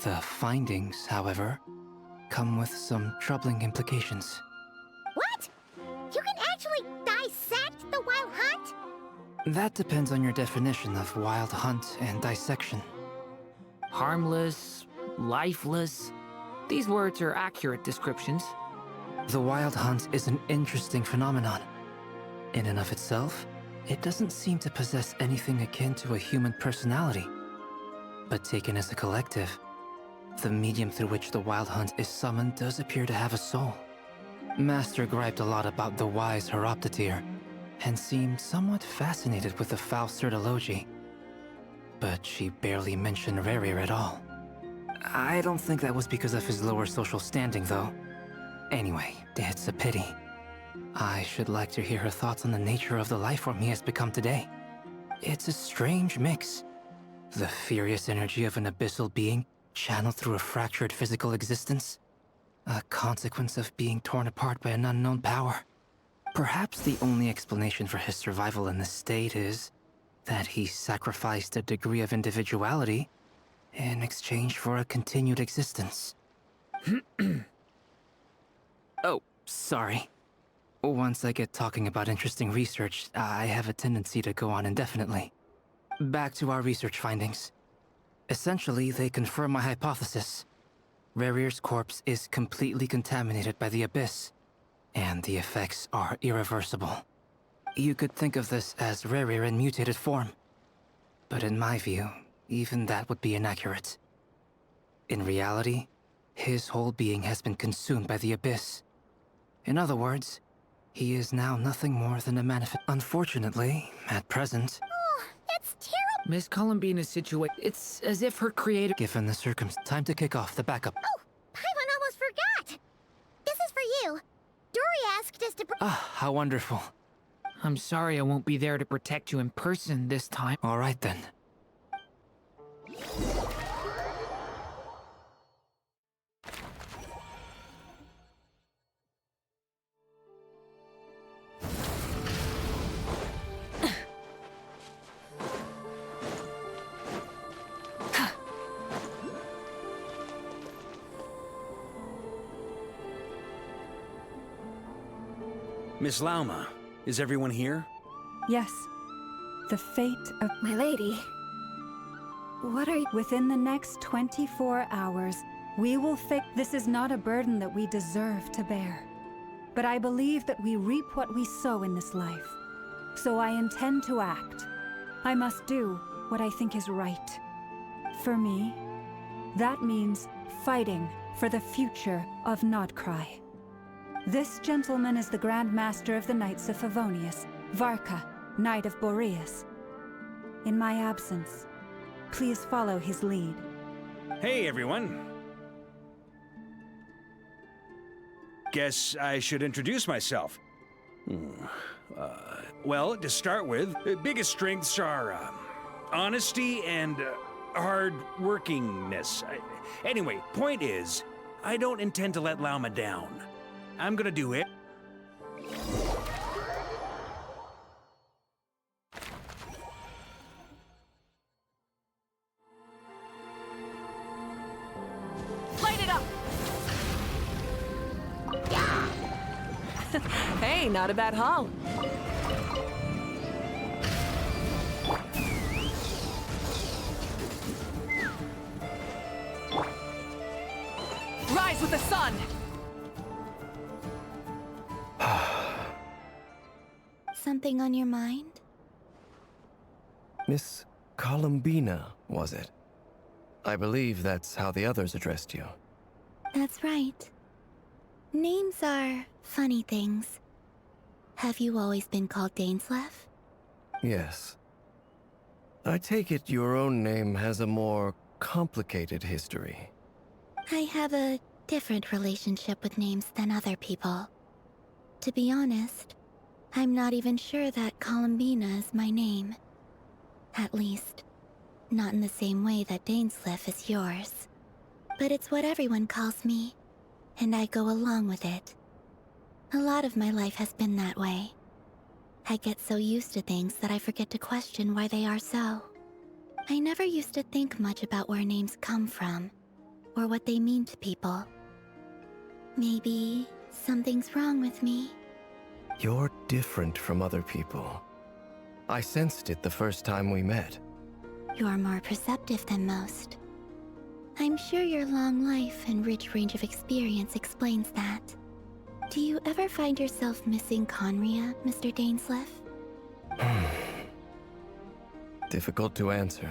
The findings, however, come with some troubling implications. What? You can actually dissect the Wild Hunt? That depends on your definition of Wild Hunt and dissection. Harmless, lifeless. These words are accurate descriptions. The Wild Hunt is an interesting phenomenon. In and of itself, it doesn't seem to possess anything akin to a human personality. But taken as a collective, The medium through which the Wild Hunt is summoned does appear to have a soul. Master griped a lot about the wise Horoptetyr, and seemed somewhat fascinated with the foul Certology. But she barely mentioned Rerir at all. I don't think that was because of his lower social standing, though. Anyway, it's a pity. I should like to hear her thoughts on the nature of the life form he has become today. It's a strange mix. The furious energy of an abyssal being channeled through a fractured physical existence. A consequence of being torn apart by an unknown power. Perhaps the only explanation for his survival in this state is that he sacrificed a degree of individuality in exchange for a continued existence. Oh, sorry. Once I get talking about interesting research, I have a tendency to go on indefinitely. Back to our research findings. Essentially, they confirm my hypothesis. Rerir's corpse is completely contaminated by the Abyss, and the effects are irreversible. You could think of this as Rerir in mutated form. But in my view, even that would be inaccurate. In reality, his whole being has been consumed by the Abyss. In other words, he is now nothing more than a manifest. Unfortunately, at present... Oh, that's terrible! Miss Columbina's situation, it's as if her creator... Given the circumstance, time to kick off the backup. Oh, Paimon almost forgot! This is for you. Dory asked us to... Ah, how wonderful. I'm sorry I won't be there to protect you in person this time. All right then. Miss Lauma, is everyone here? Yes. The fate of... My lady. What are you... Within the next 24 hours, we will fix... This is not a burden that we deserve to bear. But I believe that we reap what we sow in this life. So I intend to act. I must do what I think is right. For me, that means fighting for the future of Nodcry. This gentleman is the Grand Master of the Knights of Favonius, Varka, Knight of Boreas. In my absence, please follow his lead. Hey, everyone. Guess I should introduce myself. Well, to start with, biggest strengths are honesty and hard-workingness. Anyway, point is, I don't intend to let Lauma down. I'm gonna do it. Light it up! Hey, not a bad haul. Rise with the sun! Something on your mind? Miss Columbina, was it? I believe that's how the others addressed you. That's right. Names are funny things. Have you always been called Dainsleif? Yes. I take it your own name has a more complicated history. I have a different relationship with names than other people. To be honest, I'm not even sure that Columbina is my name. At least, not in the same way that Dainsleif is yours. But it's what everyone calls me, and I go along with it. A lot of my life has been that way. I get so used to things that I forget to question why they are so. I never used to think much about where names come from, or what they mean to people. Maybe something's wrong with me. You're different from other people. I sensed it the first time we met. You're more perceptive than most. I'm sure your long life and rich range of experience explains that. Do you ever find yourself missing Conria, Mr. Dainsleif? Difficult to answer.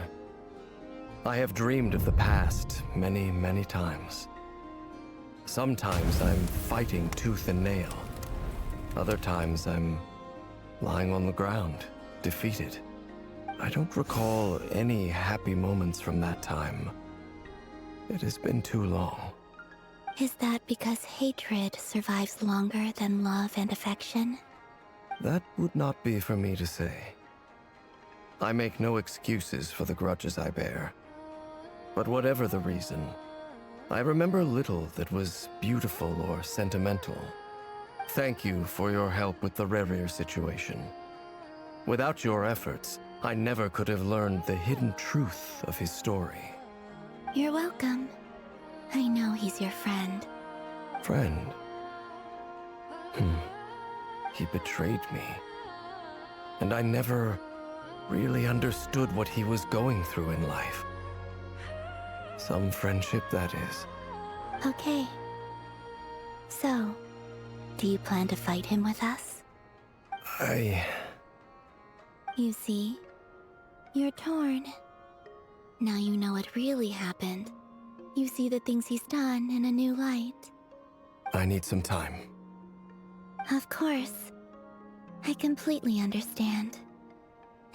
I have dreamed of the past many, many times. Sometimes I'm fighting tooth and nail. Other times I'm lying on the ground, defeated. I don't recall any happy moments from that time. It has been too long. Is that because hatred survives longer than love and affection? That would not be for me to say. I make no excuses for the grudges I bear. But whatever the reason, I remember little that was beautiful or sentimental. Thank you for your help with the Rerir situation. Without your efforts, I never could have learned the hidden truth of his story. You're welcome. I know he's your friend. Friend? He betrayed me. And I never really understood what he was going through in life. Some friendship, that is. Okay. So, do you plan to fight him with us? You see, you're torn. Now you know what really happened. You see the things he's done in a new light. I need some time. Of course. I completely understand.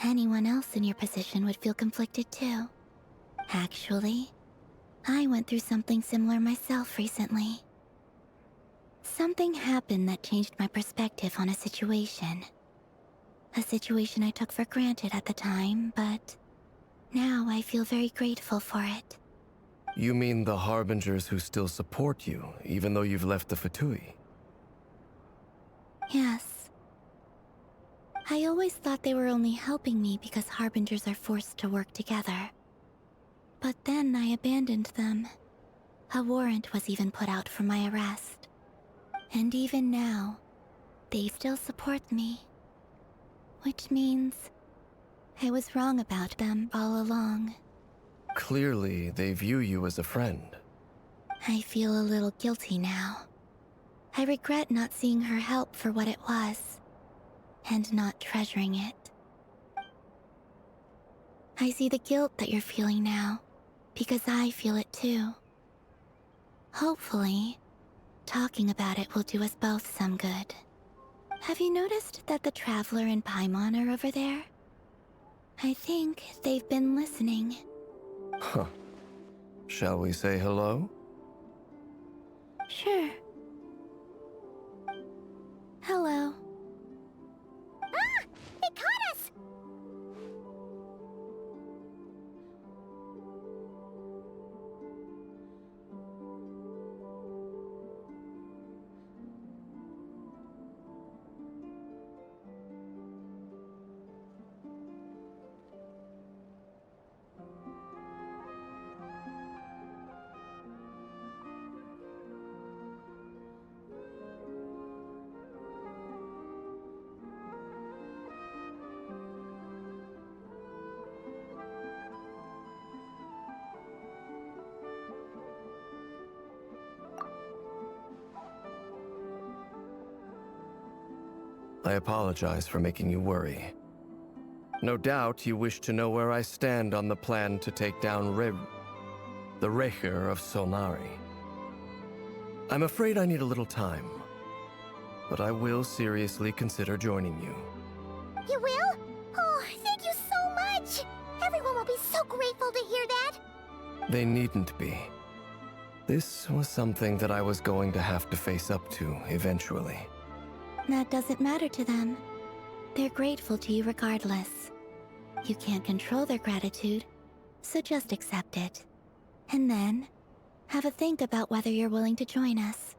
Anyone else in your position would feel conflicted too. Actually, I went through something similar myself recently. Something happened that changed my perspective on a situation. A situation I took for granted at the time, but now I feel very grateful for it. You mean the Harbingers who still support you, even though you've left the Fatui? Yes. I always thought they were only helping me because Harbingers are forced to work together. But then I abandoned them. A warrant was even put out for my arrest. And even now, they still support me. Which means I was wrong about them all along. Clearly, they view you as a friend. I feel a little guilty now. I regret not seeing her help for what it was, and not treasuring it. I see the guilt that you're feeling now, because I feel it too. Hopefully, talking about it will do us both some good. Have you noticed that the Traveler and Paimon are over there? I think they've been listening. Huh. Shall we say hello? Sure. Hello. Ah! They caught us! I apologize for making you worry. No doubt you wish to know where I stand on the plan to take down the Rerir of Solnari. I'm afraid I need a little time, but I will seriously consider joining you. You will? Oh, thank you so much! Everyone will be so grateful to hear that! They needn't be. This was something that I was going to have to face up to eventually. That doesn't matter to them. They're grateful to you regardless. You can't control their gratitude, so just accept it. And then, have a think about whether you're willing to join us.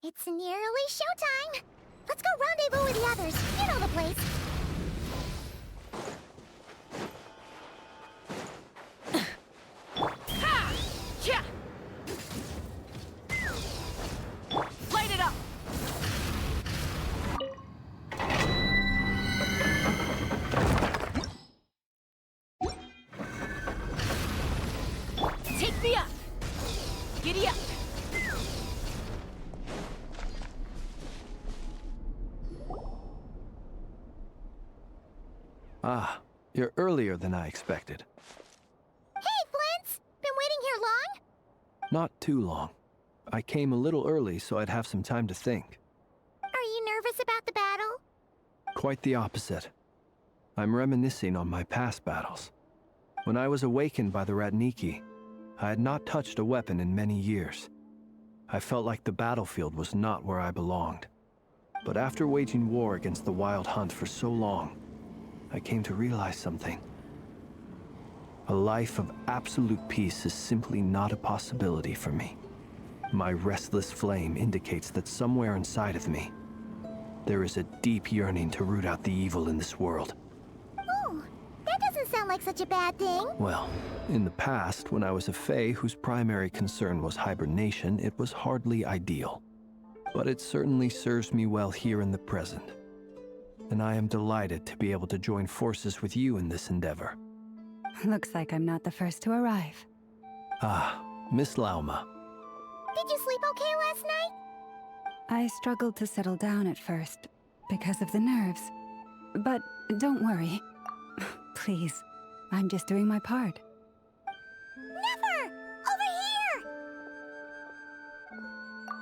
It's nearly showtime! Let's go rendezvous with the others. You know the place. Ha! Yeah! Light it up! Take me up! Giddy up! You're earlier than I expected. Hey, Flint's! Been waiting here long? Not too long. I came a little early so I'd have some time to think. Are you nervous about the battle? Quite the opposite. I'm reminiscing on my past battles. When I was awakened by the Ratniki, I had not touched a weapon in many years. I felt like the battlefield was not where I belonged. But after waging war against the Wild Hunt for so long, I came to realize something. A life of absolute peace is simply not a possibility for me. My restless flame indicates that somewhere inside of me, there is a deep yearning to root out the evil in this world. Oh, that doesn't sound like such a bad thing. Well, in the past, when I was a Fae whose primary concern was hibernation, it was hardly ideal. But it certainly serves me well here in the present. And I am delighted to be able to join forces with you in this endeavor. Looks like I'm not the first to arrive. Ah, Miss Lauma. Did you sleep okay last night? I struggled to settle down at first, because of the nerves. But don't worry. Please, I'm just doing my part. Never! Over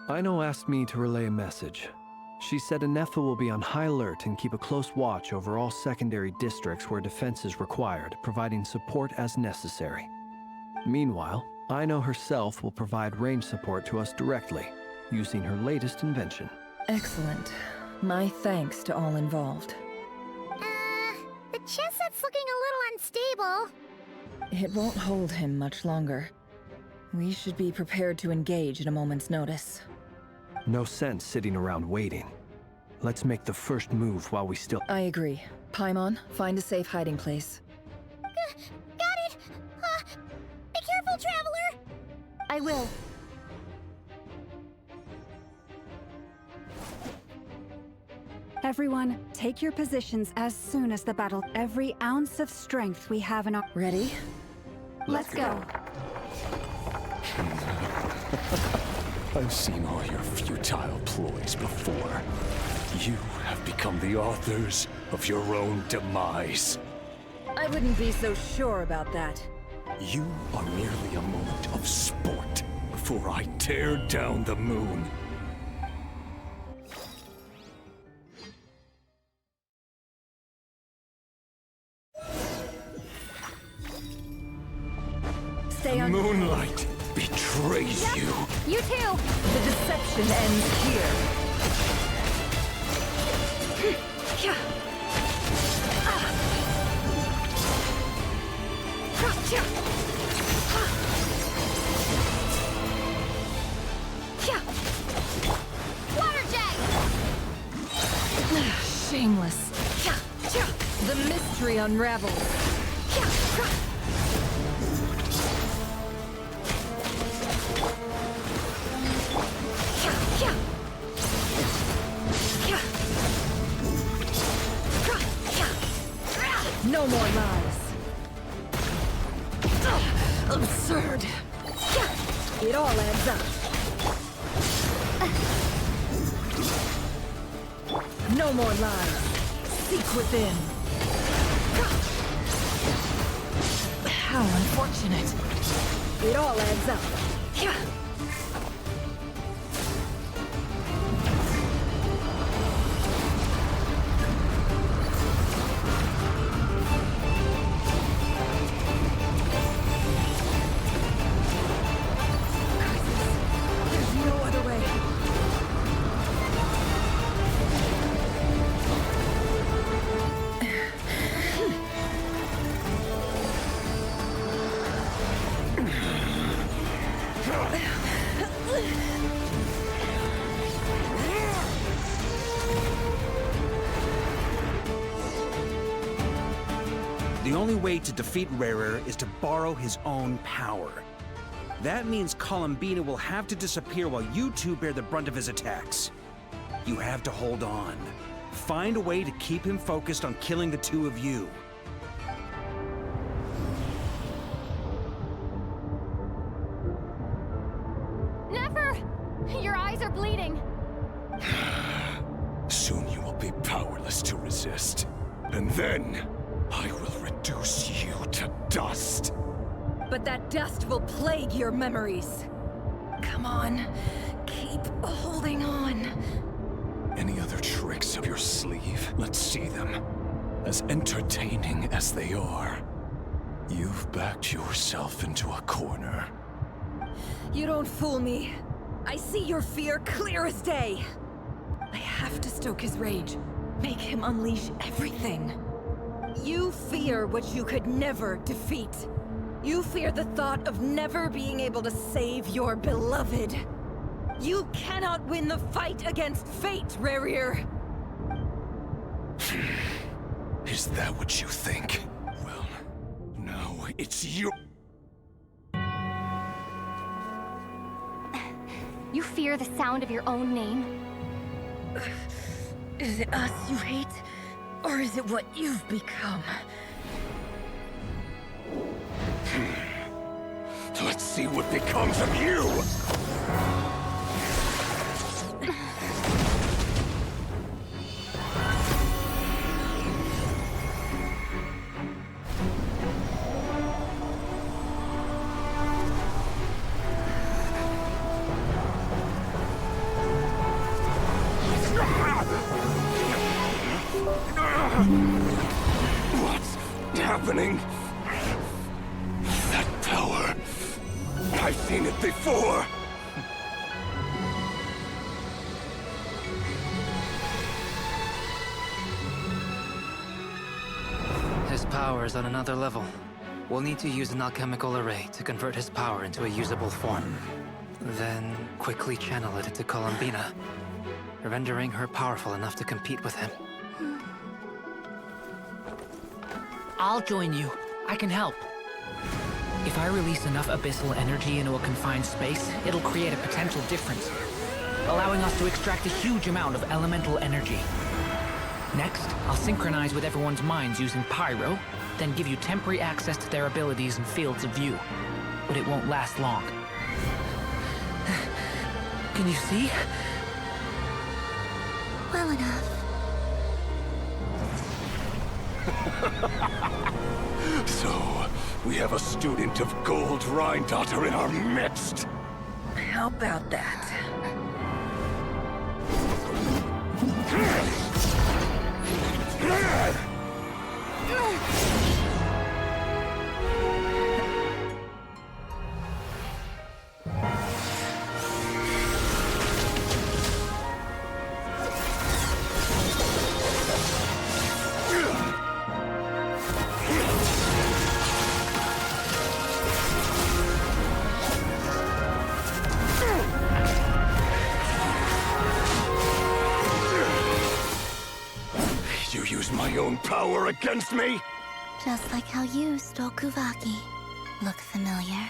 here! Aino asked me to relay a message. She said Anefa will be on high alert and keep a close watch over all secondary districts where defense is required, providing support as necessary. Meanwhile, Aino herself will provide range support to us directly, using her latest invention. Excellent. My thanks to all involved. The chess set's looking a little unstable. It won't hold him much longer. We should be prepared to engage at a moment's notice. No sense sitting around waiting. Let's make the first move while we still— I agree. Paimon, find a safe hiding place. Got it! Be careful, Traveler! I will. Everyone, take your positions as soon as the battle. Every ounce of strength we have in our— Ready? Let's go. I've seen all your futile ploys before. You have become the authors of your own demise. I wouldn't be so sure about that. You are merely a moment of sport before I tear down the moon. Stay on— Moonlight betrays you. You too! The deception ends here. Water jet! Shameless. The mystery unravels. No more lies. Absurd. It all adds up. No more lies. Seek within. How unfortunate. It all adds up. There's no other way. The only way to defeat Rarer is to borrow his own power. That means Columbina will have to disappear while you two bear the brunt of his attacks. You have to hold on. Find a way to keep him focused on killing the two of you. Never! Your eyes are bleeding. Soon you will be powerless to resist. And then, I will return reduce you to dust. But that dust will plague your memories. Come on, keep holding on. Any other tricks up your sleeve? Let's see them. As entertaining as they are. You've backed yourself into a corner. You don't fool me. I see your fear clear as day. I have to stoke his rage. Make him unleash everything. You fear what you could never defeat. You fear the thought of never being able to save your beloved. You cannot win the fight against fate, Rerir. Is that what you think? Well, no, it's you. You fear the sound of your own name? Is it us you hate? Or is it what you've become? Let's see what becomes of you! What's happening? That power. I've seen it before. His power is on another level. We'll need to use an alchemical array to convert his power into a usable form. Then quickly channel it into Columbina, rendering her powerful enough to compete with him. I'll join you. I can help. If I release enough abyssal energy into a confined space, it'll create a potential difference, allowing us to extract a huge amount of elemental energy. Next, I'll synchronize with everyone's minds using Pyro, then give you temporary access to their abilities and fields of view. But it won't last long. Can you see? Well enough. So, we have a student of Gold Rhine-Daughter in our midst. How about that? You use my own power against me? Just like how you stole Kuvaki. Look familiar?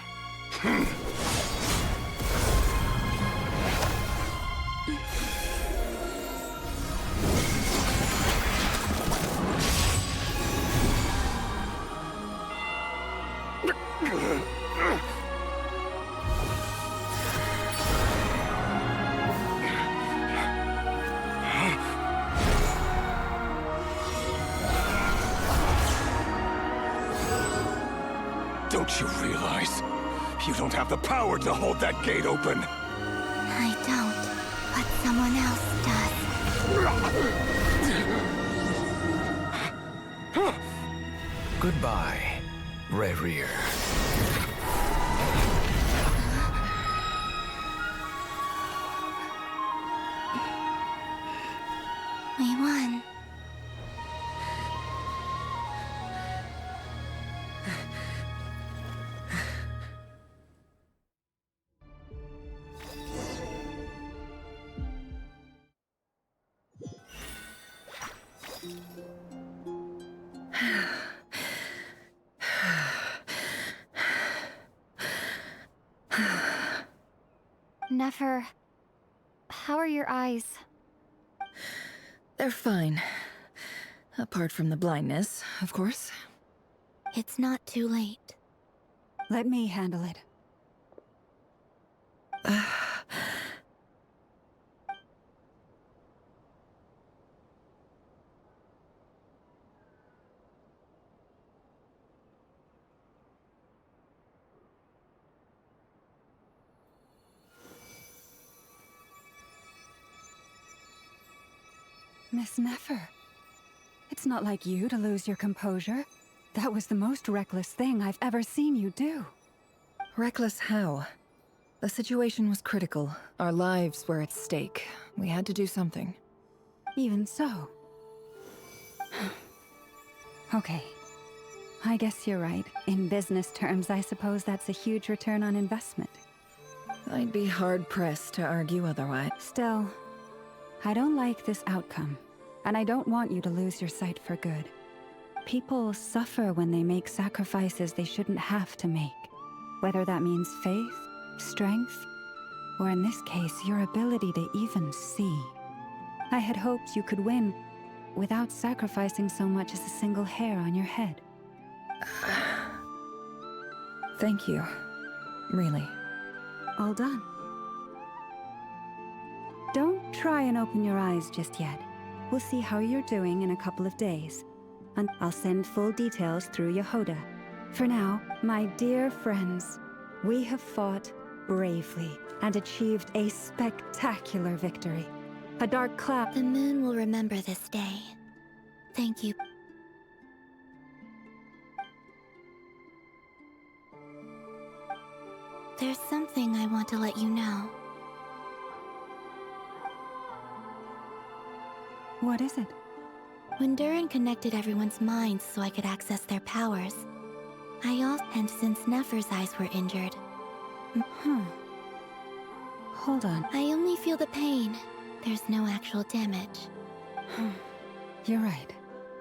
Don't you realize? You don't have the power to hold that gate open. I don't, but someone else does. Goodbye, Rerir. We won. Never. How are your eyes? They're fine. Apart from the blindness, of course. It's not too late. Let me handle it. Miss Nefer. It's not like you to lose your composure. That was the most reckless thing I've ever seen you do. Reckless how? The situation was critical. Our lives were at stake. We had to do something. Even so. Okay. I guess you're right. In business terms, I suppose that's a huge return on investment. I'd be hard-pressed to argue otherwise. Still, I don't like this outcome, and I don't want you to lose your sight for good. People suffer when they make sacrifices they shouldn't have to make, whether that means faith, strength, or in this case, your ability to even see. I had hoped you could win without sacrificing so much as a single hair on your head. Thank you. Really. All done. Don't try and open your eyes just yet. We'll see how you're doing in a couple of days. And I'll send full details through Yehoda. For now, my dear friends, we have fought bravely and achieved a spectacular victory. A dark cloud. The moon will remember this day. Thank you. There's something I want to let you know. What is it? When Durin connected everyone's minds so I could access their powers, and since Nefer's eyes were injured. Hold on. I only feel the pain. There's no actual damage. You're right.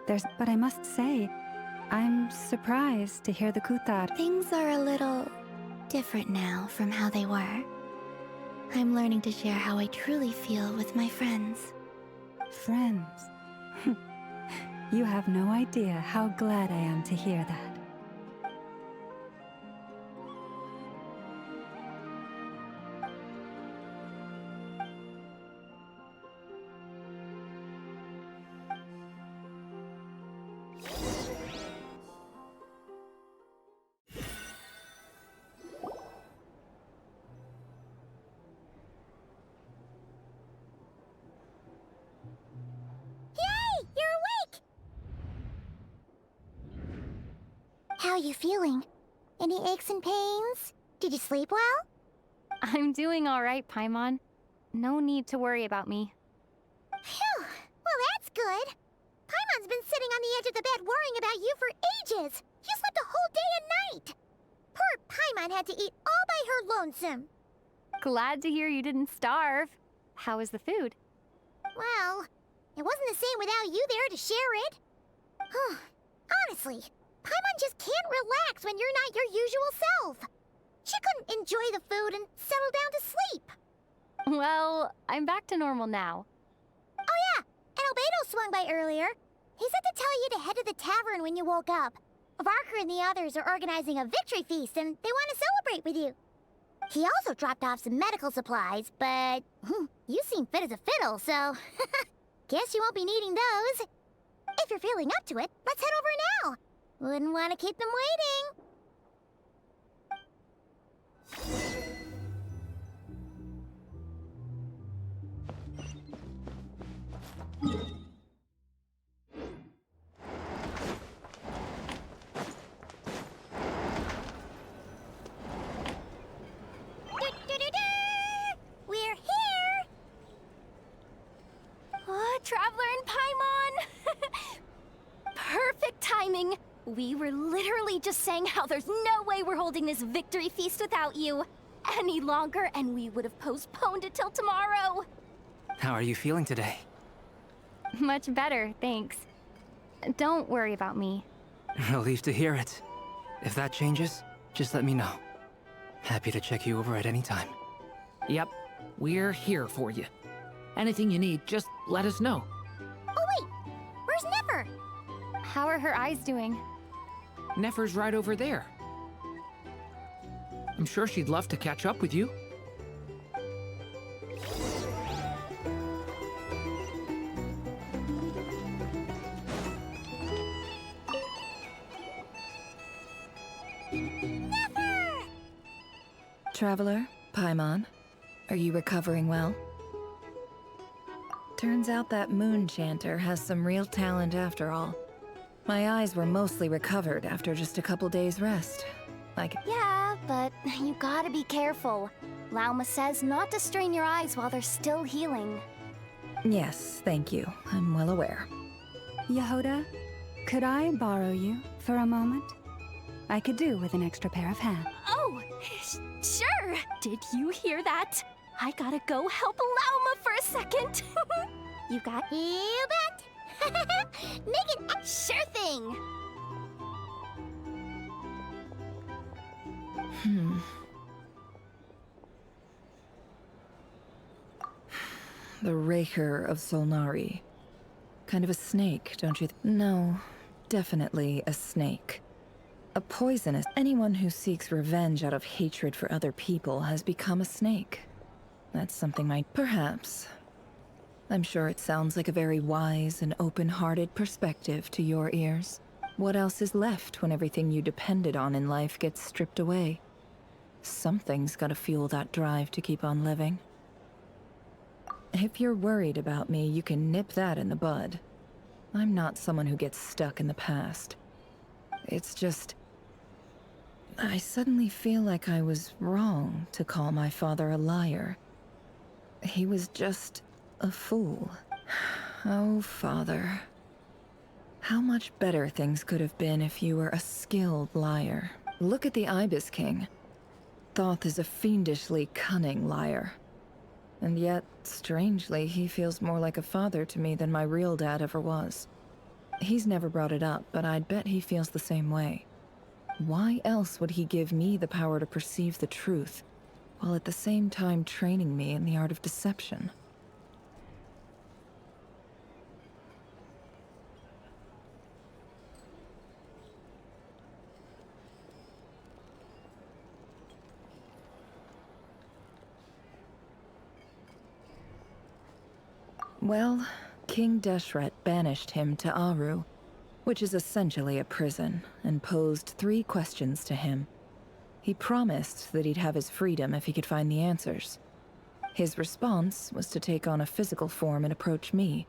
But I must say, I'm surprised to hear the Kuthar. Things are a little different now from how they were. I'm learning to share how I truly feel with my friends. Friends? You have no idea how glad I am to hear that. How are you feeling? Any aches and pains? Did you sleep well? I'm doing all right, Paimon. No need to worry about me. Phew! Well, that's good. Paimon's been sitting on the edge of the bed worrying about you for ages. You slept a whole day and night. Poor Paimon had to eat all by her lonesome. Glad to hear you didn't starve. How was the food? Well, it wasn't the same without you there to share it. Honestly, Paimon just can't relax when you're not your usual self. She couldn't enjoy the food and settle down to sleep. Well, I'm back to normal now. Oh yeah, and Albedo swung by earlier. He said to tell you to head to the tavern when you woke up. Varker and the others are organizing a victory feast and they want to celebrate with you. He also dropped off some medical supplies, but you seem fit as a fiddle, so guess you won't be needing those. If you're feeling up to it, let's head over now. Wouldn't want to keep them waiting. We're here! Oh, Traveler and Paimon! Perfect timing! We were literally just saying how there's no way we're holding this victory feast without you any longer, and we would have postponed it till tomorrow. How are you feeling today? Much better, thanks. Don't worry about me. Relieved to hear it. If that changes, just let me know. Happy to check you over at any time. Yep, we're here for you. Anything you need, just let us know. Oh wait, where's Nefer? How are her eyes doing? Nefer's right over there. I'm sure she'd love to catch up with you. Nefer! Traveler, Paimon, are you recovering well? Turns out that moon chanter has some real talent after all. My eyes were mostly recovered after just a couple days' rest. Yeah, but you gotta be careful. Lauma says not to strain your eyes while they're still healing. Yes, thank you. I'm well aware. Yehoda, could I borrow you for a moment? I could do with an extra pair of hands. Oh, sure! Did you hear that? I gotta go help Lauma for a second. You got... You bet! Make it... Sure thing! The Raker of Solnari. Kind of a snake, don't you No, definitely a snake. A poisonous... Anyone who seeks revenge out of hatred for other people has become a snake. That's something Perhaps. I'm sure it sounds like a very wise and open-hearted perspective to your ears. What else is left when everything you depended on in life gets stripped away? Something's gotta fuel that drive to keep on living. If you're worried about me, you can nip that in the bud. I'm not someone who gets stuck in the past. It's just... I suddenly feel like I was wrong to call my father a liar. He was just a fool. Oh, Father. How much better things could have been if you were a skilled liar. Look at the Ibis King. Thoth is a fiendishly cunning liar. And yet, strangely, he feels more like a father to me than my real dad ever was. He's never brought it up, but I'd bet he feels the same way. Why else would he give me the power to perceive the truth, while at the same time training me in the art of deception? Well, King Deshret banished him to Aru, which is essentially a prison, and posed 3 questions to him. He promised that he'd have his freedom if he could find the answers. His response was to take on a physical form and approach me,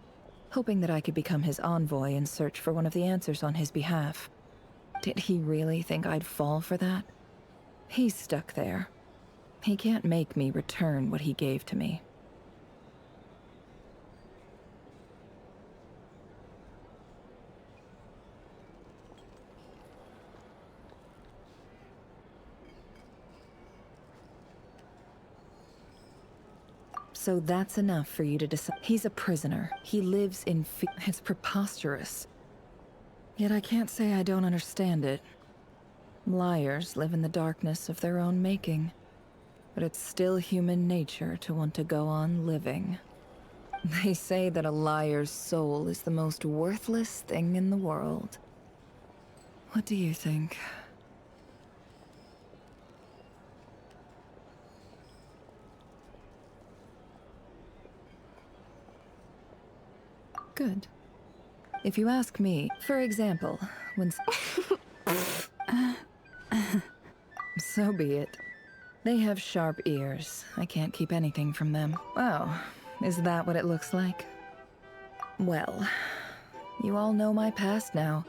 hoping that I could become his envoy and search for one of the answers on his behalf. Did he really think I'd fall for that? He's stuck there. He can't make me return what he gave to me. So that's enough for you to decide. He's a prisoner. He lives in fear. It's preposterous. Yet I can't say I don't understand it. Liars live in the darkness of their own making. But it's still human nature to want to go on living. They say that a liar's soul is the most worthless thing in the world. What do you think? Good. If you ask me, for example, when... So be it. They have sharp ears. I can't keep anything from them. Oh, is that what it looks like? Well, you all know my past now.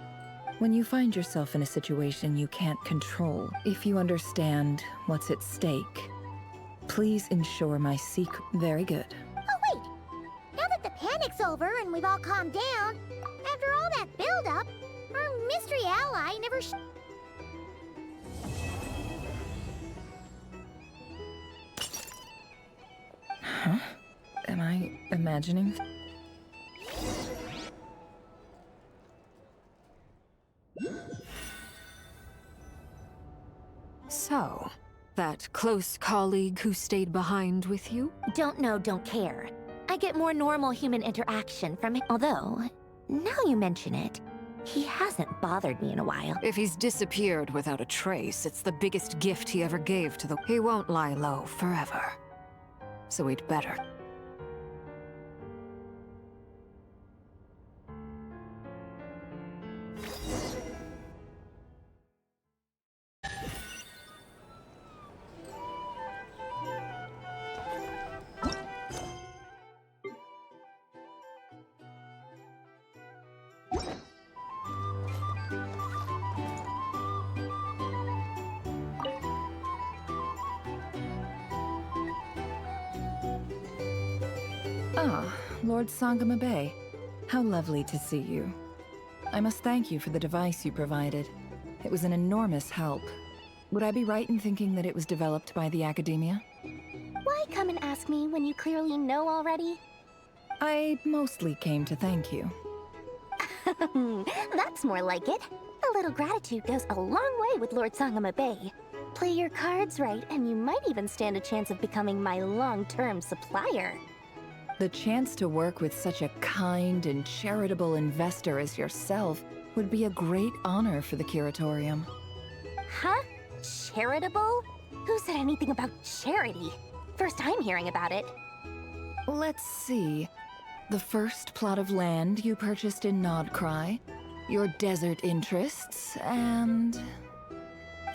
When you find yourself in a situation you can't control, if you understand what's at stake, please ensure my secret... Very good. Oh, wait! Now that the panic's over and we've all calmed down, after all that build-up, our mystery ally never Huh? Am I imagining? So, that close colleague who stayed behind with you? Don't know, don't care. I get more normal human interaction from him. Although, now you mention it, he hasn't bothered me in a while. If he's disappeared without a trace, it's the biggest gift he ever gave to the... He won't lie low forever. So we'd better. Ah, Lord Sangama Bay. How lovely to see you. I must thank you for the device you provided. It was an enormous help. Would I be right in thinking that it was developed by the Academia? Why come and ask me when you clearly know already? I mostly came to thank you. That's more like it. A little gratitude goes a long way with Lord Sangama Bay. Play your cards right, and you might even stand a chance of becoming my long-term supplier. The chance to work with such a kind and charitable investor as yourself would be a great honor for the Curatorium. Huh? Charitable? Who said anything about charity? First time hearing about it. Let's see. The first plot of land you purchased in Nodcry, your desert interests, and...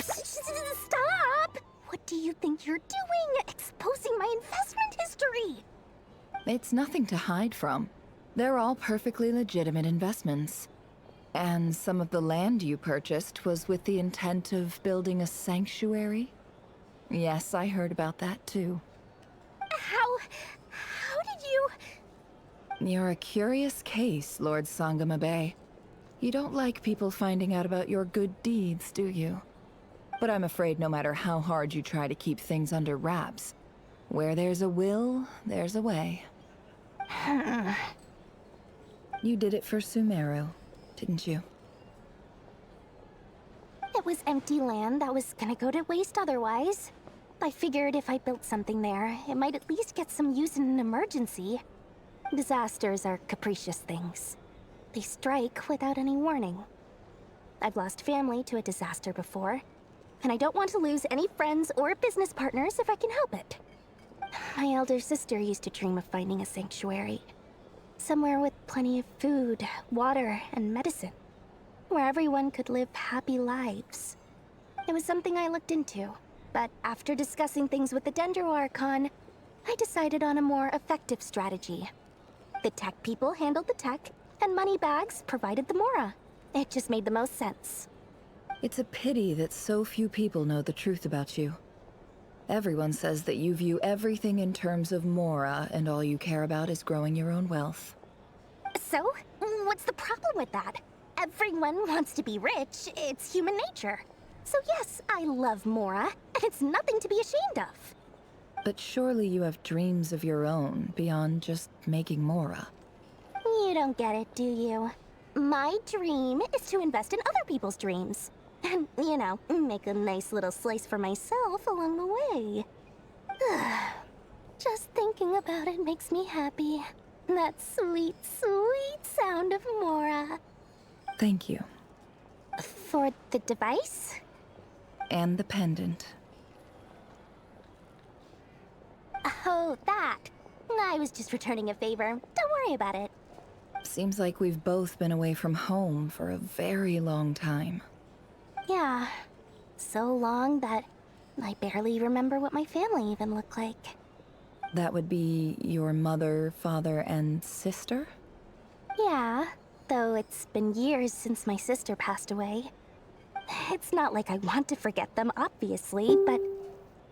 Stop! What do you think you're doing? Exposing my investment history! It's nothing to hide from. They're all perfectly legitimate investments. And some of the land you purchased was with the intent of building a sanctuary? Yes, I heard about that too. How did you... You're a curious case, Lord Sangama Bay. You don't like people finding out about your good deeds, do you? But I'm afraid no matter how hard you try to keep things under wraps, where there's a will, there's a way. You did it for Sumeru, didn't you? It was empty land that was gonna go to waste otherwise. I figured if I built something there, it might at least get some use in an emergency. Disasters are capricious things. They strike without any warning. I've lost family to a disaster before, and I don't want to lose any friends or business partners if I can help it. My elder sister used to dream of finding a sanctuary. Somewhere with plenty of food, water, and medicine. Where everyone could live happy lives. It was something I looked into, but after discussing things with the Dendro Archon, I decided on a more effective strategy. The tech people handled the tech, and Moneybags provided the Mora. It just made the most sense. It's a pity that so few people know the truth about you. Everyone says that you view everything in terms of Mora, and all you care about is growing your own wealth. So, what's the problem with that? Everyone wants to be rich. It's human nature. So yes, I love Mora, and it's nothing to be ashamed of. But surely you have dreams of your own beyond just making Mora. You don't get it, do you? My dream is to invest in other people's dreams. And, you know, make a nice little slice for myself along the way. Just thinking about it makes me happy. That sweet, sweet sound of Mora. Thank you. For the device? And the pendant. Oh, that. I was just returning a favor. Don't worry about it. Seems like we've both been away from home for a very long time. Yeah. So long that I barely remember what my family even looked like. That would be your mother, father, and sister? Yeah, though it's been years since my sister passed away. It's not like I want to forget them, obviously, but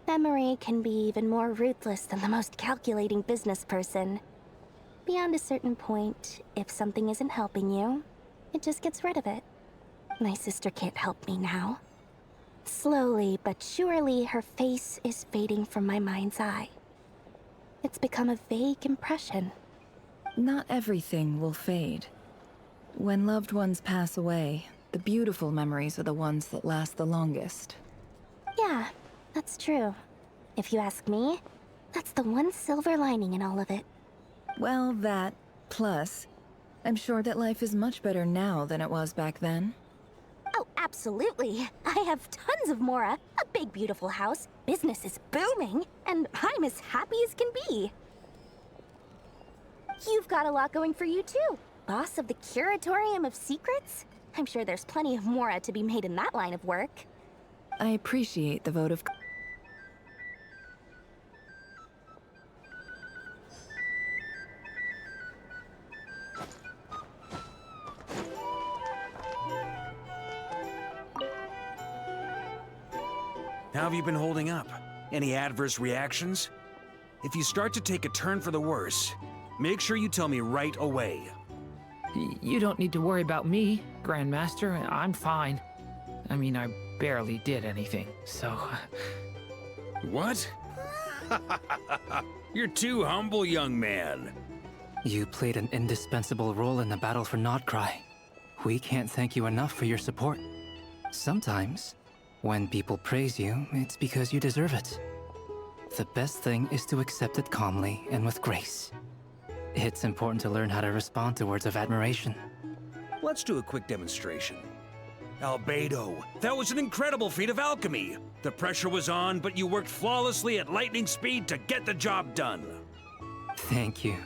memory can be even more ruthless than the most calculating business person. Beyond a certain point, if something isn't helping you, it just gets rid of it. My sister can't help me now. Slowly but surely, her face is fading from my mind's eye. It's become a vague impression. Not everything will fade. When loved ones pass away, the beautiful memories are the ones that last the longest. Yeah, that's true. If you ask me, that's the one silver lining in all of it. Well, that, plus, I'm sure that life is much better now than it was back then. Oh, absolutely. I have tons of Mora, a big beautiful house, business is booming, and I'm as happy as can be. You've got a lot going for you too. Boss of the Curatorium of Secrets? I'm sure there's plenty of Mora to be made in that line of work. I appreciate the vote of... How have you been holding up? Any adverse reactions? If you start to take a turn for the worse, Make sure you tell me right away. You don't need to worry about me, Grandmaster. I'm fine. I mean, I barely did anything, so... What? You're too humble, young man. You played an indispensable role in the battle for Nodcry. We can't thank you enough for your support. Sometimes, when people praise you, it's because you deserve it. The best thing is to accept it calmly and with grace. It's important to learn how to respond to words of admiration. Let's do a quick demonstration. Albedo, that was an incredible feat of alchemy. The pressure was on, but you worked flawlessly at lightning speed to get the job done. Thank you.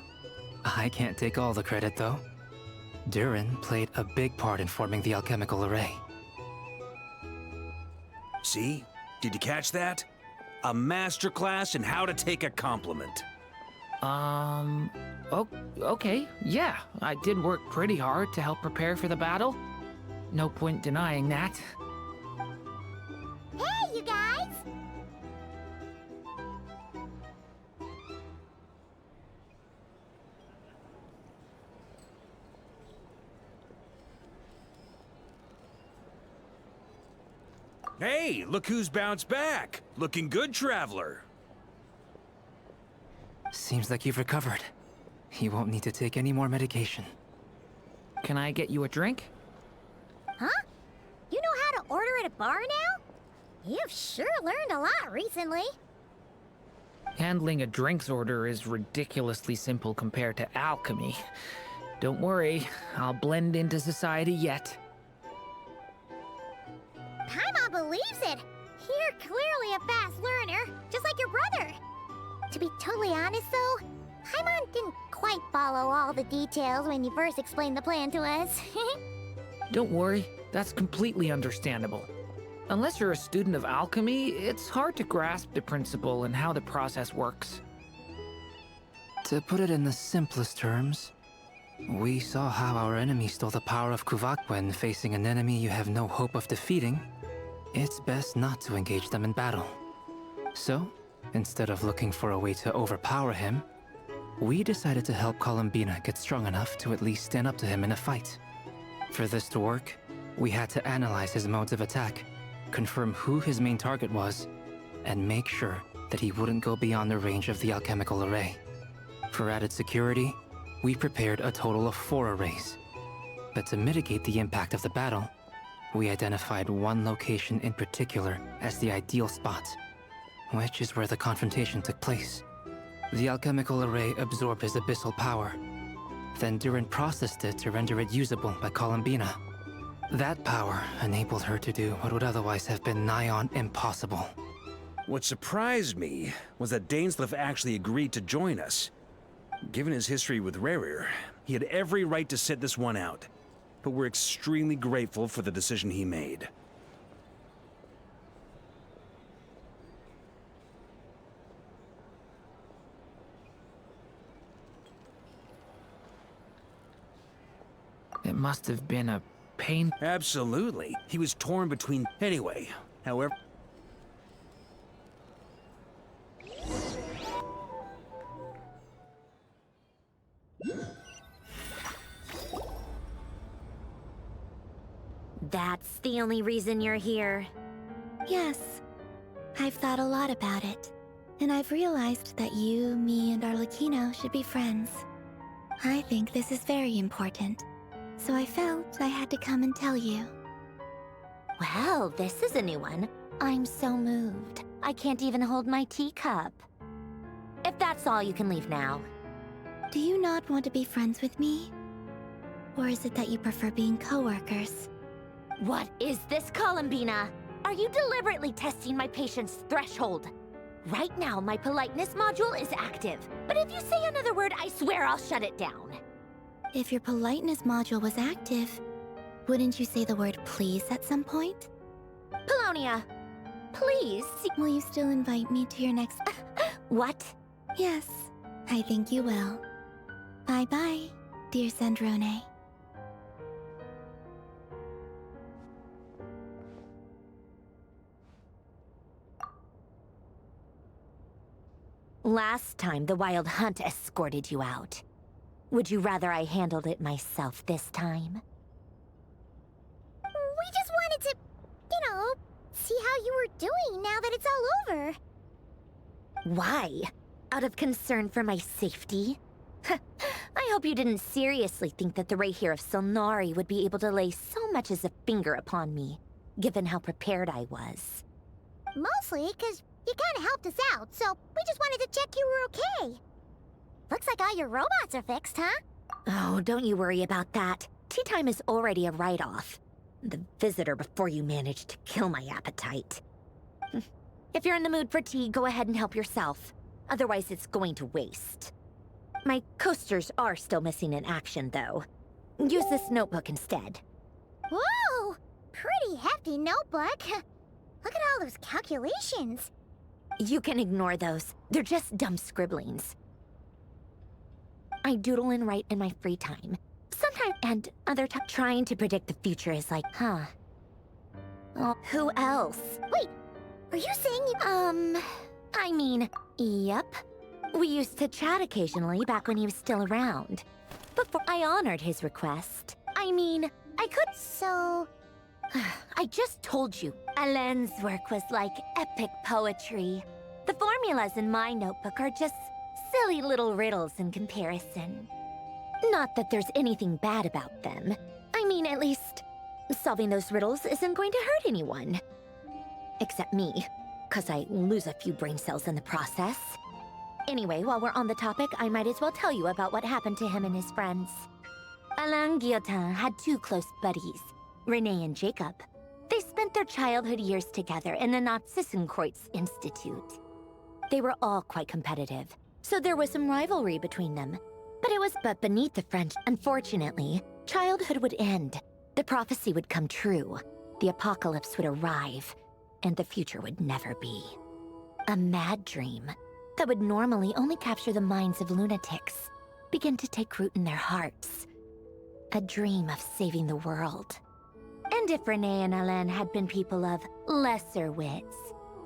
I can't take all the credit, though. Durin played a big part in forming the alchemical array. See? Did you catch that? A masterclass in how to take a compliment. Okay, yeah. I did work pretty hard to help prepare for the battle. No point denying that. Hey, you guys! Hey, look who's bounced back. Looking good, traveler. Seems like you've recovered. You won't need to take any more medication. Can I get you a drink? Huh? You know how to order at a bar now? You've sure learned a lot recently. Handling a drinks order is ridiculously simple compared to alchemy. Don't worry, I'll blend into society yet. Paimon believes it! You're clearly a fast learner, just like your brother. To be totally honest though, Paimon didn't quite follow all the details when you first explained the plan to us. Don't worry, that's completely understandable. Unless you're a student of alchemy, it's hard to grasp the principle and how the process works. To put it in the simplest terms, we saw how our enemy stole the power of Kuvak when facing an enemy you have no hope of defeating. It's best not to engage them in battle. So, instead of looking for a way to overpower him, we decided to help Columbina get strong enough to at least stand up to him in a fight. For this to work, we had to analyze his modes of attack, confirm who his main target was, and make sure that he wouldn't go beyond the range of the alchemical array. For added security, we prepared a total of 4 arrays. But to mitigate the impact of the battle, we identified one location in particular as the ideal spot, which is where the confrontation took place. The alchemical array absorbed his abyssal power. Then Durin processed it to render it usable by Columbina. That power enabled her to do what would otherwise have been nigh on impossible. What surprised me was that Dainsleif actually agreed to join us. Given his history with Rerir, he had every right to sit this one out. But we're extremely grateful for the decision he made. It must have been a pain. Absolutely. He was torn between... Anyway, however... That's the only reason you're here. Yes. I've thought a lot about it. And I've realized that you, me, and Arlecchino should be friends. I think this is very important. So I felt I had to come and tell you. Well, this is a new one. I'm so moved. I can't even hold my teacup. If that's all, you can leave now. Do you not want to be friends with me? Or is it that you prefer being co-workers? What is this, Columbina? Are you deliberately testing my patience threshold? Right now, my politeness module is active. But if you say another word, I swear I'll shut it down. If your politeness module was active, wouldn't you say the word please at some point? Polonia, please. Will you still invite me to your next... What? Yes, I think you will. Bye-bye, dear Sandrone. Last time, the Wild Hunt escorted you out. Would you rather I handled it myself this time? We just wanted to, see how you were doing now that it's all over. Why? Out of concern for my safety? I hope you didn't seriously think that the Rahir of Solnari would be able to lay so much as a finger upon me, given how prepared I was. Mostly because you kind of helped us out, so we just wanted to check you were okay. Looks like all your robots are fixed, huh? Oh, don't you worry about that. Tea time is already a write-off. The visitor before you managed to kill my appetite. If you're in the mood for tea, go ahead and help yourself. Otherwise, it's going to waste. My coasters are still missing in action, though. Use this notebook instead. Whoa! Pretty hefty notebook. Look at all those calculations. You can ignore those. They're just dumb scribblings. I doodle and write in my free time. Sometimes, and other times, trying to predict the future is like, huh. Oh, who else? Wait, are you saying yep. We used to chat occasionally back when he was still around. Before I honored his request. I could... So... I just told you, Alain's work was like epic poetry. The formulas in my notebook are just silly little riddles in comparison. Not that there's anything bad about them. At least, solving those riddles isn't going to hurt anyone. Except me, because I lose a few brain cells in the process. Anyway, while we're on the topic, I might as well tell you about what happened to him and his friends. Alain Guillotin had two close buddies, Renee and Jacob. They spent their childhood years together in the Narzissenkreuz Institute. They were all quite competitive, so there was some rivalry between them. But it was beneath the French. Unfortunately, childhood would end. The prophecy would come true. The apocalypse would arrive, and the future would never be. A mad dream that would normally only capture the minds of lunatics began to take root in their hearts. A dream of saving the world. And if Renee and Alain had been people of lesser wits,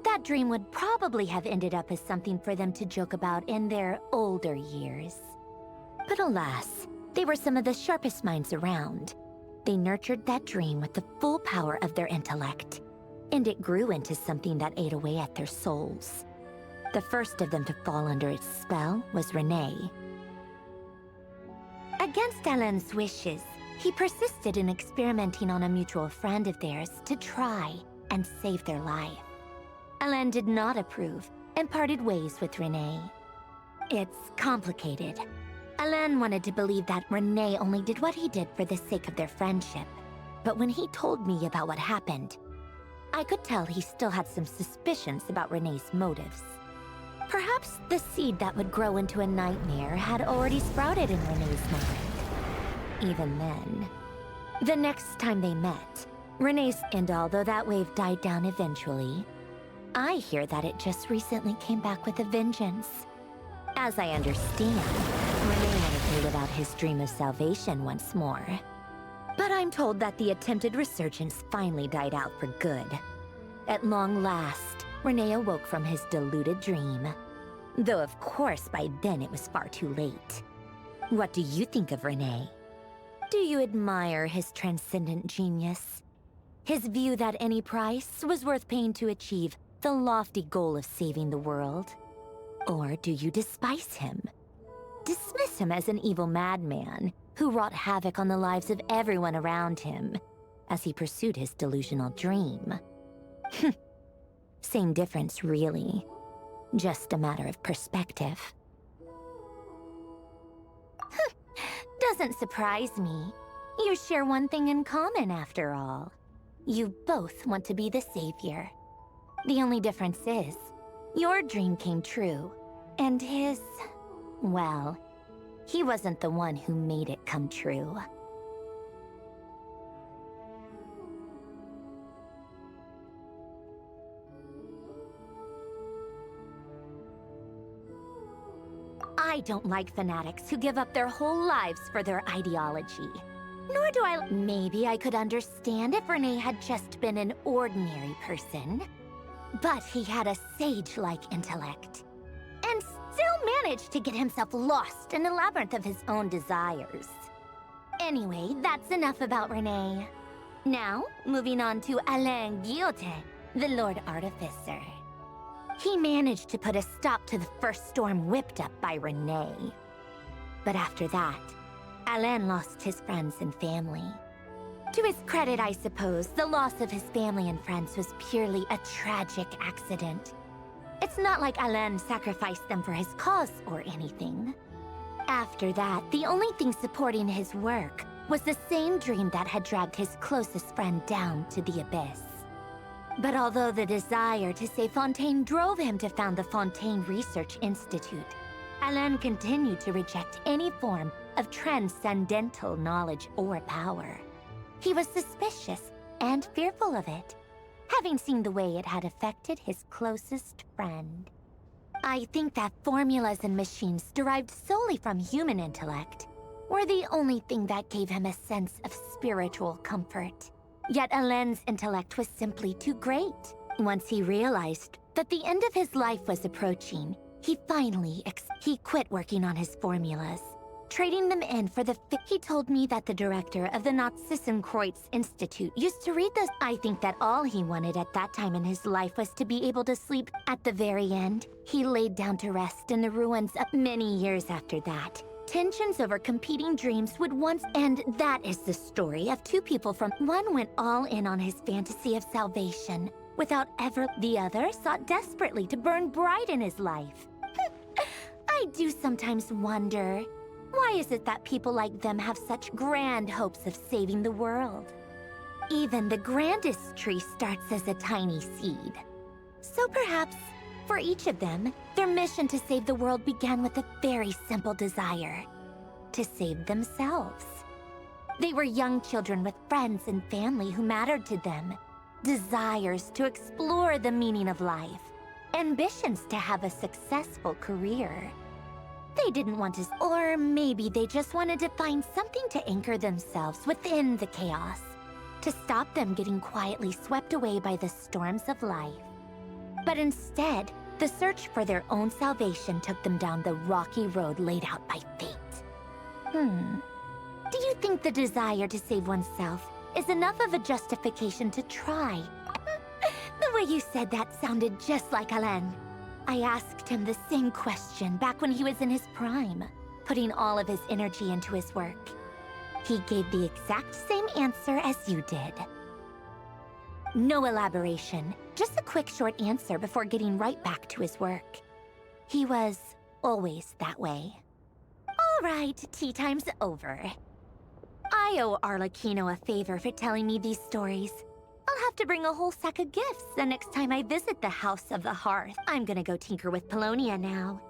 that dream would probably have ended up as something for them to joke about in their older years. But alas, they were some of the sharpest minds around. They nurtured that dream with the full power of their intellect, and it grew into something that ate away at their souls. The first of them to fall under its spell was Renee. Against Alain's wishes, he persisted in experimenting on a mutual friend of theirs to try and save their life. Alain did not approve and parted ways with Renee. It's complicated. Alain wanted to believe that Renee only did what he did for the sake of their friendship. But when he told me about what happened, I could tell he still had some suspicions about Renee's motives. Perhaps the seed that would grow into a nightmare had already sprouted in Renee's mind. Even then. The next time they met, and although that wave died down eventually, I hear that it just recently came back with a vengeance. As I understand, Renee wanted to live out his dream of salvation once more. But I'm told that the attempted resurgence finally died out for good. At long last, Renee awoke from his deluded dream. Though of course by then it was far too late. What do you think of Renee? Do you admire his transcendent genius? His view that any price was worth paying to achieve the lofty goal of saving the world? Or do you despise him? Dismiss him as an evil madman who wrought havoc on the lives of everyone around him as he pursued his delusional dream? Same difference, really. Just a matter of perspective. Doesn't surprise me. You share one thing in common, after all. You both want to be the savior. The only difference is, your dream came true, and his, well, he wasn't the one who made it come true. I don't like fanatics who give up their whole lives for their ideology. Nor do I... Maybe I could understand if Renee had just been an ordinary person. But he had a sage-like intellect. And still managed to get himself lost in a labyrinth of his own desires. Anyway, that's enough about Renee. Now, moving on to Alain Guillotin, the Lord Artificer. He managed to put a stop to the first storm whipped up by Renee. But after that, Alain lost his friends and family. To his credit, I suppose, the loss of his family and friends was purely a tragic accident. It's not like Alain sacrificed them for his cause or anything. After that, the only thing supporting his work was the same dream that had dragged his closest friend down to the abyss. But although the desire to save Fontaine drove him to found the Fontaine Research Institute, Alain continued to reject any form of transcendental knowledge or power. He was suspicious and fearful of it, having seen the way it had affected his closest friend. I think that formulas and machines derived solely from human intellect were the only thing that gave him a sense of spiritual comfort. Yet Alain's intellect was simply too great. Once he realized that the end of his life was approaching, he finally quit working on his formulas, trading them in for the he told me that the director of the Nazissenkreuz Institute used to read this. I think that all he wanted at that time in his life was to be able to sleep. At the very end, he laid down to rest in the ruins of many years after that. Tensions over competing dreams would once, and that is the story of two people from one went all in on his fantasy of salvation without ever. The other sought desperately to burn bright in his life. I do sometimes wonder, why is it that people like them have such grand hopes of saving the world? Even the grandest tree starts as a tiny seed. So perhaps, for each of them, their mission to save the world began with a very simple desire: to save themselves. They were young children with friends and family who mattered to them, desires to explore the meaning of life, ambitions to have a successful career. They didn't want to, or maybe they just wanted to find something to anchor themselves within the chaos, to stop them getting quietly swept away by the storms of life. But instead, the search for their own salvation took them down the rocky road laid out by fate. Do you think the desire to save oneself is enough of a justification to try? The way you said that sounded just like Alain. I asked him the same question back when he was in his prime, putting all of his energy into his work. He gave the exact same answer as you did. No elaboration, just a quick short answer before getting right back to his work. He was always that way. All right, tea time's over. I owe Arlecchino a favor for telling me these stories. I'll have to bring a whole sack of gifts the next time I visit the House of the Hearth. I'm gonna go tinker with Polonia now.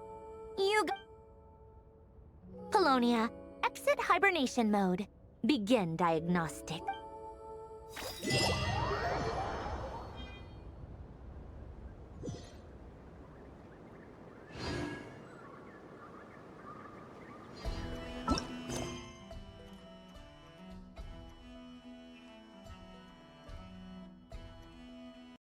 Polonia, exit hibernation mode. Begin diagnostic.